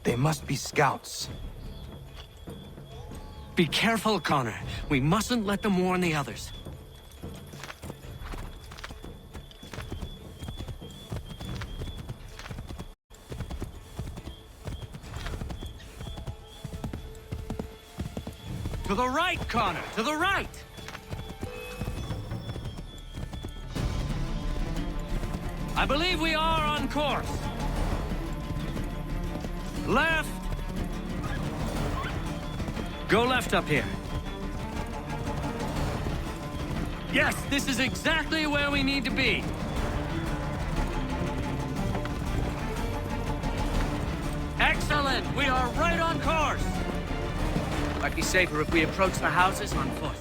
They must be scouts. Be careful, Connor. We mustn't let them warn the others. To the right, Connor! To the right! I believe we are on course. Left! Go left up here. Yes, this is exactly where we need to be. Excellent! We are right on course! Might be safer if we approach the houses on foot.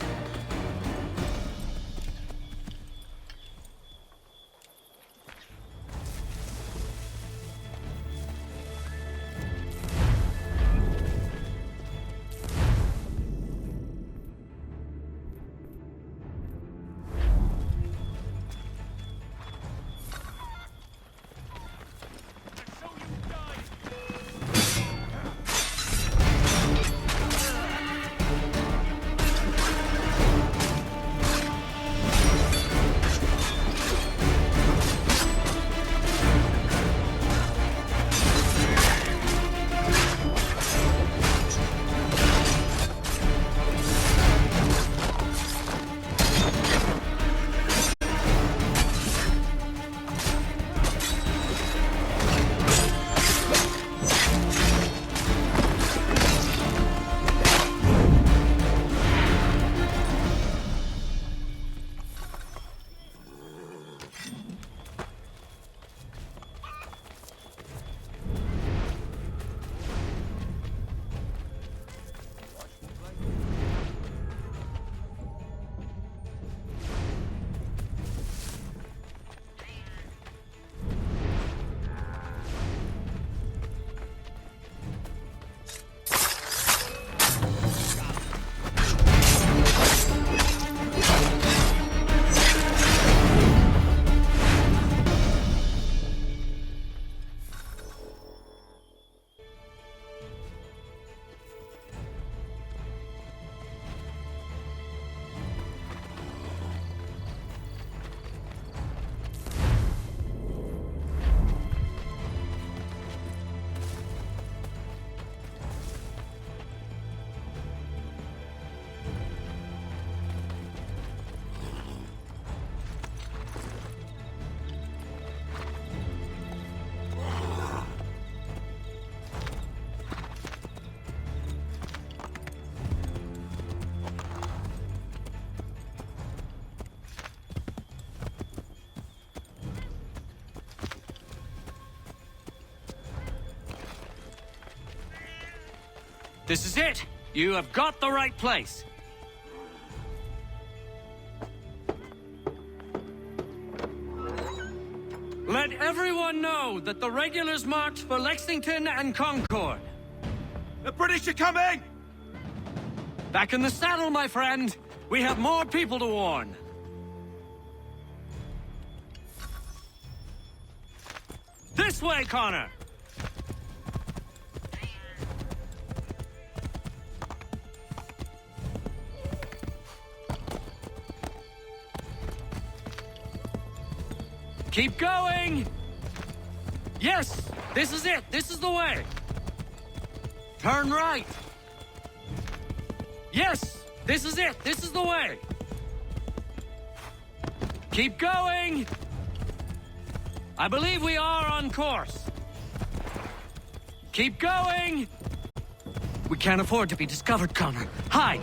This is it! You have got the right place. Let everyone know that the regulars march for Lexington and Concord. The British are coming! Back in the saddle, my friend. We have more people to warn. This way, Connor! Keep going! Yes! This is it! This is the way! Turn right! Yes! This is it! This is the way! Keep going! I believe we are on course. Keep going! We can't afford to be discovered, Connor. Hide!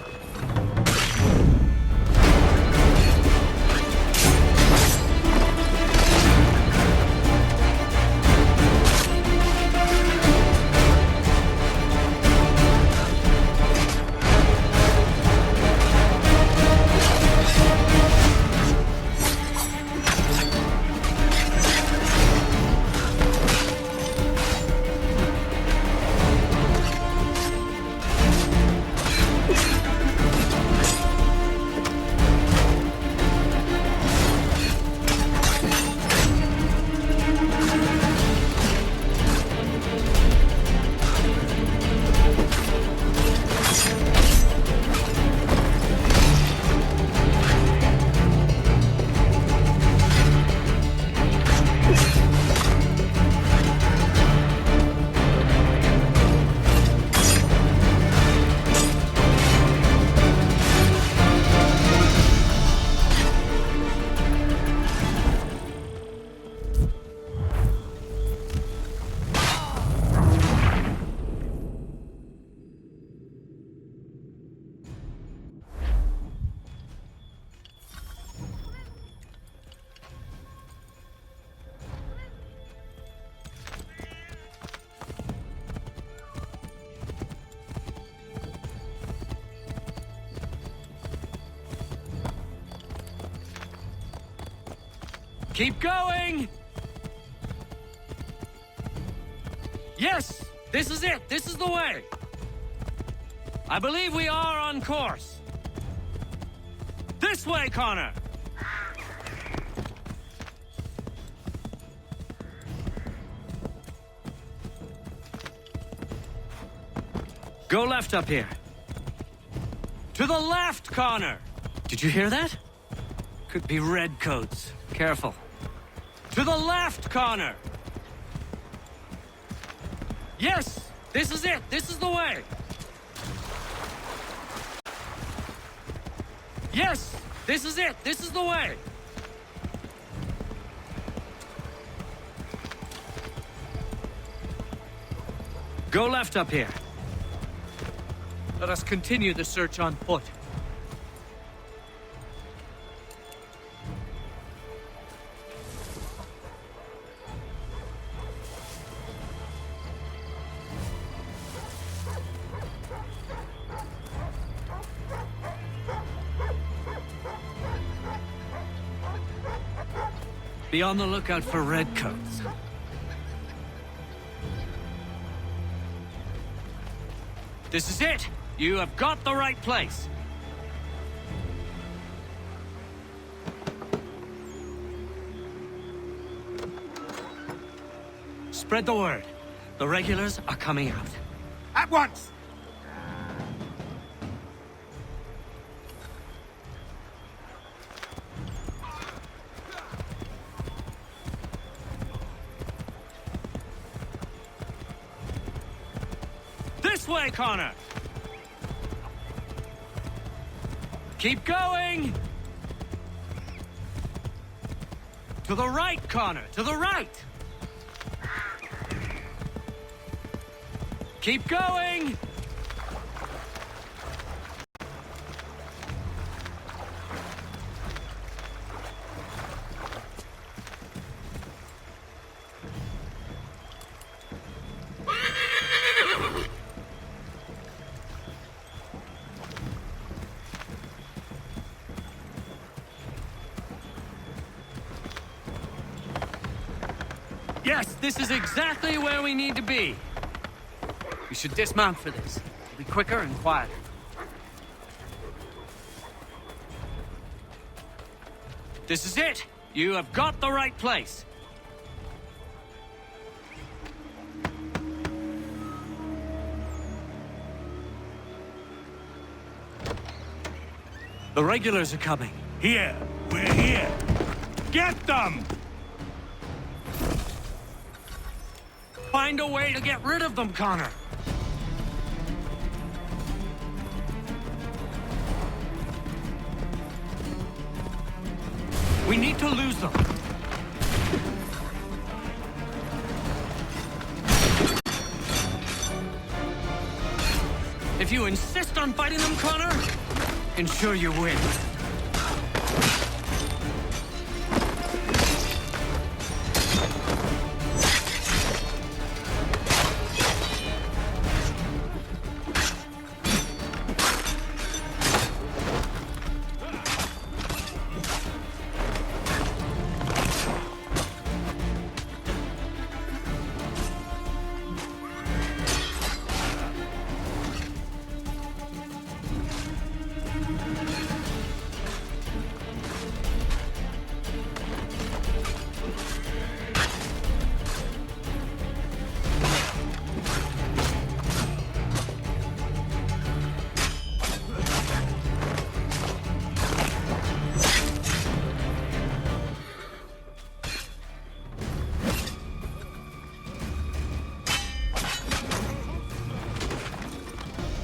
Keep going! Yes! This is it! This is the way! I believe we are on course. This way, Connor! Go left up here. To the left, Connor! Did you hear that? Could be redcoats. Careful. To the left, Connor! Yes! This is it! This is the way! Yes! This is it! This is the way! Go left up here. Let us continue the search on foot. Be on the lookout for redcoats. This is it! You have got the right place. Spread the word. The regulars are coming out. At once! This way, Connor! Keep going! To the right, Connor! To the right! Keep going! Yes, this is exactly where we need to be. We should dismount for this. It'll be quicker and quieter. This is it! You have got the right place. The regulars are coming. Here! We're here! Get them! Find a way to get rid of them, Connor. We need to lose them. If you insist on fighting them, Connor, ensure you win.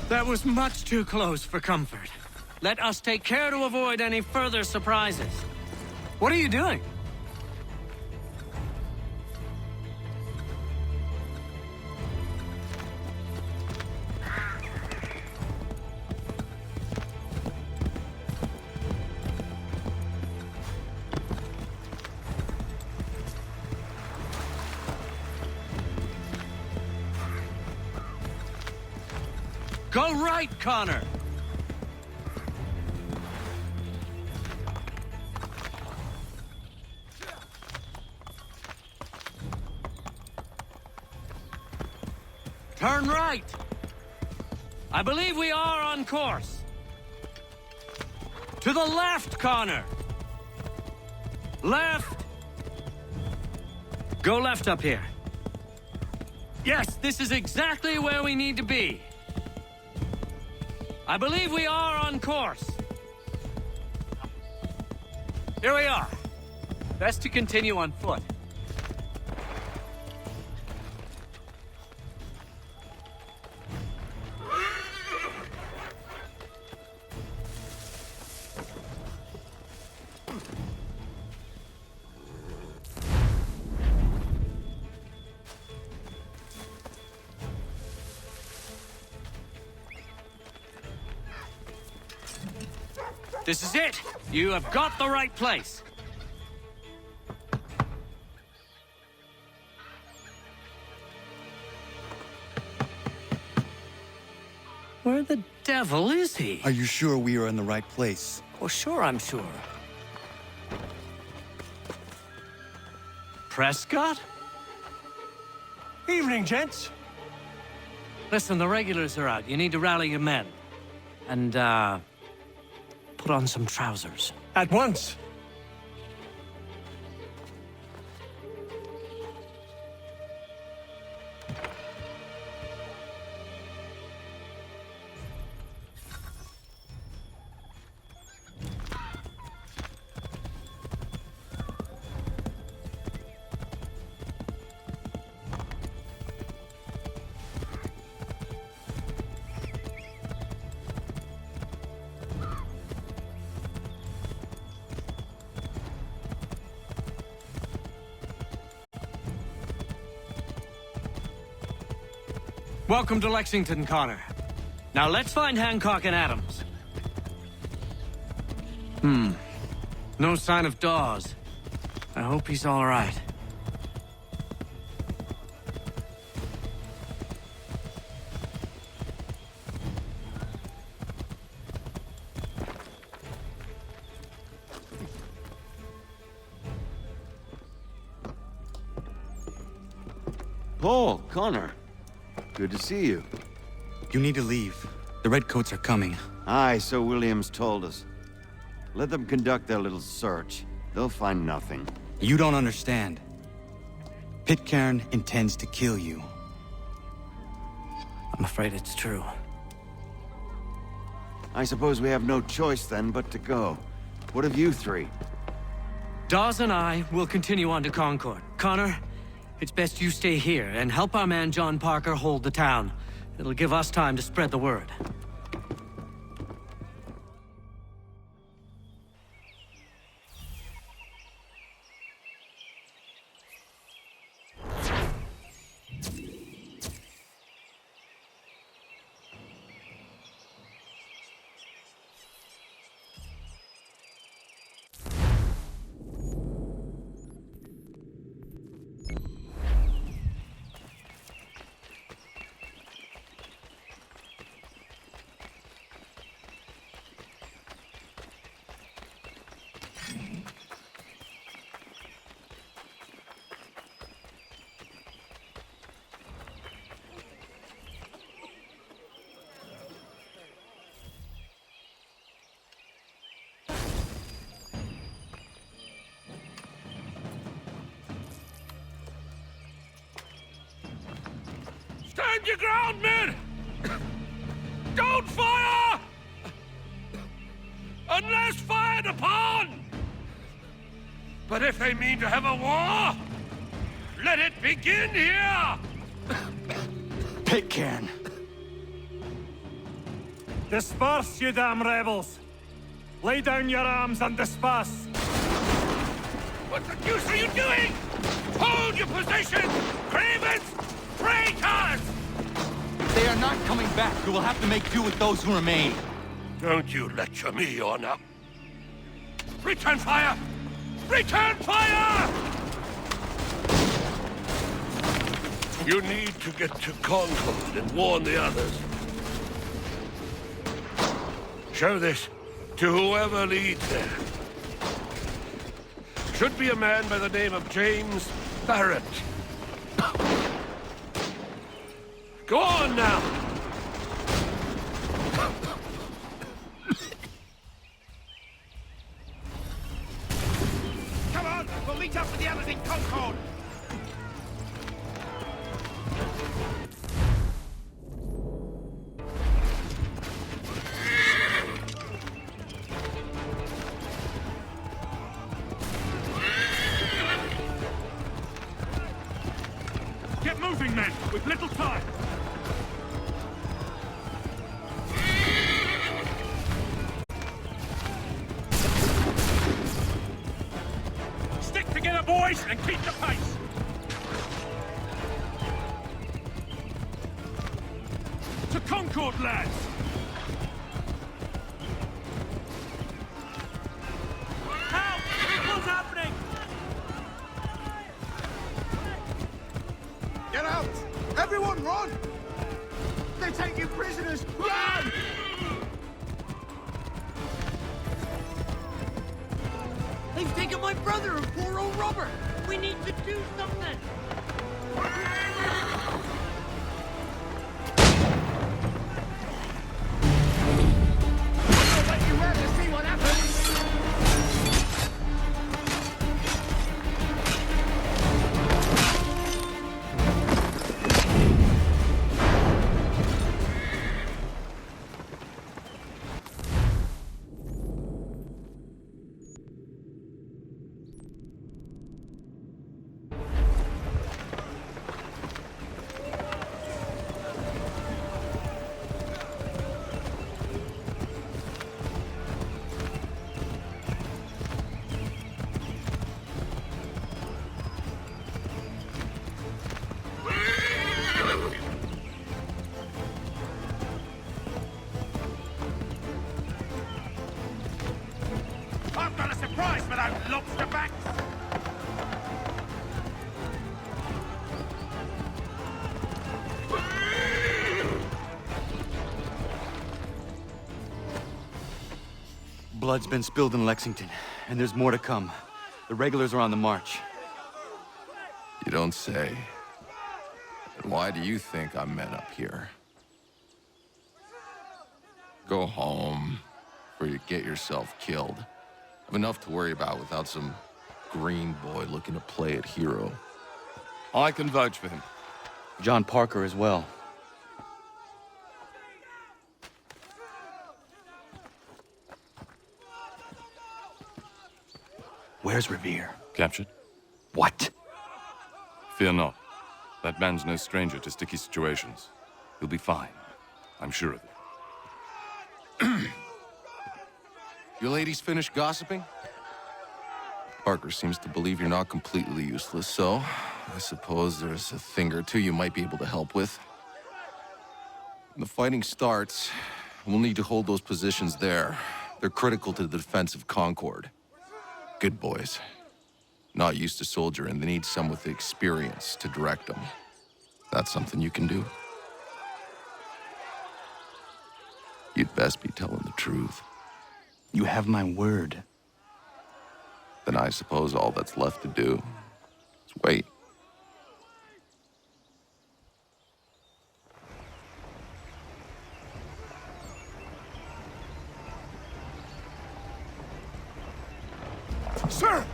That was much too close for comfort. Let us take care to avoid any further surprises. What are you doing? Go right, Connor! Turn right! I believe we are on course. To the left, Connor! Left! Go left up here. Yes, this is exactly where we need to be. I believe we are on course. Here we are. Best to continue on foot. This is it! You have got the right place! Where the devil is he? Are you sure we are in the right place? Oh, sure, I'm sure. Prescott? Evening, gents. Listen, the regulars are out. You need to rally your men. And, put on some trousers. At once. Welcome to Lexington, Connor. Now let's find Hancock and Adams. No sign of Dawes. I hope he's all right. Paul, Connor. Good to see you. You need to leave. The Redcoats are coming. Aye, so Williams told us. Let them conduct their little search. They'll find nothing. You don't understand. Pitcairn intends to kill you. I'm afraid it's true. I suppose we have no choice then but to go. What of you three? Dawes and I will continue on to Concord. Connor, it's best you stay here and help our man John Parker hold the town. It'll give us time to spread the word. Stand your ground, men! Don't fire! Unless fired upon! But if they mean to have a war, let it begin here! Pitcairn! Disperse, you damn rebels! Lay down your arms and disperse! What the deuce are you doing? Hold your position! Cravens! Traitors! If they are not coming back, we will have to make do with those who remain. Don't you lecture me on up. Return fire! Return fire! You need to get to Concord and warn the others. Show this to whoever leads there. Should be a man by the name of James Barrett. Go on now! Come on, we'll meet up with the others in Concord! Get moving, men! We've little time! Stick together, boys, and keep the pace! To Concord, lads! Help! What's happening? Get out! Everyone run! They take you prisoners! Run! They've taken my brother and poor old Robert! We need to do something! I'll let you run to see what happens! I've got a surprise for those lobster backs! Blood's been spilled in Lexington, and there's more to come. The regulars are on the march. You don't say. Why do you think I'm men up here? Go home, or you get yourself killed. I've enough to worry about without some green boy looking to play at hero. I can vouch for him. John Parker as well. Where's Revere? Captured? What? Fear not. That man's no stranger to sticky situations. He'll be fine. I'm sure of it. You ladies finished gossiping? Parker seems to believe you're not completely useless, so I suppose there's a thing or two you might be able to help with. When the fighting starts, we'll need to hold those positions there. They're critical to the defense of Concord. Good boys. Not used to soldiering, they need some with the experience to direct them. That's something you can do. You'd best be telling the truth. You have my word. Then I suppose all that's left to do is wait. Sir!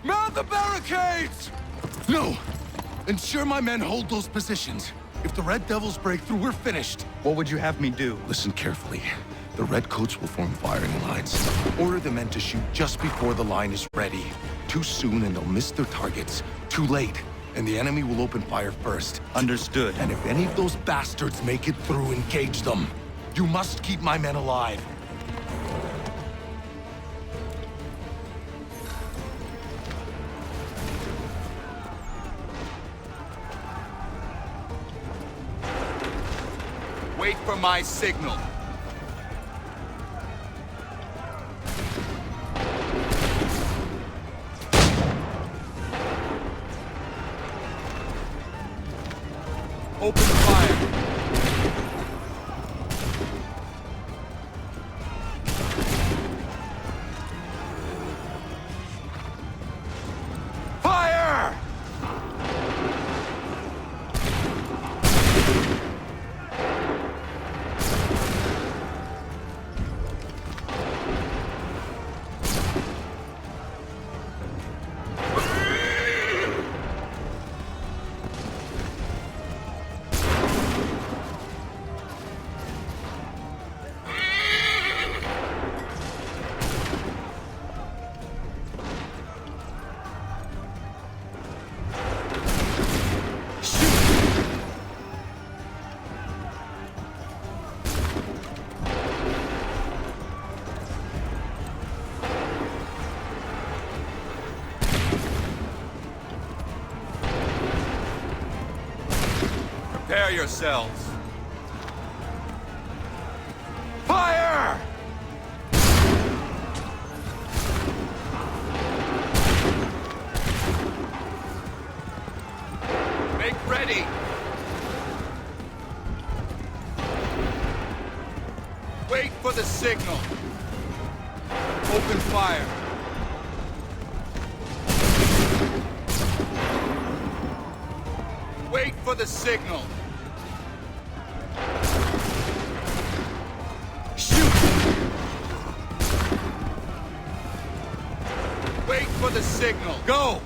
Mount the barricades! No! Ensure my men hold those positions. If the Red Devils break through, we're finished. What would you have me do? Listen carefully. The Redcoats will form firing lines. Order the men to shoot just before the line is ready. Too soon and they'll miss their targets. Too late, and the enemy will open fire first. Understood. And if any of those bastards make it through, engage them. You must keep my men alive. Wait for my signal. Open fire. Fire! Prepare yourselves. Fire! Make ready. Wait for the signal. Open fire. Wait for the signal. Shoot! Wait for the signal. Go!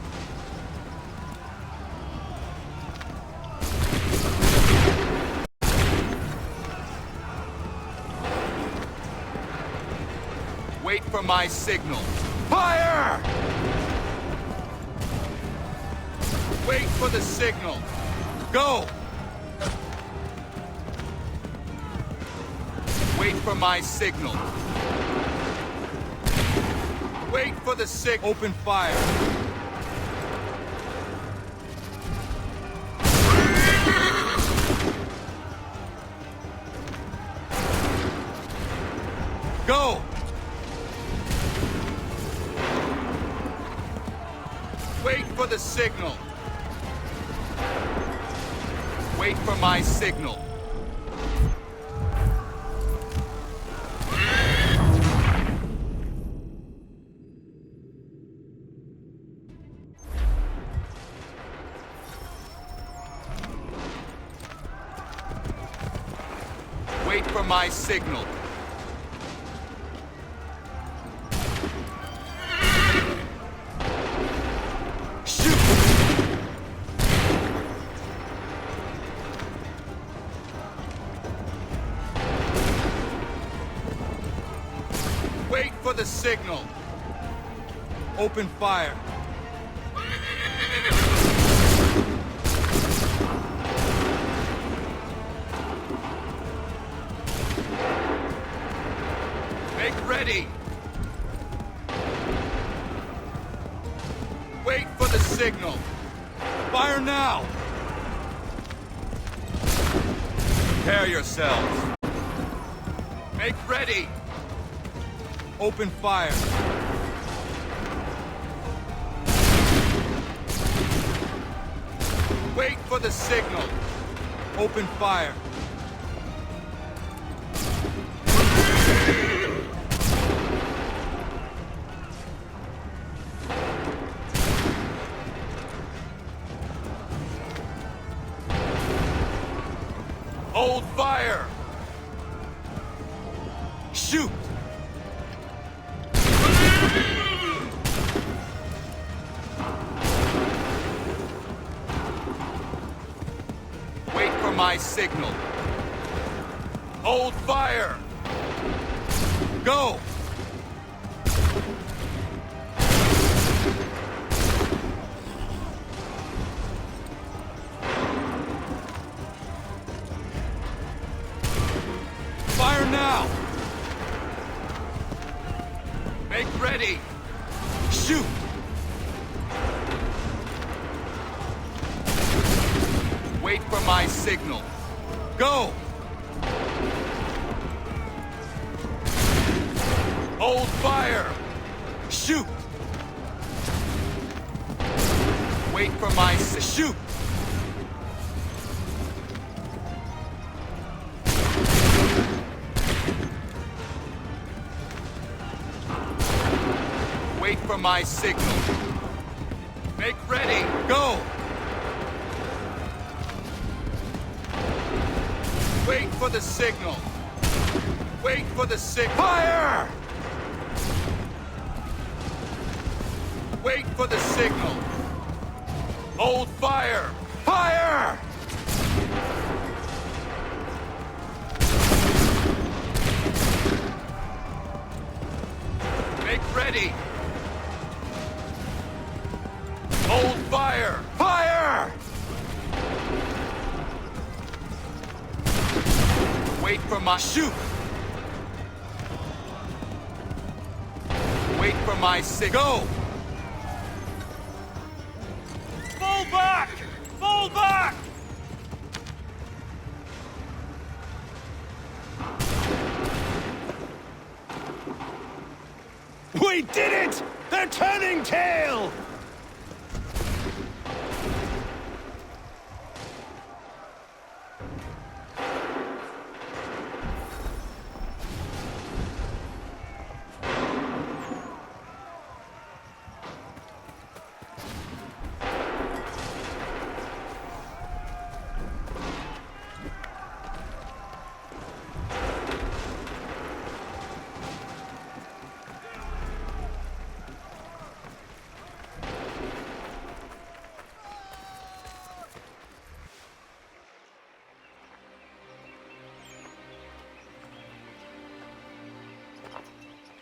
Wait for my signal. Fire! Wait for the signal. Go! Wait for my signal. Wait for the signal. Open fire. Go! Wait for the signal. Wait for my signal. for my signal. Shoot! Wait for the signal. Open fire. Make ready. Wait for the signal. Fire now. Prepare yourselves. Make ready. Open fire. Wait for the signal. Open fire. Hold fire. Shoot. Wait for my signal. Hold fire. Go. Fire now. Make ready. Shoot. Wait for my signal. Go! Hold fire! Shoot! Wait for my shoot! Wait for my signal. Make ready. Go! Wait for the signal. Wait for the signal. Fire! Wait for the signal. Hold fire. Fire! Make ready. Hold fire. Fire! Wait for my shoot. Wait for my signal. Go! Fall back! Fall back! We did it! They're turning tail!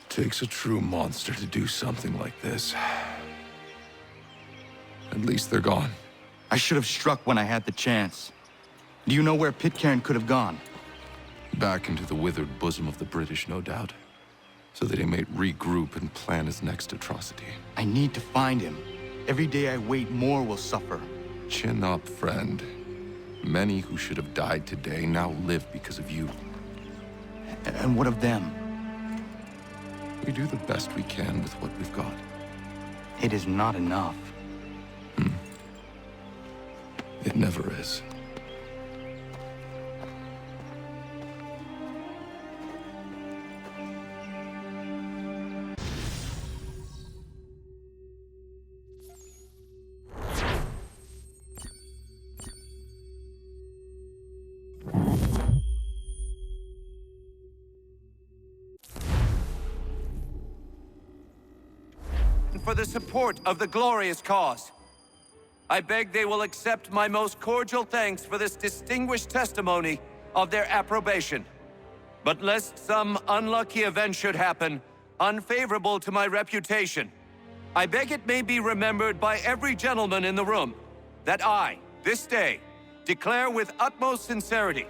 Takes a true monster to do something like this. At least they're gone. I should have struck when I had the chance. Do you know where Pitcairn could have gone? Back into the withered bosom of the British, no doubt. So that he might regroup and plan his next atrocity. I need to find him. Every day I wait, more will suffer. Chin up, friend. Many who should have died today now live because of you. And what of them? We do the best we can with what we've got. It is not enough. It never is. for the support of the glorious cause. I beg they will accept my most cordial thanks for this distinguished testimony of their approbation. But lest some unlucky event should happen, unfavorable to my reputation, I beg it may be remembered by every gentleman in the room that I, this day, declare with utmost sincerity,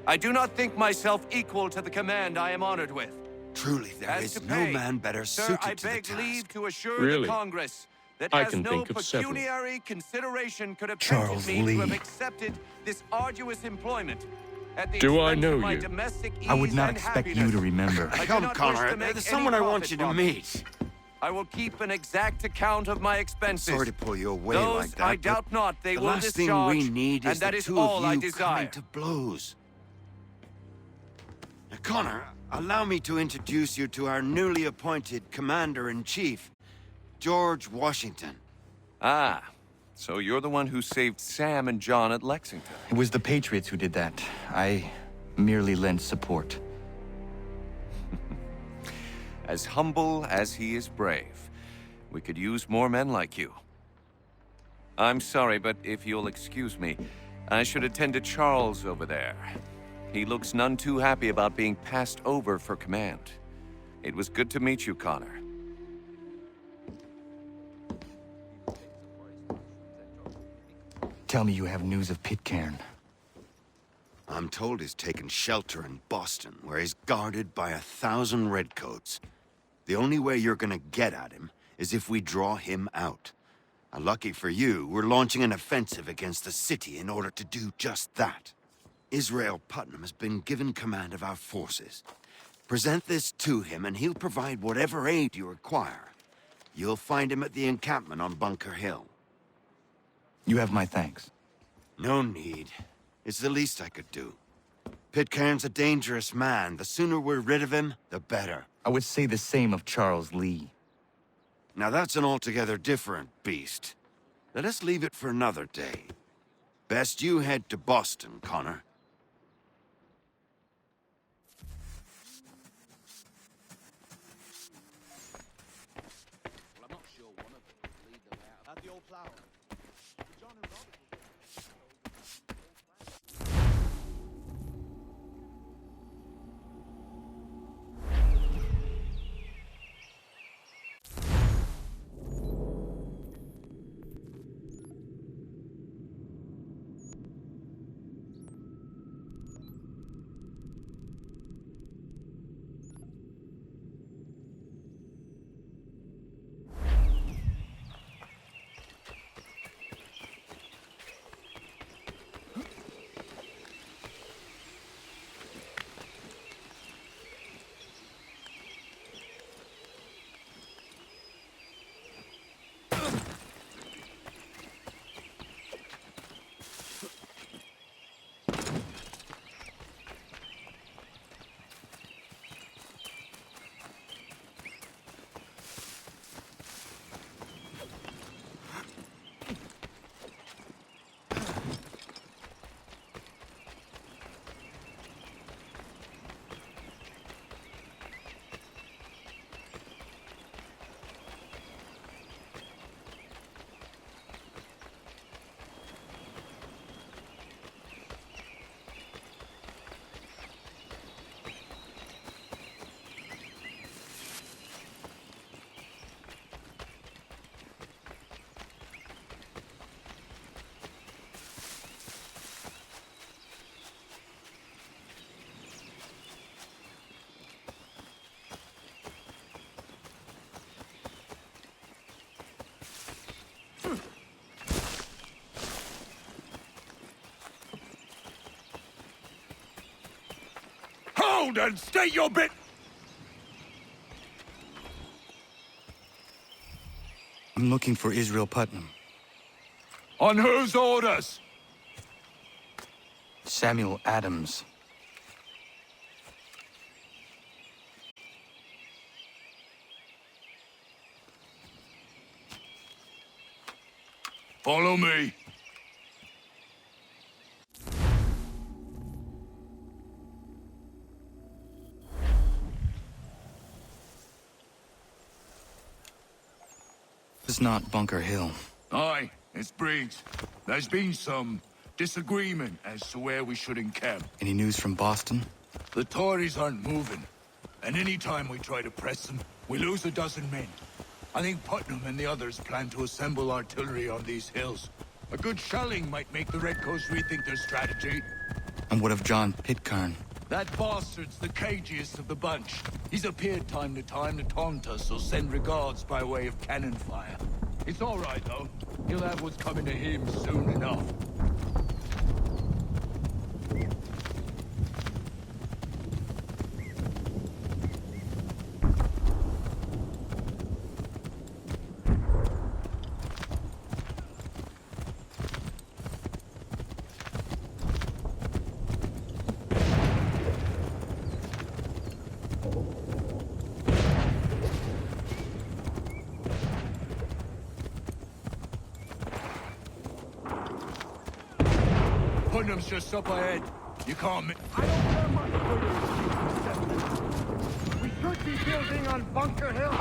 I do not think myself equal to the command I am honored with. Truly, there is no man better Sir, suited I to the beg task. leave to assure Really? the Congress that I as can no think of several. pecuniary consideration could have Charles tempted me to have Lee. accepted this arduous employment at the Do I expense know of my you? domestic I would ease not and expect you happiness. to remember. I do Come, not wish Connor, to make there's any someone I want profit you to from it. meet. I will keep an exact account of my expenses. Sorry to pull you away Those like that, I but doubt not they the will last discharge, thing we need is and that the is two all of I you desire. coming to blows. Now, Connor, allow me to introduce you to our newly appointed Commander-in-Chief, George Washington. Ah, so you're the one who saved Sam and John at Lexington. It was the Patriots who did that. I merely lent support. As humble as he is brave. We could use more men like you. I'm sorry, but if you'll excuse me, I should attend to Charles over there. He looks none too happy about being passed over for command. It was good to meet you, Connor. Tell me you have news of Pitcairn. I'm told he's taken shelter in Boston, where he's guarded by 1,000 redcoats. The only way you're gonna get at him is if we draw him out. Lucky for you, we're launching an offensive against the city in order to do just that. Israel Putnam has been given command of our forces. Present this to him and he'll provide whatever aid you require. You'll find him at the encampment on Bunker Hill. You have my thanks. No need. It's the least I could do. Pitcairn's a dangerous man. The sooner we're rid of him, the better. I would say the same of Charles Lee. Now that's an altogether different beast. Let us leave it for another day. Best you head to Boston, Connor. At the old plow. John and Robert. Hold and state your bit! I'm looking for Israel Putnam. On whose orders? Samuel Adams. Follow me. is not Bunker Hill. Aye, it's Briggs. There's been some disagreement as to where we should encamp. Any news from Boston? The Tories aren't moving, and any time we try to press them, we lose a dozen men. I think Putnam and the others plan to assemble artillery on these hills. A good shelling might make the Redcoats rethink their strategy. And what of John Pitcairn? That bastard's the cagiest of the bunch. He's appeared time to taunt us or send regards by way of cannon fire. It's all right, though. He'll have what's coming to him soon enough. Putnam's just up ahead. You can't I don't care much for your we should be building on Bunker Hill.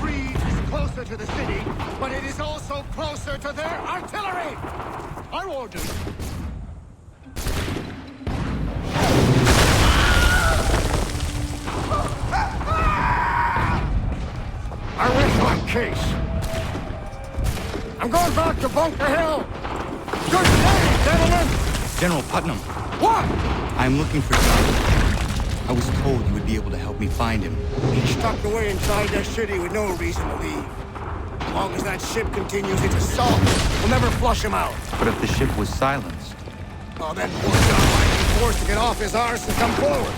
Reed is closer to the city, but it is also closer to their artillery! Our orders! I rest my case. I'm going back to Bunker Hill. Good day, gentlemen! General Putnam. What? I'm looking for John. I was told you would be able to help me find him. He's tucked away inside their city with no reason to leave. As long as that ship continues its assault, we'll never flush him out. But if the ship was silenced? Oh, then poor John might be forced to get off his arse and come forward.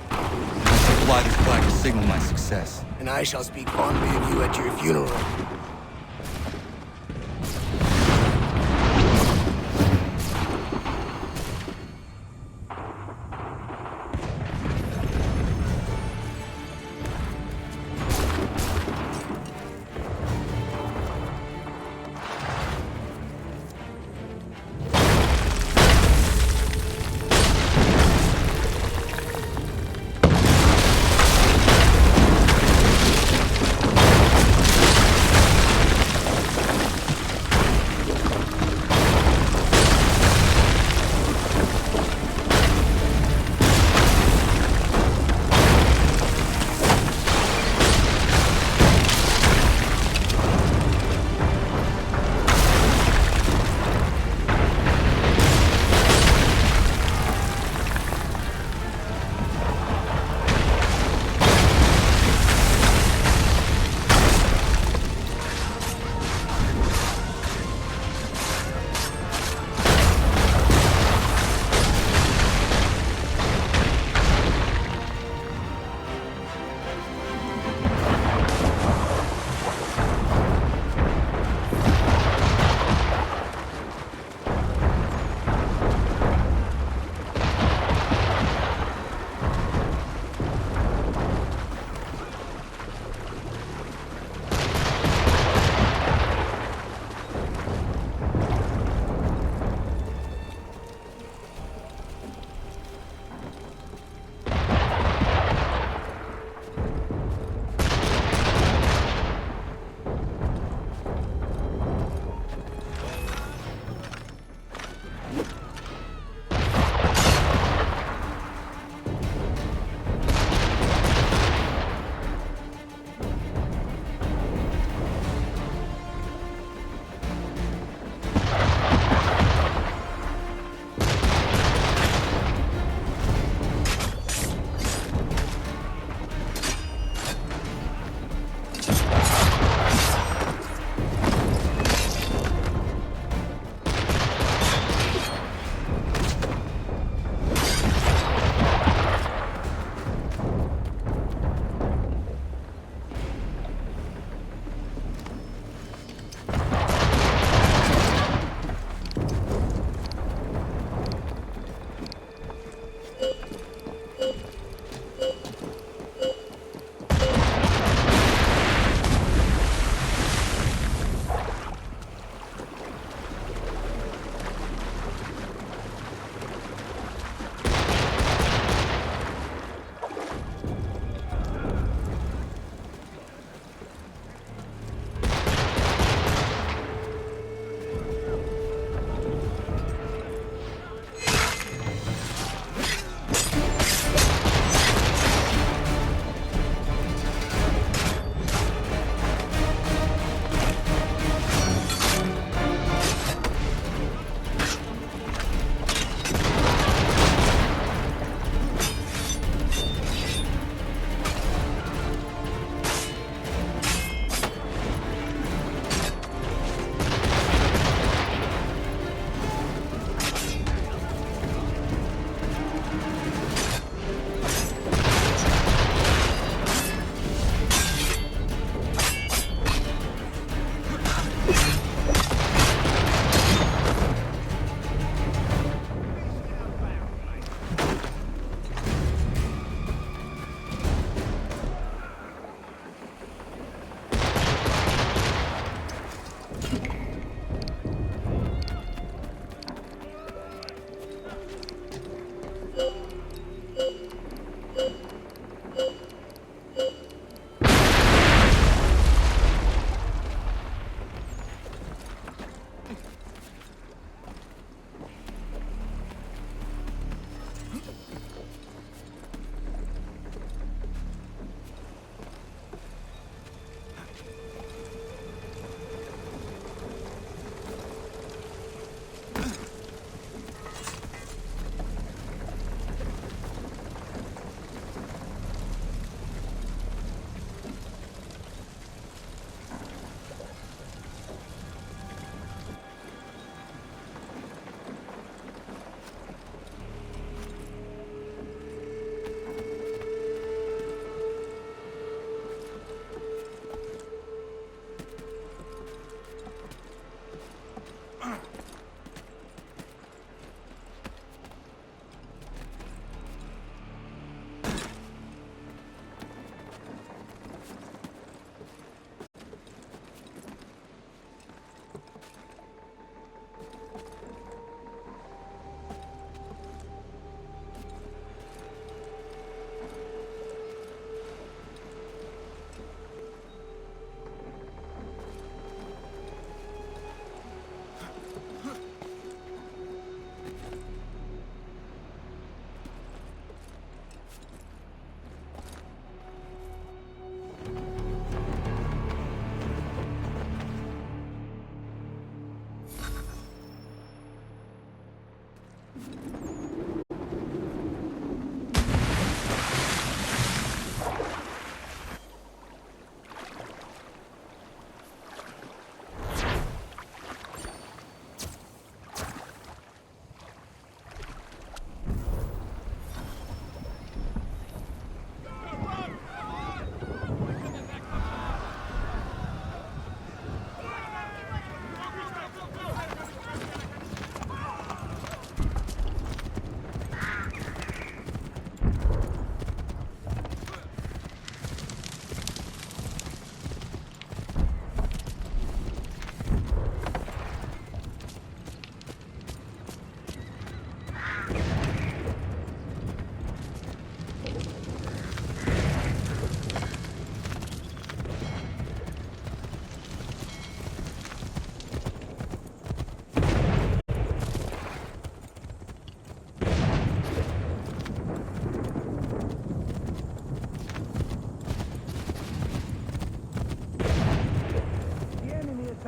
I shall fly this flag to signal my success. And I shall speak fondly of you at your funeral.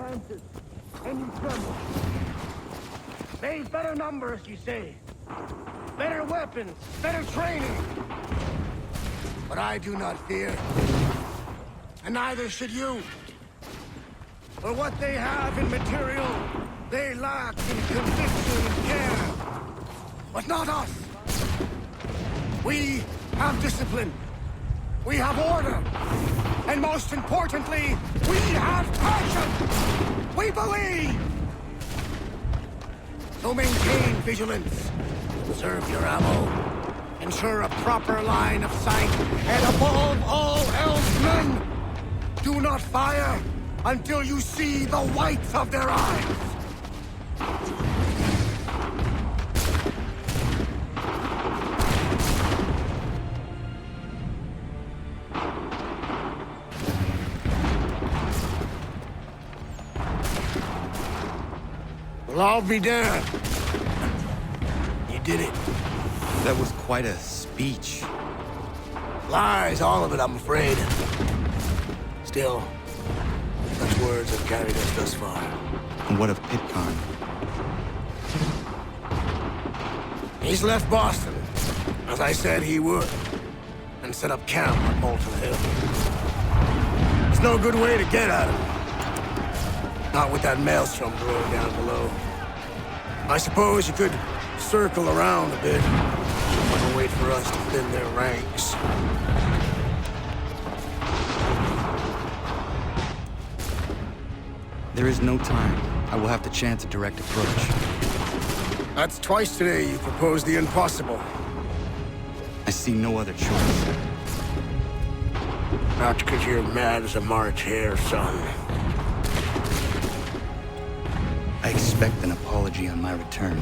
advances, and you tremble. They've better numbers, you say. Better weapons, better training. But I do not fear. And neither should you. For what they have in material, they lack in conviction and care. But not us. We have discipline. We have order. And most importantly, we have passion. We believe. So maintain vigilance. Conserve your ammo. Ensure a proper line of sight. And above all else, men, do not fire until you see the whites of their eyes. Well, I'll be damned. You did it. That was quite a speech. Lies, all of it, I'm afraid. Still, such words have carried us thus far. And what of Pitcairn? He's left Boston, as I said he would, and set up camp on Molten Hill. There's no good way to get at him. Not with that maelstrom brewing down below. I suppose you could circle around a bit, and wait for us to thin their ranks. There is no time. I will have to chance a direct approach. That's twice today you proposed the impossible. I see no other choice. Not because you're mad as a March hare, son. I expect an apology on my return.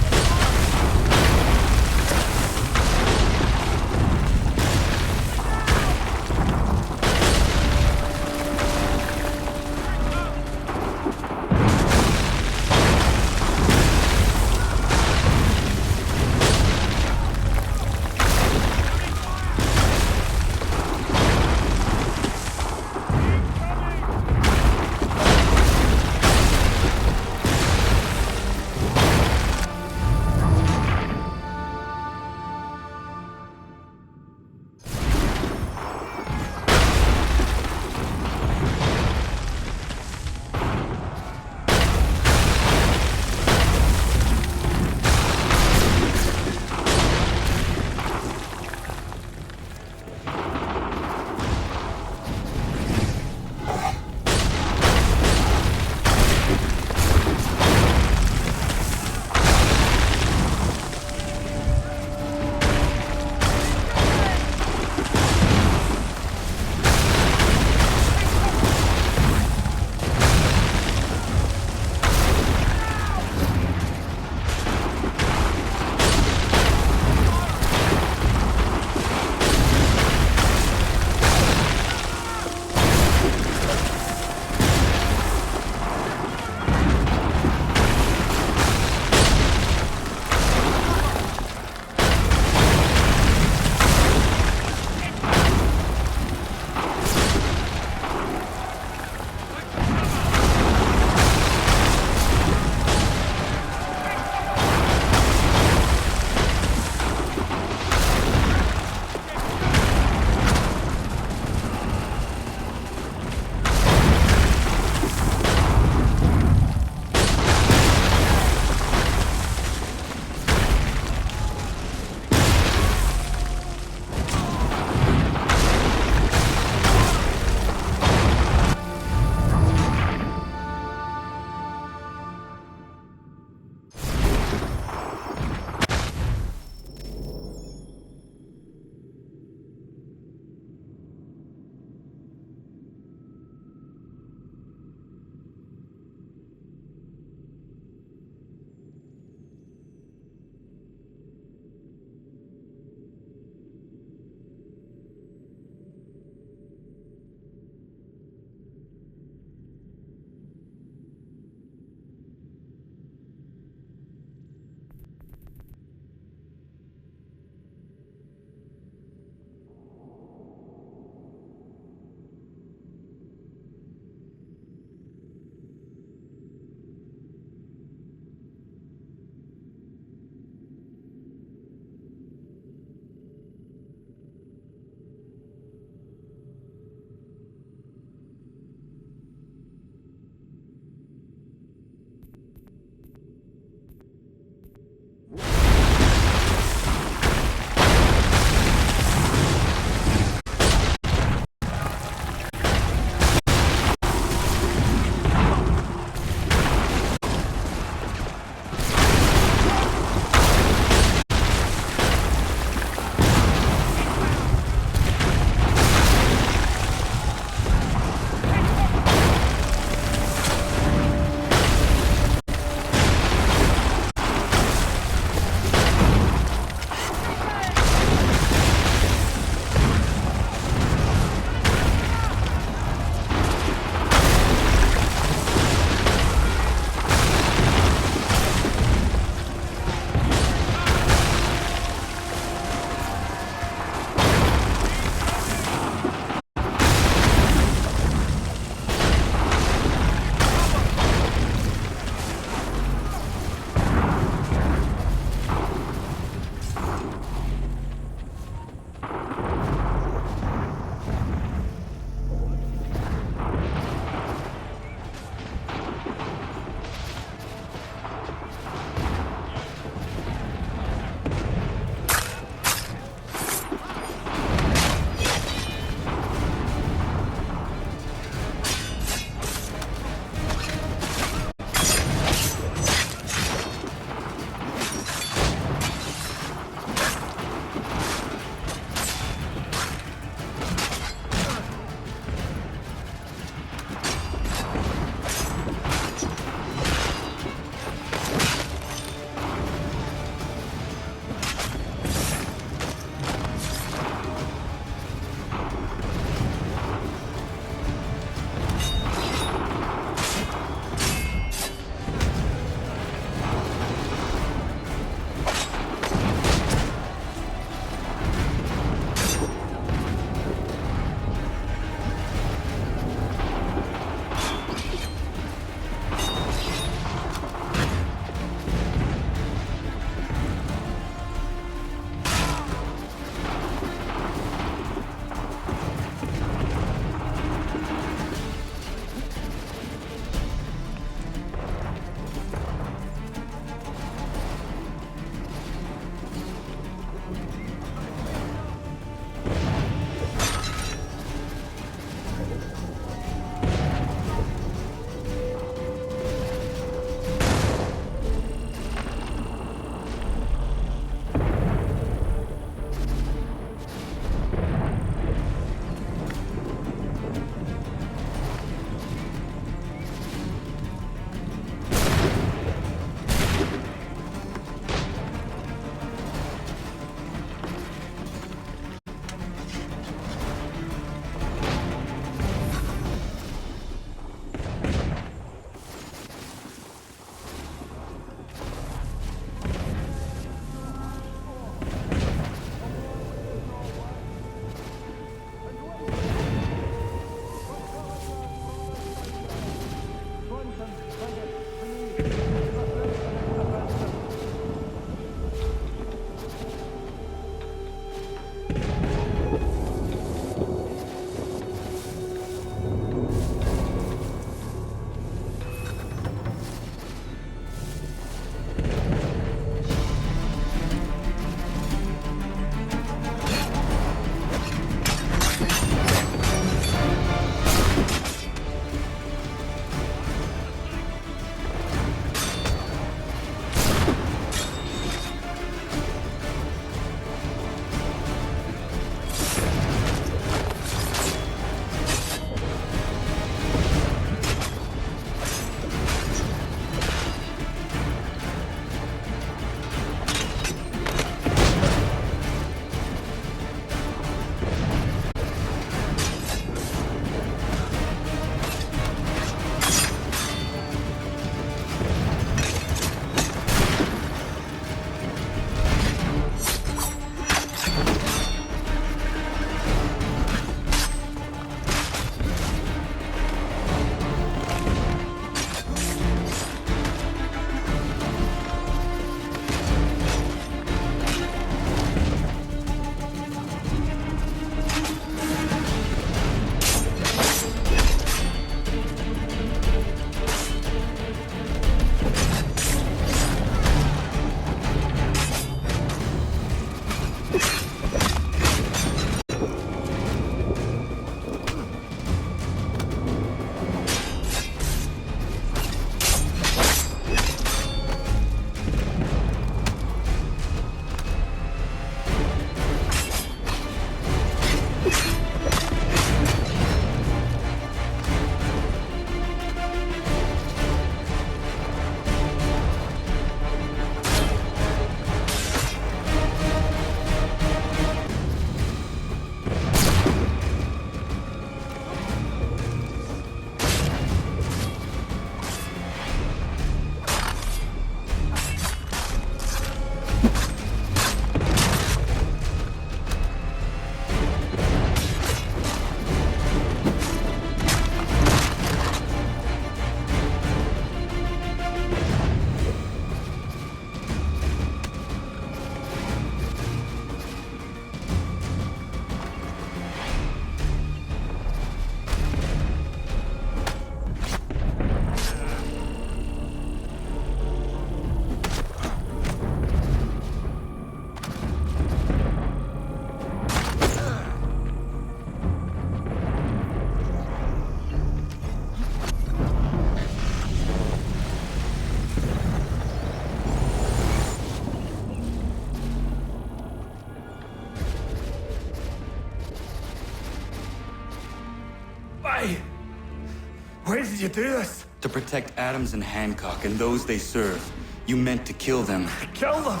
Why did you do this? To protect Adams and Hancock and those they serve. You meant to kill them. Kill them?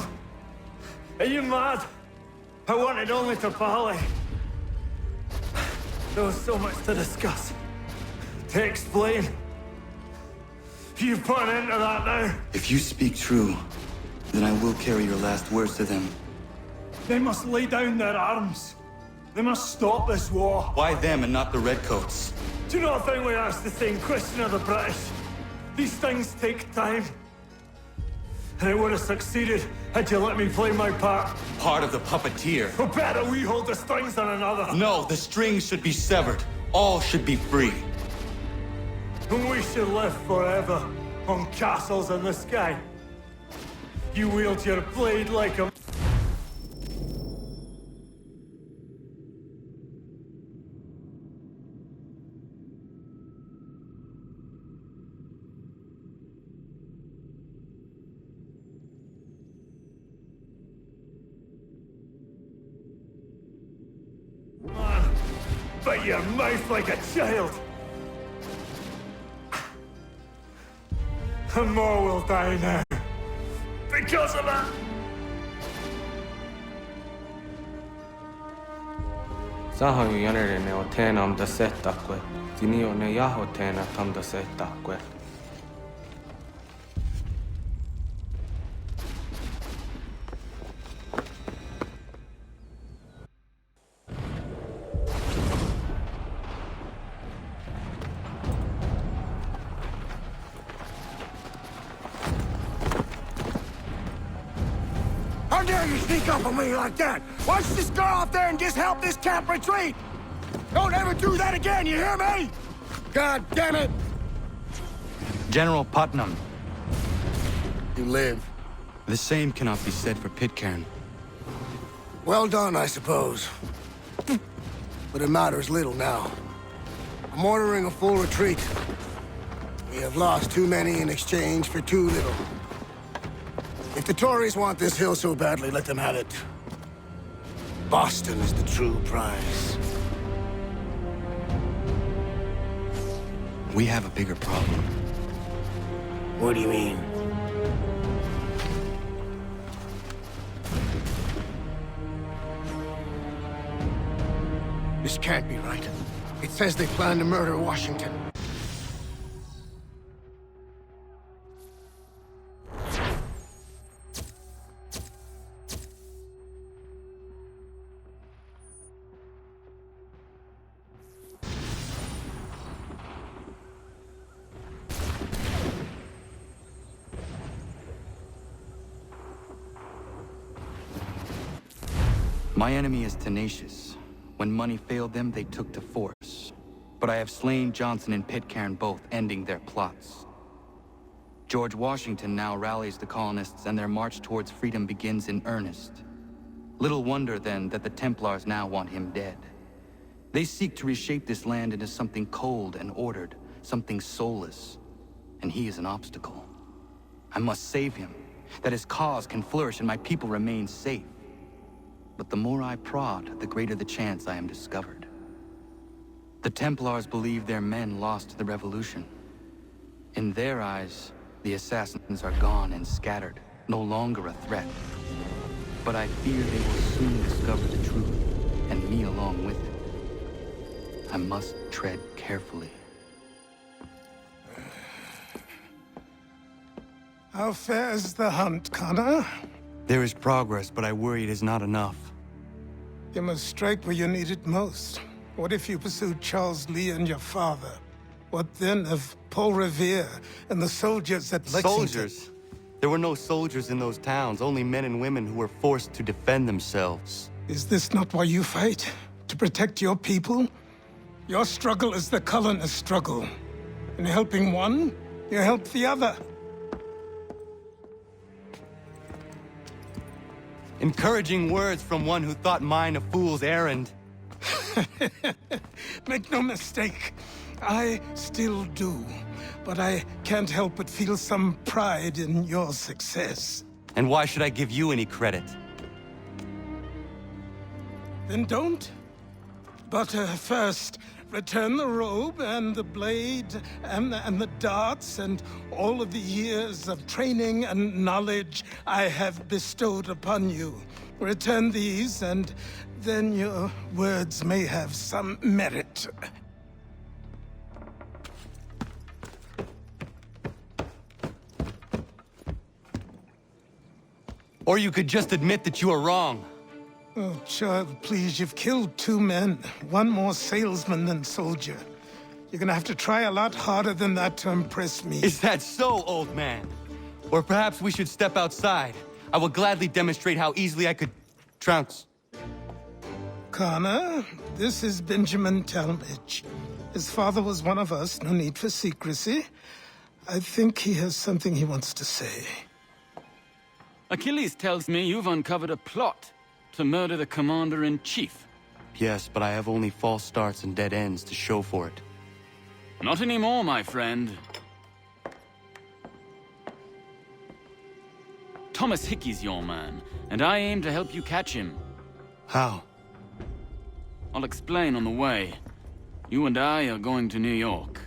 Are you mad? I wanted only to parley. There was so much to discuss. To explain. You put an end to that now. If you speak true, then I will carry your last words to them. They must lay down their arms. They must stop this war. Why them and not the Redcoats? Do you not think we asked the same question of the British? These things take time. And it would have succeeded had you let me play my part. Part of the puppeteer. Or better, we hold the strings on another. No, the strings should be severed. All should be free. And we should live forever on castles in the sky. You wield your blade like a... Man, but your mouth like a child. And more will die now. Because of that! Sahoju jänerene o teena am da settakwe. Tinio ne jaho teena tam da settakwe. dare you sneak up on me like that? Why don't you just go out there and just help this camp retreat? Don't ever do that again, you hear me? God damn it! General Putnam. You live. The same cannot be said for Pitcairn. Well done, I suppose. But it matters little now. I'm ordering a full retreat. We have lost too many in exchange for too little. If the Tories want this hill so badly, let them have it. Boston is the true prize. We have a bigger problem. What do you mean? This can't be right. It says they plan to murder Washington. My enemy is tenacious. When money failed them, they took to force. But I have slain Johnson and Pitcairn both, ending their plots. George Washington now rallies the colonists, and their march towards freedom begins in earnest. Little wonder, then, that the Templars now want him dead. They seek to reshape this land into something cold and ordered, something soulless. And he is an obstacle. I must save him, that his cause can flourish and my people remain safe. But the more I prod, the greater the chance I am discovered. The Templars believe their men lost the revolution. In their eyes, the assassins are gone and scattered, no longer a threat. But I fear they will soon discover the truth, and me along with it. I must tread carefully. How fares the hunt, Connor? There is progress, but I worry it is not enough. You must strike where you need it most. What if you pursued Charles Lee and your father? What then of Paul Revere and the soldiers at Lexington? Soldiers? There were no soldiers in those towns, only men and women who were forced to defend themselves. Is this not why you fight? To protect your people? Your struggle is the colonist struggle. In helping one, you help the other. Encouraging words from one who thought mine a fool's errand. Make no mistake, I still do. But I can't help but feel some pride in your success. And why should I give you any credit? Then don't. But first, return the robe and the blade and the darts and all of the years of training and knowledge I have bestowed upon you. Return these, and then your words may have some merit. Or you could just admit that you are wrong. Oh, child, please, you've killed 2 men. One more salesman than soldier. You're gonna have to try a lot harder than that to impress me. Is that so, old man? Or perhaps we should step outside. I will gladly demonstrate how easily I could trounce. Connor, this is Benjamin Talmadge. His father was one of us, no need for secrecy. I think he has something he wants to say. Achilles tells me you've uncovered a plot to murder the Commander-in-Chief. Yes, but I have only false starts and dead ends to show for it. Not anymore, my friend. Thomas Hickey's your man, and I aim to help you catch him. How? I'll explain on the way. You and I are going to New York.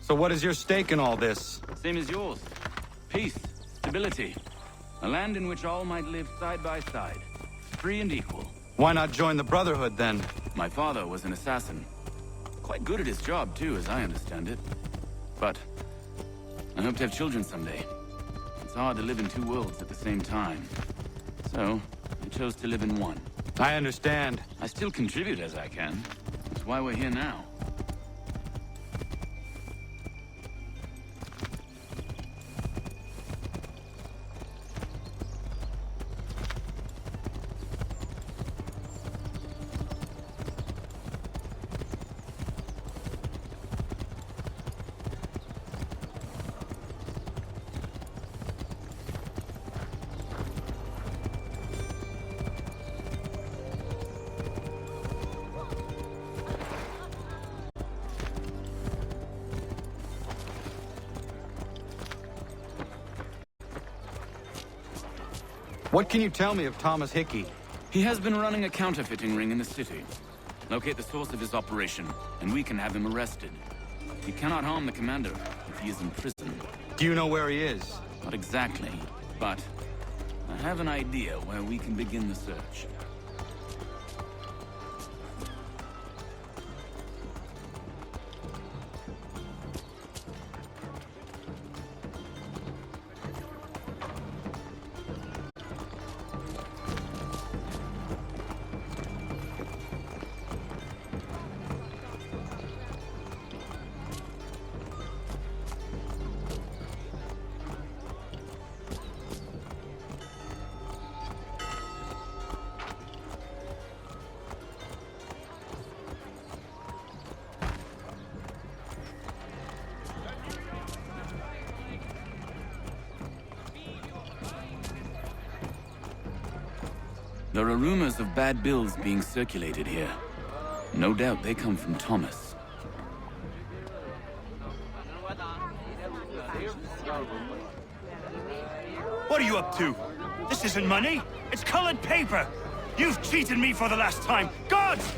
So what is your stake in all this? Same as yours. Peace, stability. A land in which all might live side by side, free and equal. Why not join the Brotherhood, then? My father was an assassin. Quite good at his job, too, as I understand it. But I hope to have children someday. It's hard to live in two worlds at the same time. So, I chose to live in one. I understand. I still contribute as I can. That's why we're here now. What can you tell me of Thomas Hickey? He has been running a counterfeiting ring in the city. Locate the source of his operation, and we can have him arrested. He cannot harm the commander if he is in prison. Do you know where he is? Not exactly, but I have an idea where we can begin the search. There are rumors of bad bills being circulated here. No doubt they come from Thomas. What are you up to? This isn't money. It's colored paper. You've cheated me for the last time. Gods!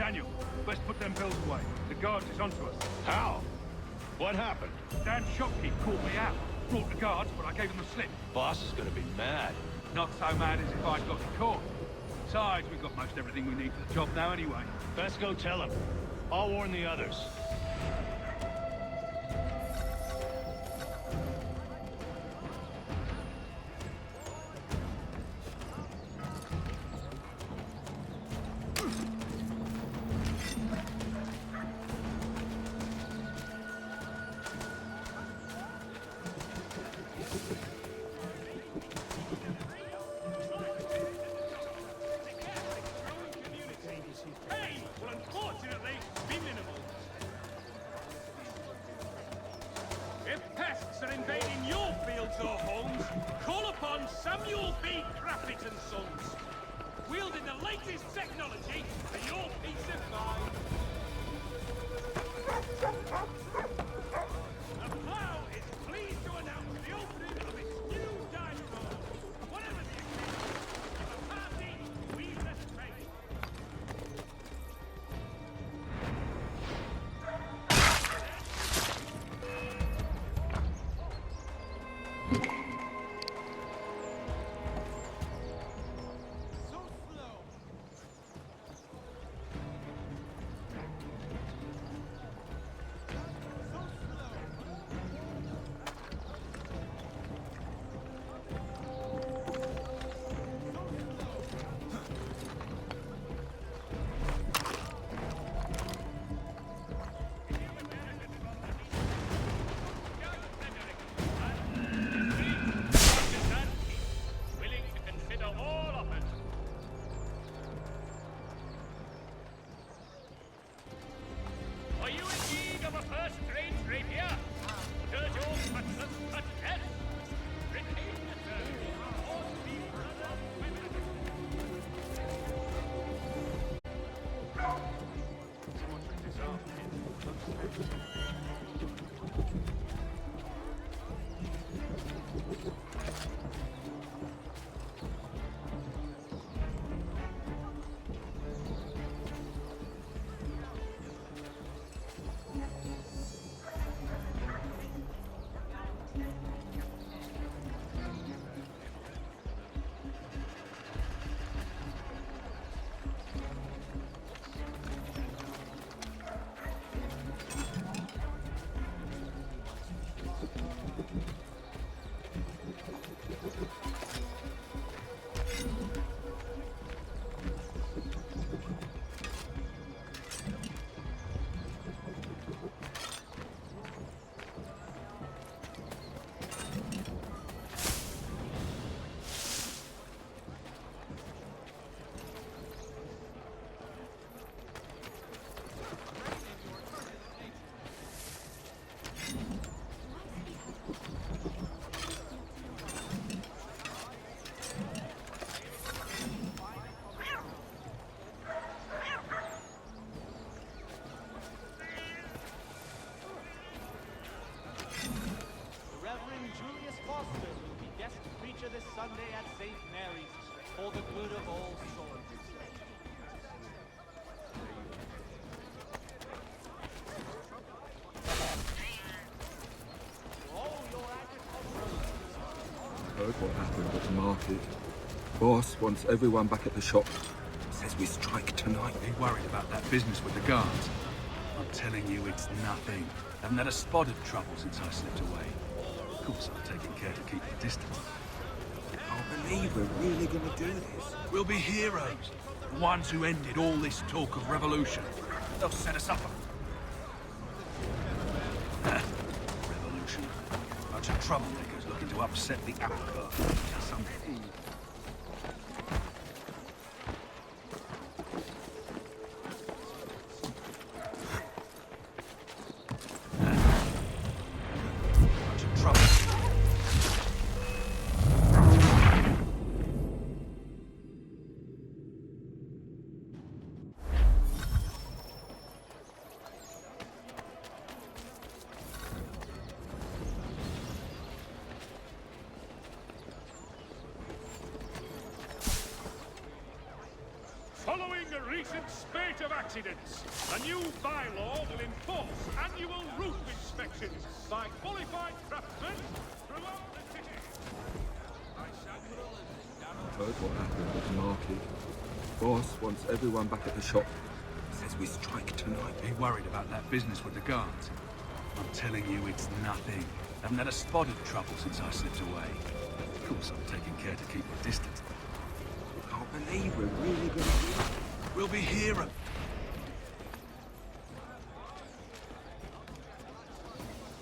Daniel, let's put them bills away. The guards is onto us. How? What happened? Dan's shopkeep caught me out. Brought the guards, but I gave them the slip. Boss is gonna be mad. Not so mad as if I'd got you caught. Besides, we've got most everything we need for the job now anyway. Best go tell him. I'll warn the others. This Sunday at St. Mary's for the good of all souls. To all Heard what happened at the market. Boss wants everyone back at the shop. Says we strike tonight. Are you worried about that business with the guards? I'm telling you, it's nothing. Haven't had a spot of trouble since I slipped away. Of course, I'm taking care to keep the distance. Can't believe we're really gonna do this. We'll be heroes. The ones who ended all this talk of revolution. They'll set us up. Revolution. Bunch of troublemakers looking to upset the apple cart. Some fool. Bunch of trouble. Following a recent spate of accidents, a new bylaw will enforce annual roof inspections by qualified craftsmen throughout the city. Heard what happened at the market. Boss wants everyone back at the shop. Says we strike tonight. Are you worried about that business with the guards? I'm telling you, it's nothing. Haven't had a spot of trouble since I slipped away. Of course, I'm taking care to keep the distance. Can't believe we're really gonna do this. We'll be heroes.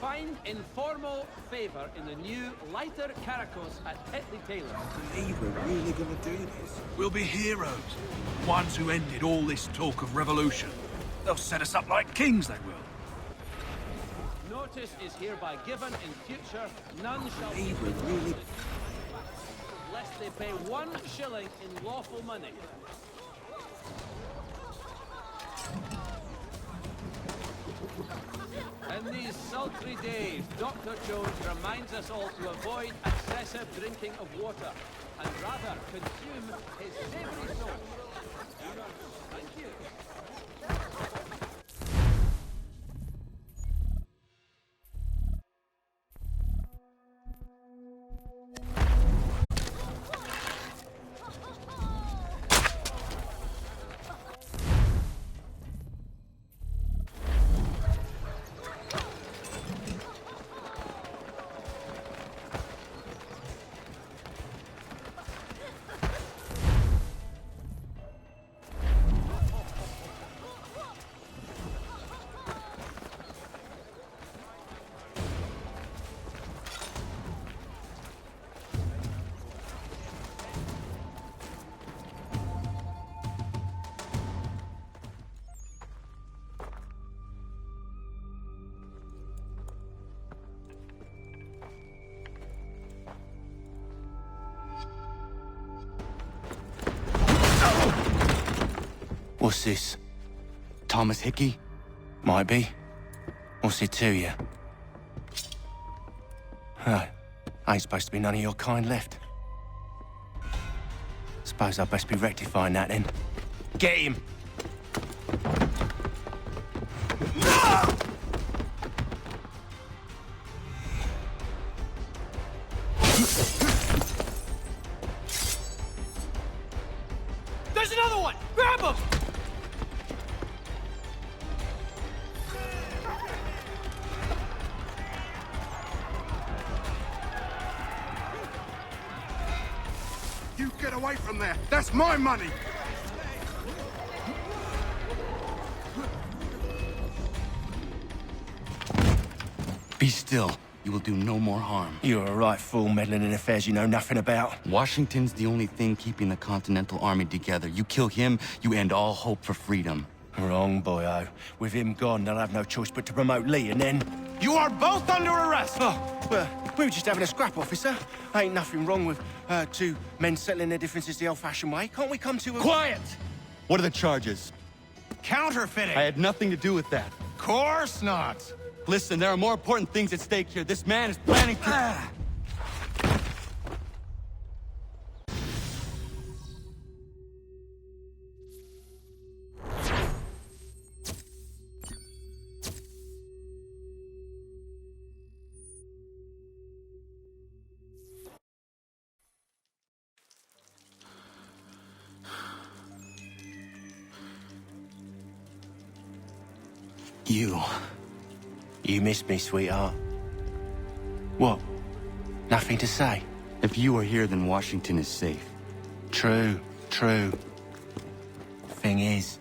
Find informal favour in the new lighter caracos at Tetley Taylor. Believe we're really gonna do this. We'll be heroes. Ones who ended all this talk of revolution. They'll set us up like kings, they will. Notice is hereby given in future. None shall be Believe we're really... lest they pay 1 shilling in lawful money. In these sultry days, Dr. Jones reminds us all to avoid excessive drinking of water and rather consume his savoury sauce. Thank you. What's this? Thomas Hickey? Might be. What's it to you? Ain't supposed to be none of your kind left. Suppose I best be rectifying that then. Get him! There's another one! Grab him! You get away from there! That's my money! Be still. You will do no more harm. You're a right fool meddling in affairs you know nothing about. Washington's the only thing keeping the Continental Army together. You kill him, you end all hope for freedom. Wrong, boyo. With him gone, they'll have no choice but to promote Lee, and then... You are both under arrest! Oh, well, we were just having a scrap, officer. Ain't nothing wrong with two men settling their differences the old-fashioned way. Can't we come to a... Quiet! What are the charges? Counterfeiting! I had nothing to do with that. Course not! Listen, there are more important things at stake here. This man is planning to... You missed me, sweetheart. What? Nothing to say? If you are here, then Washington is safe. True. Thing is,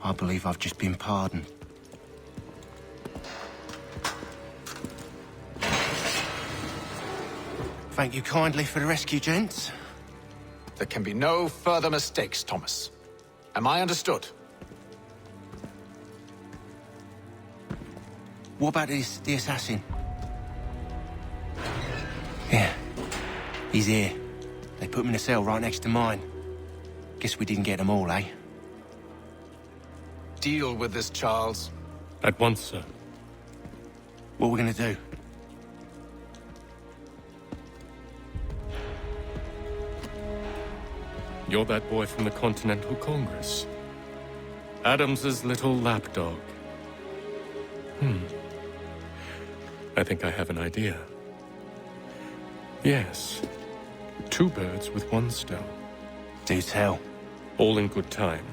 I believe I've just been pardoned. Thank you kindly for the rescue, gents. There can be no further mistakes, Thomas. Am I understood? What about the assassin? Yeah, he's here. They put him in a cell right next to mine. Guess we didn't get them all, eh? Deal with this, Charles. At once, sir. What are we gonna do? You're that boy from the Continental Congress. Adams's little lapdog. I think I have an idea. Yes. 2 birds with 1 stone. Do tell. All in good time.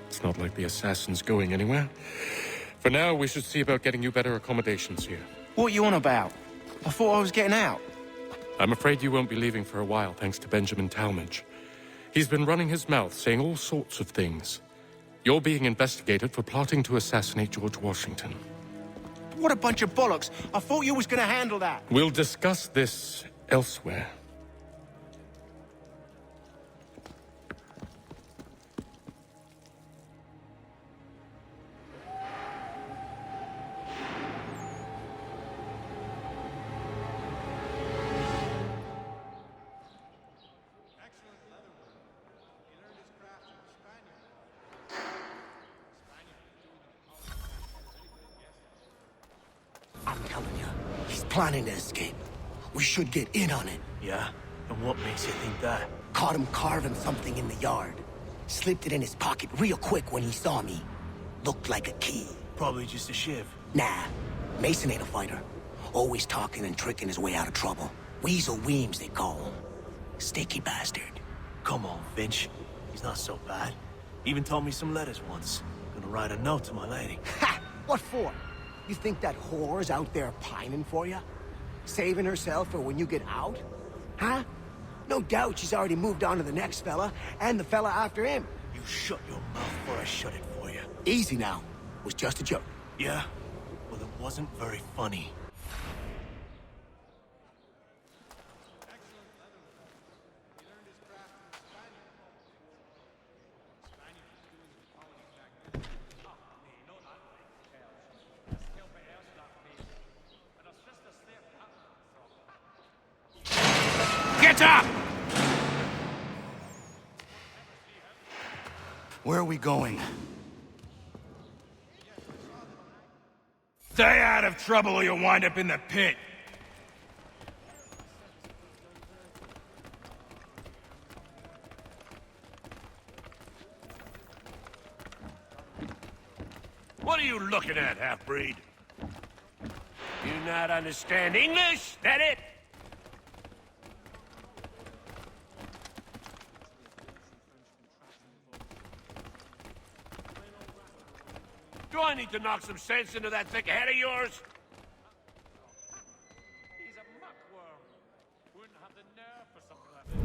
It's not like the assassin's going anywhere. For now, we should see about getting you better accommodations here. What are you on about? I thought I was getting out. I'm afraid you won't be leaving for a while, thanks to Benjamin Talmadge. He's been running his mouth, saying all sorts of things. You're being investigated for plotting to assassinate George Washington. What a bunch of bollocks. I thought you was gonna handle that. We'll discuss this elsewhere. I'm telling you, he's planning to escape. We should get in on it. Yeah? And what makes you think that? Caught him carving something in the yard. Slipped it in his pocket real quick when he saw me. Looked like a key. Probably just a shiv. Nah, Mason ain't a fighter. Always talking and tricking his way out of trouble. Weasel Weems, they call him. Sticky bastard. Come on, Finch. He's not so bad. Even taught me some letters once. Gonna write a note to my lady. Ha! What for? You think that whore's out there pining for you? Saving herself for when you get out? Huh? No doubt she's already moved on to the next fella, and the fella after him. You shut your mouth before I shut it for you. Easy now. Was just a joke. Yeah? Well, it wasn't very funny. Get up! Where are we going? Stay out of trouble or you'll wind up in the pit. What are you looking at, half-breed? You not understand English? That it? Do I need to knock some sense into that thick head of yours? He's a muckworm. Wouldn't have the nerve for something like this.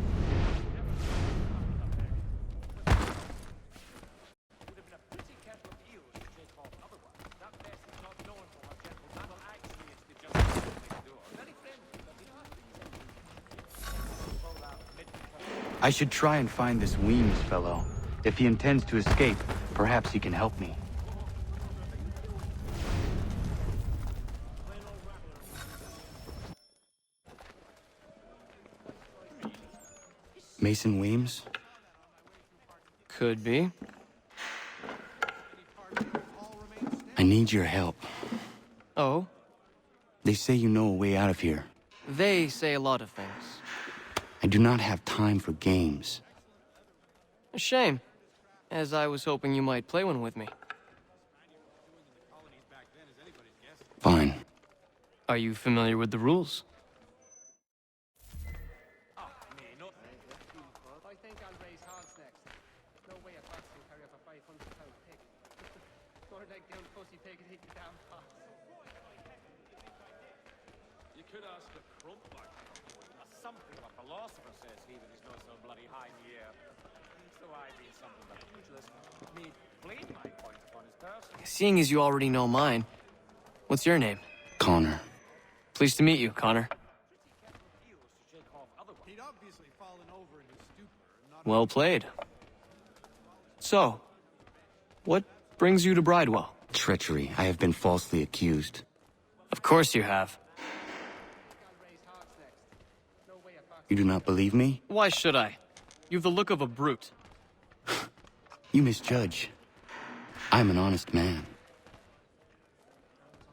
Would have been a pretty kettle of eels to take off otherwise. That best is not known for her gentle manner. Actually, it's the justice next door. Very friendly, but you know, I should try and find this Weems fellow. If he intends to escape, perhaps he can help me. Mason Weems? Could be. I need your help. Oh? They say you know a way out of here. They say a lot of things. I do not have time for games. A shame, as I was hoping you might play one with me. Fine. Are you familiar with the rules? No way a fox can carry up a 500-pound pig. More like the old pussy pig You could ask a crump like something of a philosopher says he that is not so bloody high in the air. So I be something but useless. Me plead my point upon his person. Seeing as you already know mine, what's your name? Connor. Pleased to meet you, Connor. He'd obviously fallen over in his stupor. Well played. So, what brings you to Bridewell? Treachery. I have been falsely accused. Of course you have. You do not believe me? Why should I? You've the look of a brute. You misjudge. I'm an honest man.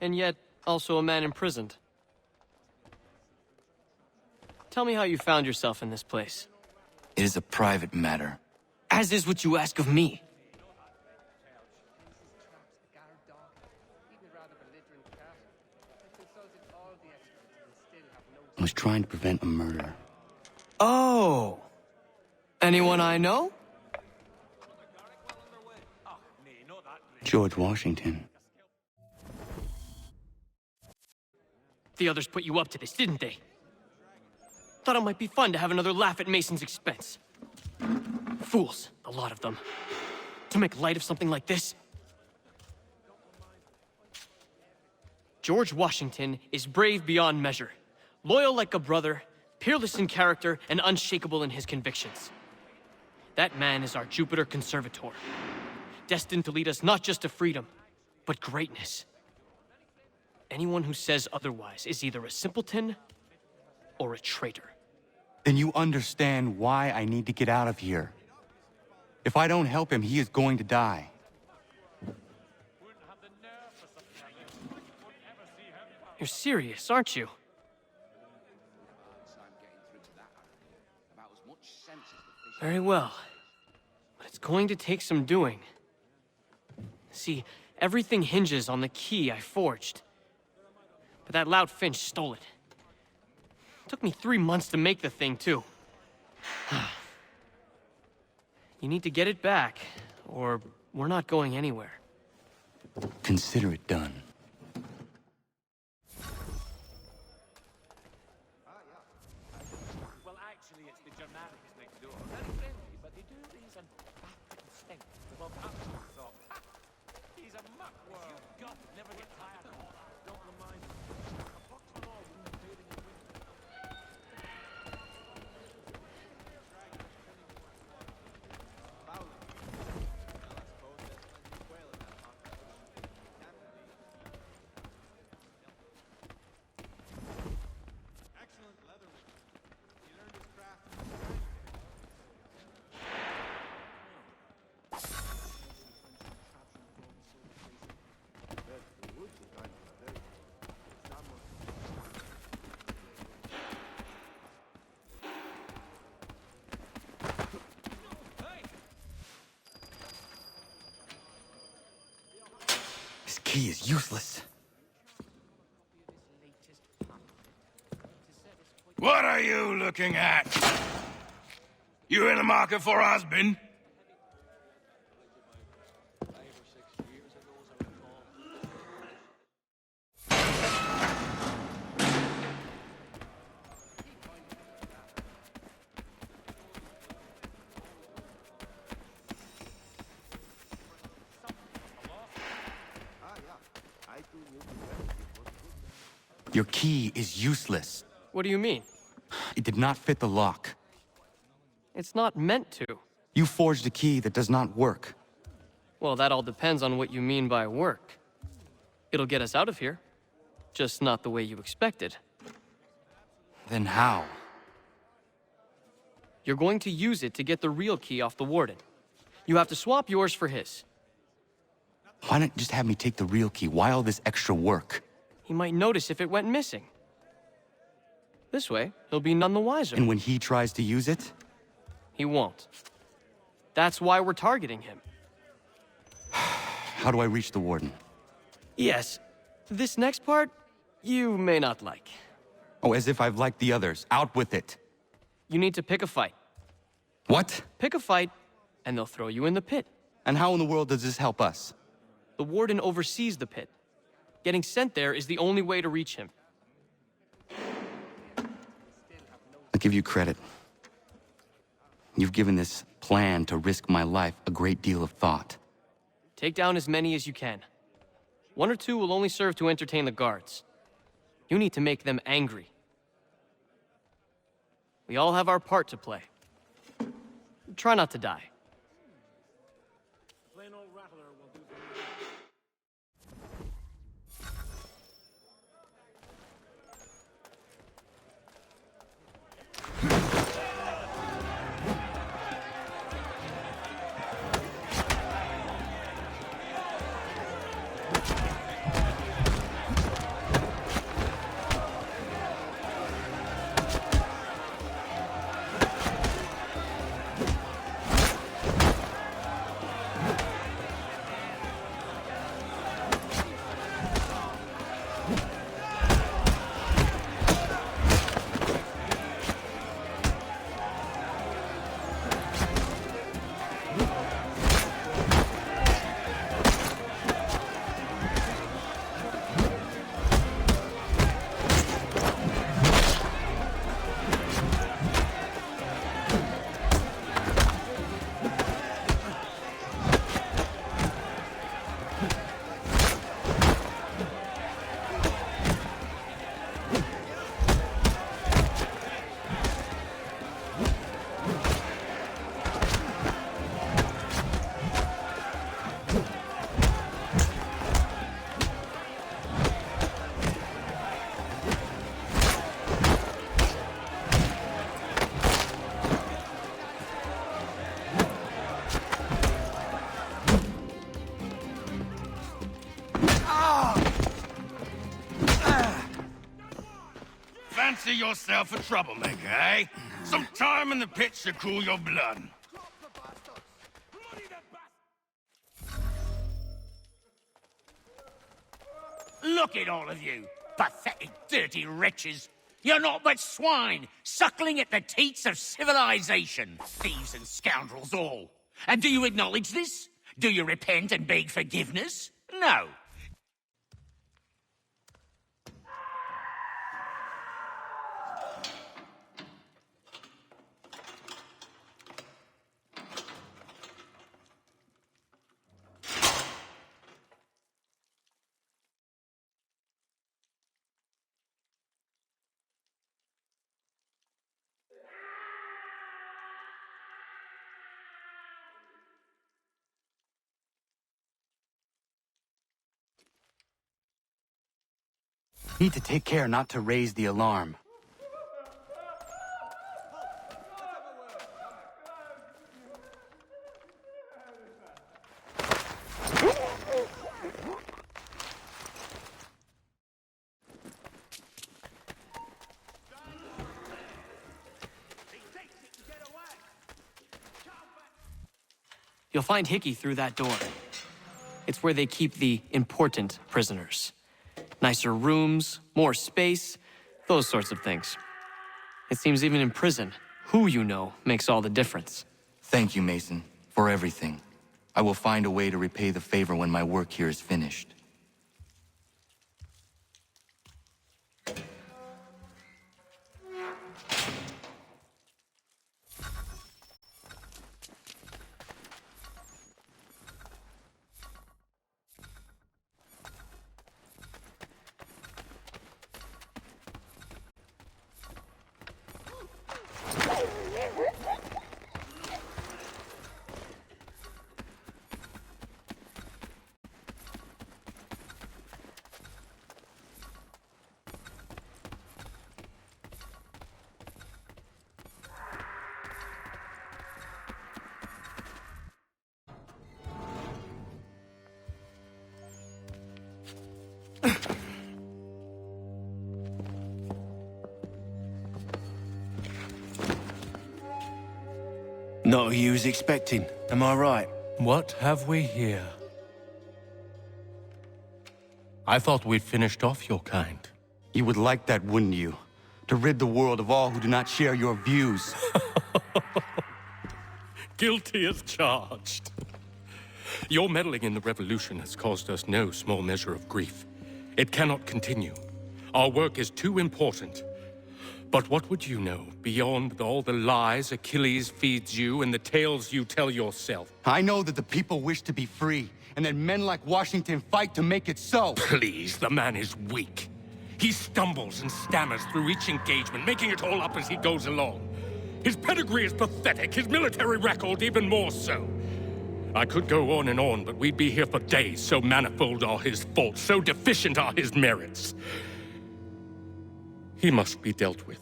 And yet, also a man imprisoned. Tell me how you found yourself in this place. It is a private matter. As is what you ask of me. I was trying to prevent a murder. Oh! Anyone I know? George Washington. The others put you up to this, didn't they? Thought it might be fun to have another laugh at Mason's expense. Fools, a lot of them. To make light of something like this. George Washington is brave beyond measure, loyal like a brother, peerless in character, and unshakable in his convictions. That man is our Jupiter Conservator, destined to lead us not just to freedom, but greatness. Anyone who says otherwise is either a simpleton or a traitor. Then you understand why I need to get out of here. If I don't help him, he is going to die. You're serious, aren't you? Very well. But it's going to take some doing. See, everything hinges on the key I forged. But that loud Finch stole it. Took me 3 months to make the thing, too. You need to get it back, or we're not going anywhere. Consider it done. Well, actually, it's the Germanics next door. Very friendly, but they do reason practical strength above absolute thought. He's a muck world. You've got to never get tired of him. Don't remind me. A box for all when you're building a window. Excellent leatherman. He learned his craft This key is useless. What are you looking at? You in the market for a husband? Your key is useless. What do you mean? It did not fit the lock. It's not meant to. You forged a key that does not work. Well, that all depends on what you mean by work. It'll get us out of here. Just not the way you expected. Then how? You're going to use it to get the real key off the warden. You have to swap yours for his. Why not just have me take the real key? Why all this extra work? He might notice if it went missing. This way, he'll be none the wiser. And when he tries to use it? He won't. That's why we're targeting him. How do I reach the warden? Yes. This next part, you may not like. Oh, as if I've liked the others. Out with it. You need to pick a fight. What? Pick a fight, and they'll throw you in the pit. And how in the world does this help us? The warden oversees the pit. Getting sent there is the only way to reach him. I'll give you credit. You've given this plan to risk my life a great deal of thought. Take down as many as you can. 1 or 2 will only serve to entertain the guards. You need to make them angry. We all have our part to play. Try not to die. Fancy yourself a troublemaker, eh? Some time in the pits to cool your blood. Look at all of you, pathetic, dirty wretches. You're not but swine, suckling at the teats of civilization. Thieves and scoundrels all. And do you acknowledge this? Do you repent and beg forgiveness? No. Need to take care not to raise the alarm. You'll find Hickey through that door. It's where they keep the important prisoners. Nicer rooms, more space, those sorts of things. It seems even in prison, who you know makes all the difference. Thank you, Mason, for everything. I will find a way to repay the favor when my work here is finished. Not who you was expecting, am I right? What have we here? I thought we'd finished off your kind. You would like that, wouldn't you? To rid the world of all who do not share your views. Guilty as charged. Your meddling in the revolution has caused us no small measure of grief. It cannot continue. Our work is too important. But what would you know beyond all the lies Achilles feeds you and the tales you tell yourself? I know that the people wish to be free, and that men like Washington fight to make it so. Please, the man is weak. He stumbles and stammers through each engagement, making it all up as he goes along. His pedigree is pathetic, his military record even more so. I could go on, but we'd be here for days, so manifold are his faults, so deficient are his merits. He must be dealt with.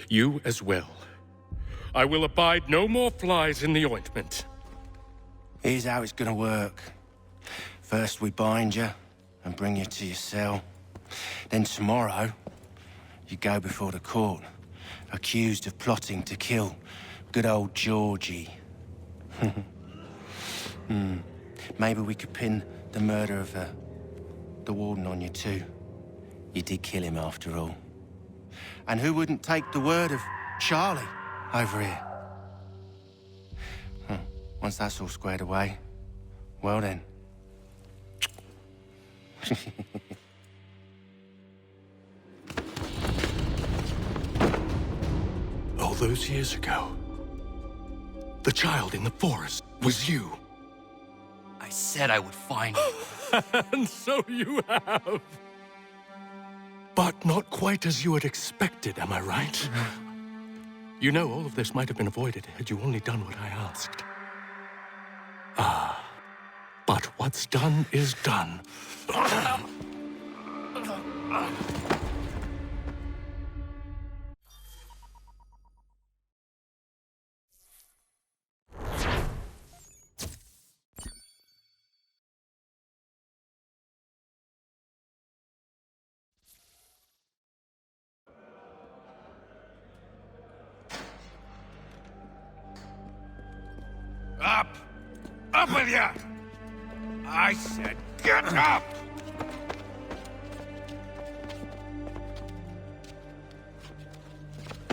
You as well. I will abide no more flies in the ointment. Here's how it's gonna work. First we bind you and bring you to your cell. Then tomorrow, you go before the court, accused of plotting to kill good old Georgie. Maybe we could pin the murder of the warden on you too. You did kill him after all. And who wouldn't take the word of Charlie over here? Once that's all squared away, well then. All those years ago, the child in the forest was you. I said I would find you. And so you have. But not quite as you had expected, am I right? You know, all of this might have been avoided had you only done what I asked. But what's done is done. Up! Up with ya! I said get up!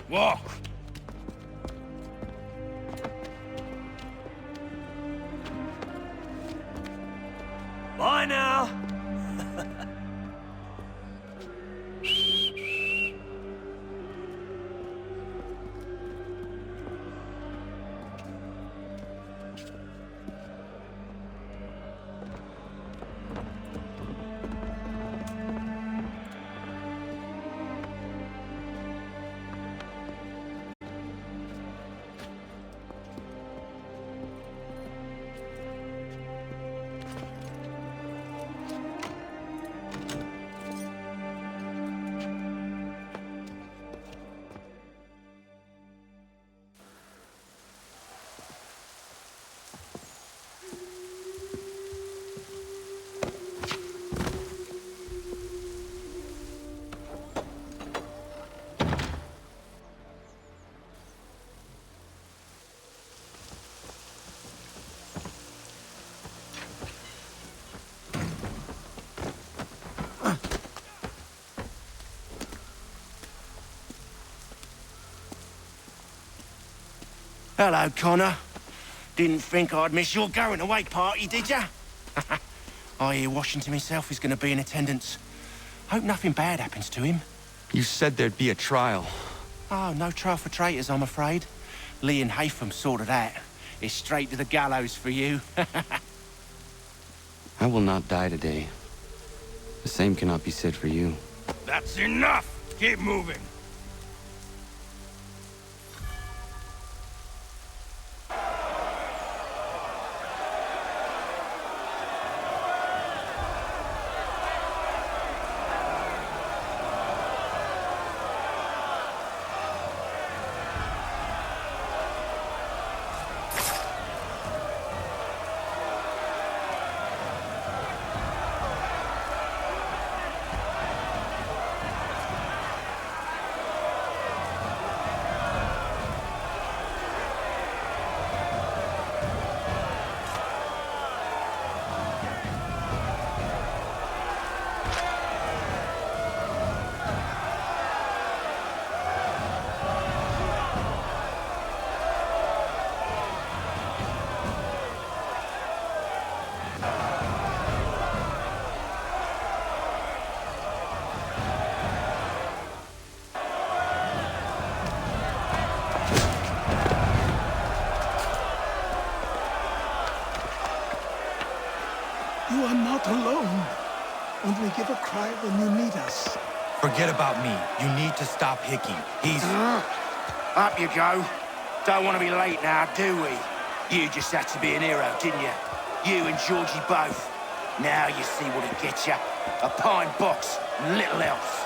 Walk! Bye now. Hello, Connor. Didn't think I'd miss your going-away party, did ya? I hear Washington himself is going to be in attendance. Hope nothing bad happens to him. You said there'd be a trial. Oh, no trial for traitors, I'm afraid. Lee and Haytham sorted that. It's straight to the gallows for you. I will not die today. The same cannot be said for you. That's enough! Keep moving! right when you need us. Forget about me. You need to stop Hickey. He's... Up you go. Don't want to be late now, do we? You just had to be an hero, didn't you? You and Georgie both. Now you see what it gets you. A pine box, and little else.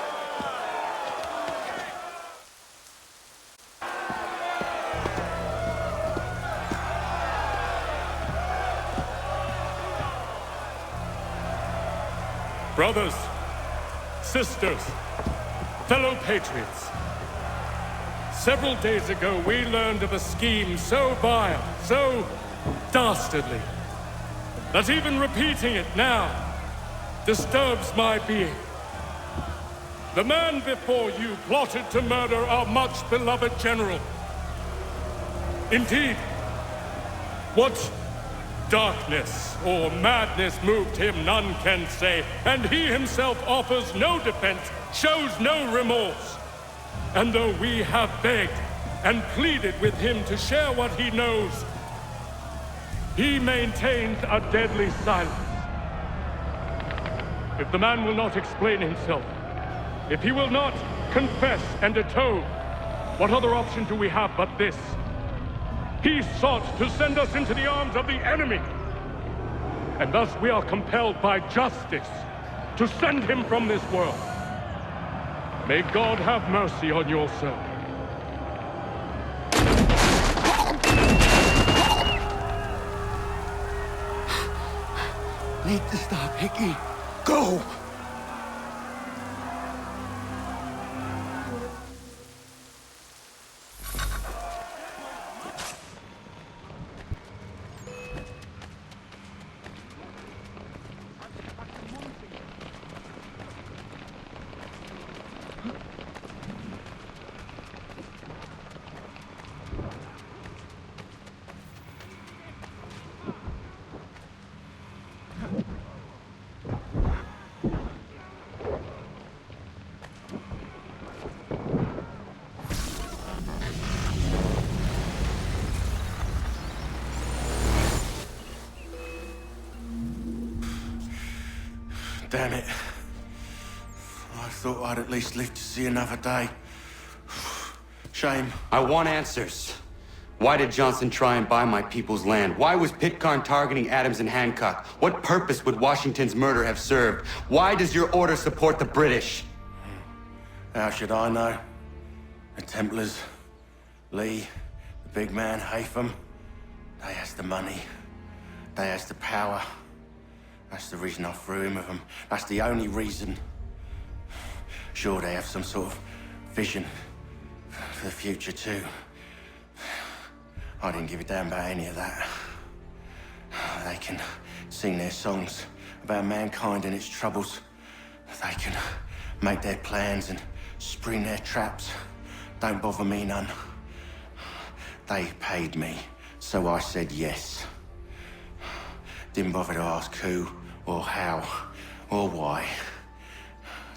Brothers, sisters, fellow patriots. Several days ago, we learned of a scheme so vile, so dastardly, that even repeating it now disturbs my being. The man before you plotted to murder our much-beloved general. Indeed, what darkness or madness moved him, none can say, and he himself offers no defense, shows no remorse. And though we have begged and pleaded with him to share what he knows, he maintains a deadly silence. If the man will not explain himself, if he will not confess and atone, what other option do we have but this? He sought to send us into the arms of the enemy. And thus we are compelled by justice to send him from this world. May God have mercy on your soul. Need to stop Hickey. Go! Damn it. I thought I'd at least live to see another day. Shame. I want answers. Why did Johnson try and buy my people's land? Why was Pitcairn targeting Adams and Hancock? What purpose would Washington's murder have served? Why does your order support the British? How should I know? The Templars, Lee, the big man, Haytham, they has the money. They has the power. That's the reason I threw in with them. That's the only reason. Sure, they have some sort of vision for the future, too. I didn't give a damn about any of that. They can sing their songs about mankind and its troubles. They can make their plans and spring their traps. Don't bother me none. They paid me, so I said yes. Didn't bother to ask who, or how, or why.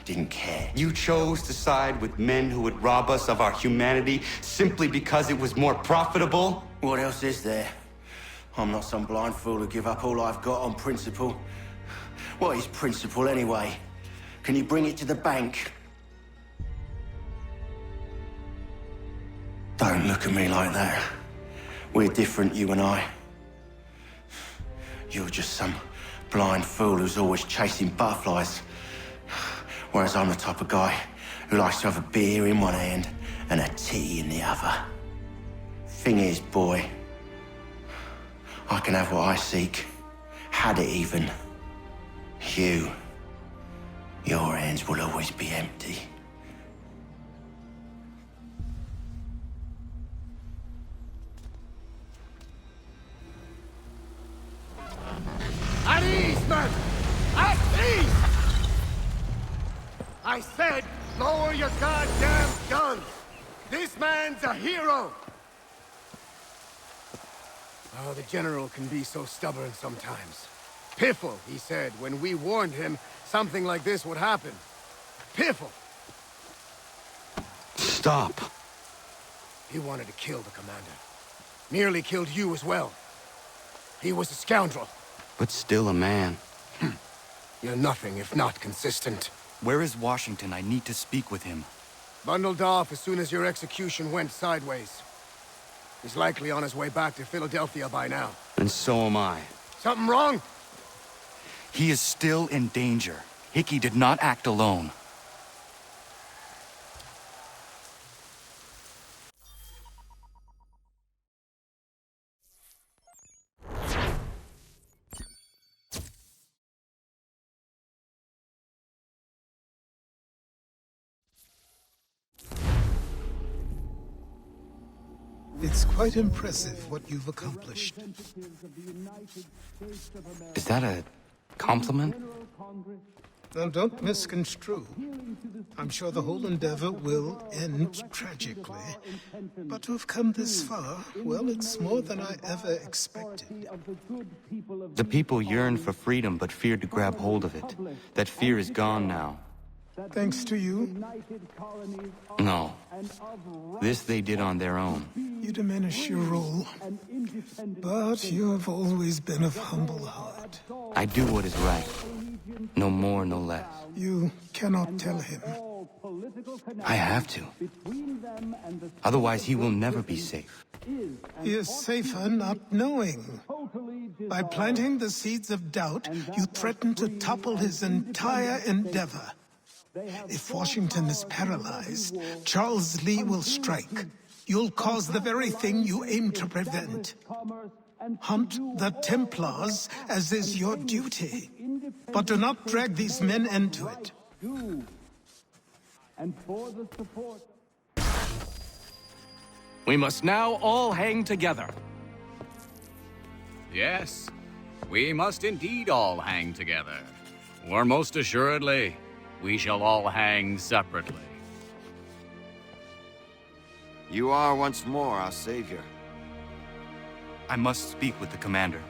Didn't care. You chose to side with men who would rob us of our humanity simply because it was more profitable? What else is there? I'm not some blind fool who give up all I've got on principle. What is principle anyway? Can you bring it to the bank? Don't look at me like that. We're different, you and I. You're just some blind fool who's always chasing butterflies. Whereas I'm the type of guy who likes to have a beer in one hand and a tea in the other. Thing is, boy, I can have what I seek. Had it even. Your hands will always be empty. At ease, men! At ease! I said, lower your goddamn guns! This man's a hero! Oh, the General can be so stubborn sometimes. Piffle, he said, when we warned him something like this would happen. Piffle! Stop. He wanted to kill the commander. Nearly killed you as well. He was a scoundrel. But still a man. You're nothing if not consistent. Where is Washington? I need to speak with him. Bundled off as soon as your execution went sideways. He's likely on his way back to Philadelphia by now. And so am I. Something wrong? He is still in danger. Hickey did not act alone. It's quite impressive what you've accomplished. Is that a compliment? Now, don't misconstrue. I'm sure the whole endeavor will end tragically. But to have come this far, well, it's more than I ever expected. The people yearn for freedom but feared to grab hold of it. That fear is gone now. Thanks to you? No. This they did on their own. You diminish your role. But you have always been of humble heart. I do what is right. No more, no less. You cannot tell him. I have to. Otherwise, he will never be safe. He is safer not knowing. By planting the seeds of doubt, you threaten to topple his entire endeavor. If Washington is paralyzed, Charles Lee will strike. You'll cause the very thing you aim to prevent. Hunt the Templars, as is your duty. But do not drag these men into it. We must now all hang together. Yes, we must indeed all hang together. Or most assuredly, we shall all hang separately. You are once more our savior. I must speak with the commander.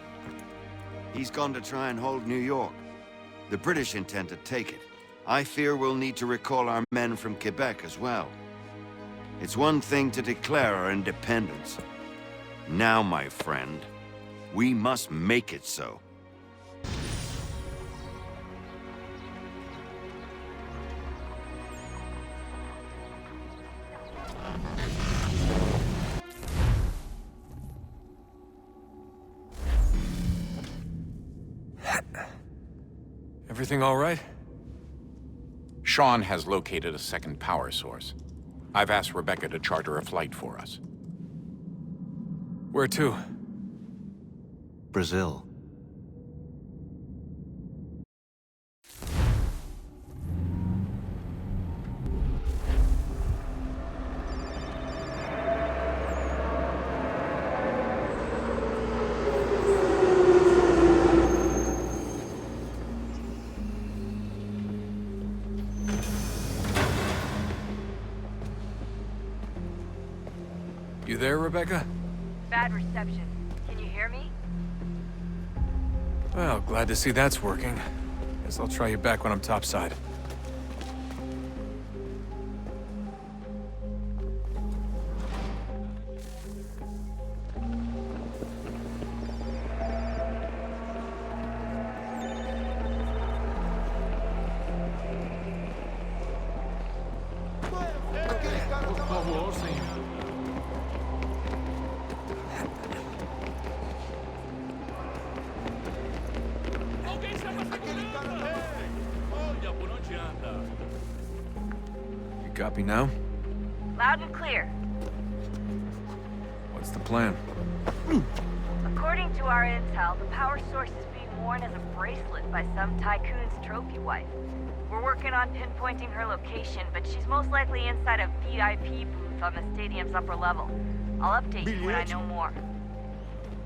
He's gone to try and hold New York. The British intend to take it. I fear we'll need to recall our men from Quebec as well. It's one thing to declare our independence. Now, my friend, we must make it so. Everything all right? Sean has located a second power source. I've asked Rebecca to charter a flight for us. Where to? Brazil. You there, Rebecca? Bad reception. Can you hear me? Well, glad to see that's working. Guess I'll try you back when I'm topside. You got me now? Loud and clear. What's the plan? According to our intel, the power source is being worn as a bracelet by some tycoon's trophy wife. We're working on pinpointing her location, but she's most likely inside a VIP booth on the stadium's upper level. I'll update you when I know more.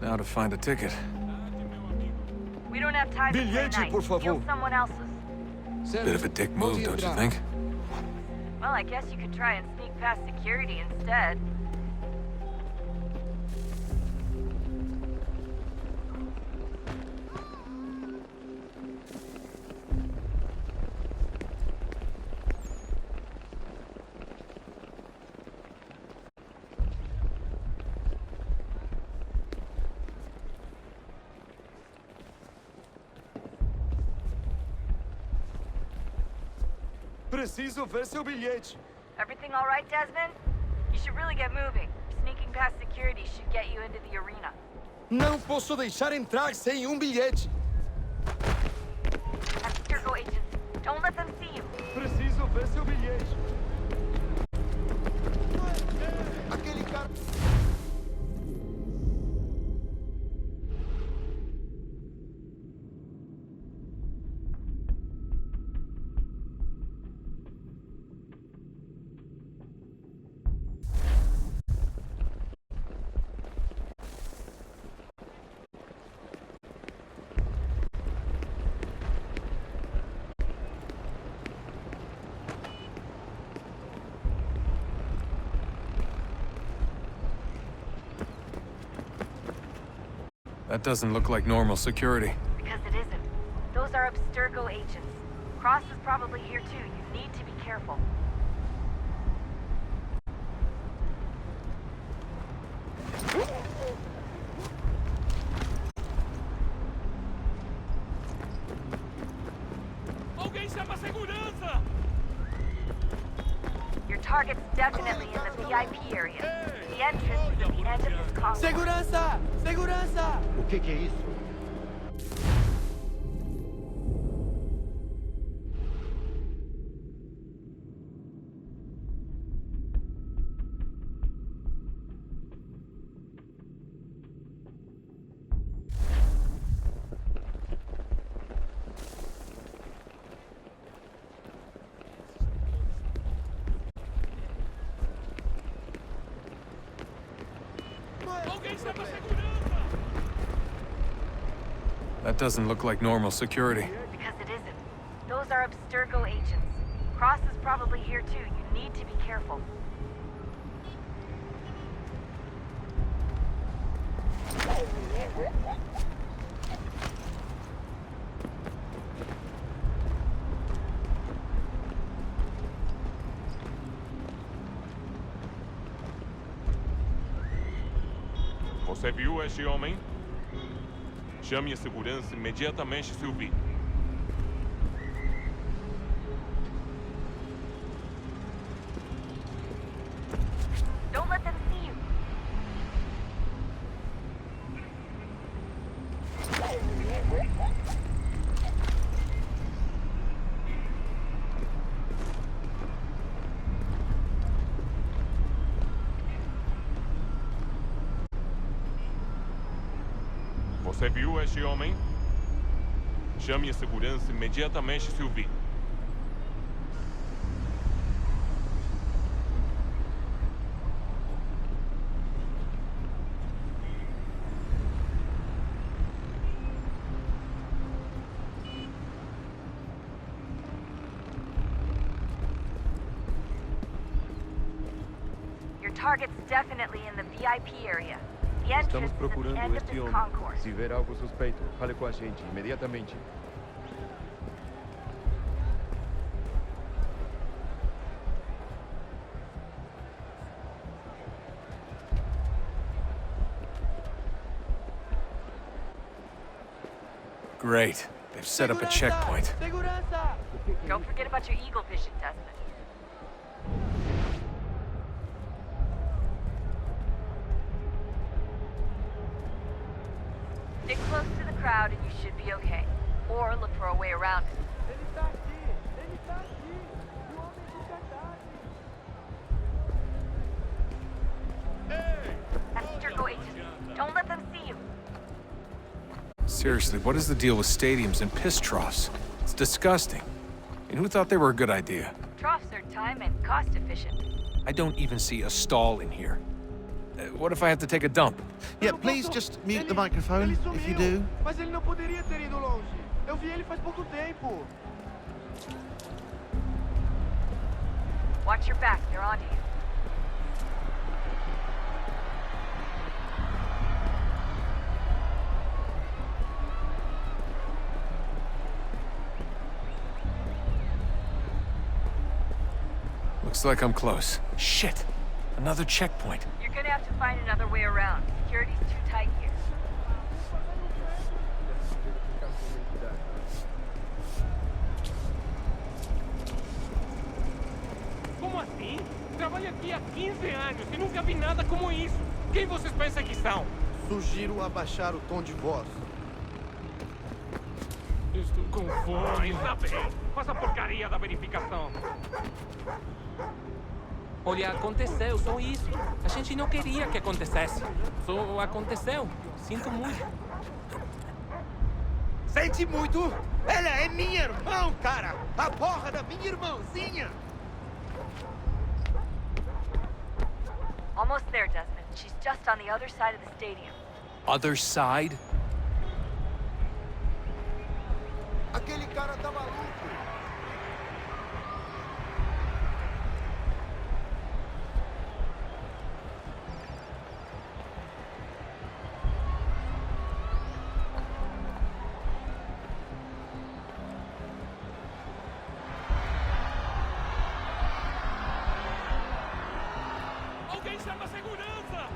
Now to find a ticket. We don't have time to play nice. Steal someone else's. Bit of a dick move, don't you think? Well, I guess you could try and sneak past security instead. Preciso ver seu bilhete. Everything all right, Desmond? You should really get moving. Sneaking past security should get you into the arena. Não posso deixar entrar sem bilhete. That's Sturgo agents. Don't let them see you. Preciso ver seu bilhete. Aquele cara... That doesn't look like normal security. Because it isn't. Those are Abstergo agents. Cross is probably here too. You need to be careful. Alguém chama segurança! Your target's definitely in the VIP area. The entrance is at the end of this concourse. Segurança! Segurança! O que é isso? That doesn't look like normal security. Because it isn't. Those are Abstergo agents. Cross is probably here too. You need to be careful. Você viu este homem? Chame a segurança imediatamente se o vir. Don't let them see you. Você viu este homem? Chame a segurança imediatamente se o vir. Your target's definitely in the VIP area. The Estamos entrance is at the procurando end of este this homem. concourse. Se ver algo suspeito, fale com a gente imediatamente. Great. They've set up a checkpoint. Don't forget about your eagle vision, Desmond. Stick close to the crowd and you should be okay. Or look for a way around it. That's Sturgo agents. Don't let them see you. Seriously, what is the deal with stadiums and piss troughs? It's disgusting. And who thought they were a good idea? Troughs are time and cost efficient. I don't even see a stall in here. What if I have to take a dump? Yeah, please just mute the microphone if you do. Mas ele não poderia ter ido longe. Eu vi ele faz pouco tempo. Watch your back, they're onto you. Looks like I'm close. Shit! Another checkpoint. You're gonna have to find another way around. Security's too tight here. assim? Trabalho aqui há 15 anos e nunca vi nada como isso. Quem vocês pensam que são? Sugiro abaixar o tom de voz. Estou com fome. Está bem. Faça a porcaria da verificação. Olha, aconteceu, só isso. A gente não queria que acontecesse. Só aconteceu. Sinto muito. Sente muito? Ela é minha irmã, cara! A porra da minha irmãzinha! Almost there, Desmond. She's just on the other side of the stadium. Other side? Aquele cara tá maluco! Alguém chama a segurança!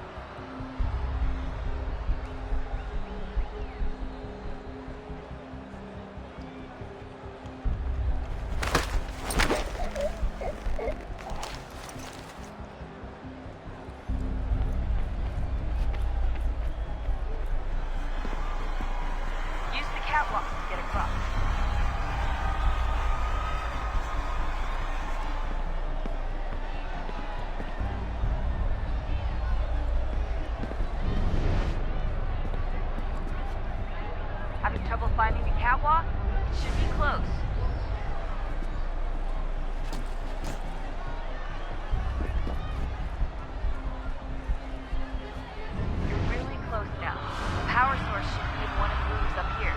Use the catwalks to get across. Having trouble finding the catwalk? It should be close. You're really close now. The power source should be in one of the rooms up here.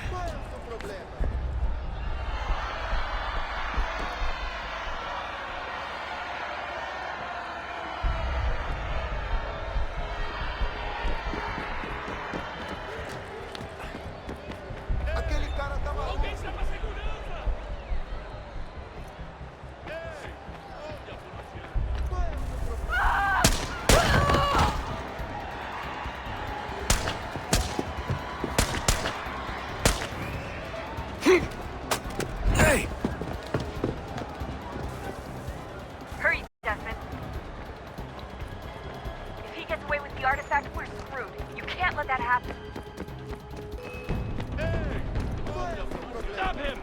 Qual é o seu problema? Aquele cara tá maluco! Alguém chama a segurança! Qual é o seu problema? Hey! Hurry, Desmond. If he gets away with the artifact, we're screwed. You can't let that happen. Qual é o seu problema? Stop him!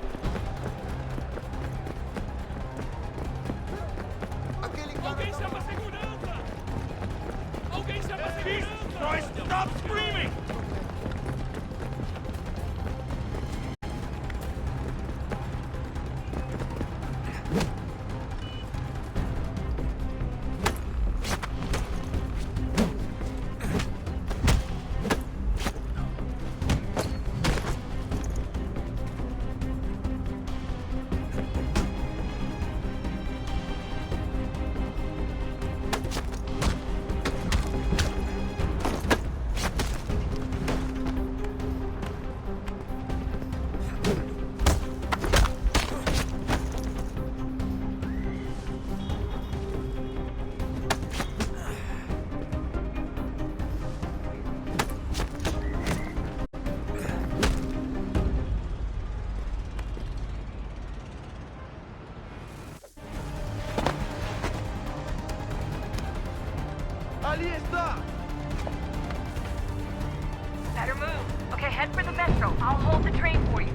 Aquele cara Alguém tá chama a segurança! Alguém chama a segurança! Christ, stop screaming! Ali está! Better move. Okay, head for the metro. I'll hold the train for you.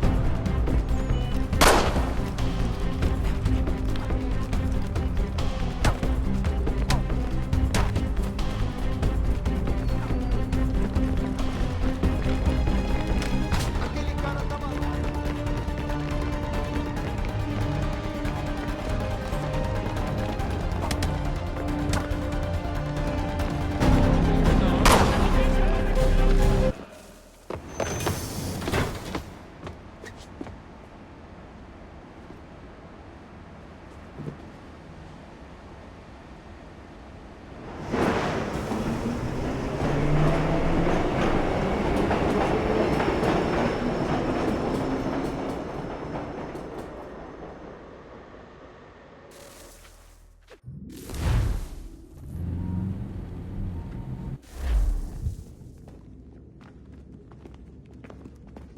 Aquele cara tá maluco!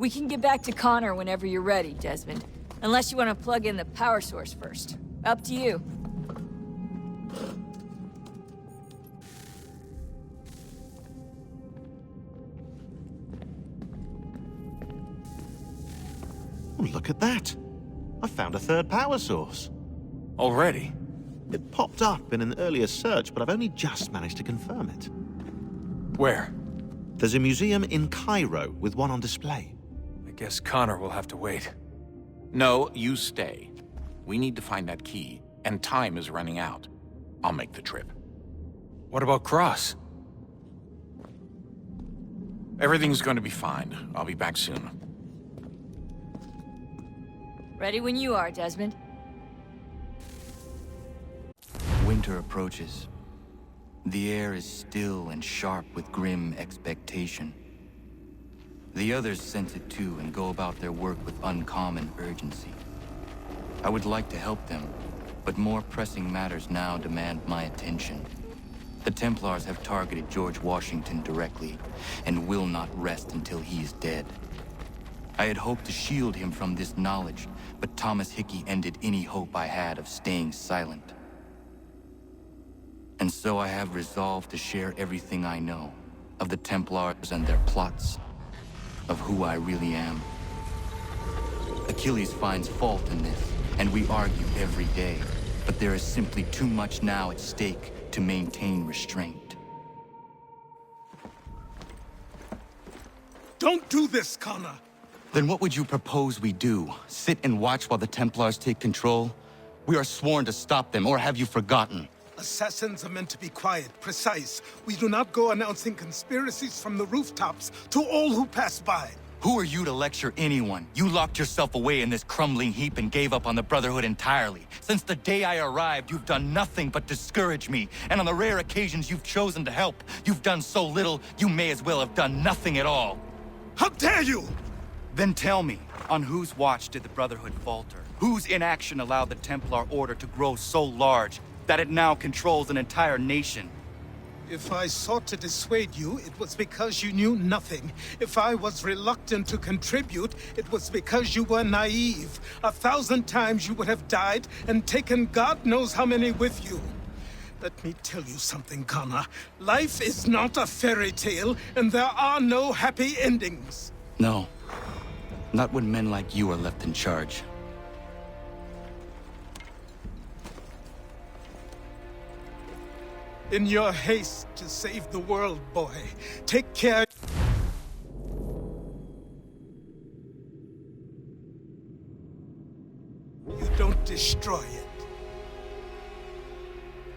We can get back to Connor whenever you're ready, Desmond. Unless you want to plug in the power source first. Up to you. Oh, look at that. I found a third power source. Already? It popped up in an earlier search, but I've only just managed to confirm it. Where? There's a museum in Cairo with one on display. I guess Connor will have to wait. No, you stay. We need to find that key, and time is running out. I'll make the trip. What about Cross? Everything's going to be fine. I'll be back soon. Ready when you are, Desmond. Winter approaches. The air is still and sharp with grim expectation. The others sense it too and go about their work with uncommon urgency. I would like to help them, but more pressing matters now demand my attention. The Templars have targeted George Washington directly, and will not rest until he is dead. I had hoped to shield him from this knowledge, but Thomas Hickey ended any hope I had of staying silent. And so I have resolved to share everything I know of the Templars and their plots, of who I really am. Achilles finds fault in this, and we argue every day, but there is simply too much now at stake to maintain restraint. Don't do this, Connor! Then what would you propose we do? Sit and watch while the Templars take control? We are sworn to stop them, or have you forgotten? Assassins are meant to be quiet, precise. We do not go announcing conspiracies from the rooftops to all who pass by. Who are you to lecture anyone? You locked yourself away in this crumbling heap and gave up on the Brotherhood entirely. Since the day I arrived, you've done nothing but discourage me. And on the rare occasions you've chosen to help, you've done so little, you may as well have done nothing at all. How dare you! Then tell me, on whose watch did the Brotherhood falter? Whose inaction allowed the Templar Order to grow so large that it now controls an entire nation? If I sought to dissuade you, it was because you knew nothing. If I was reluctant to contribute, it was because you were naive. 1,000 times you would have died and taken God knows how many with you. Let me tell you something, Connor. Life is not a fairy tale, and there are no happy endings. No. Not when men like you are left in charge. In your haste to save the world, boy, take care. You don't destroy it.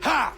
Ha!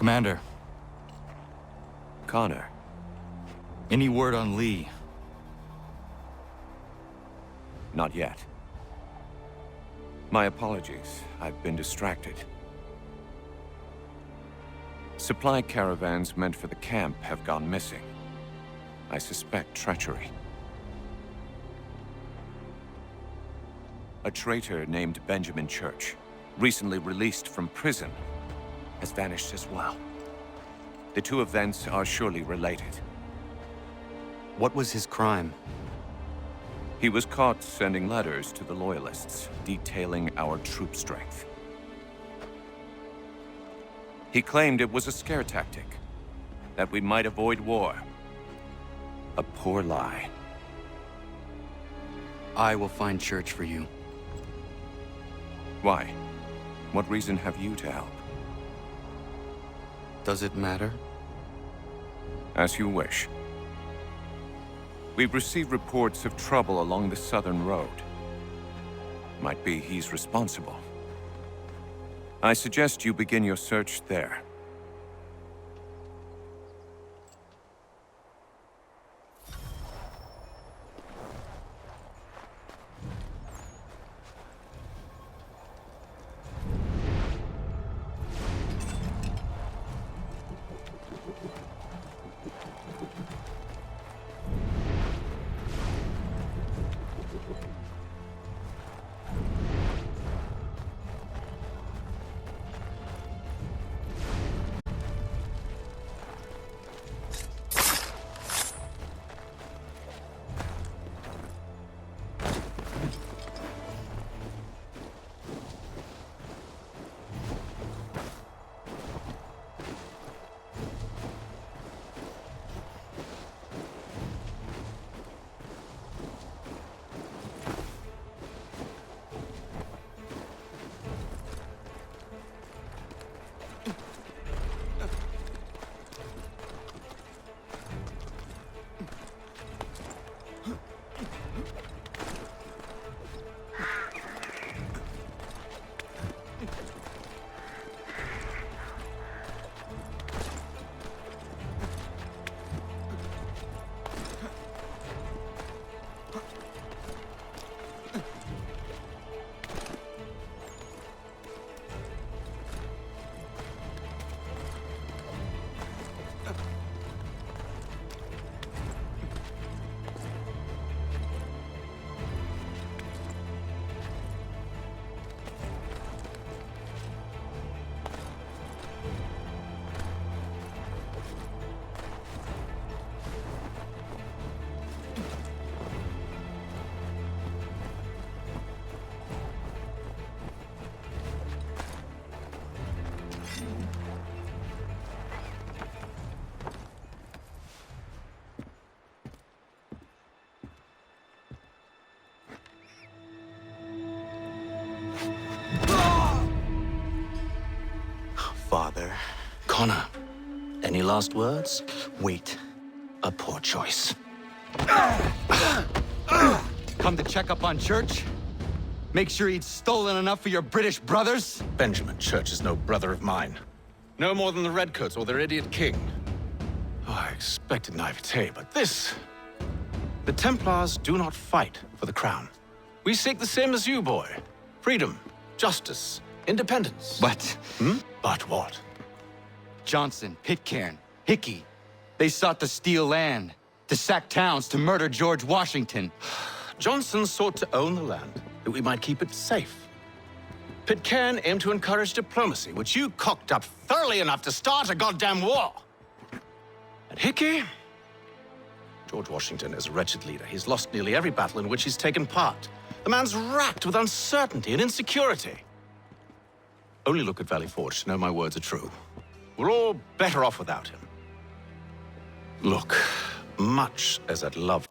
Commander. Connor. Any word on Lee? Not yet. My apologies. I've been distracted. Supply caravans meant for the camp have gone missing. I suspect treachery. A traitor named Benjamin Church, recently released from prison, has vanished as well. The two events are surely related. What was his crime? He was caught sending letters to the Loyalists, detailing our troop strength. He claimed it was a scare tactic, that we might avoid war. A poor lie. I will find Church for you. Why? What reason have you to help? Does it matter? As you wish. We've received reports of trouble along the southern road. Might be he's responsible. I suggest you begin your search there. last words? Wait. A poor choice. Come to check up on Church? Make sure he'd stolen enough for your British brothers? Benjamin Church is no brother of mine. No more than the Redcoats or their idiot king. Oh, I expected naivete, but this... The Templars do not fight for the crown. We seek the same as you, boy. Freedom, justice, independence. But... But what? Johnson, Pitcairn, Hickey, they sought to steal land, to sack towns, to murder George Washington. Johnson sought to own the land, that we might keep it safe. Pitcairn aimed to encourage diplomacy, which you cocked up thoroughly enough to start a goddamn war. And Hickey? George Washington is a wretched leader. He's lost nearly every battle in which he's taken part. The man's racked with uncertainty and insecurity. Only look at Valley Forge to know my words are true. We're all better off without him. Look, much as I'd love...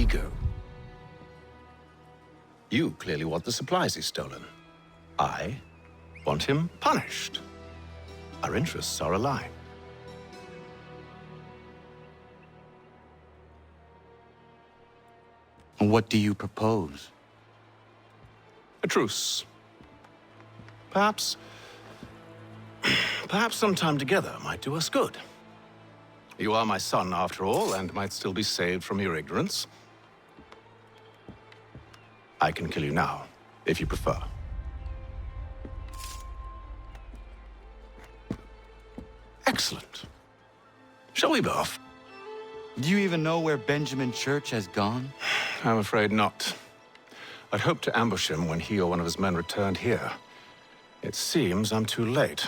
ego. You clearly want the supplies he's stolen. I want him punished. Our interests are aligned. What do you propose? A truce. Perhaps some time together might do us good. You are my son, after all, and might still be saved from your ignorance. I can kill you now, if you prefer. Excellent. Shall we be off? Do you even know where Benjamin Church has gone? I'm afraid not. I'd hoped to ambush him when he or one of his men returned here. It seems I'm too late.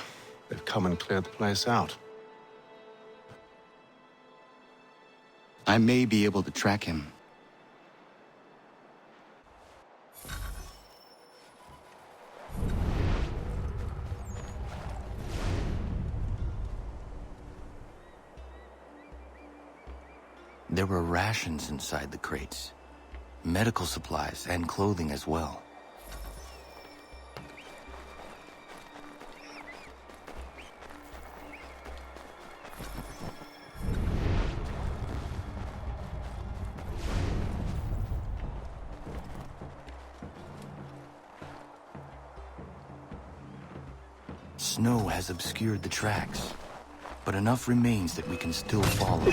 They've come and cleared the place out. I may be able to track him. There were rations inside the crates, medical supplies and clothing as well. Snow has obscured the tracks, but enough remains that we can still follow.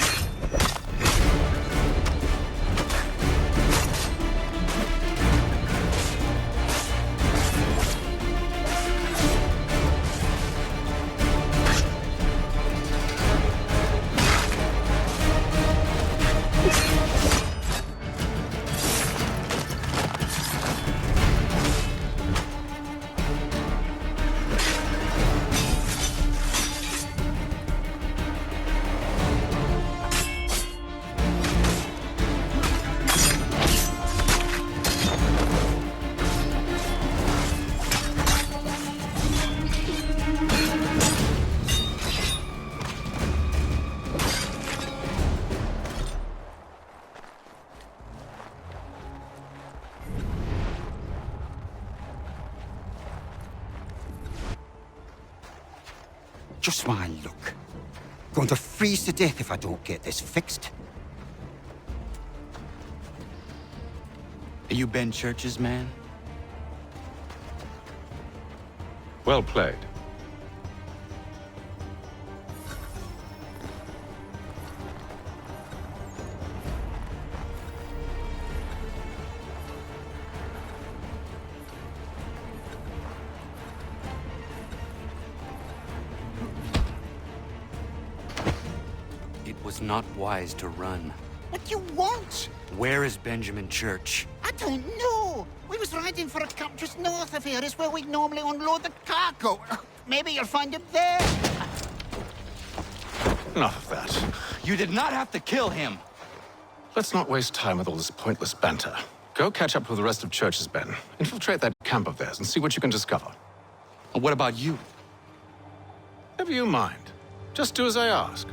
Just my luck. Going to freeze to death if I don't get this fixed. Are you Ben Church's man? Well played. It was not wise to run. What do you want? Where is Benjamin Church? I don't know. We was riding for a camp just north of here. Is where we'd normally unload the cargo. Maybe you'll find him there. Enough of that. You did not have to kill him. Let's not waste time with all this pointless banter. Go catch up with the rest of Church's men. Infiltrate that camp of theirs and see what you can discover. And what about you? Never you mind. Just do as I ask.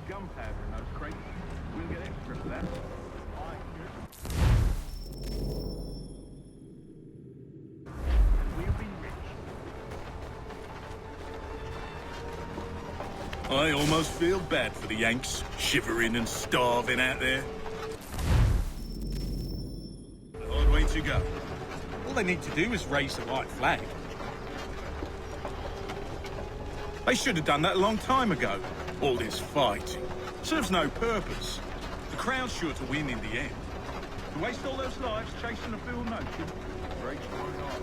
Gunpowder in those crates. We'll get extra for that. We'll be rich. I almost feel bad for the Yanks, shivering and starving out there. A hard way to go. All they need to do is raise the white flag. They should have done that a long time ago. All this fighting serves no purpose. The Crown's sure to win in the end. To waste all those lives chasing a field notion breaks my heart.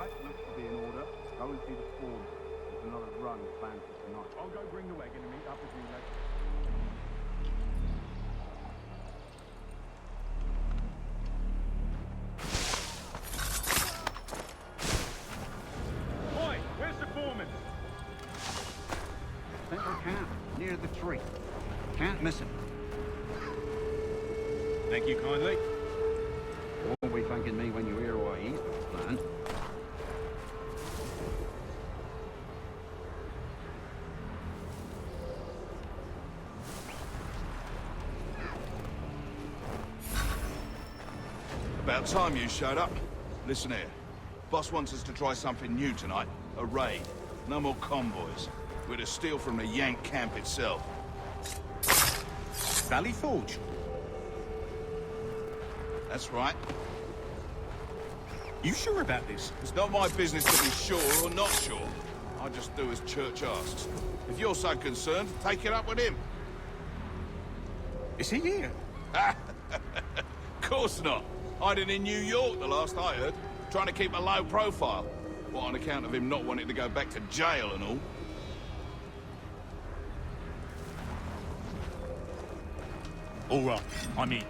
Right, looks to be in order. Go and see the spawn. There's another run planned for tonight. I'll go bring the wagon and meet up with you later. Boy, where's the foreman? Central camp, near the tree. Can't miss him. Thank you kindly. Won't be thanking me when you hear what he's planned. About time you showed up. Listen here. Boss wants us to try something new tonight. A raid. No more convoys. We're to steal from the Yank camp itself. Valley Forge. That's right. You sure about this? It's not my business to be sure or not sure. I just do as Church asks. If you're so concerned, take it up with him. Is he here? Of course not. Hiding in New York, the last I heard. Trying to keep a low profile. What, on account of him not wanting to go back to jail and all? All right, I'm in.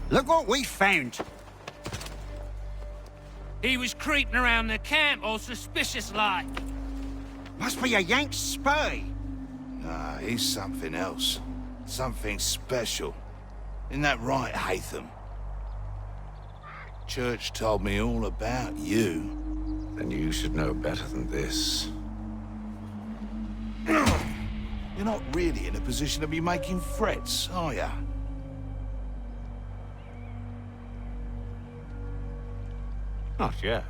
Look what we found. He was creeping around the camp all suspicious-like. Must be a Yank spy. Nah, he's something else. Something special. Isn't that right, Hatham? Church told me all about you. Then you should know better than this. You're not really in a position to be making threats, are ya? Not yet.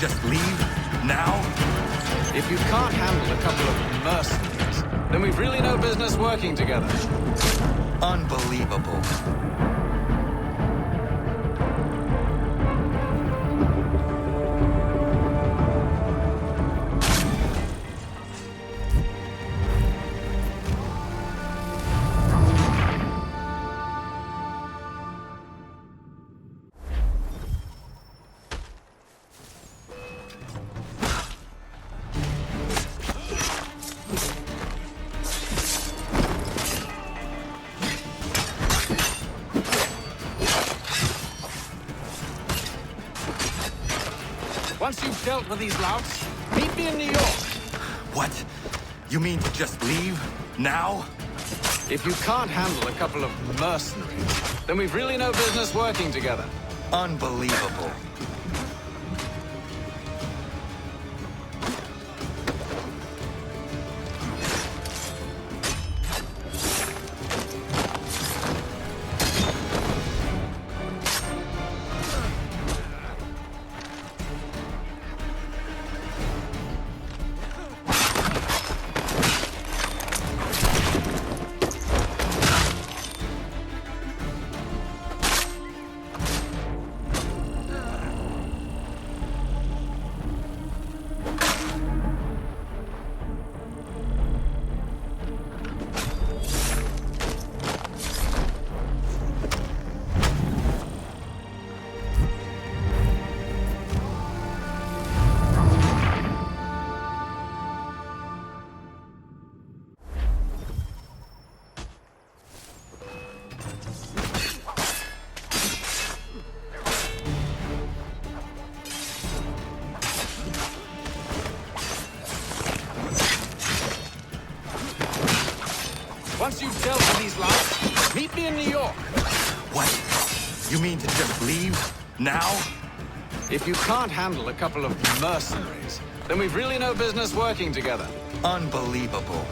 Just leave? Now? If you can't handle a couple of mercenaries, then we've really no business working together. Unbelievable. Once you've dealt with these louts, meet me in New York. What? You mean to just leave? Now? If you can't handle a couple of mercenaries, then we've really no business working together. Unbelievable. Once you've dealt with these louts, meet me in New York. What? You mean to just leave? Now? If you can't handle a couple of mercenaries, then we've really no business working together. Unbelievable.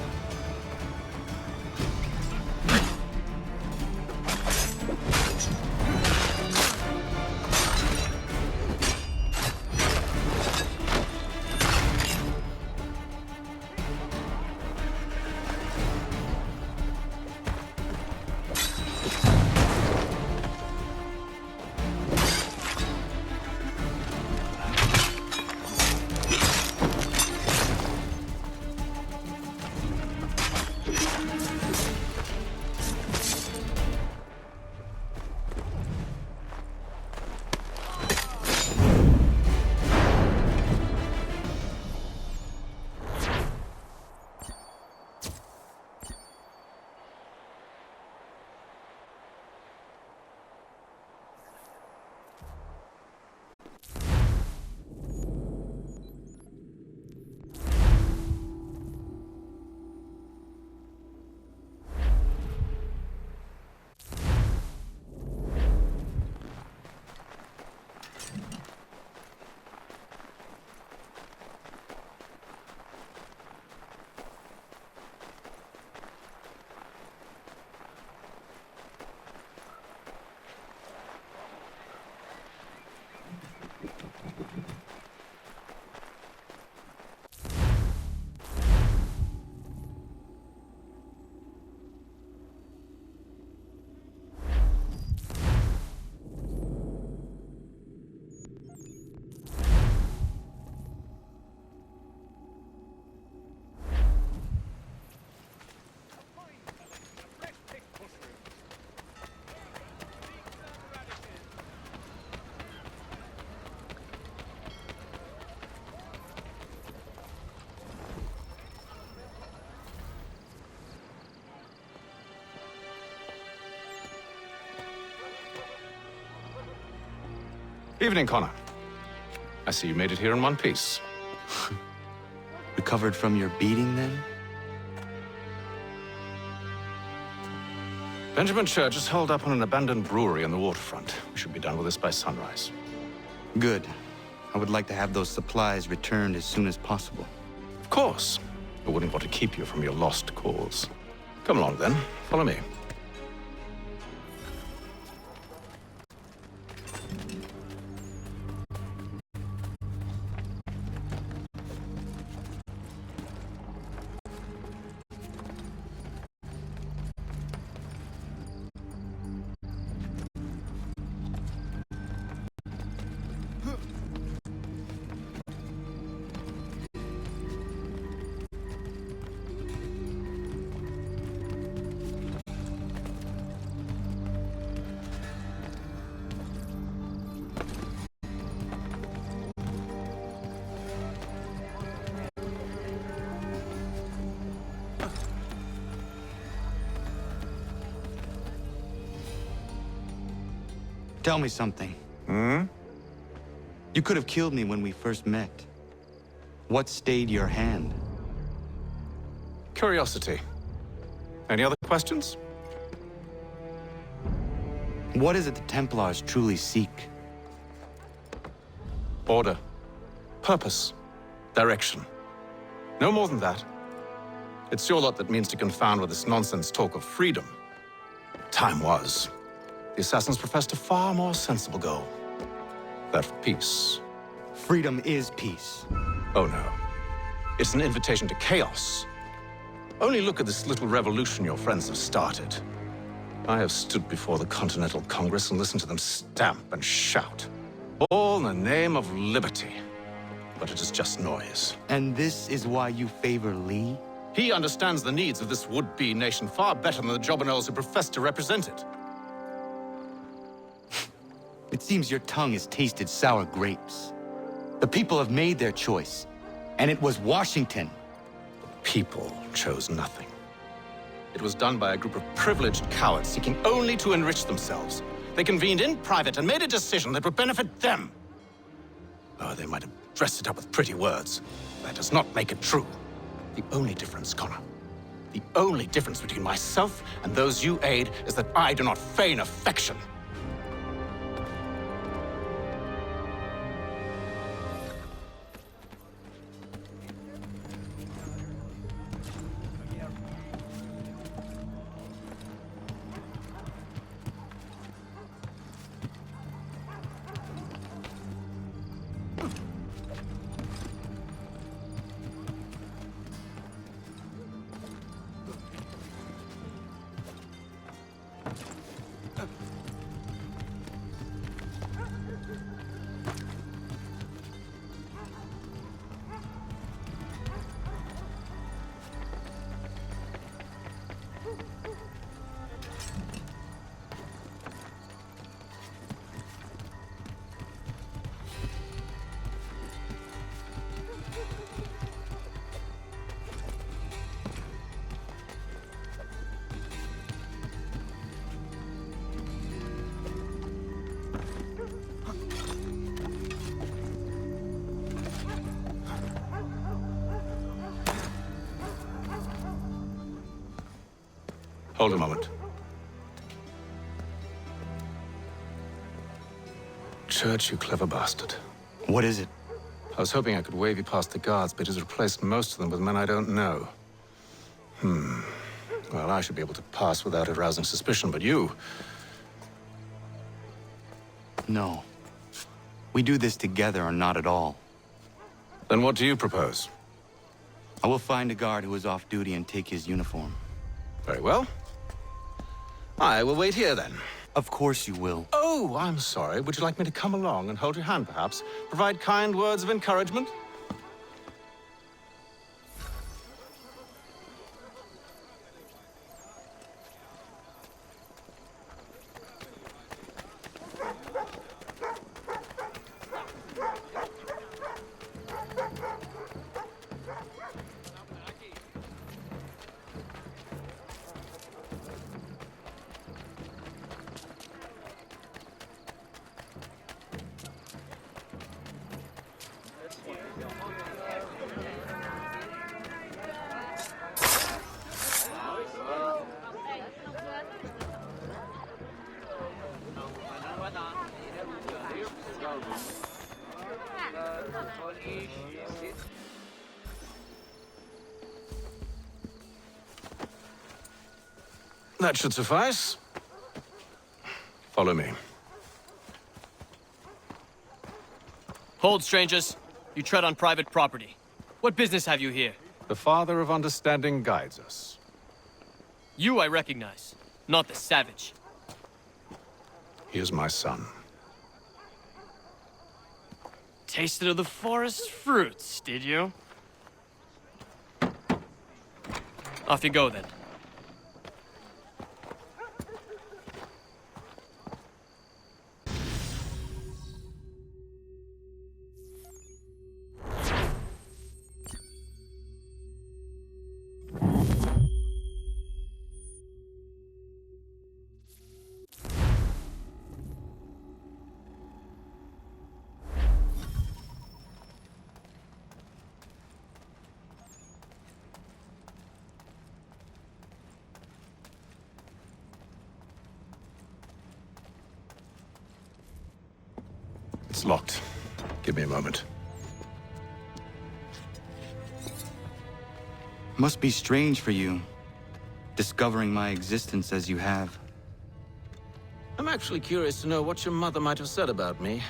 Evening, Connor. I see you made it here in one piece. Recovered from your beating, then? Benjamin Church is holed up on an abandoned brewery on the waterfront. We should be done with this by sunrise. Good. I would like to have those supplies returned as soon as possible. Of course. I wouldn't want to keep you from your lost cause. Come along, then. Follow me. Tell me something. You could have killed me when we first met. What stayed your hand? Curiosity. Any other questions? What is it the Templars truly seek? Order. Purpose. Direction. No more than that. It's your lot that means to confound with this nonsense talk of freedom. Time was. The assassins professed a far more sensible goal. That of peace. Freedom is peace. Oh no. It's an invitation to chaos. Only look at this little revolution your friends have started. I have stood before the Continental Congress and listened to them stamp and shout. All in the name of liberty. But it is just noise. And this is why you favor Lee? He understands the needs of this would-be nation far better than the jobberknolls who profess to represent it. It seems your tongue has tasted sour grapes. The people have made their choice, and it was Washington. The people chose nothing. It was done by a group of privileged cowards seeking only to enrich themselves. They convened in private and made a decision that would benefit them. Oh, they might have dressed it up with pretty words. That does not make it true. The only difference, Connor, the only difference between myself and those you aid is that I do not feign affection. Hold a moment. Church, you clever bastard. What is it? I was hoping I could wave you past the guards, but he's replaced most of them with men I don't know. Well, I should be able to pass without arousing suspicion, but you... No. We do this together or not at all. Then what do you propose? I will find a guard who is off duty and take his uniform. Very well. I will wait here, then. Of course you will. Oh, I'm sorry. Would you like me to come along and hold your hand, perhaps? Provide kind words of encouragement? That should suffice. Follow me. Hold, strangers. You tread on private property. What business have you here? The Father of Understanding guides us. You I recognize, not the savage. He is my son. Tasted of the forest fruits, did you? Off you go, then. It's locked. Give me a moment. Must be strange for you, discovering my existence as you have. I'm actually curious to know what your mother might have said about me.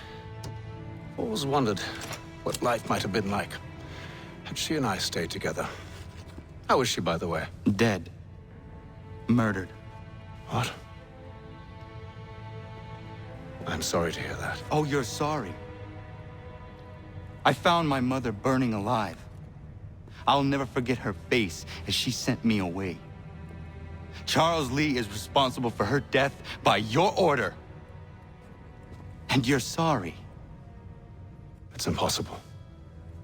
Always wondered what life might have been like had she and I stayed together. How is she, by the way? Dead. Murdered. What? I'm sorry to hear that. Oh, you're sorry? I found my mother burning alive. I'll never forget her face as she sent me away. Charles Lee is responsible for her death by your order. And you're sorry. It's impossible.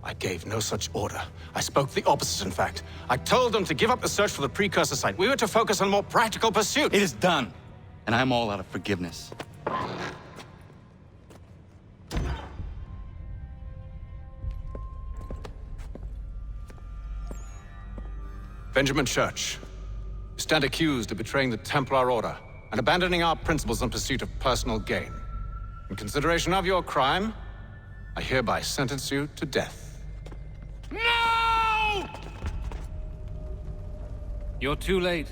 I gave no such order. I spoke the opposite, in fact. I told them to give up the search for the precursor site. We were to focus on more practical pursuits. It is done, and I'm all out of forgiveness. Benjamin Church, you stand accused of betraying the Templar Order and abandoning our principles in pursuit of personal gain. In consideration of your crime, I hereby sentence you to death. No! You're too late.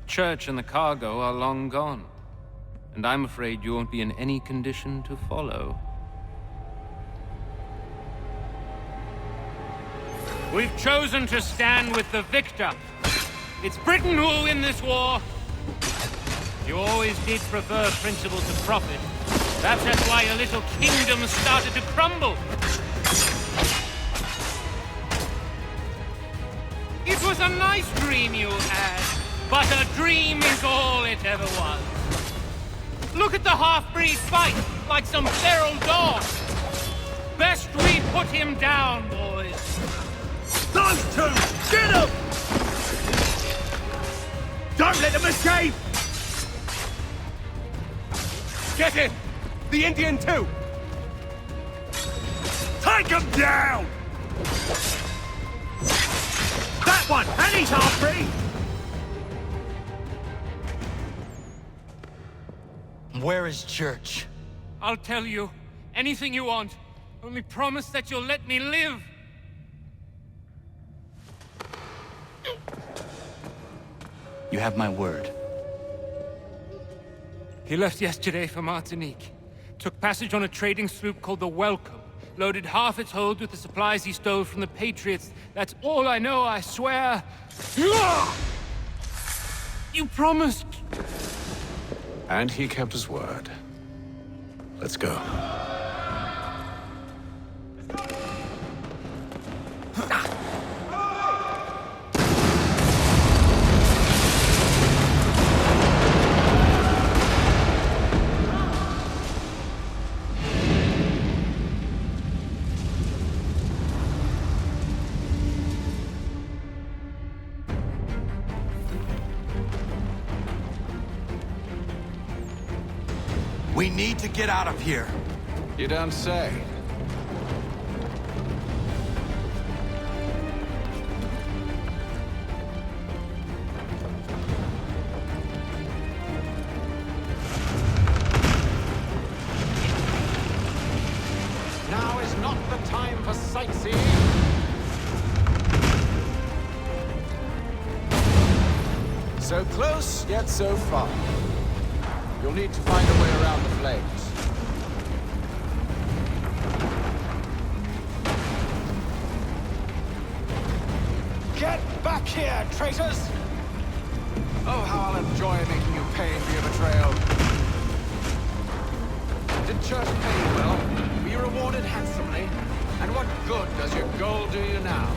Church and the cargo are long gone. And I'm afraid you won't be in any condition to follow. We've chosen to stand with the victor. It's Britain who will win this war. You always did prefer principle to profit. Perhaps that's why your little kingdom started to crumble. It was a nice dream you had, but a dream is all it ever was. Look at the half-breed fight, like some feral dog. Best we put him down, boys. Those two! Get them! Don't let them escape! Get him! The Indian too! Take him down! That one! And he's half-breed! Where is Church? I'll tell you. Anything you want. Only promise that you'll let me live. You have my word. He left yesterday for Martinique. Took passage on a trading sloop called the Welcome. Loaded half its hold with the supplies he stole from the Patriots. That's all I know, I swear. You promised. And he kept his word. Let's go. We need to get out of here. You don't say. Now is not the time for sightseeing. So close, yet so far. You'll need to find a way around the flames. Get back here, traitors! Oh, how I'll enjoy making you pay for your betrayal. Did Church pay you well? Were you rewarded handsomely? And what good does your gold do you now?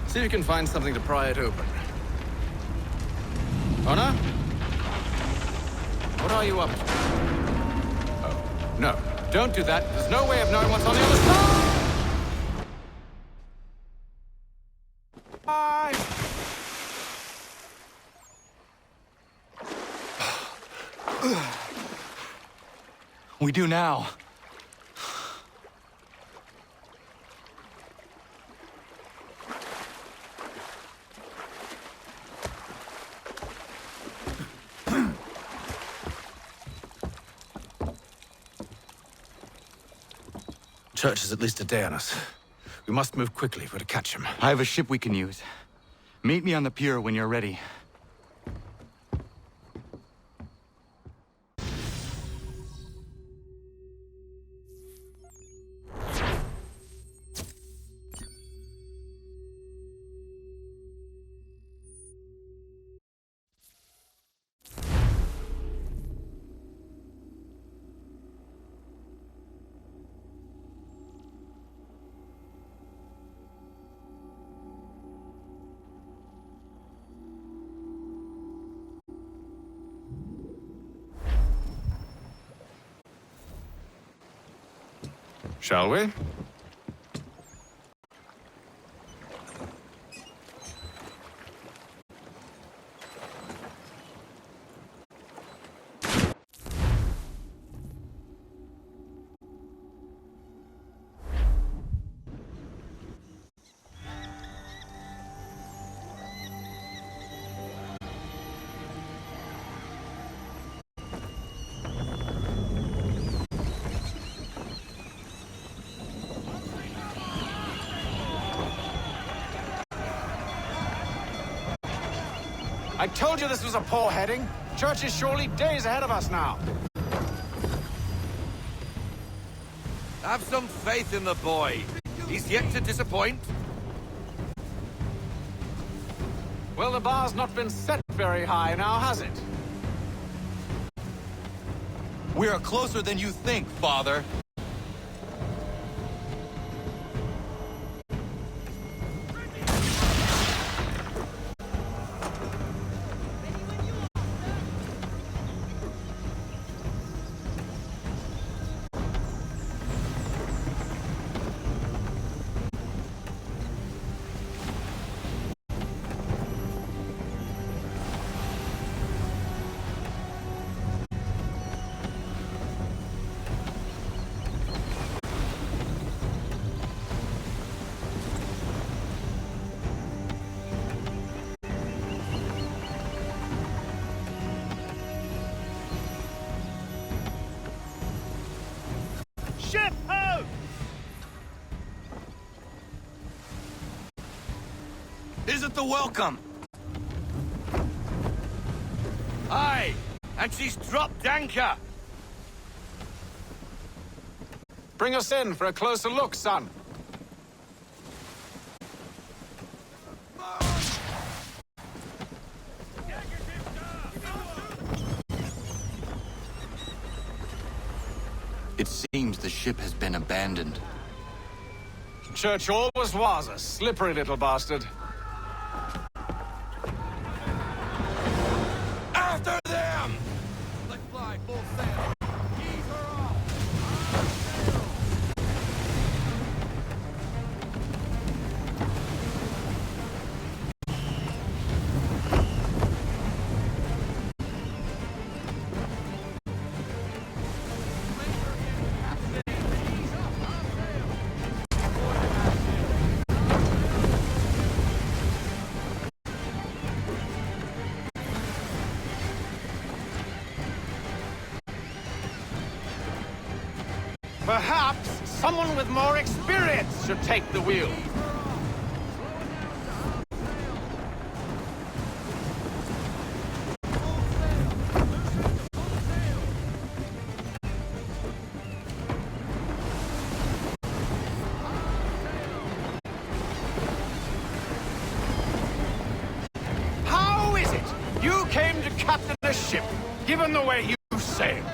See if you can find something to pry it open. Honor? What are you up to? Oh, no. Don't do that. There's no way of knowing what's on the other side! We do now. Church is at least a day on us. We must move quickly if we're to catch him. I have a ship we can use. Meet me on the pier when you're ready. Shall we? I told you this was a poor heading. Church is surely days ahead of us now. Have some faith in the boy. He's yet to disappoint. Well, the bar's not been set very high now, has it? We are closer than you think, Father. Ship ho! Isn't the welcome? Aye, and she's dropped anchor. Bring us in for a closer look, son. It seems the ship has been abandoned. Church always was a slippery little bastard. After them! Let's fly full sail. Ease her off. Perhaps someone with more experience should take the wheel. How is it you came to captain a ship, given the way you sail?